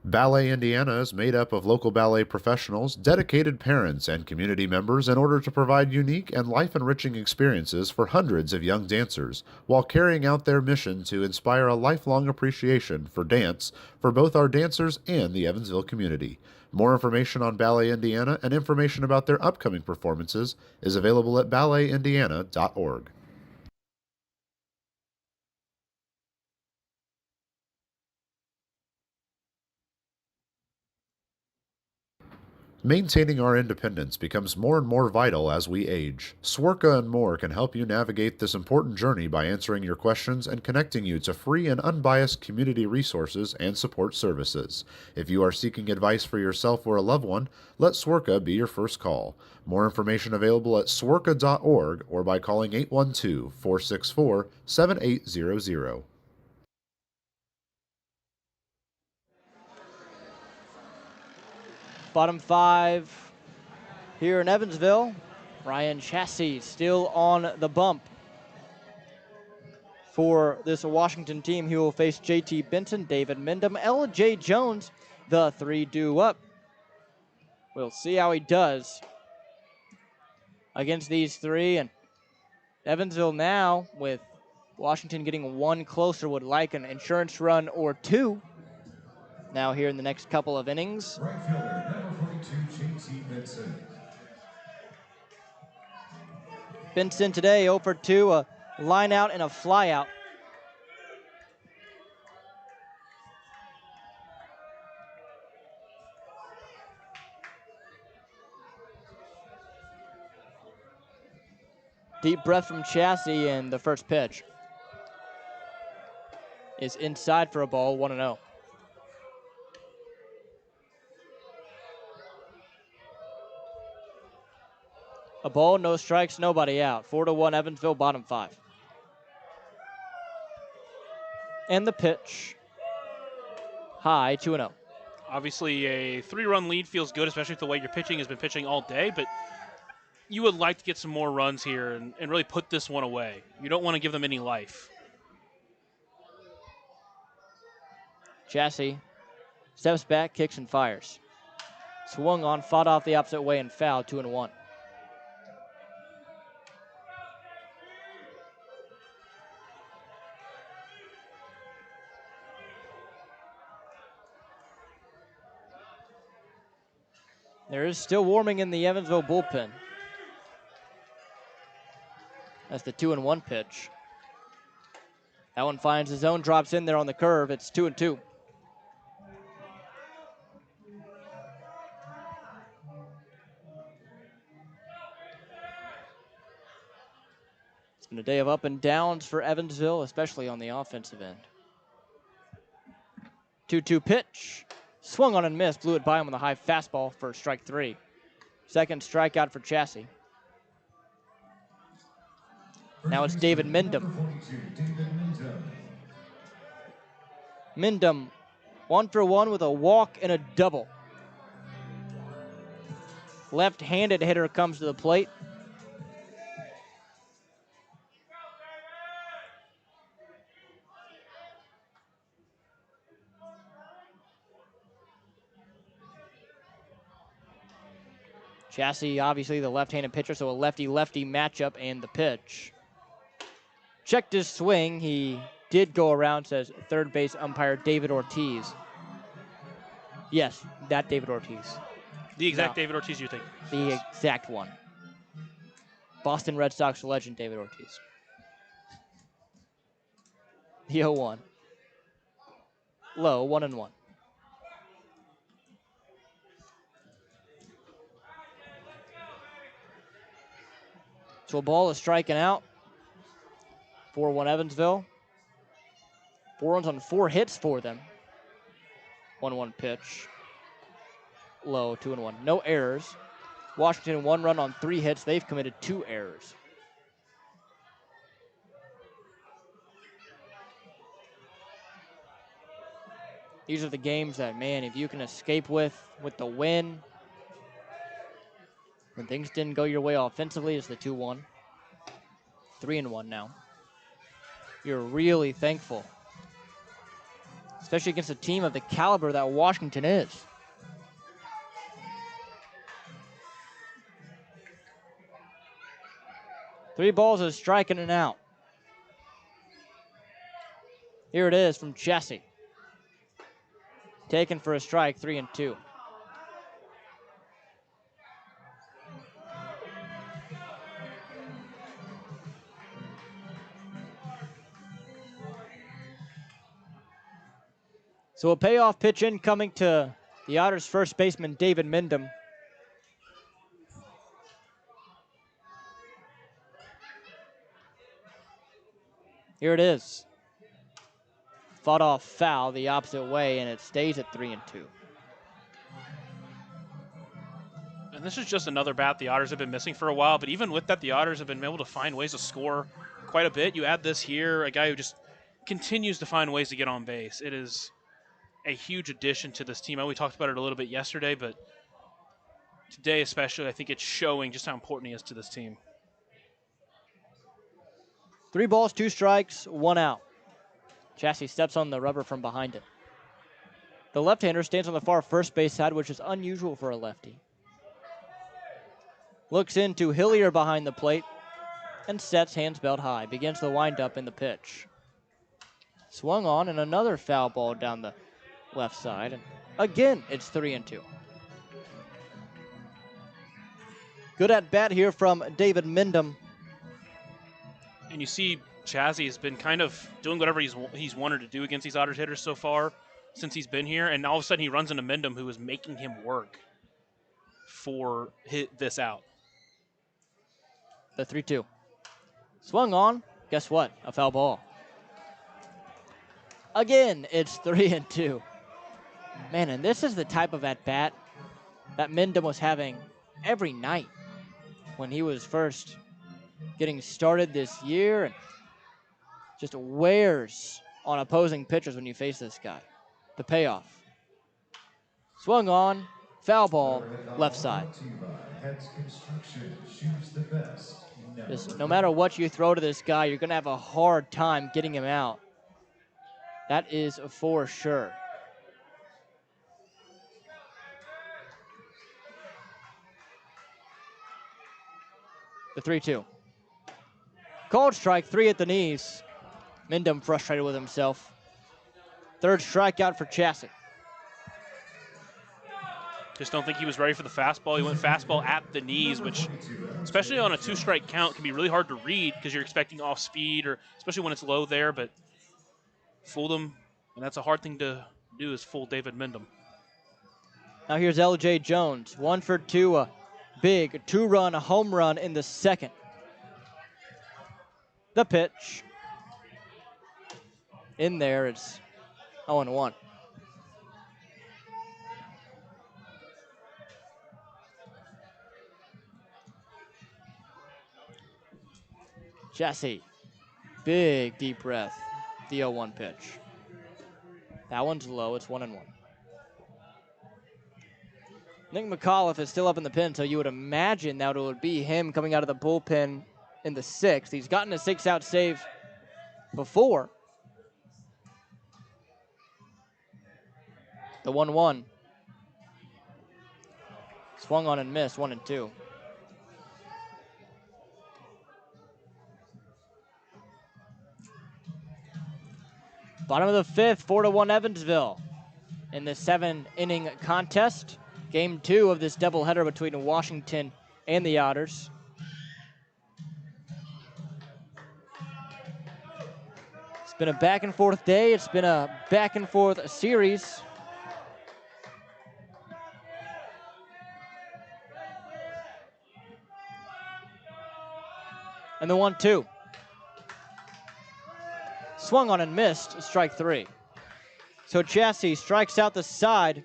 Ballet Indiana is made up of local ballet professionals, dedicated parents, and community members in order to provide unique and life-enriching experiences for hundreds of young dancers, while carrying out their mission to inspire a lifelong appreciation for dance for both our dancers and the Evansville community. More information on Ballet Indiana and information about their upcoming performances is available at balletindiana.org. Maintaining our independence becomes more and more vital as we age. Swerka and more can help you navigate this important journey by answering your questions and connecting you to free and unbiased community resources and support services. If you are seeking advice for yourself or a loved one, let Swerka be your first call. More information available at swerka.org or by calling 812-464-7800. Bottom 5 here in Evansville. Ryan Chassis still on the bump for this Washington team. He will face JT Benson, David Mendham, L.J. Jones, the 3 due up. We'll see how he does against these 3. And Evansville now, with Washington getting 1 closer, would like an insurance run or 2. Now here in the next couple of innings. Right fielder, number 42, JT Benson. Benson today 0 for 2, a line out and a fly out. Deep breath from Chassis, and the first pitch is inside for a ball, 1-0. A ball, no strikes, nobody out. 4-1 Evansville, bottom 5. And the pitch, high, 2-0. Obviously, a 3-run lead feels good, especially if the way your pitching has been pitching all day, but you would like to get some more runs here and really put this one away. You don't want to give them any life. Chassis steps back, kicks and fires. Swung on, fought off the opposite way and fouled, 2-1. There is still warming in the Evansville bullpen. That's the 2-1 pitch. That one finds his zone, drops in there on the curve. It's 2-2. It's been a day of up and downs for Evansville, especially on the offensive end. 2-2 pitch. Swung on and missed. Blew it by him with a high fastball for strike 3. Second strikeout for Chassis. Now it's David Mendham. Mendham, 1 for 1 with a walk and a double. Left-handed hitter comes to the plate. Chassis, obviously the left-handed pitcher, so a lefty-lefty matchup, and the pitch. Checked his swing. He did go around, says third base umpire David Ortiz. Yes, that David Ortiz. The exact David Ortiz you think? The exact one. Boston Red Sox legend David Ortiz. The 0-1. Low, 1-1. So a ball is striking out. 4-1 Evansville. 4 runs on 4 hits for them. 1-1 pitch. Low, 2-1. No errors. Washington 1 run on 3 hits. They've committed 2 errors. These are the games that, man, if you can escape with the win, when things didn't go your way offensively, it's the 2-1. 3-1 now. You're really thankful, especially against a team of the caliber that Washington is. Three balls, a strike and an out. Here it is from Chassis. Taken for a strike, 3-2. So a payoff pitch incoming to the Otters first baseman, David Mendham. Here it is. Fought off foul the opposite way, and it stays at 3-2. And this is just another bat the Otters have been missing for a while, but even with that, the Otters have been able to find ways to score quite a bit. You add this here, a guy who just continues to find ways to get on base. It is a huge addition to this team. We talked about it a little bit yesterday, but today especially, I think it's showing just how important he is to this team. 3 balls, 2 strikes, 1 out. Chassis steps on the rubber from behind him. The left-hander stands on the far first base side, which is unusual for a lefty. Looks into Hillier behind the plate and sets, hands belt high. Begins the windup in the pitch. Swung on, and another foul ball down the left side. And again, it's 3-2. Good at bat here from David Mindham. And you see Chazzy has been kind of doing whatever he's wanted to do against these Otters hitters so far since he's been here. And all of a sudden he runs into Mindham, who is making him work for this out. The 3-2. Swung on. Guess what? A foul ball. Again, it's 3-2. Man, and this is the type of at-bat that Mindham was having every night when he was first getting started this year, and just wears on opposing pitchers when you face this guy. The payoff. Swung on, foul ball, left side. Just no matter what you throw to this guy, you're going to have a hard time getting him out. That is for sure. The 3-2. Called strike, 3 at the knees. Mindham frustrated with himself. Third strikeout for Chassis. Just don't think he was ready for the fastball. He went fastball at the knees, which, especially on a 2-strike count, can be really hard to read because you're expecting off speed, or especially when it's low there, but fooled him, and that's a hard thing to do, is fool David Mindham. Now here's L.J. Jones, 1 for 2, a big 2-run home run in the second. The pitch. In there, it's 0-1. Chassis, big deep breath. The 0-1 pitch. That one's low, it's 1-1. Nick McAuliffe is still up in the pen, so you would imagine that it would be him coming out of the bullpen in the 6th. He's gotten a 6-out save before. The 1-1. Swung on and missed, 1-2. Bottom of the 5th, 4-1 Evansville in the 7-inning contest. Game 2 of this doubleheader between Washington and the Otters. It's been a back-and-forth day. It's been a back-and-forth series. And the 1-2. Swung on and missed, strike 3. So Chassis strikes out the side.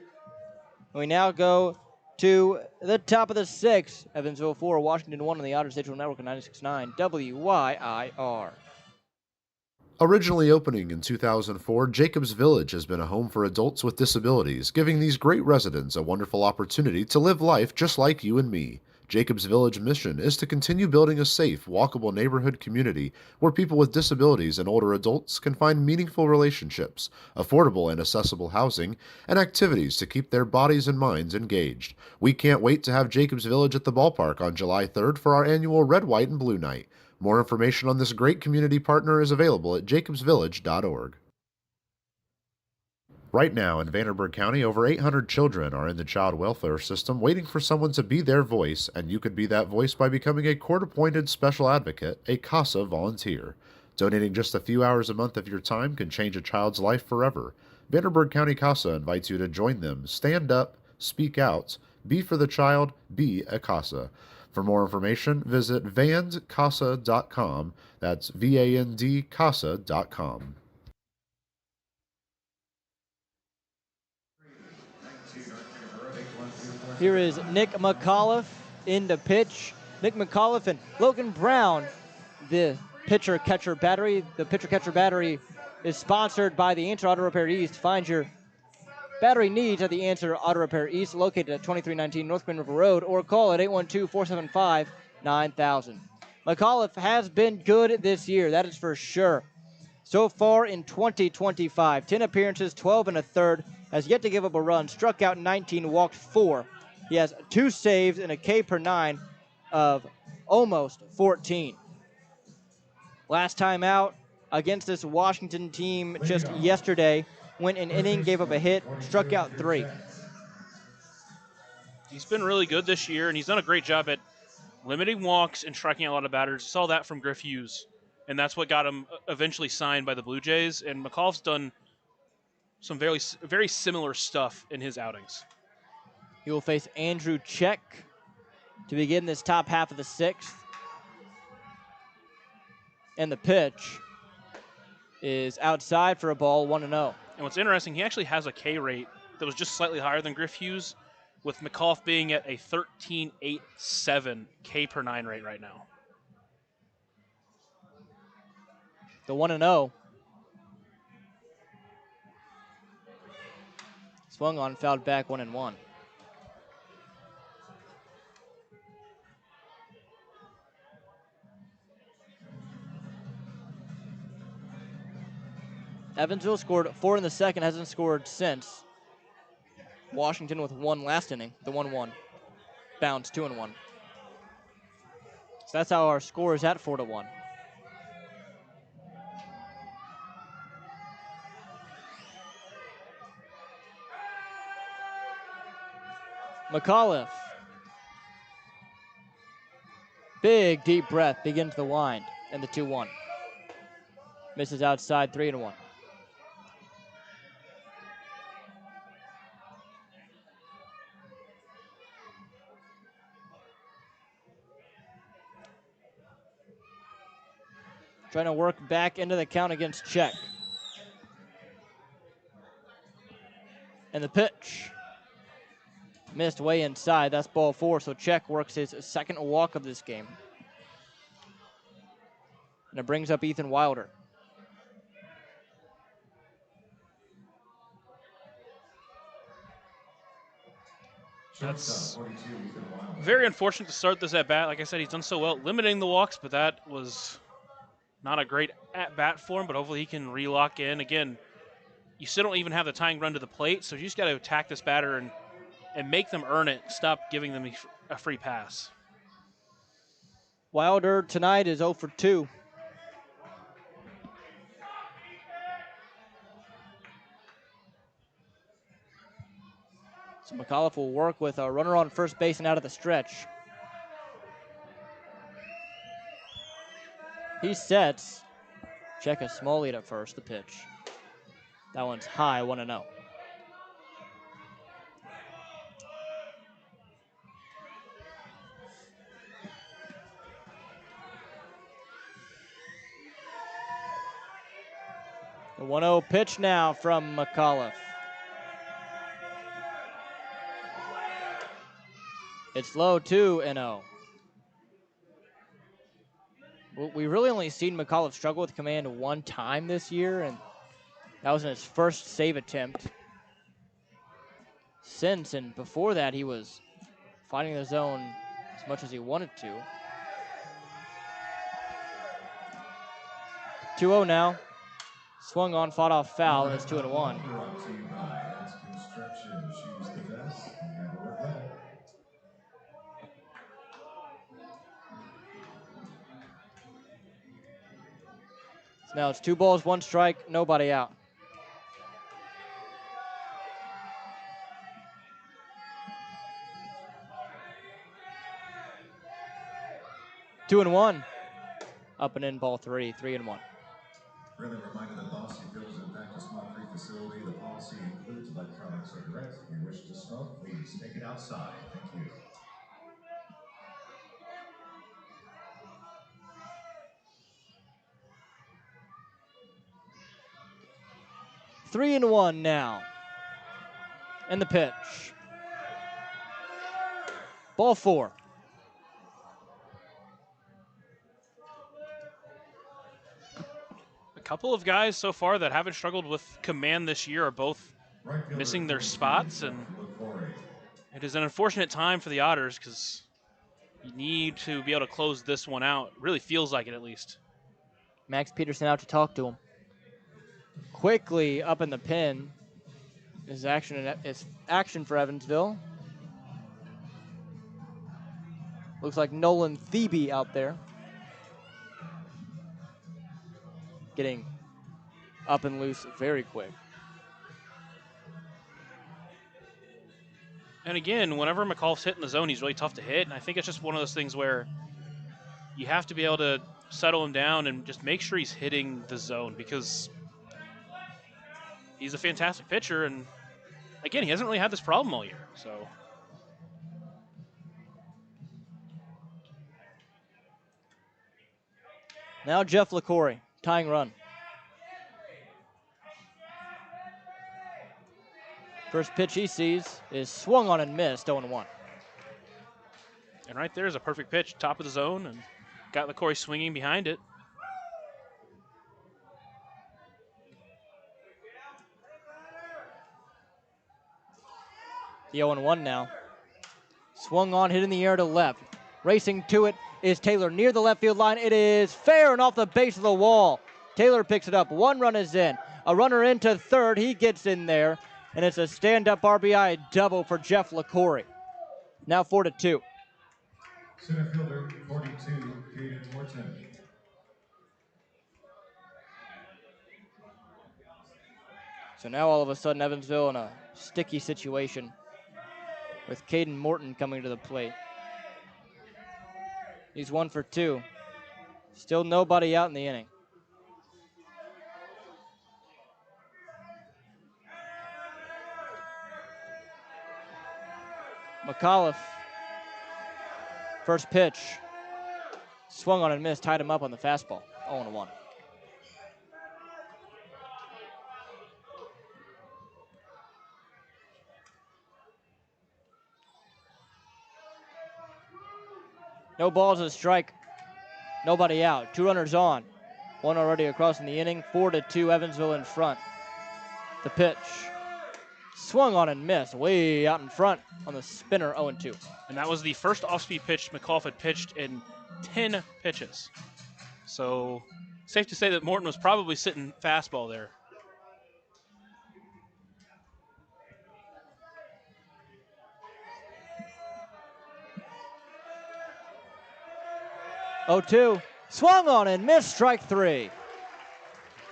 We now go to the top of the 6th. Evansville 4, Washington 1 on the Otters Digital Network at 96.9 WYIR. Originally opening in 2004, Jacobs Village has been a home for adults with disabilities, giving these great residents a wonderful opportunity to live life just like you and me. Jacobs Village mission is to continue building a safe, walkable neighborhood community where people with disabilities and older adults can find meaningful relationships, affordable and accessible housing, and activities to keep their bodies and minds engaged. We can't wait to have Jacobs Village at the ballpark on July 3rd for our annual Red, White, and Blue Night. More information on this great community partner is available at jacobsvillage.org. Right now in Vanderburgh County, over 800 children are in the child welfare system waiting for someone to be their voice, and you could be that voice by becoming a court-appointed special advocate, a CASA volunteer. Donating just a few hours a month of your time can change a child's life forever. Vanderburgh County CASA invites you to join them. Stand up, speak out, be for the child, be a CASA. For more information, visit vandcasa.com. That's VANDCasa.com. Here is Nick McAuliffe in the pitch. Nick McAuliffe and Logan Brown, the pitcher-catcher battery. The pitcher-catcher battery is sponsored by the Answer Auto Repair East. Find your battery needs at the Answer Auto Repair East, located at 2319 North Green River Road, or call at 812-475-9000. McAuliffe has been good this year, that is for sure. So far in 2025, 10 appearances, 12 and a third, has yet to give up a run, struck out 19, walked 4. He has 2 saves and a K per 9 of almost 14. Last time out against this Washington team just yesterday, went an inning, gave up a hit, struck out 3. He's been really good this year, and he's done a great job at limiting walks and striking out a lot of batters. You saw that from Griff Hughes, and that's what got him eventually signed by the Blue Jays. And McAuliffe's done some very, very similar stuff in his outings. He will face Andrew Check to begin this top half of the 6th. And the pitch is outside for a ball, 1-0. And what's interesting, he actually has a K rate that was just slightly higher than Griff Hughes, with McAuliffe being at a 13.87 K per 9 rate right now. The 1-0. Swung on, fouled back, 1-1. Evansville scored 4 in the second, hasn't scored since. Washington with 1 last inning, the 1-1. Bounce 2-1. So that's how our score is at 4-1. McAuliffe. Big deep breath, begins the wind, and the 2-1. Misses outside, 3-1. Trying to work back into the count against Check. And the pitch. Missed way inside. That's ball 4, so Check works his second walk of this game. And it brings up Ethan Wilder. That's very unfortunate to start this at bat. Like I said, he's done so well limiting the walks, but that was not a great at bat for him. But hopefully he can relock in. Again, you still don't even have the tying run to the plate, so you just got to attack this batter and make them earn it. Stop giving them a free pass. Wilder tonight is 0 for 2. So McAuliffe will work with a runner on first base and out of the stretch. He sets. Check a small lead at first, the pitch. That one's high, 1-0. The 1-0 pitch now from McAuliffe. It's low, 2-0. We really only seen McAuliffe struggle with command 1 time this year, and that was in his first save attempt. Since and before that, he was finding the zone as much as he wanted to. 2-0 now. Swung on, fought off foul, and it's 2-1. Brought to you by Ed's Construction. Choose the best. Never regret it. So now it's 2 balls, 1 strike, nobody out. Two and one. Up and in, ball 3, 3-1. Friendly reminder that policy bills impact a smoke-free facility. The policy includes electronic cigarettes. If you wish to smoke, please take it outside. Thank you. 3-1 now. And the pitch. Ball 4. A couple of guys so far that haven't struggled with command this year are both missing their spots, and it is an unfortunate time for the Otters because you need to be able to close this one out. Really feels like it, at least. Max Peterson out to talk to him. Quickly up in the pin is action for Evansville. Looks like Nolan Thebe out there. Getting up and loose very quick. And again, whenever McAuliffe's hitting the zone, he's really tough to hit. And I think it's just one of those things where you have to be able to settle him down and just make sure he's hitting the zone, because he's a fantastic pitcher. And again, he hasn't really had this problem all year. So now Jeff LaCory, tying run. First pitch he sees is swung on and missed, 0-1. And right there is a perfect pitch, top of the zone, and got LaCory swinging behind it. The 0-1 now. Swung on, hit in the air to left. Racing to it is Taylor near the left field line. It is fair and off the base of the wall. Taylor picks it up. 1 run is in. A runner into third. He gets in there. And it's a stand-up RBI double for Jeff LaCory. Now 4-2. Center fielder, 42, Caden Morton. So now all of a sudden Evansville in a sticky situation with Caden Morton coming to the plate. He's 1 for 2. Still nobody out in the inning. McAuliffe, first pitch, swung on and missed, tied him up on the fastball, 0-1. No balls, a strike, nobody out, 2 runners on, 1 already across in the inning, 4-2, Evansville in front. The pitch. Swung on and missed, way out in front on the spinner, 0-2. And that was the first off-speed pitch McAuliffe had pitched in 10 pitches. So safe to say that Morton was probably sitting fastball there. Oh, 2, swung on and missed, strike 3.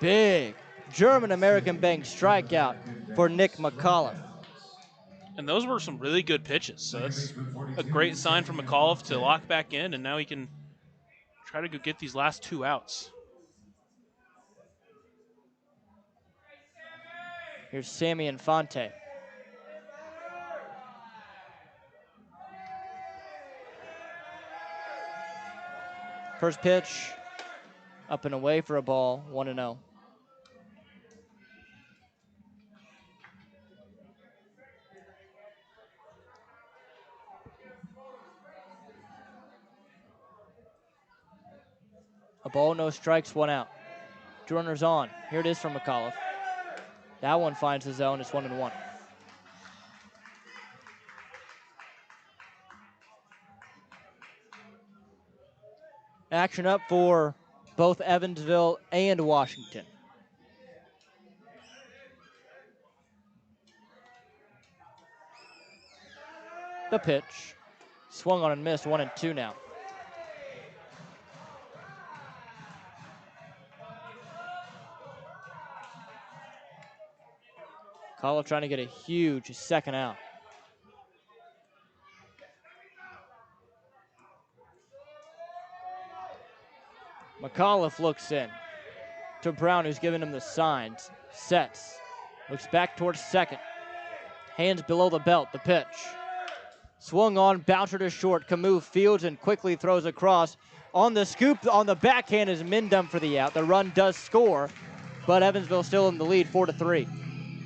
Big German-American Bank strikeout for Nick McAuliffe. And those were some really good pitches. So that's a great sign for McAuliffe to lock back in, and now he can try to go get these last 2 outs. Here's Sammy Infante. First pitch, up and away for a ball, 1-0. A ball, no strikes, 1 out. 2 runners on. Here it is from McAuliffe. That one finds the zone. It's 1-1. Action up for both Evansville and Washington. The pitch. Swung on and missed, 1-2 now. McAuliffe trying to get a huge second out. McAuliffe looks in to Brown, who's giving him the signs. Sets. Looks back towards second. Hands below the belt. The pitch. Swung on, bouncer to short. Camus fields and quickly throws across. On the scoop, on the backhand is Mindum for the out. The run does score, but Evansville still in the lead, 4-3.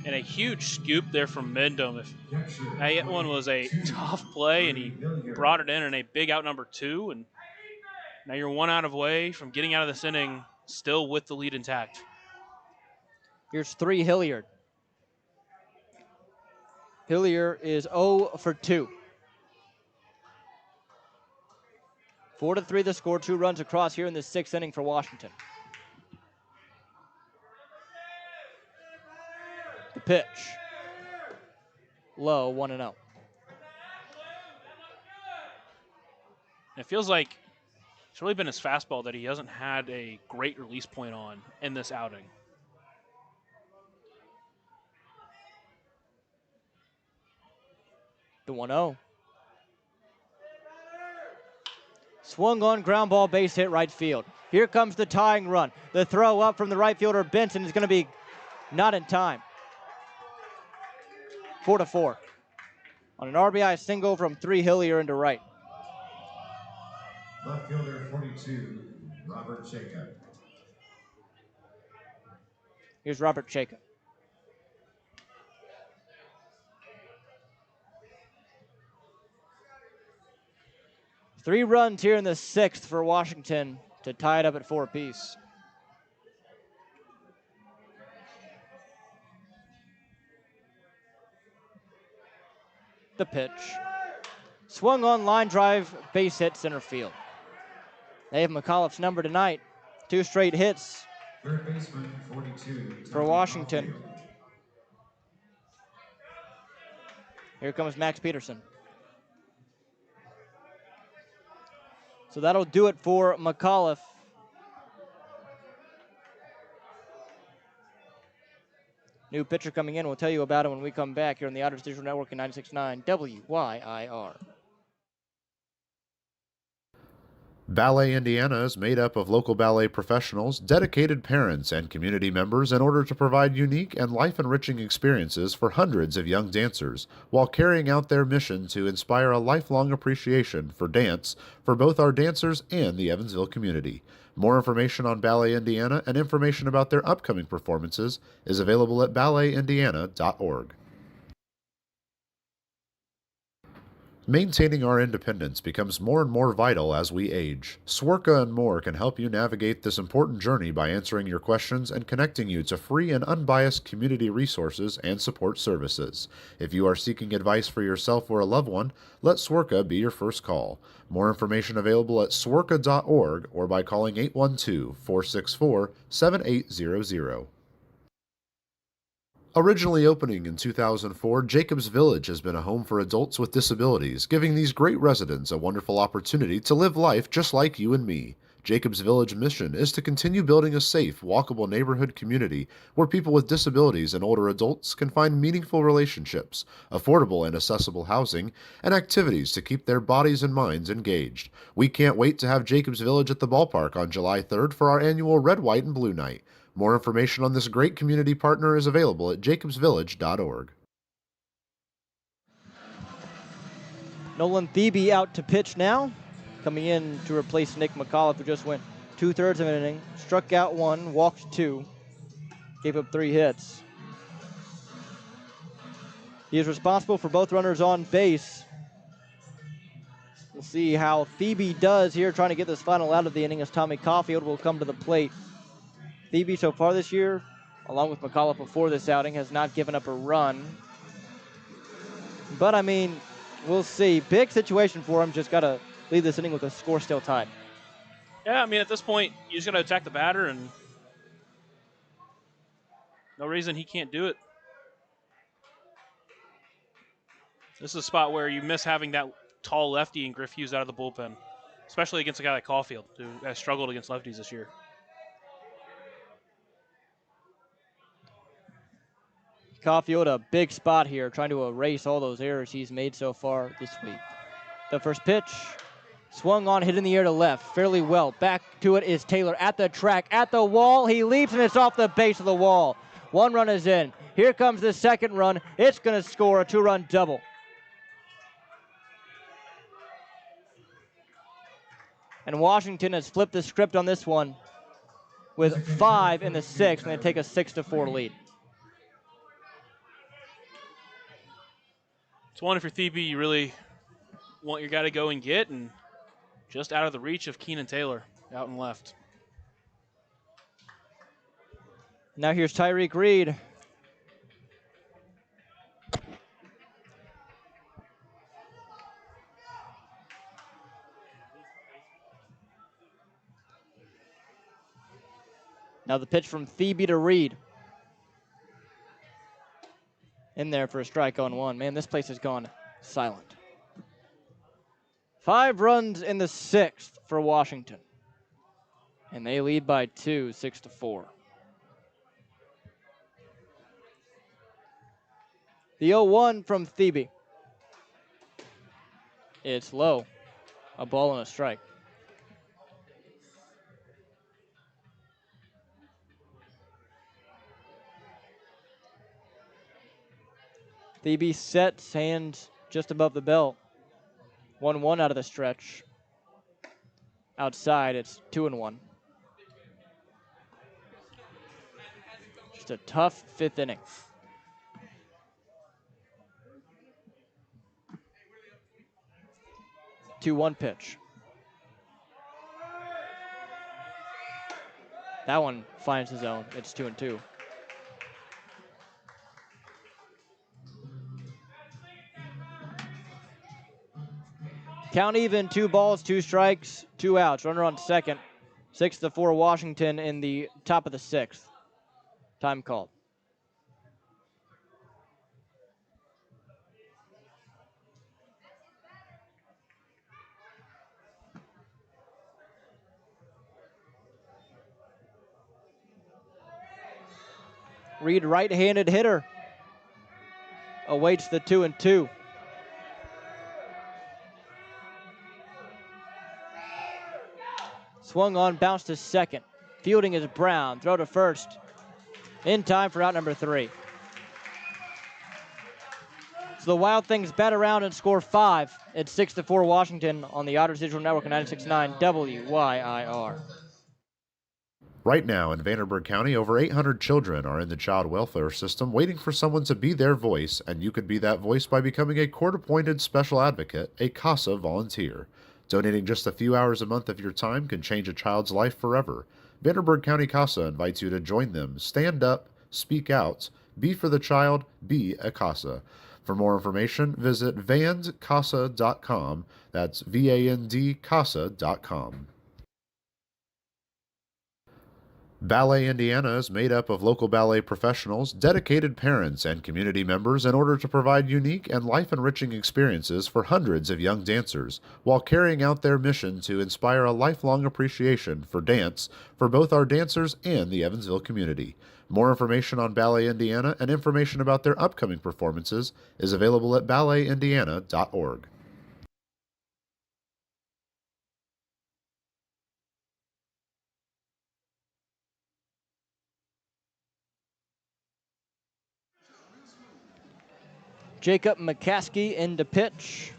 And a huge scoop there from Mendham. If that one was a tough play, and he brought it in a big out number 2, and now you're 1 out of way from getting out of this inning, still with the lead intact. Here's 3 Hilliard. Hilliard is 0 for 2. 4-3 the score, 2 runs across here in the 6th inning for Washington. The pitch. Low, 1-0. It feels like it's really been his fastball that he hasn't had a great release point on in this outing. The 1-0. Swung on, ground ball, base hit, right field. Here comes the tying run. The throw up from the right fielder, Benson, is going to be not in time. 4-4. On an RBI single from 3 Hilliard into right. Left fielder 42, Robert Jacob. Here's Robert Jacob. Three runs here in the 6th for Washington to tie it up at 4 apiece. The pitch. Swung on, line drive, base hit, center field. They have McAuliffe's number tonight. 2 straight hits Third baseman 42, for Washington. Here comes Max Peterson. So that'll do it for McAuliffe. New pitcher coming in. We'll tell you about it when we come back here on the Otters Digital Network in 96.9 WYIR. Ballet Indiana is made up of local ballet professionals, dedicated parents, and community members in order to provide unique and life-enriching experiences for hundreds of young dancers, while carrying out their mission to inspire a lifelong appreciation for dance for both our dancers and the Evansville community. More information on Ballet Indiana and information about their upcoming performances is available at balletindiana.org. Maintaining our independence becomes more and more vital as we age. Swerka and more can help you navigate this important journey by answering your questions and connecting you to free and unbiased community resources and support services. If you are seeking advice for yourself or a loved one, let Swerka be your first call. More information available at swerka.org or by calling 812-464-7800. Originally opening in 2004, Jacobs Village has been a home for adults with disabilities, giving these great residents a wonderful opportunity to live life just like you and me. Jacobs Village mission is to continue building a safe, walkable neighborhood community where people with disabilities and older adults can find meaningful relationships, affordable and accessible housing, and activities to keep their bodies and minds engaged. We can't wait to have Jacobs Village at the ballpark on July 3rd for our annual Red, White, and Blue Night. More information on this great community partner is available at jacobsvillage.org. Nolan Thebe out to pitch now. Coming in to replace Nick McAuliffe, who just went 2/3 of an inning. Struck out 1, walked 2, gave up 3 hits. He is responsible for both runners on base. We'll see how Thebe does here, trying to get this final out of the inning as Tommy Caulfield will come to the plate. Thebe so far this year, along with McAuliffe before this outing, has not given up a run. But, I mean, we'll see. Big situation for him. Just got to leave this inning with a score still tied. Yeah, I mean, at this point, you just got to attack the batter, and no reason he can't do it. This is a spot where you miss having that tall lefty and Griff Hughes out of the bullpen, especially against a guy like Caulfield, who has struggled against lefties this year. Caulfield, a big spot here, trying to erase all those errors he's made so far this week. The first pitch, swung on, hit in the air to left, fairly well. Back to it is Taylor at the track, at the wall. He leaps, and it's off the base of the wall. 1 run is in. Here comes the second run. It's going to score a 2-run double. And Washington has flipped the script on this one with 5 in the 6th, and they take a 6-4 lead. It's one if you're Thebe, you really want your guy to go and get, and just out of the reach of Keenan Taylor out and left. Now here's Tyreek Reed. Now the pitch from Thebe to Reed. In there for a strike on one. Man, this place has gone silent. 5 runs in the 6th for Washington. And they lead by 2, 6-4. The 0-1 from Thebe. It's low. A ball and a strike. Thebe sets, hands just above the belt. 1-1 out of the stretch. Outside, it's 2-1. Just a tough 5th inning. Two-one pitch. That one finds the zone. It's 2-2. Count even, 2 balls, 2 strikes, 2 outs. Runner on second. 6-4 Washington in the top of the 6th. Time called. Reed, right-handed hitter, awaits the 2-2. Swung on, bounced to second. Fielding is Brown. Throw to first. In time for out number 3. So the Wild Things bat around and score 5. It's 6-4 Washington on the Otters Digital Network of 96.9 WYIR. Right now in Vanderburgh County, over 800 children are in the child welfare system waiting for someone to be their voice, and you could be that voice by becoming a court-appointed special advocate, a CASA volunteer. Donating just a few hours a month of your time can change a child's life forever. Vanderburgh County CASA invites you to join them. Stand up, speak out, be for the child, be a CASA. For more information, visit vandcasa.com. That's VAND-CASA.com. Ballet Indiana is made up of local ballet professionals, dedicated parents, and community members in order to provide unique and life-enriching experiences for hundreds of young dancers, while carrying out their mission to inspire a lifelong appreciation for dance for both our dancers and the Evansville community. More information on Ballet Indiana and information about their upcoming performances is available at balletindiana.org. Jacob McCaskey into pitch.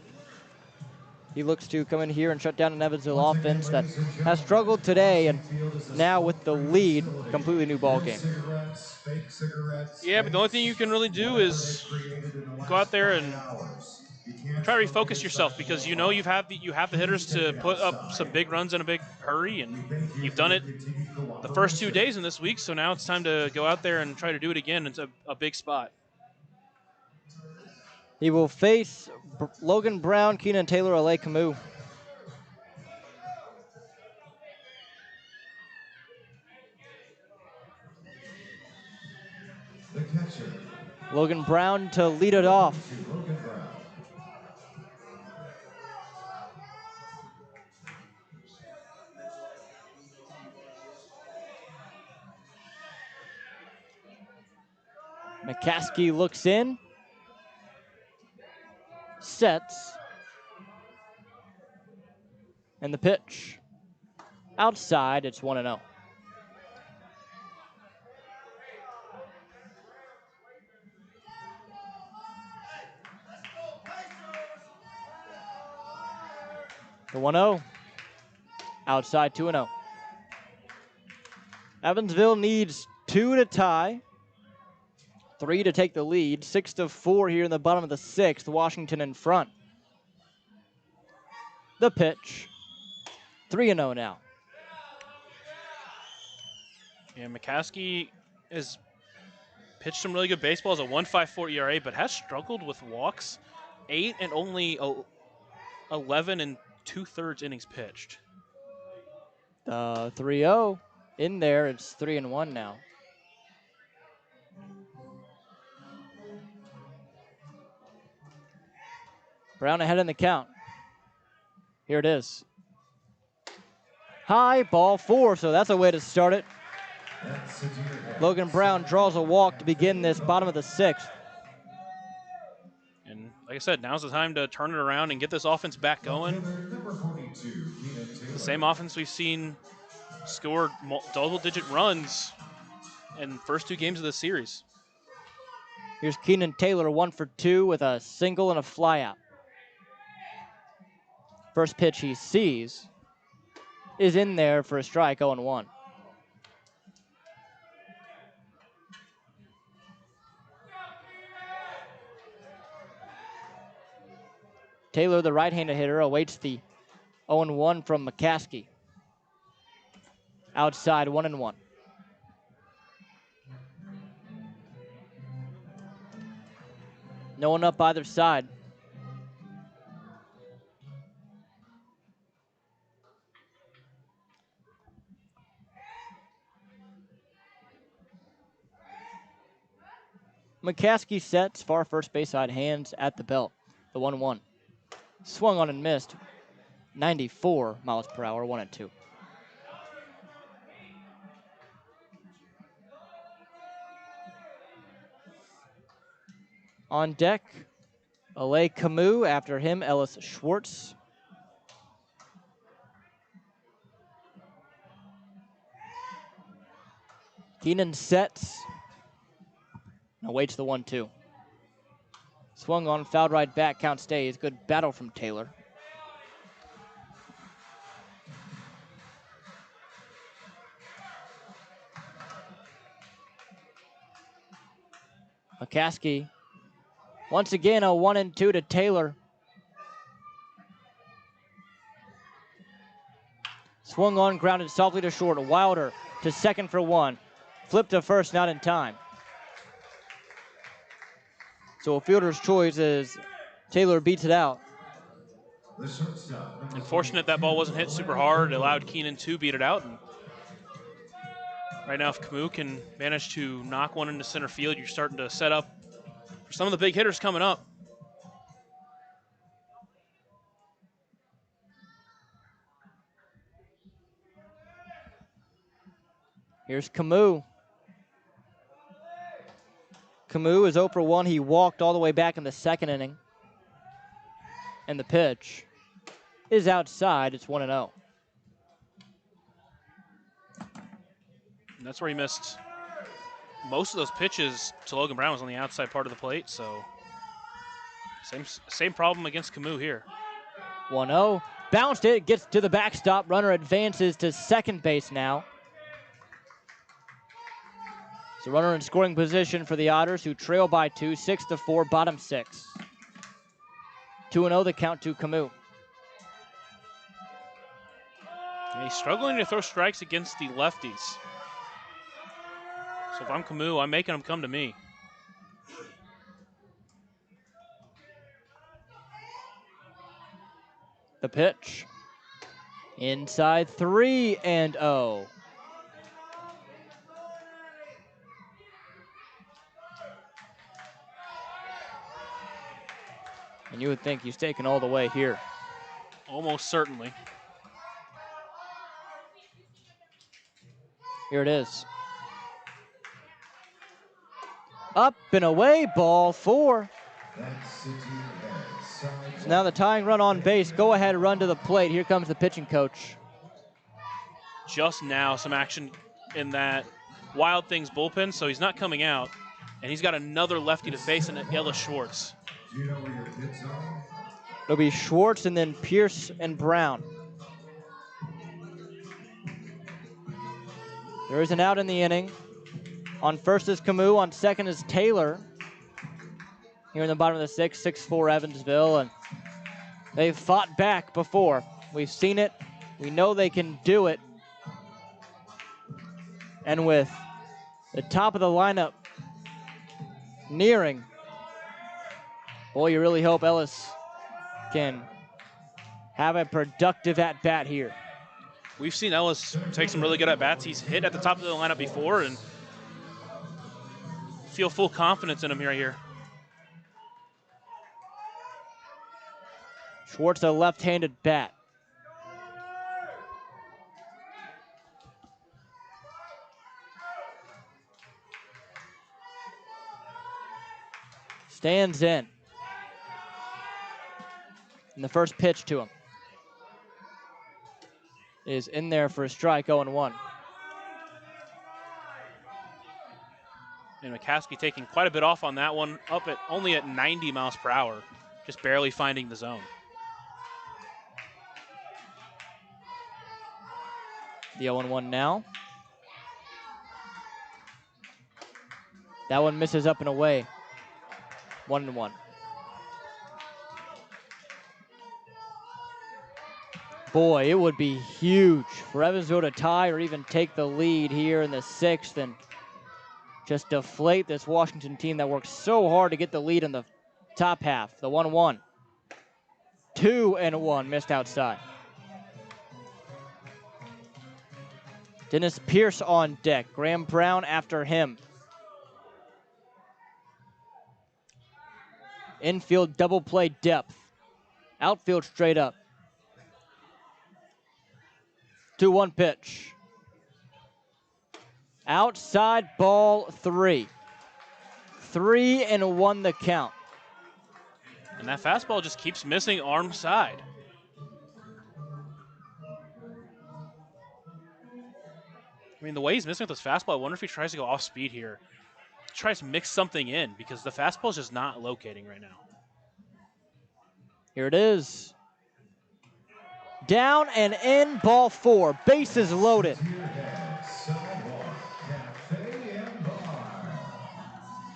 He looks to come in here and shut down an Evansville offense that has struggled today, and now with the lead, completely new ball game. Yeah, but the only thing you can really do is go out there and try to refocus yourself, because you know you have the hitters to put up some big runs in a big hurry, and you've done it the first 2 days in this week, so now it's time to go out there and try to do it again. It's a big spot. He will face Logan Brown, Keenan Taylor, Ale Camus. Logan Brown to lead it off. McCaskey looks in. Sets. And the pitch. Outside, it's 1-0. The 1-0. Outside, 2-0. Evansville needs 2 to tie. 3 to take the lead. 6-4 here in the bottom of the 6th. Washington in front. The pitch. 3-0 now. Yeah, McCaskey has pitched some really good baseball as a 1.54 ERA, but has struggled with walks. 8 and only 11 and 2/3 innings pitched. The 3-0 in there. It's 3-1 now. Brown ahead in the count. Here it is. High, ball 4, so that's a way to start it. Logan Brown draws a walk to begin this bottom of the 6th. And like I said, now's the time to turn it around and get this offense back going. The same offense we've seen score double-digit runs in the first 2 games of the series. Here's Keenan Taylor, 1 for 2 with a single and a flyout. First pitch he sees is in there for a strike, 0-1. Taylor, the right-handed hitter, awaits the 0-1 from McCaskey. Outside, 1-1. No one up either side. McCaskey sets, far first base side, hands at the belt. The 1-1. Swung on and missed. 94 miles per hour, 1-2. On deck, Alay Camus. After him, Ellis Schwartz. Keenan sets. Awaits the 1-2. Swung on, fouled right back, count stays. Good battle from Taylor. McCaskey. Once again, a 1-2 to Taylor. Swung on, grounded softly to short. Wilder to second for 1. Flip to first, not in time. So a fielder's choice is Taylor beats it out. Unfortunate that ball wasn't hit super hard. It allowed Keenan to beat it out. And right now, if Camus can manage to knock one into center field, you're starting to set up for some of the big hitters coming up. Here's Camus. Camus is 0 for 1. He walked all the way back in the 2nd inning. And the pitch is outside. It's 1-0. And that's where he missed most of those pitches to Logan Brown was on the outside part of the plate. So same problem against Camus here. 1-0. Bounced it, gets to the backstop. Runner advances to second base now. So runner in scoring position for the Otters, who trail by 2, 6-4, bottom 6. 2-0 the count to Camus. And he's struggling to throw strikes against the lefties. So if I'm Camus, I'm making him come to me. The pitch. Inside 3-0. And you would think he's taken all the way here. Almost certainly. Here it is. Up and away, ball 4. So now the tying run on base. Go ahead, run to the plate. Here comes the pitching coach. Just now, some action in that Wild Things bullpen, so he's not coming out. And he's got another lefty to face in Ellis Schwartz. It'll be Schwartz and then Pierce and Brown. There is an out in the inning. On first is Camus. On second is Taylor. Here in the bottom of the sixth, 6-4 Evansville. And they've fought back before. We've seen it. We know they can do it. And with the top of the lineup nearing, boy, you really hope Ellis can have a productive at-bat here. We've seen Ellis take some really good at-bats. He's hit at the top of the lineup before, and feel full confidence in him right here. Schwartz, a left-handed bat. Stands in. And the first pitch to him is in there for a strike, 0-1. And McCaskey taking quite a bit off on that one, up at only at 90 miles per hour, just barely finding the zone. The 0-1 now. That one misses up and away. 1-1. Boy, it would be huge for Evansville to tie or even take the lead here in the sixth and just deflate this Washington team that worked so hard to get the lead in the top half. The 1-1. 2-1 missed outside. Dennis Pierce on deck. Graham Brown after him. Infield double play depth. Outfield straight up. 2-1 pitch. Outside ball 3. 3-1 the count. And that fastball just keeps missing arm side. I mean, the way he's missing with this fastball, I wonder if he tries to go off speed here. Tries to mix something in because the fastball is just not locating right now. Here it is. Down and in, ball 4. Bases loaded.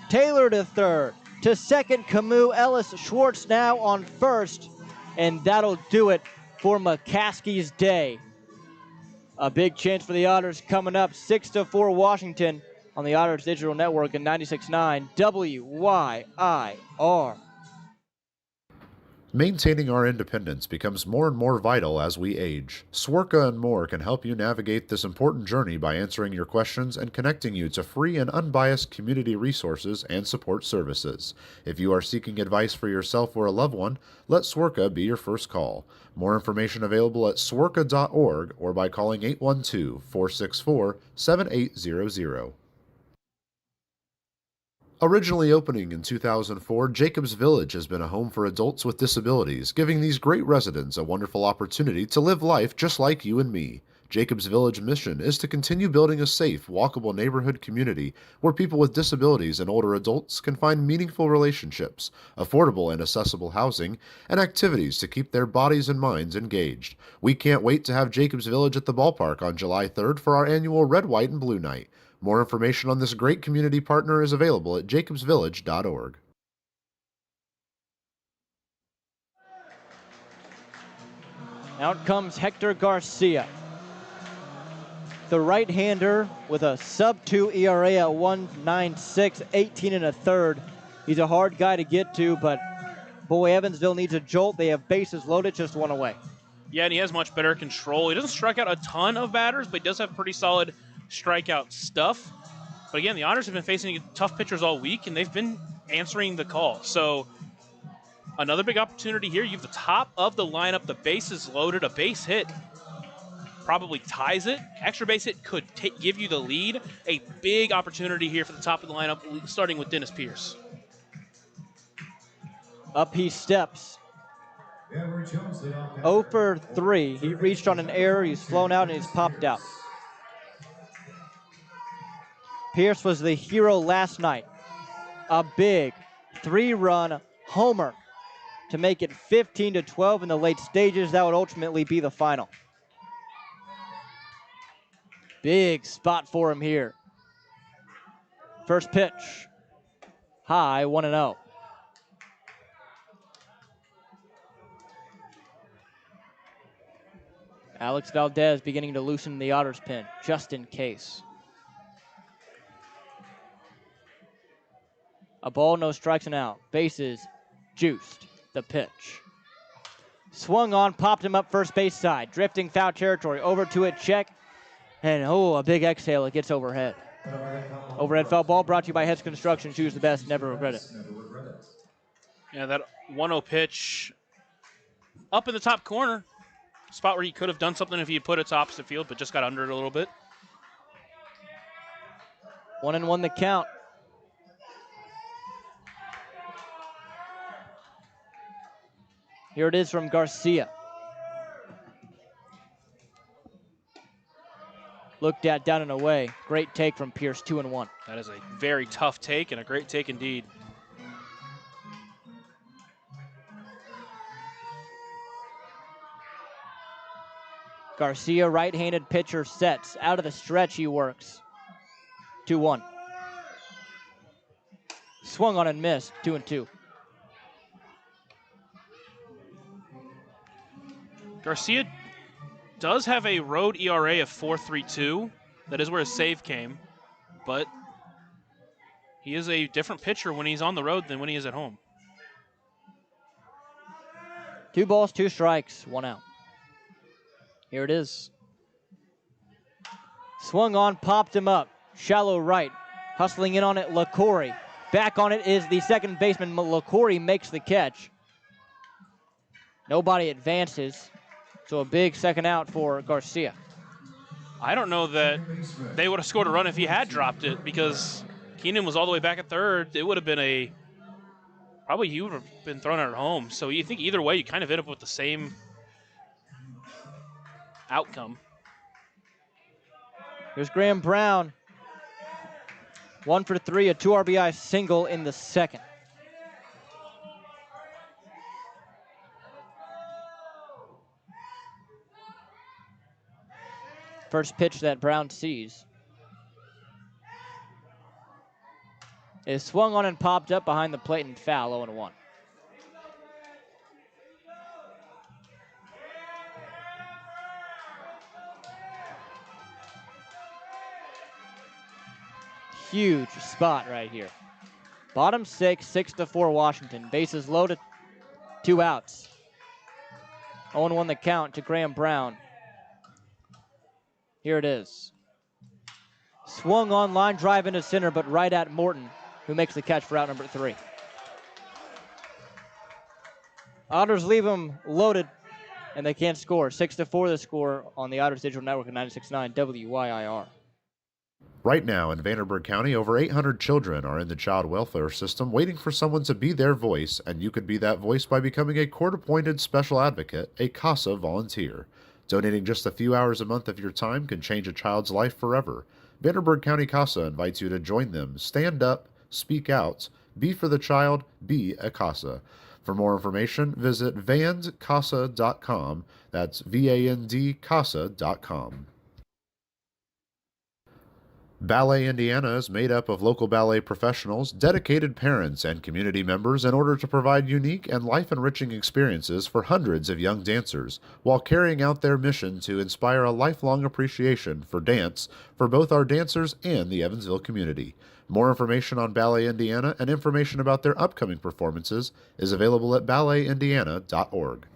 Taylor to third. To second, Camus. Ellis Schwartz now on first. And that'll do it for McCaskey's day. A big chance for the Otters coming up. 6-4 Washington on the Otters Digital Network and 96.9 WYIR. Maintaining our independence becomes more and more vital as we age. Swerka and more can help you navigate this important journey by answering your questions and connecting you to free and unbiased community resources and support services. If you are seeking advice for yourself or a loved one, let Swerka be your first call. More information available at swerka.org or by calling 812-464-7800. Originally opening in 2004, Jacobs Village has been a home for adults with disabilities, giving these great residents a wonderful opportunity to live life just like you and me. Jacobs Village mission is to continue building a safe, walkable neighborhood community where people with disabilities and older adults can find meaningful relationships, affordable and accessible housing, and activities to keep their bodies and minds engaged. We can't wait to have Jacobs Village at the ballpark on July 3rd for our annual Red, White, and Blue Night. More information on this great community partner is available at jacobsvillage.org. Out comes Hector Garcia. The right-hander with a sub-2 ERA at 1.96, 18 1/3. He's a hard guy to get to, but boy, Evansville needs a jolt. They have bases loaded, just one away. Yeah, and he has much better control. He doesn't strike out a ton of batters, but he does have pretty solid strikeout stuff. But again, the Otters have been facing tough pitchers all week, and they've been answering the call. So another big opportunity here. You have the top of the lineup, the bases loaded, a base hit probably ties it. Extra base hit could give you the lead. A big opportunity here for the top of the lineup, starting with Dennis Pierce. Up he steps. 0 for 3. He reached on an error. He's flown out and he's popped out. Pierce was the hero last night. A big 3-run homer to make it 15-12 in the late stages. That would ultimately be the final. Big spot for him here. First pitch. High, 1-0. Alex Valdez beginning to loosen the Otters pin, just in case. A ball, no strikes and out. Bases juiced. The pitch. Swung on, popped him up first base side. Drifting foul territory. Over to it, check. And a big exhale. It gets overhead. Overhead foul ball brought to you by Hess Construction. Choose the best, never regret it. Yeah, that 1-0 pitch up in the top corner. Spot where he could have done something if he had put it to opposite field, but just got under it a little bit. 1-1 the count. Here it is from Garcia. Looked at down and away. Great take from Pierce, 2-1. That is a very tough take and a great take indeed. Garcia, right-handed pitcher, sets. Out of the stretch he works. 2-1. Swung on and missed, 2-2. Garcia does have a road ERA of 4.32. That is where his save came. But he is a different pitcher when he's on the road than when he is at home. 2 balls, 2 strikes, 1 out. Here it is. Swung on, popped him up. Shallow right. Hustling in on it, LaCory. Back on it is the second baseman. LaCory makes the catch. Nobody advances. So a big second out for Garcia. I don't know that they would have scored a run if he had dropped it because Keenan was all the way back at third. It would have been probably he would have been thrown out at home. So you think either way, you kind of end up with the same outcome. Here's Graham Brown. 1 for 3, a 2 RBI single in the second. First pitch that Brown sees is swung on and popped up behind the plate and foul, 0-1. Huge spot right here. Bottom 6, 6-4 Washington. Bases loaded, 2 outs. 0-1 the count to Graham Brown. Here it is. Swung on, line drive into center, but right at Morton, who makes the catch for out number 3. Otters leave them loaded, and they can't score. 6-4 the score on the Otters Digital Network at 96.9 WYIR. Right now in Vanderburgh County, over 800 children are in the child welfare system waiting for someone to be their voice, and you could be that voice by becoming a court-appointed special advocate, a CASA volunteer. Donating just a few hours a month of your time can change a child's life forever. Vanderburgh County CASA invites you to join them. Stand up, speak out, be for the child, be a CASA. For more information, visit vandcasa.com. That's VAND-CASA.com. Ballet Indiana is made up of local ballet professionals, dedicated parents, and community members in order to provide unique and life-enriching experiences for hundreds of young dancers, while carrying out their mission to inspire a lifelong appreciation for dance for both our dancers and the Evansville community. More information on Ballet Indiana and information about their upcoming performances is available at balletindiana.org.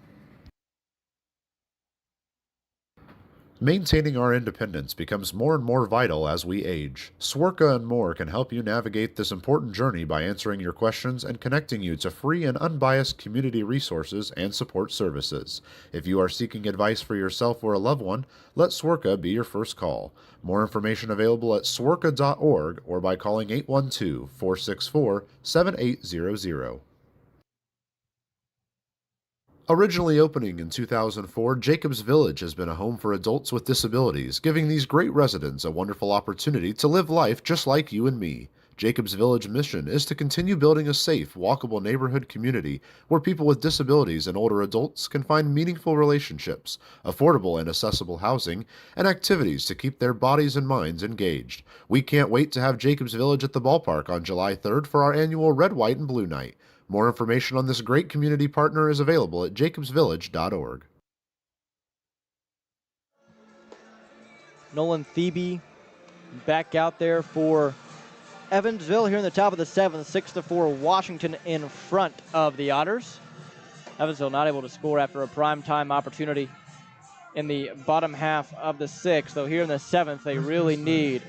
Maintaining our independence becomes more and more vital as we age. Swerka and more can help you navigate this important journey by answering your questions and connecting you to free and unbiased community resources and support services. If you are seeking advice for yourself or a loved one, let Swerka be your first call. More information available at swerka.org or by calling 812-464-7800. Originally opening in 2004, Jacobs Village has been a home for adults with disabilities, giving these great residents a wonderful opportunity to live life just like you and me. Jacobs Village mission is to continue building a safe, walkable neighborhood community where people with disabilities and older adults can find meaningful relationships, affordable and accessible housing, and activities to keep their bodies and minds engaged. We can't wait to have Jacobs Village at the ballpark on July 3rd for our annual Red, White, and Blue Night. More information on this great community partner is available at jacobsvillage.org. Nolan Thebe back out there for Evansville here in the top of the 7th, 6-4, Washington in front of the Otters. Evansville not able to score after a primetime opportunity in the bottom half of the 6th. Though here in the 7th, they really need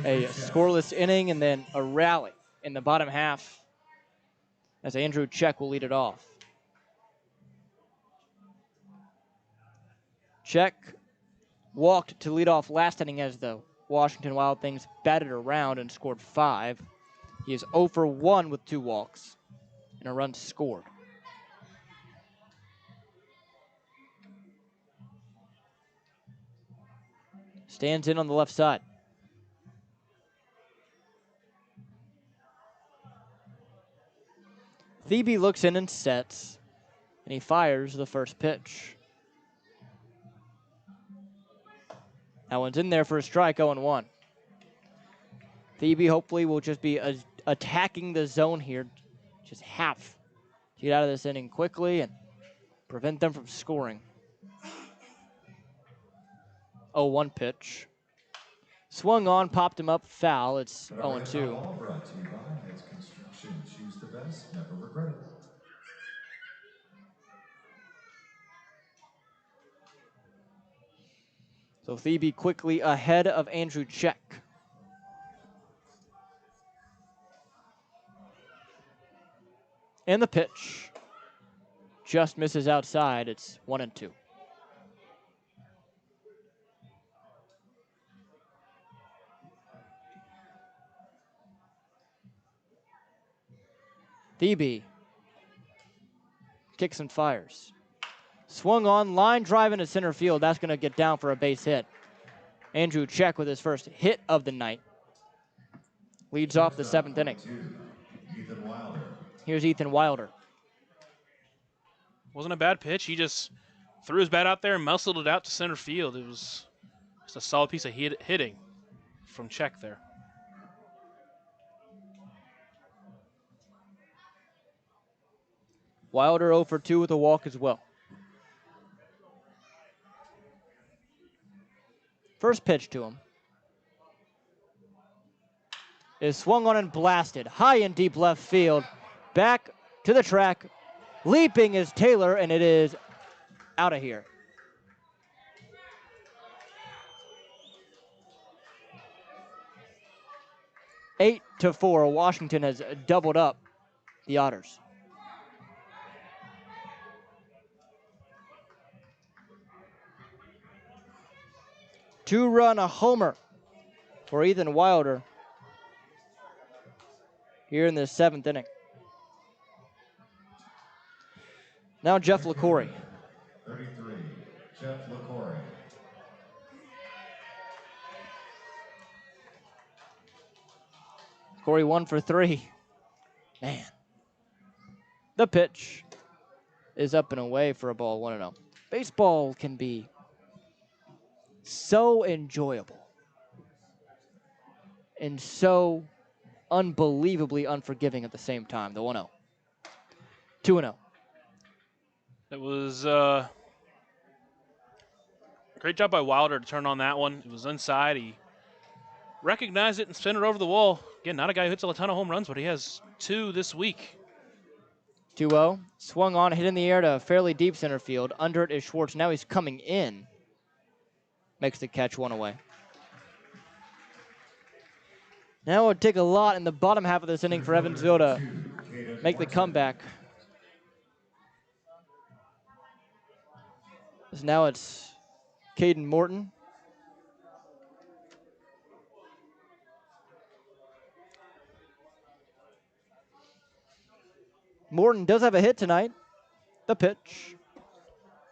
a scoreless inning and then a rally in the bottom half as Andrew Check will lead it off. Check walked to lead off last inning as the Washington Wild Things batted around and scored 5. He is 0 for 1 with 2 walks and a run scored. Stands in on the left side. Thebe looks in and sets, and he fires the first pitch. That one's in there for a strike, 0-1. Thebe hopefully will just be attacking the zone here, just have to get out of this inning quickly and prevent them from scoring. 0-1 pitch. Swung on, popped him up, foul. It's 0-2. Brought to you by Heads Construction. Choose the best, never regret it. So Thebe quickly ahead of Andrew Check. And the pitch just misses outside. It's 1-2. Thebe kicks and fires. Swung on, line drive into center field. That's going to get down for a base hit. Andrew Check with his first hit of the night. Leads off the 7th inning. Ethan Wilder. Here's Ethan Wilder. Wasn't a bad pitch. He just threw his bat out there and muscled it out to center field. It was just a solid piece of hitting from Check there. Wilder 0 for 2 with a walk as well. First pitch to him is swung on and blasted high in deep left field. Back to the track. Leaping is Taylor, and it is out of here. Eight to 4. Washington has doubled up the Otters. Two-run homer for Ethan Wilder here in the 7th inning. Now Jeff LaCorey. 33, Jeff LaCorey. Corey 1 for 3. Man. The pitch is up and away for a ball, 1-0. Baseball can be so enjoyable and so unbelievably unforgiving at the same time. The 1-0. 2-0. It was great job by Wilder to turn on that one. It was inside. He recognized it and sent it over the wall. Again, not a guy who hits a ton of home runs, but he has 2 this week. 2-0. Swung on, hit in the air to fairly deep center field. Under it is Schwartz. Now he's coming in. Makes the catch, 1 away. Now it would take a lot in the bottom half of this inning for Evansville to make the comeback. So now it's Caden Morton. Morton does have a hit tonight. The pitch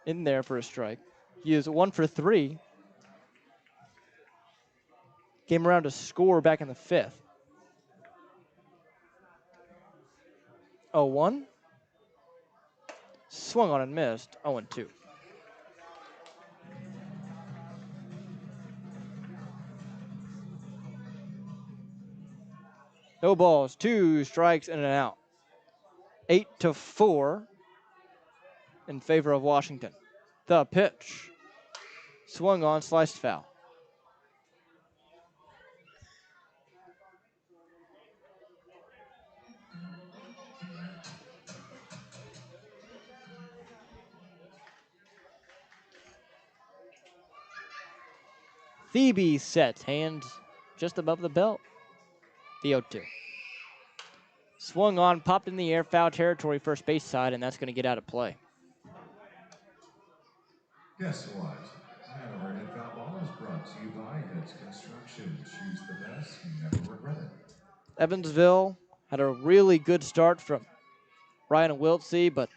in there for a strike. He is 1 for 3. Came around to score back in the 5th. 0-1. Swung on and missed. 0-2. No balls, 2 strikes and an out. 8-4 in favor of Washington. The pitch. Swung on, sliced foul. Thebe sets, hands just above the belt. The 0-2. Swung on, popped in the air, foul territory, first base side, and that's going to get out of play. Guess what? That overhead foul ball is brought to you by Hits Construction. Choose the best, never regret it. Evansville had a really good start from Ryan Wiltsey, but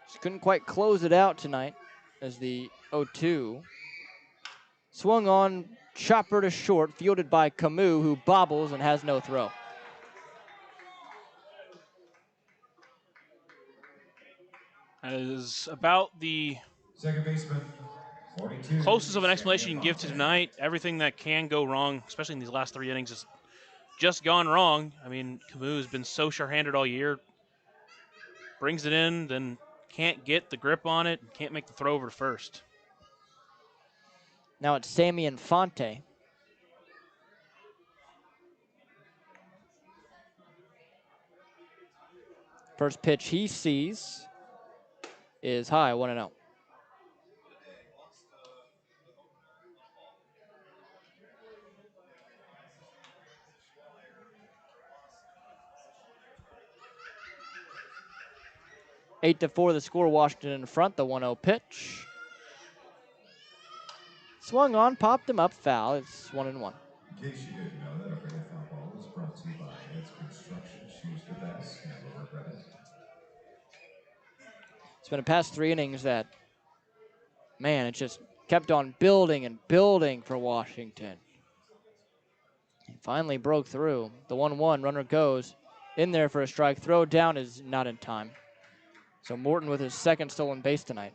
just couldn't quite close it out tonight as the 0-2. Swung on, chopper to short, fielded by Camus, who bobbles and has no throw. That is about the Second baseman, 42. closest of an explanation you can give to tonight. Everything that can go wrong, especially in these last 3 innings, has just gone wrong. I mean, Camus has been so sure-handed all year. Brings it in, then can't get the grip on it, can't make the throw over to first. Now it's Sammy Infante. First pitch he sees is high, 1-0. Eight to 4 the score, Washington in front, the 1-0 pitch. Swung on, popped him up, foul. It's 1-1. In case you didn't know, that overhead foul ball was brought to you by Hits Construction. Choose the best, never regret it. It's been a past 3 innings that, man, it just kept on building and building for Washington. Finally broke through. The 1-1, runner goes in there for a strike. Throw down is not in time. So Morton with his second stolen base tonight.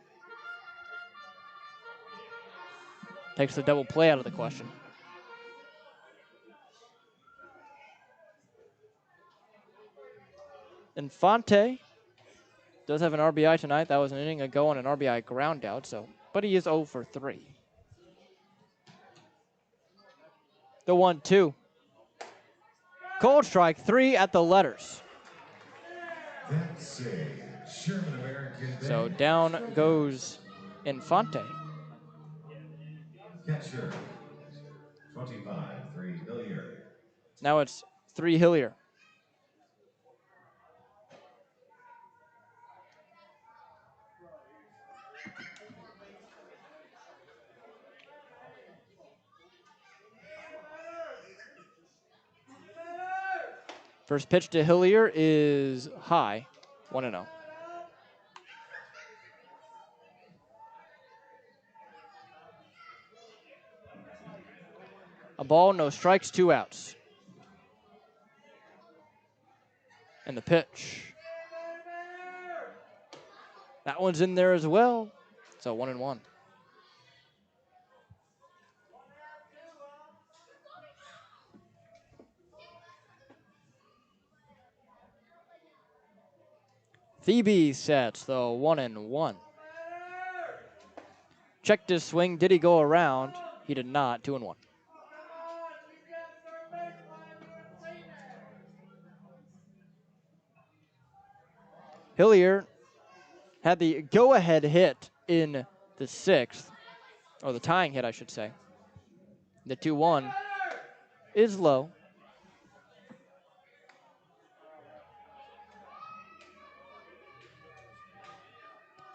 Takes the double play out of the question. Infante does have an RBI tonight. That was an inning ago on an RBI ground out, but he is 0 for 3. The 1-2. Cold strike, 3 at the letters. That's a Sherman American. So down goes Infante. Catcher, 25-3 Hilliard. Now it's 3 Hillier. First pitch to Hillier is high, 1-0. A ball, no strikes, 2 outs. And the pitch. That one's in there as well. So 1-1. Thebe sets the 1-1. Checked his swing. Did he go around? He did not. 2-1. Hillier had the go-ahead hit in the 6th, or the tying hit, I should say. The 2-1 is low.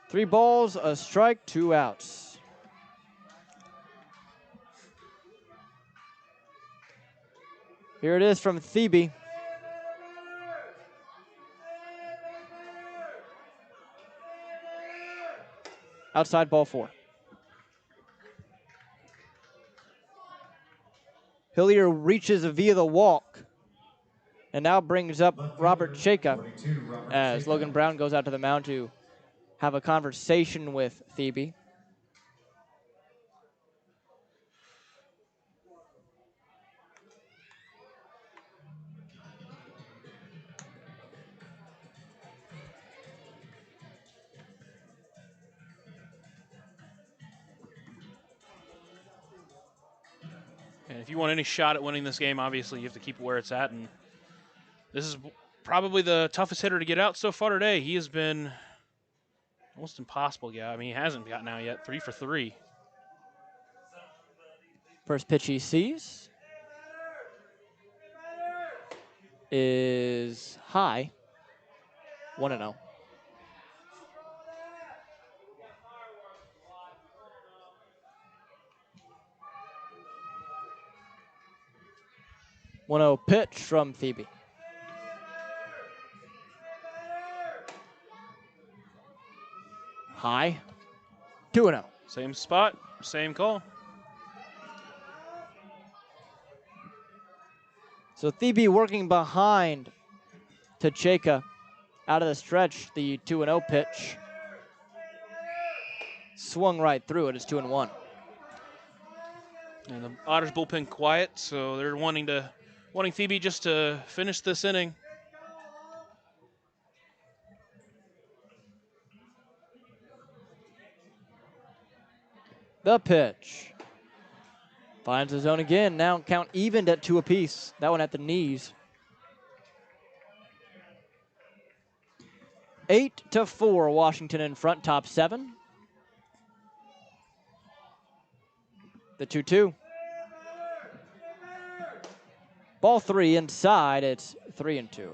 Three balls, a strike, 2 outs. Here it is from Thebe. Outside, ball 4. Hillier reaches via the walk. And now brings up Left Robert fielder, Chaka 42, Robert as Chaka. Logan Brown goes out to the mound to have a conversation with Thebe. And if you want any shot at winning this game, obviously you have to keep it where it's at. And this is probably the toughest hitter to get out so far today. He has been almost impossible. Yeah, I mean, he hasn't gotten out yet. 3 for 3. First pitch he sees is high. 1-0. One-zero pitch from Thebe. High. 2-0. Same spot, same call. So Thebe working behind to Chaka out of the stretch. The 2-0 pitch swung right through it. It's 2-1. And the Otters bullpen quiet, so they're wanting Thebe just to finish this inning. The pitch. Finds the zone again. Now count evened at 2 apiece. That one at the knees. 8-4, Washington in front, top 7. The 2-2. Ball 3 inside. It's 3-2.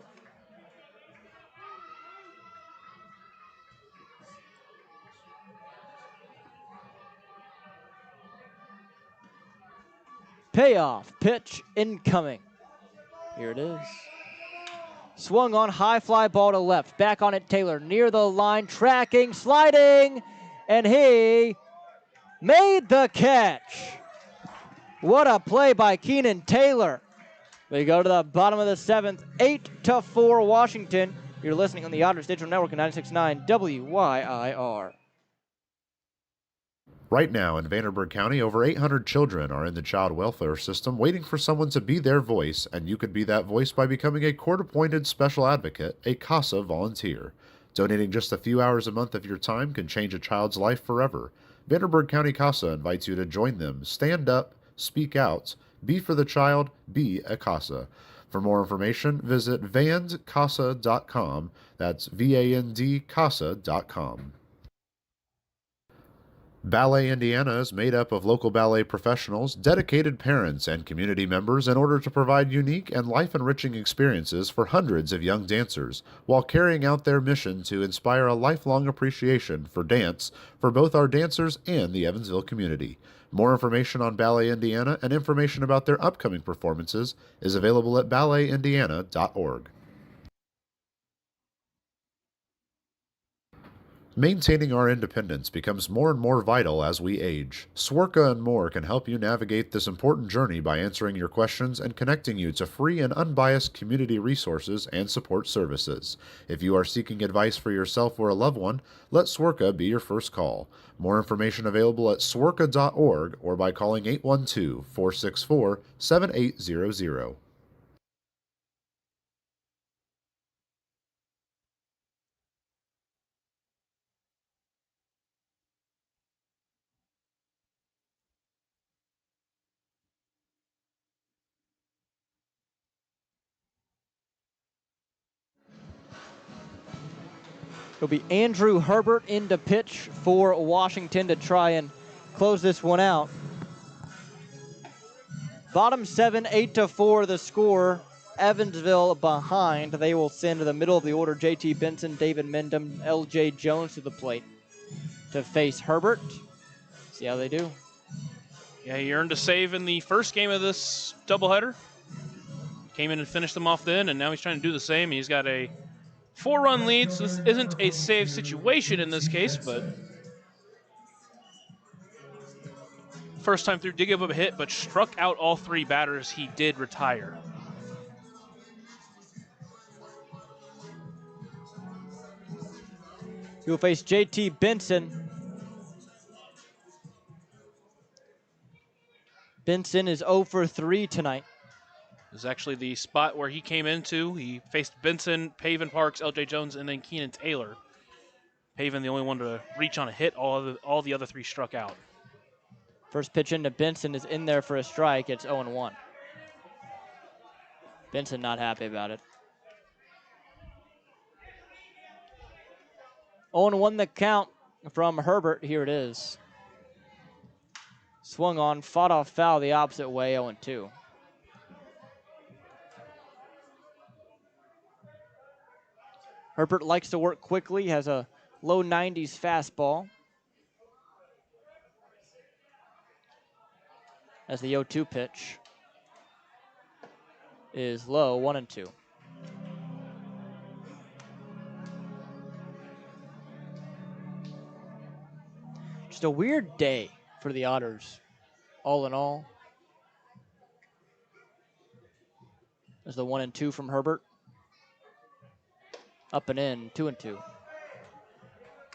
Payoff pitch incoming. Here it is. Swung on, high fly ball to left. Back on it, Taylor near the line, tracking, sliding, and he made the catch. What a play by Keenan Taylor. We go to the bottom of the 7th, 8-4 Washington. You're listening on the Otters Digital Network at 96.9 WYIR. Right now in Vanderburgh County, over 800 children are in the child welfare system waiting for someone to be their voice, and you could be that voice by becoming a court-appointed special advocate, a CASA volunteer. Donating just a few hours a month of your time can change a child's life forever. Vanderburgh County CASA invites you to join them. Stand up, speak out, be for the child, be a CASA. For more information, visit vandcasa.com. That's VAND-CASA.com. Ballet Indiana is made up of local ballet professionals, dedicated parents, and community members in order to provide unique and life-enriching experiences for hundreds of young dancers, while carrying out their mission to inspire a lifelong appreciation for dance for both our dancers and the Evansville community. More information on Ballet Indiana and information about their upcoming performances is available at balletindiana.org. Maintaining our independence becomes more and more vital as we age. Swerka and More can help you navigate this important journey by answering your questions and connecting you to free and unbiased community resources and support services. If you are seeking advice for yourself or a loved one, let Swerka be your first call. More information available at swerka.org or by calling 812-464-7800. It'll be Andrew Herbert in to pitch for Washington to try and close this one out. Bottom 7, 8-4 the score. Evansville behind. They will send to the middle of the order JT Benson, David Mendham, LJ Jones to the plate to face Herbert. See how they do. Yeah, he earned a save in the first game of this doubleheader. Came in and finished them off then, and now he's trying to do the same. He's got a 4-run lead, so this isn't a save situation in this case, but first time through did give up a hit, but struck out all 3 batters he did retire. He will face JT Benson. Benson is 0 for 3 tonight. This is actually the spot where he came into. He faced Benson, Paven Parks, LJ Jones, and then Keenan Taylor. Paven the only one to reach on a hit. All the other three struck out. First pitch into Benson is in there for a strike. It's 0-1. Benson not happy about it. 0-1 the count from Herbert. Here it is. Swung on, fought off foul the opposite way, 0-2. Herbert likes to work quickly, has a low 90s fastball. As the 0-2 pitch is low, 1-2. Just a weird day for the Otters, all in all. There's the 1-2 from Herbert. Up and in, 2-2.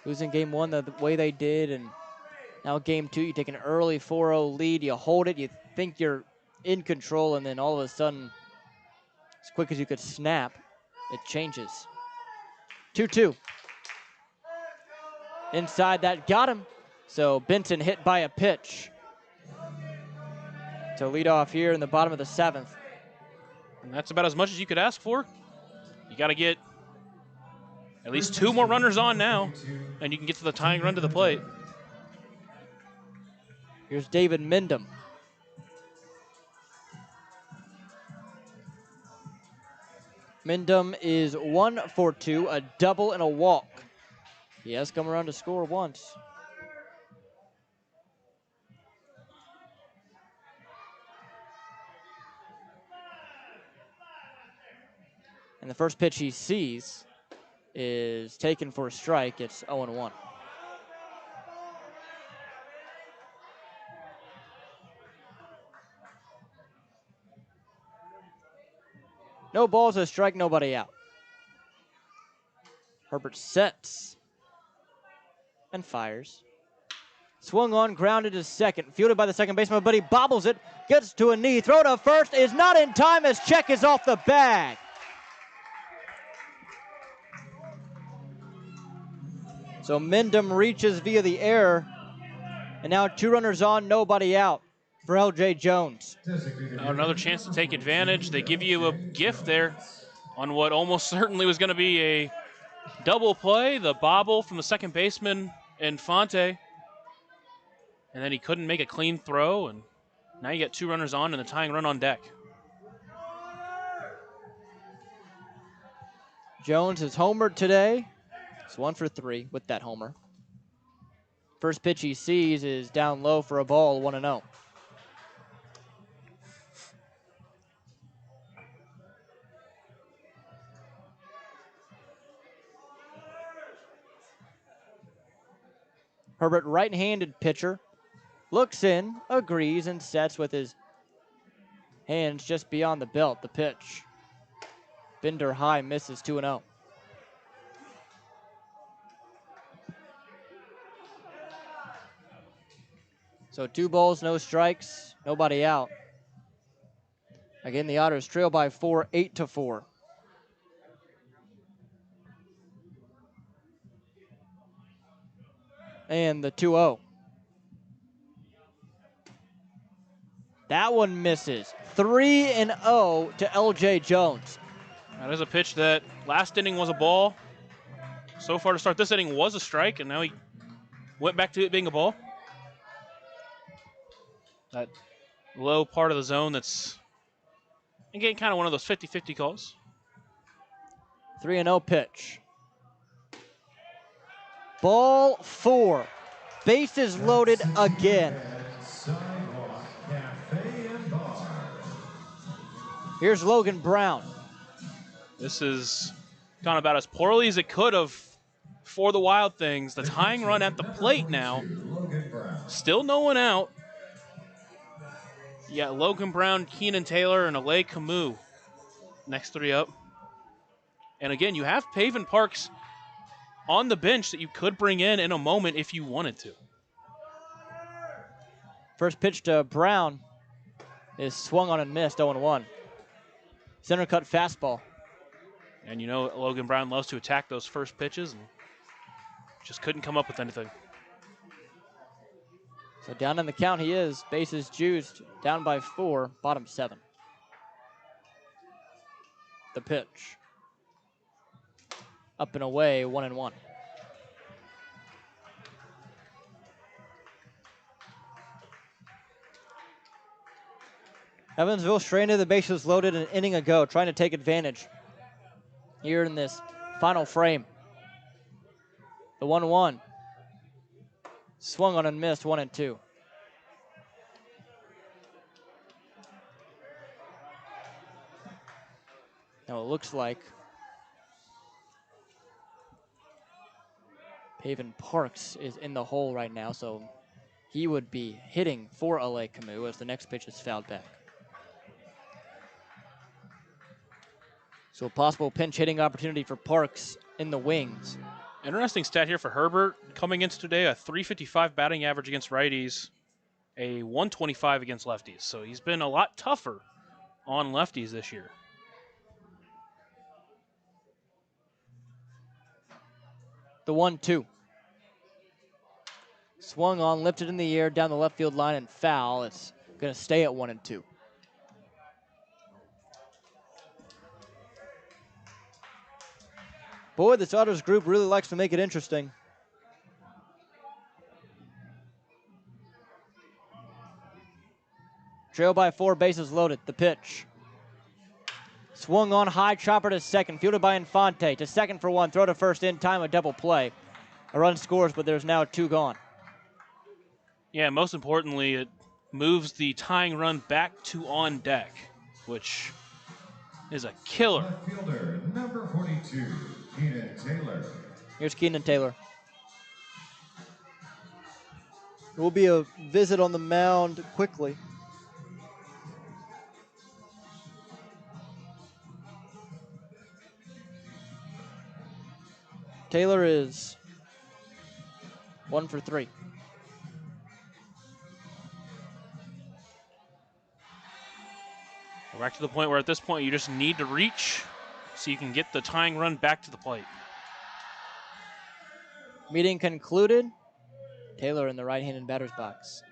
Losing game one the way they did, and now game two, you take an early 4-0 lead, you hold it, you think you're in control, and then all of a sudden, as quick as you could snap, it changes. 2-2. Inside that, got him. So Benson hit by a pitch to lead off here in the bottom of the 7th. And that's about as much as you could ask for. You got to get at least 2 more runners on now, and you can get to the tying run to the plate. Here's David Mindham. Mindham is 1 for 2, a double and a walk. He has come around to score once. And the first pitch he sees is taken for a strike. It's 0-1. No balls, a strike, nobody out. Herbert sets and fires. Swung on, grounded to second. Fielded by the second baseman, but he bobbles it. Gets to a knee. Throw to first is not in time as check is off the bag. So Mindham reaches via the air. And now 2 runners on, nobody out for LJ Jones. Now another chance to take advantage. They give you a gift there on what almost certainly was going to be a double play. The bobble from the second baseman, Infante. And then he couldn't make a clean throw. And now you get 2 runners on and the tying run on deck. Jones has homered today. It's 1 for 3 with that homer. First pitch he sees is down low for a ball, 1-0. Herbert, right-handed pitcher, looks in, agrees, and sets with his hands just beyond the belt. The pitch. Bender high, misses, 2-0. So 2 balls, no strikes, nobody out. Again, the Otters trail by 4, 8-4. And the 2-0. That one misses. 3-0 to LJ Jones. That is a pitch that last inning was a ball. So far to start this inning was a strike, and now he went back to it being a ball. That low part of the zone that's, again, kind of one of those 50-50 calls. 3-0 pitch. Ball 4. Bases loaded again. Here's Logan Brown. This has gone about as poorly as it could have for the Wild Things. The tying run at the plate now. Still no one out. You got Logan Brown, Keenan Taylor, and Alay Camus. Next 3 up. And again, you have Paven Parks on the bench that you could bring in a moment if you wanted to. First pitch to Brown is swung on and missed, 0-1. Center cut fastball. And you know Logan Brown loves to attack those first pitches and just couldn't come up with anything. So down in the count he is. Bases juiced, down by 4, bottom 7. The pitch. Up and away, 1-1. Evansville straight into the bases loaded an inning ago, trying to take advantage here in this final frame. The 1-1. Swung on and missed, 1-2. Now it looks like Paven Parks is in the hole right now, so he would be hitting for LA Camus as the next pitch is fouled back. So a possible pinch hitting opportunity for Parks in the wings. Interesting stat here for Herbert. Coming into today, a .355 batting average against righties, a .125 against lefties. So he's been a lot tougher on lefties this year. The 1-2. Swung on, lifted in the air, down the left field line and foul. It's going to stay at 1-2. Boy, this Otters group really likes to make it interesting. Trail by 4, bases loaded. The pitch. Swung on, high chopper to second, fielded by Infante. To second for 1, throw to first in time, a double play. A run scores, but there's now 2 gone. Yeah, most importantly, it moves the tying run back to on deck, which is a killer. Left fielder, number 42, Keenan Taylor. Here's Keenan Taylor. There will be a visit on the mound quickly. Taylor is 1 for 3. We're back to the point where at this point you just need to reach so you can get the tying run back to the plate. Meeting concluded. Taylor in the right-handed batter's box.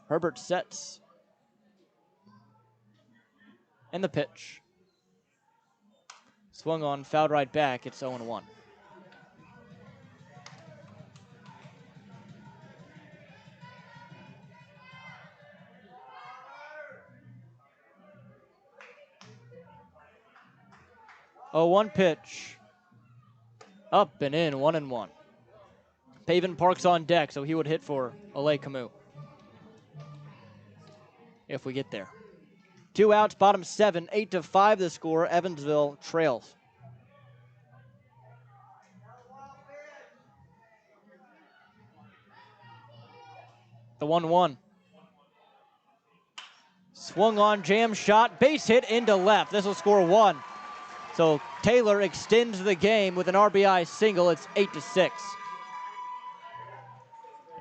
Herbert sets. And the pitch. Swung on, fouled right back. It's 0-1. Oh, 1 pitch. Up and in, 1-1. Paven Parks on deck, so he would hit for LA Camus. If we get there. 2 outs, bottom 7, 8-5 the score. Evansville trails. The 1-1. Swung on, jam shot, base hit into left. This will score 1. So Taylor extends the game with an RBI single. It's 8-6.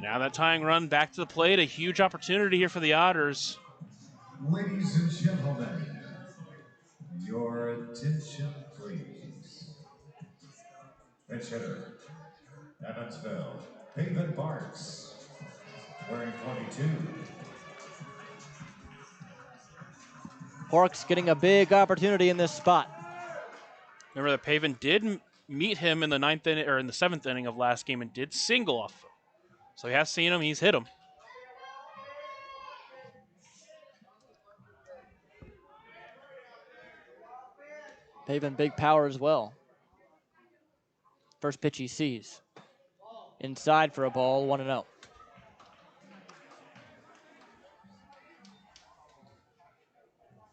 Now that tying run back to the plate, a huge opportunity here for the Otters. Ladies and gentlemen, your attention please. Pitch hitter, Evansville, Paven Parks, wearing 22. Parks getting a big opportunity in this spot. Remember that Paven did meet him in the 9th inning or in the 7th inning of last game and did single off of him. So he has seen him, he's hit him. Paven big power as well. First pitch he sees. Inside for a ball, 1-0.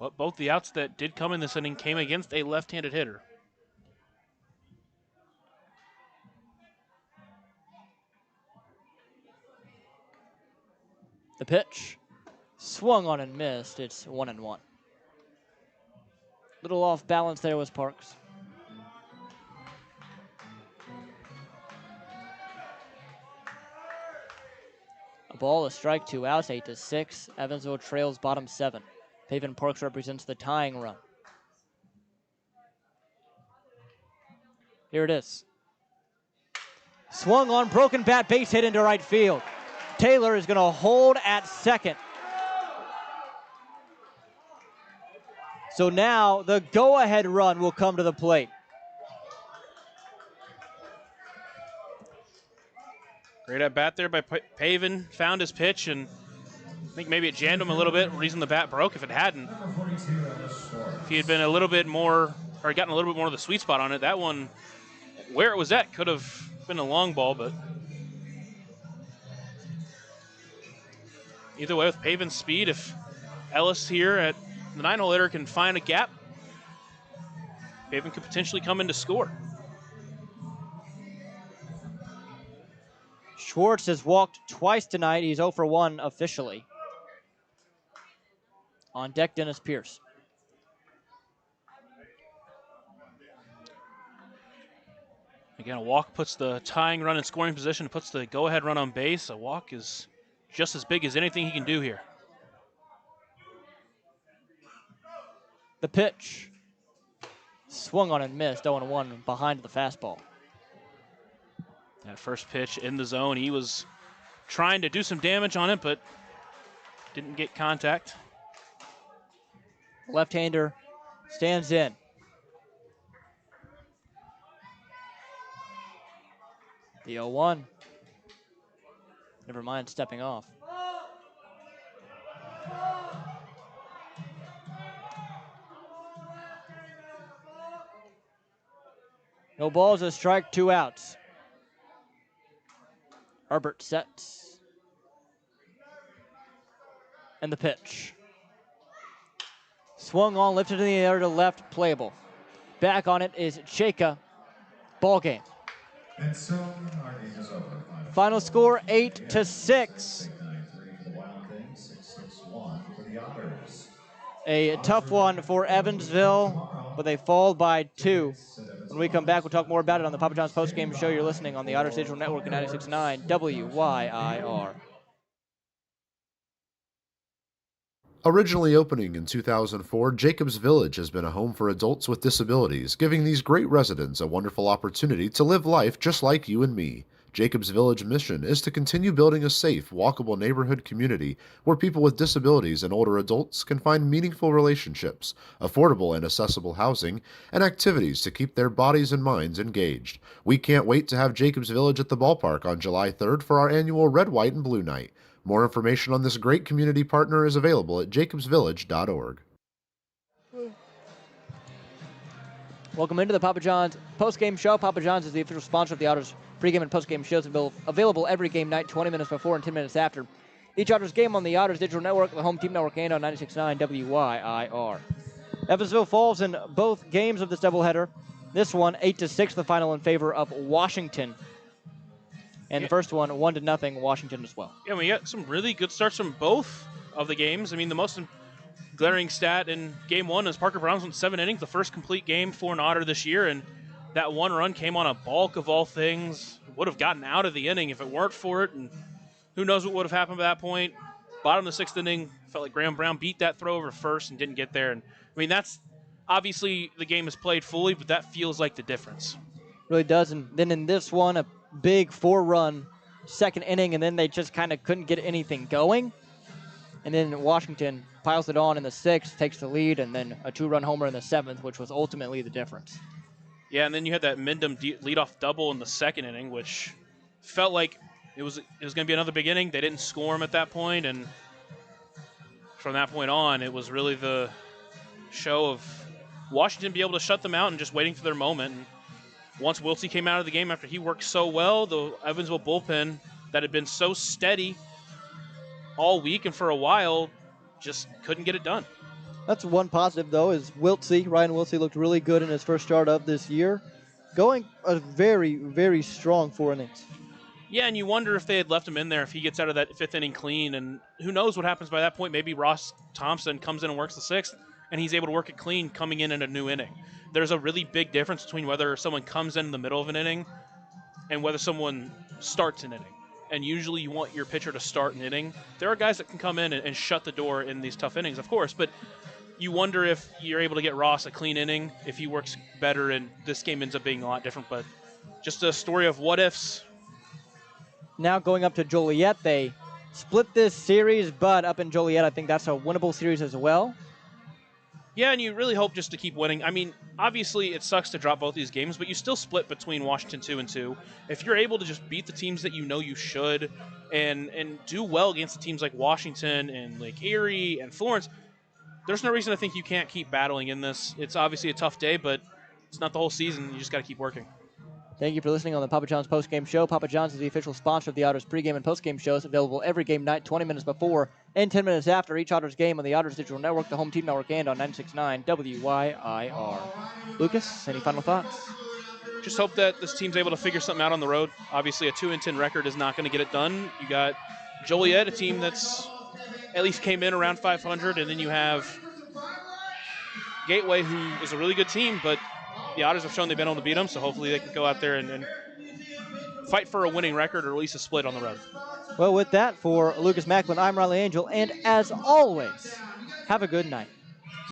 But both the outs that did come in this inning came against a left-handed hitter. The pitch. Swung on and missed. It's 1-1. Little off balance there was Parks. A ball, a strike, 2 outs, 8-6. Evansville trails bottom 7. Pavin Parks represents the tying run. Here it is. Swung on, broken bat, base hit into right field. Taylor is going to hold at second. So now the go-ahead run will come to the plate. Great at bat there by Pavin. Found his pitch, and I think maybe it jammed him a little bit. Reason the bat broke. If it hadn't, if he had been a little bit more, or gotten a little bit more of the sweet spot on it, that one, where it was at, could have been a long ball. But either way, with Pavin's speed, if Ellis here at the 9-hole hitter can find a gap, Pavin could potentially come in to score. Schwartz has walked twice tonight. He's 0 for 1 officially. On deck, Dennis Pierce. Again, a walk puts the tying run in scoring position, puts the go-ahead run on base. A walk is just as big as anything he can do here. The pitch. Swung on and missed, 0-1 behind the fastball. That first pitch in the zone, he was trying to do some damage on it, but didn't get contact. Left-hander stands in. The 0-1. Never mind stepping off. No balls, a strike, 2 outs. Herbert sets. And the pitch. Swung on, lifted in the air to left, playable. Back on it is Cheka. Ball game. And so our game is over. Final score 8-6. A tough one for Evansville, but they fall by 2. When we come back, we'll talk more about it on the Papa John's postgame show. You're listening on the Otters Digital Network at 96.9 WYIR. Originally opening in 2004, Jacobs Village has been a home for adults with disabilities, giving these great residents a wonderful opportunity to live life just like you and me. Jacobs Village mission is to continue building a safe, walkable neighborhood community where people with disabilities and older adults can find meaningful relationships, affordable and accessible housing, and activities to keep their bodies and minds engaged. We can't wait to have Jacobs Village at the ballpark on July 3rd for our annual Red, White, and Blue Night. More information on this great community partner is available at jacobsvillage.org. Welcome into the Papa John's postgame show. Papa John's is the official sponsor of the Otters pregame and postgame shows, available every game night, 20 minutes before and 10 minutes after each Otters game on the Otters Digital Network, the Home Team Network, and on 96.9 WYIR. Evansville falls in both games of this doubleheader. This one, 8-6, the final in favor of Washington. And the first one, 1-0, Washington as well. Yeah, we got some really good starts from both of the games. I mean, the most glaring stat in Game 1 is Parker Browns went 7 innings, the first complete game for an Otter this year, and that one run came on a balk of all things. Would have gotten out of the inning if it weren't for it, and who knows what would have happened at that point. Bottom of the 6th inning, felt like Graham Brown beat that throw over first and didn't get there. And I mean, that's obviously the game is played fully, but that feels like the difference. Really does. And then in this one, a big 4-run second inning, and then they just kind of couldn't get anything going. And then Washington piles it on in the 6th, takes the lead, and then a 2-run homer in the 7th, which was ultimately the difference. Yeah, and then you had that Mendham leadoff double in the 2nd inning, which felt like it was going to be another big inning. They didn't score him at that point, and from that point on, it was really the show of Washington be able to shut them out and just waiting for their moment. And once Wiltsey came out of the game after he worked so well, the Evansville bullpen that had been so steady all week and for a while just couldn't get it done. That's one positive, though, is Wiltsey. Ryan Wiltsey looked really good in his first start of this year. Going a very, very strong 4 innings. Yeah, and you wonder if they had left him in there if he gets out of that 5th inning clean, and who knows what happens by that point. Maybe Ross Thompson comes in and works the 6th, and he's able to work it clean coming in a new inning. There's a really big difference between whether someone comes in the middle of an inning and whether someone starts an inning. and usually you want your pitcher to start an inning. There are guys that can come in and shut the door in these tough innings, of course, but you wonder if you're able to get Ross a clean inning, if he works better, and this game ends up being a lot different. But just a story of what ifs. Now going up to Joliet, they split this series, but up in Joliet, I think that's a winnable series as well. Yeah, and you really hope just to keep winning. I mean, obviously it sucks to drop both these games, but you still split between Washington 2 and 2. If you're able to just beat the teams that you know you should and do well against the teams like Washington and Lake Erie and Florence, there's no reason to think you can't keep battling in this. It's obviously a tough day, but it's not the whole season. You just got to keep working. Thank you for listening on the Papa John's postgame show. Papa John's is the official sponsor of the Otters pregame and postgame shows, available every game night, 20 minutes before and 10 minutes after each Otters game on the Otters Digital Network, the Home Team Network, and on 96.9 WYIR. Lucas, any final thoughts? Just hope that this team's able to figure something out on the road. Obviously, a 2-10 record is not going to get it done. You got Joliet, a team that's at least came in around 500, and then you have Gateway, who is a really good team, but the Otters have shown they've been able to beat them, so hopefully they can go out there and fight for a winning record or at least a split on the road. Well, with that, for Lucas Macklin, I'm Riley Angel, and as always, have a good night.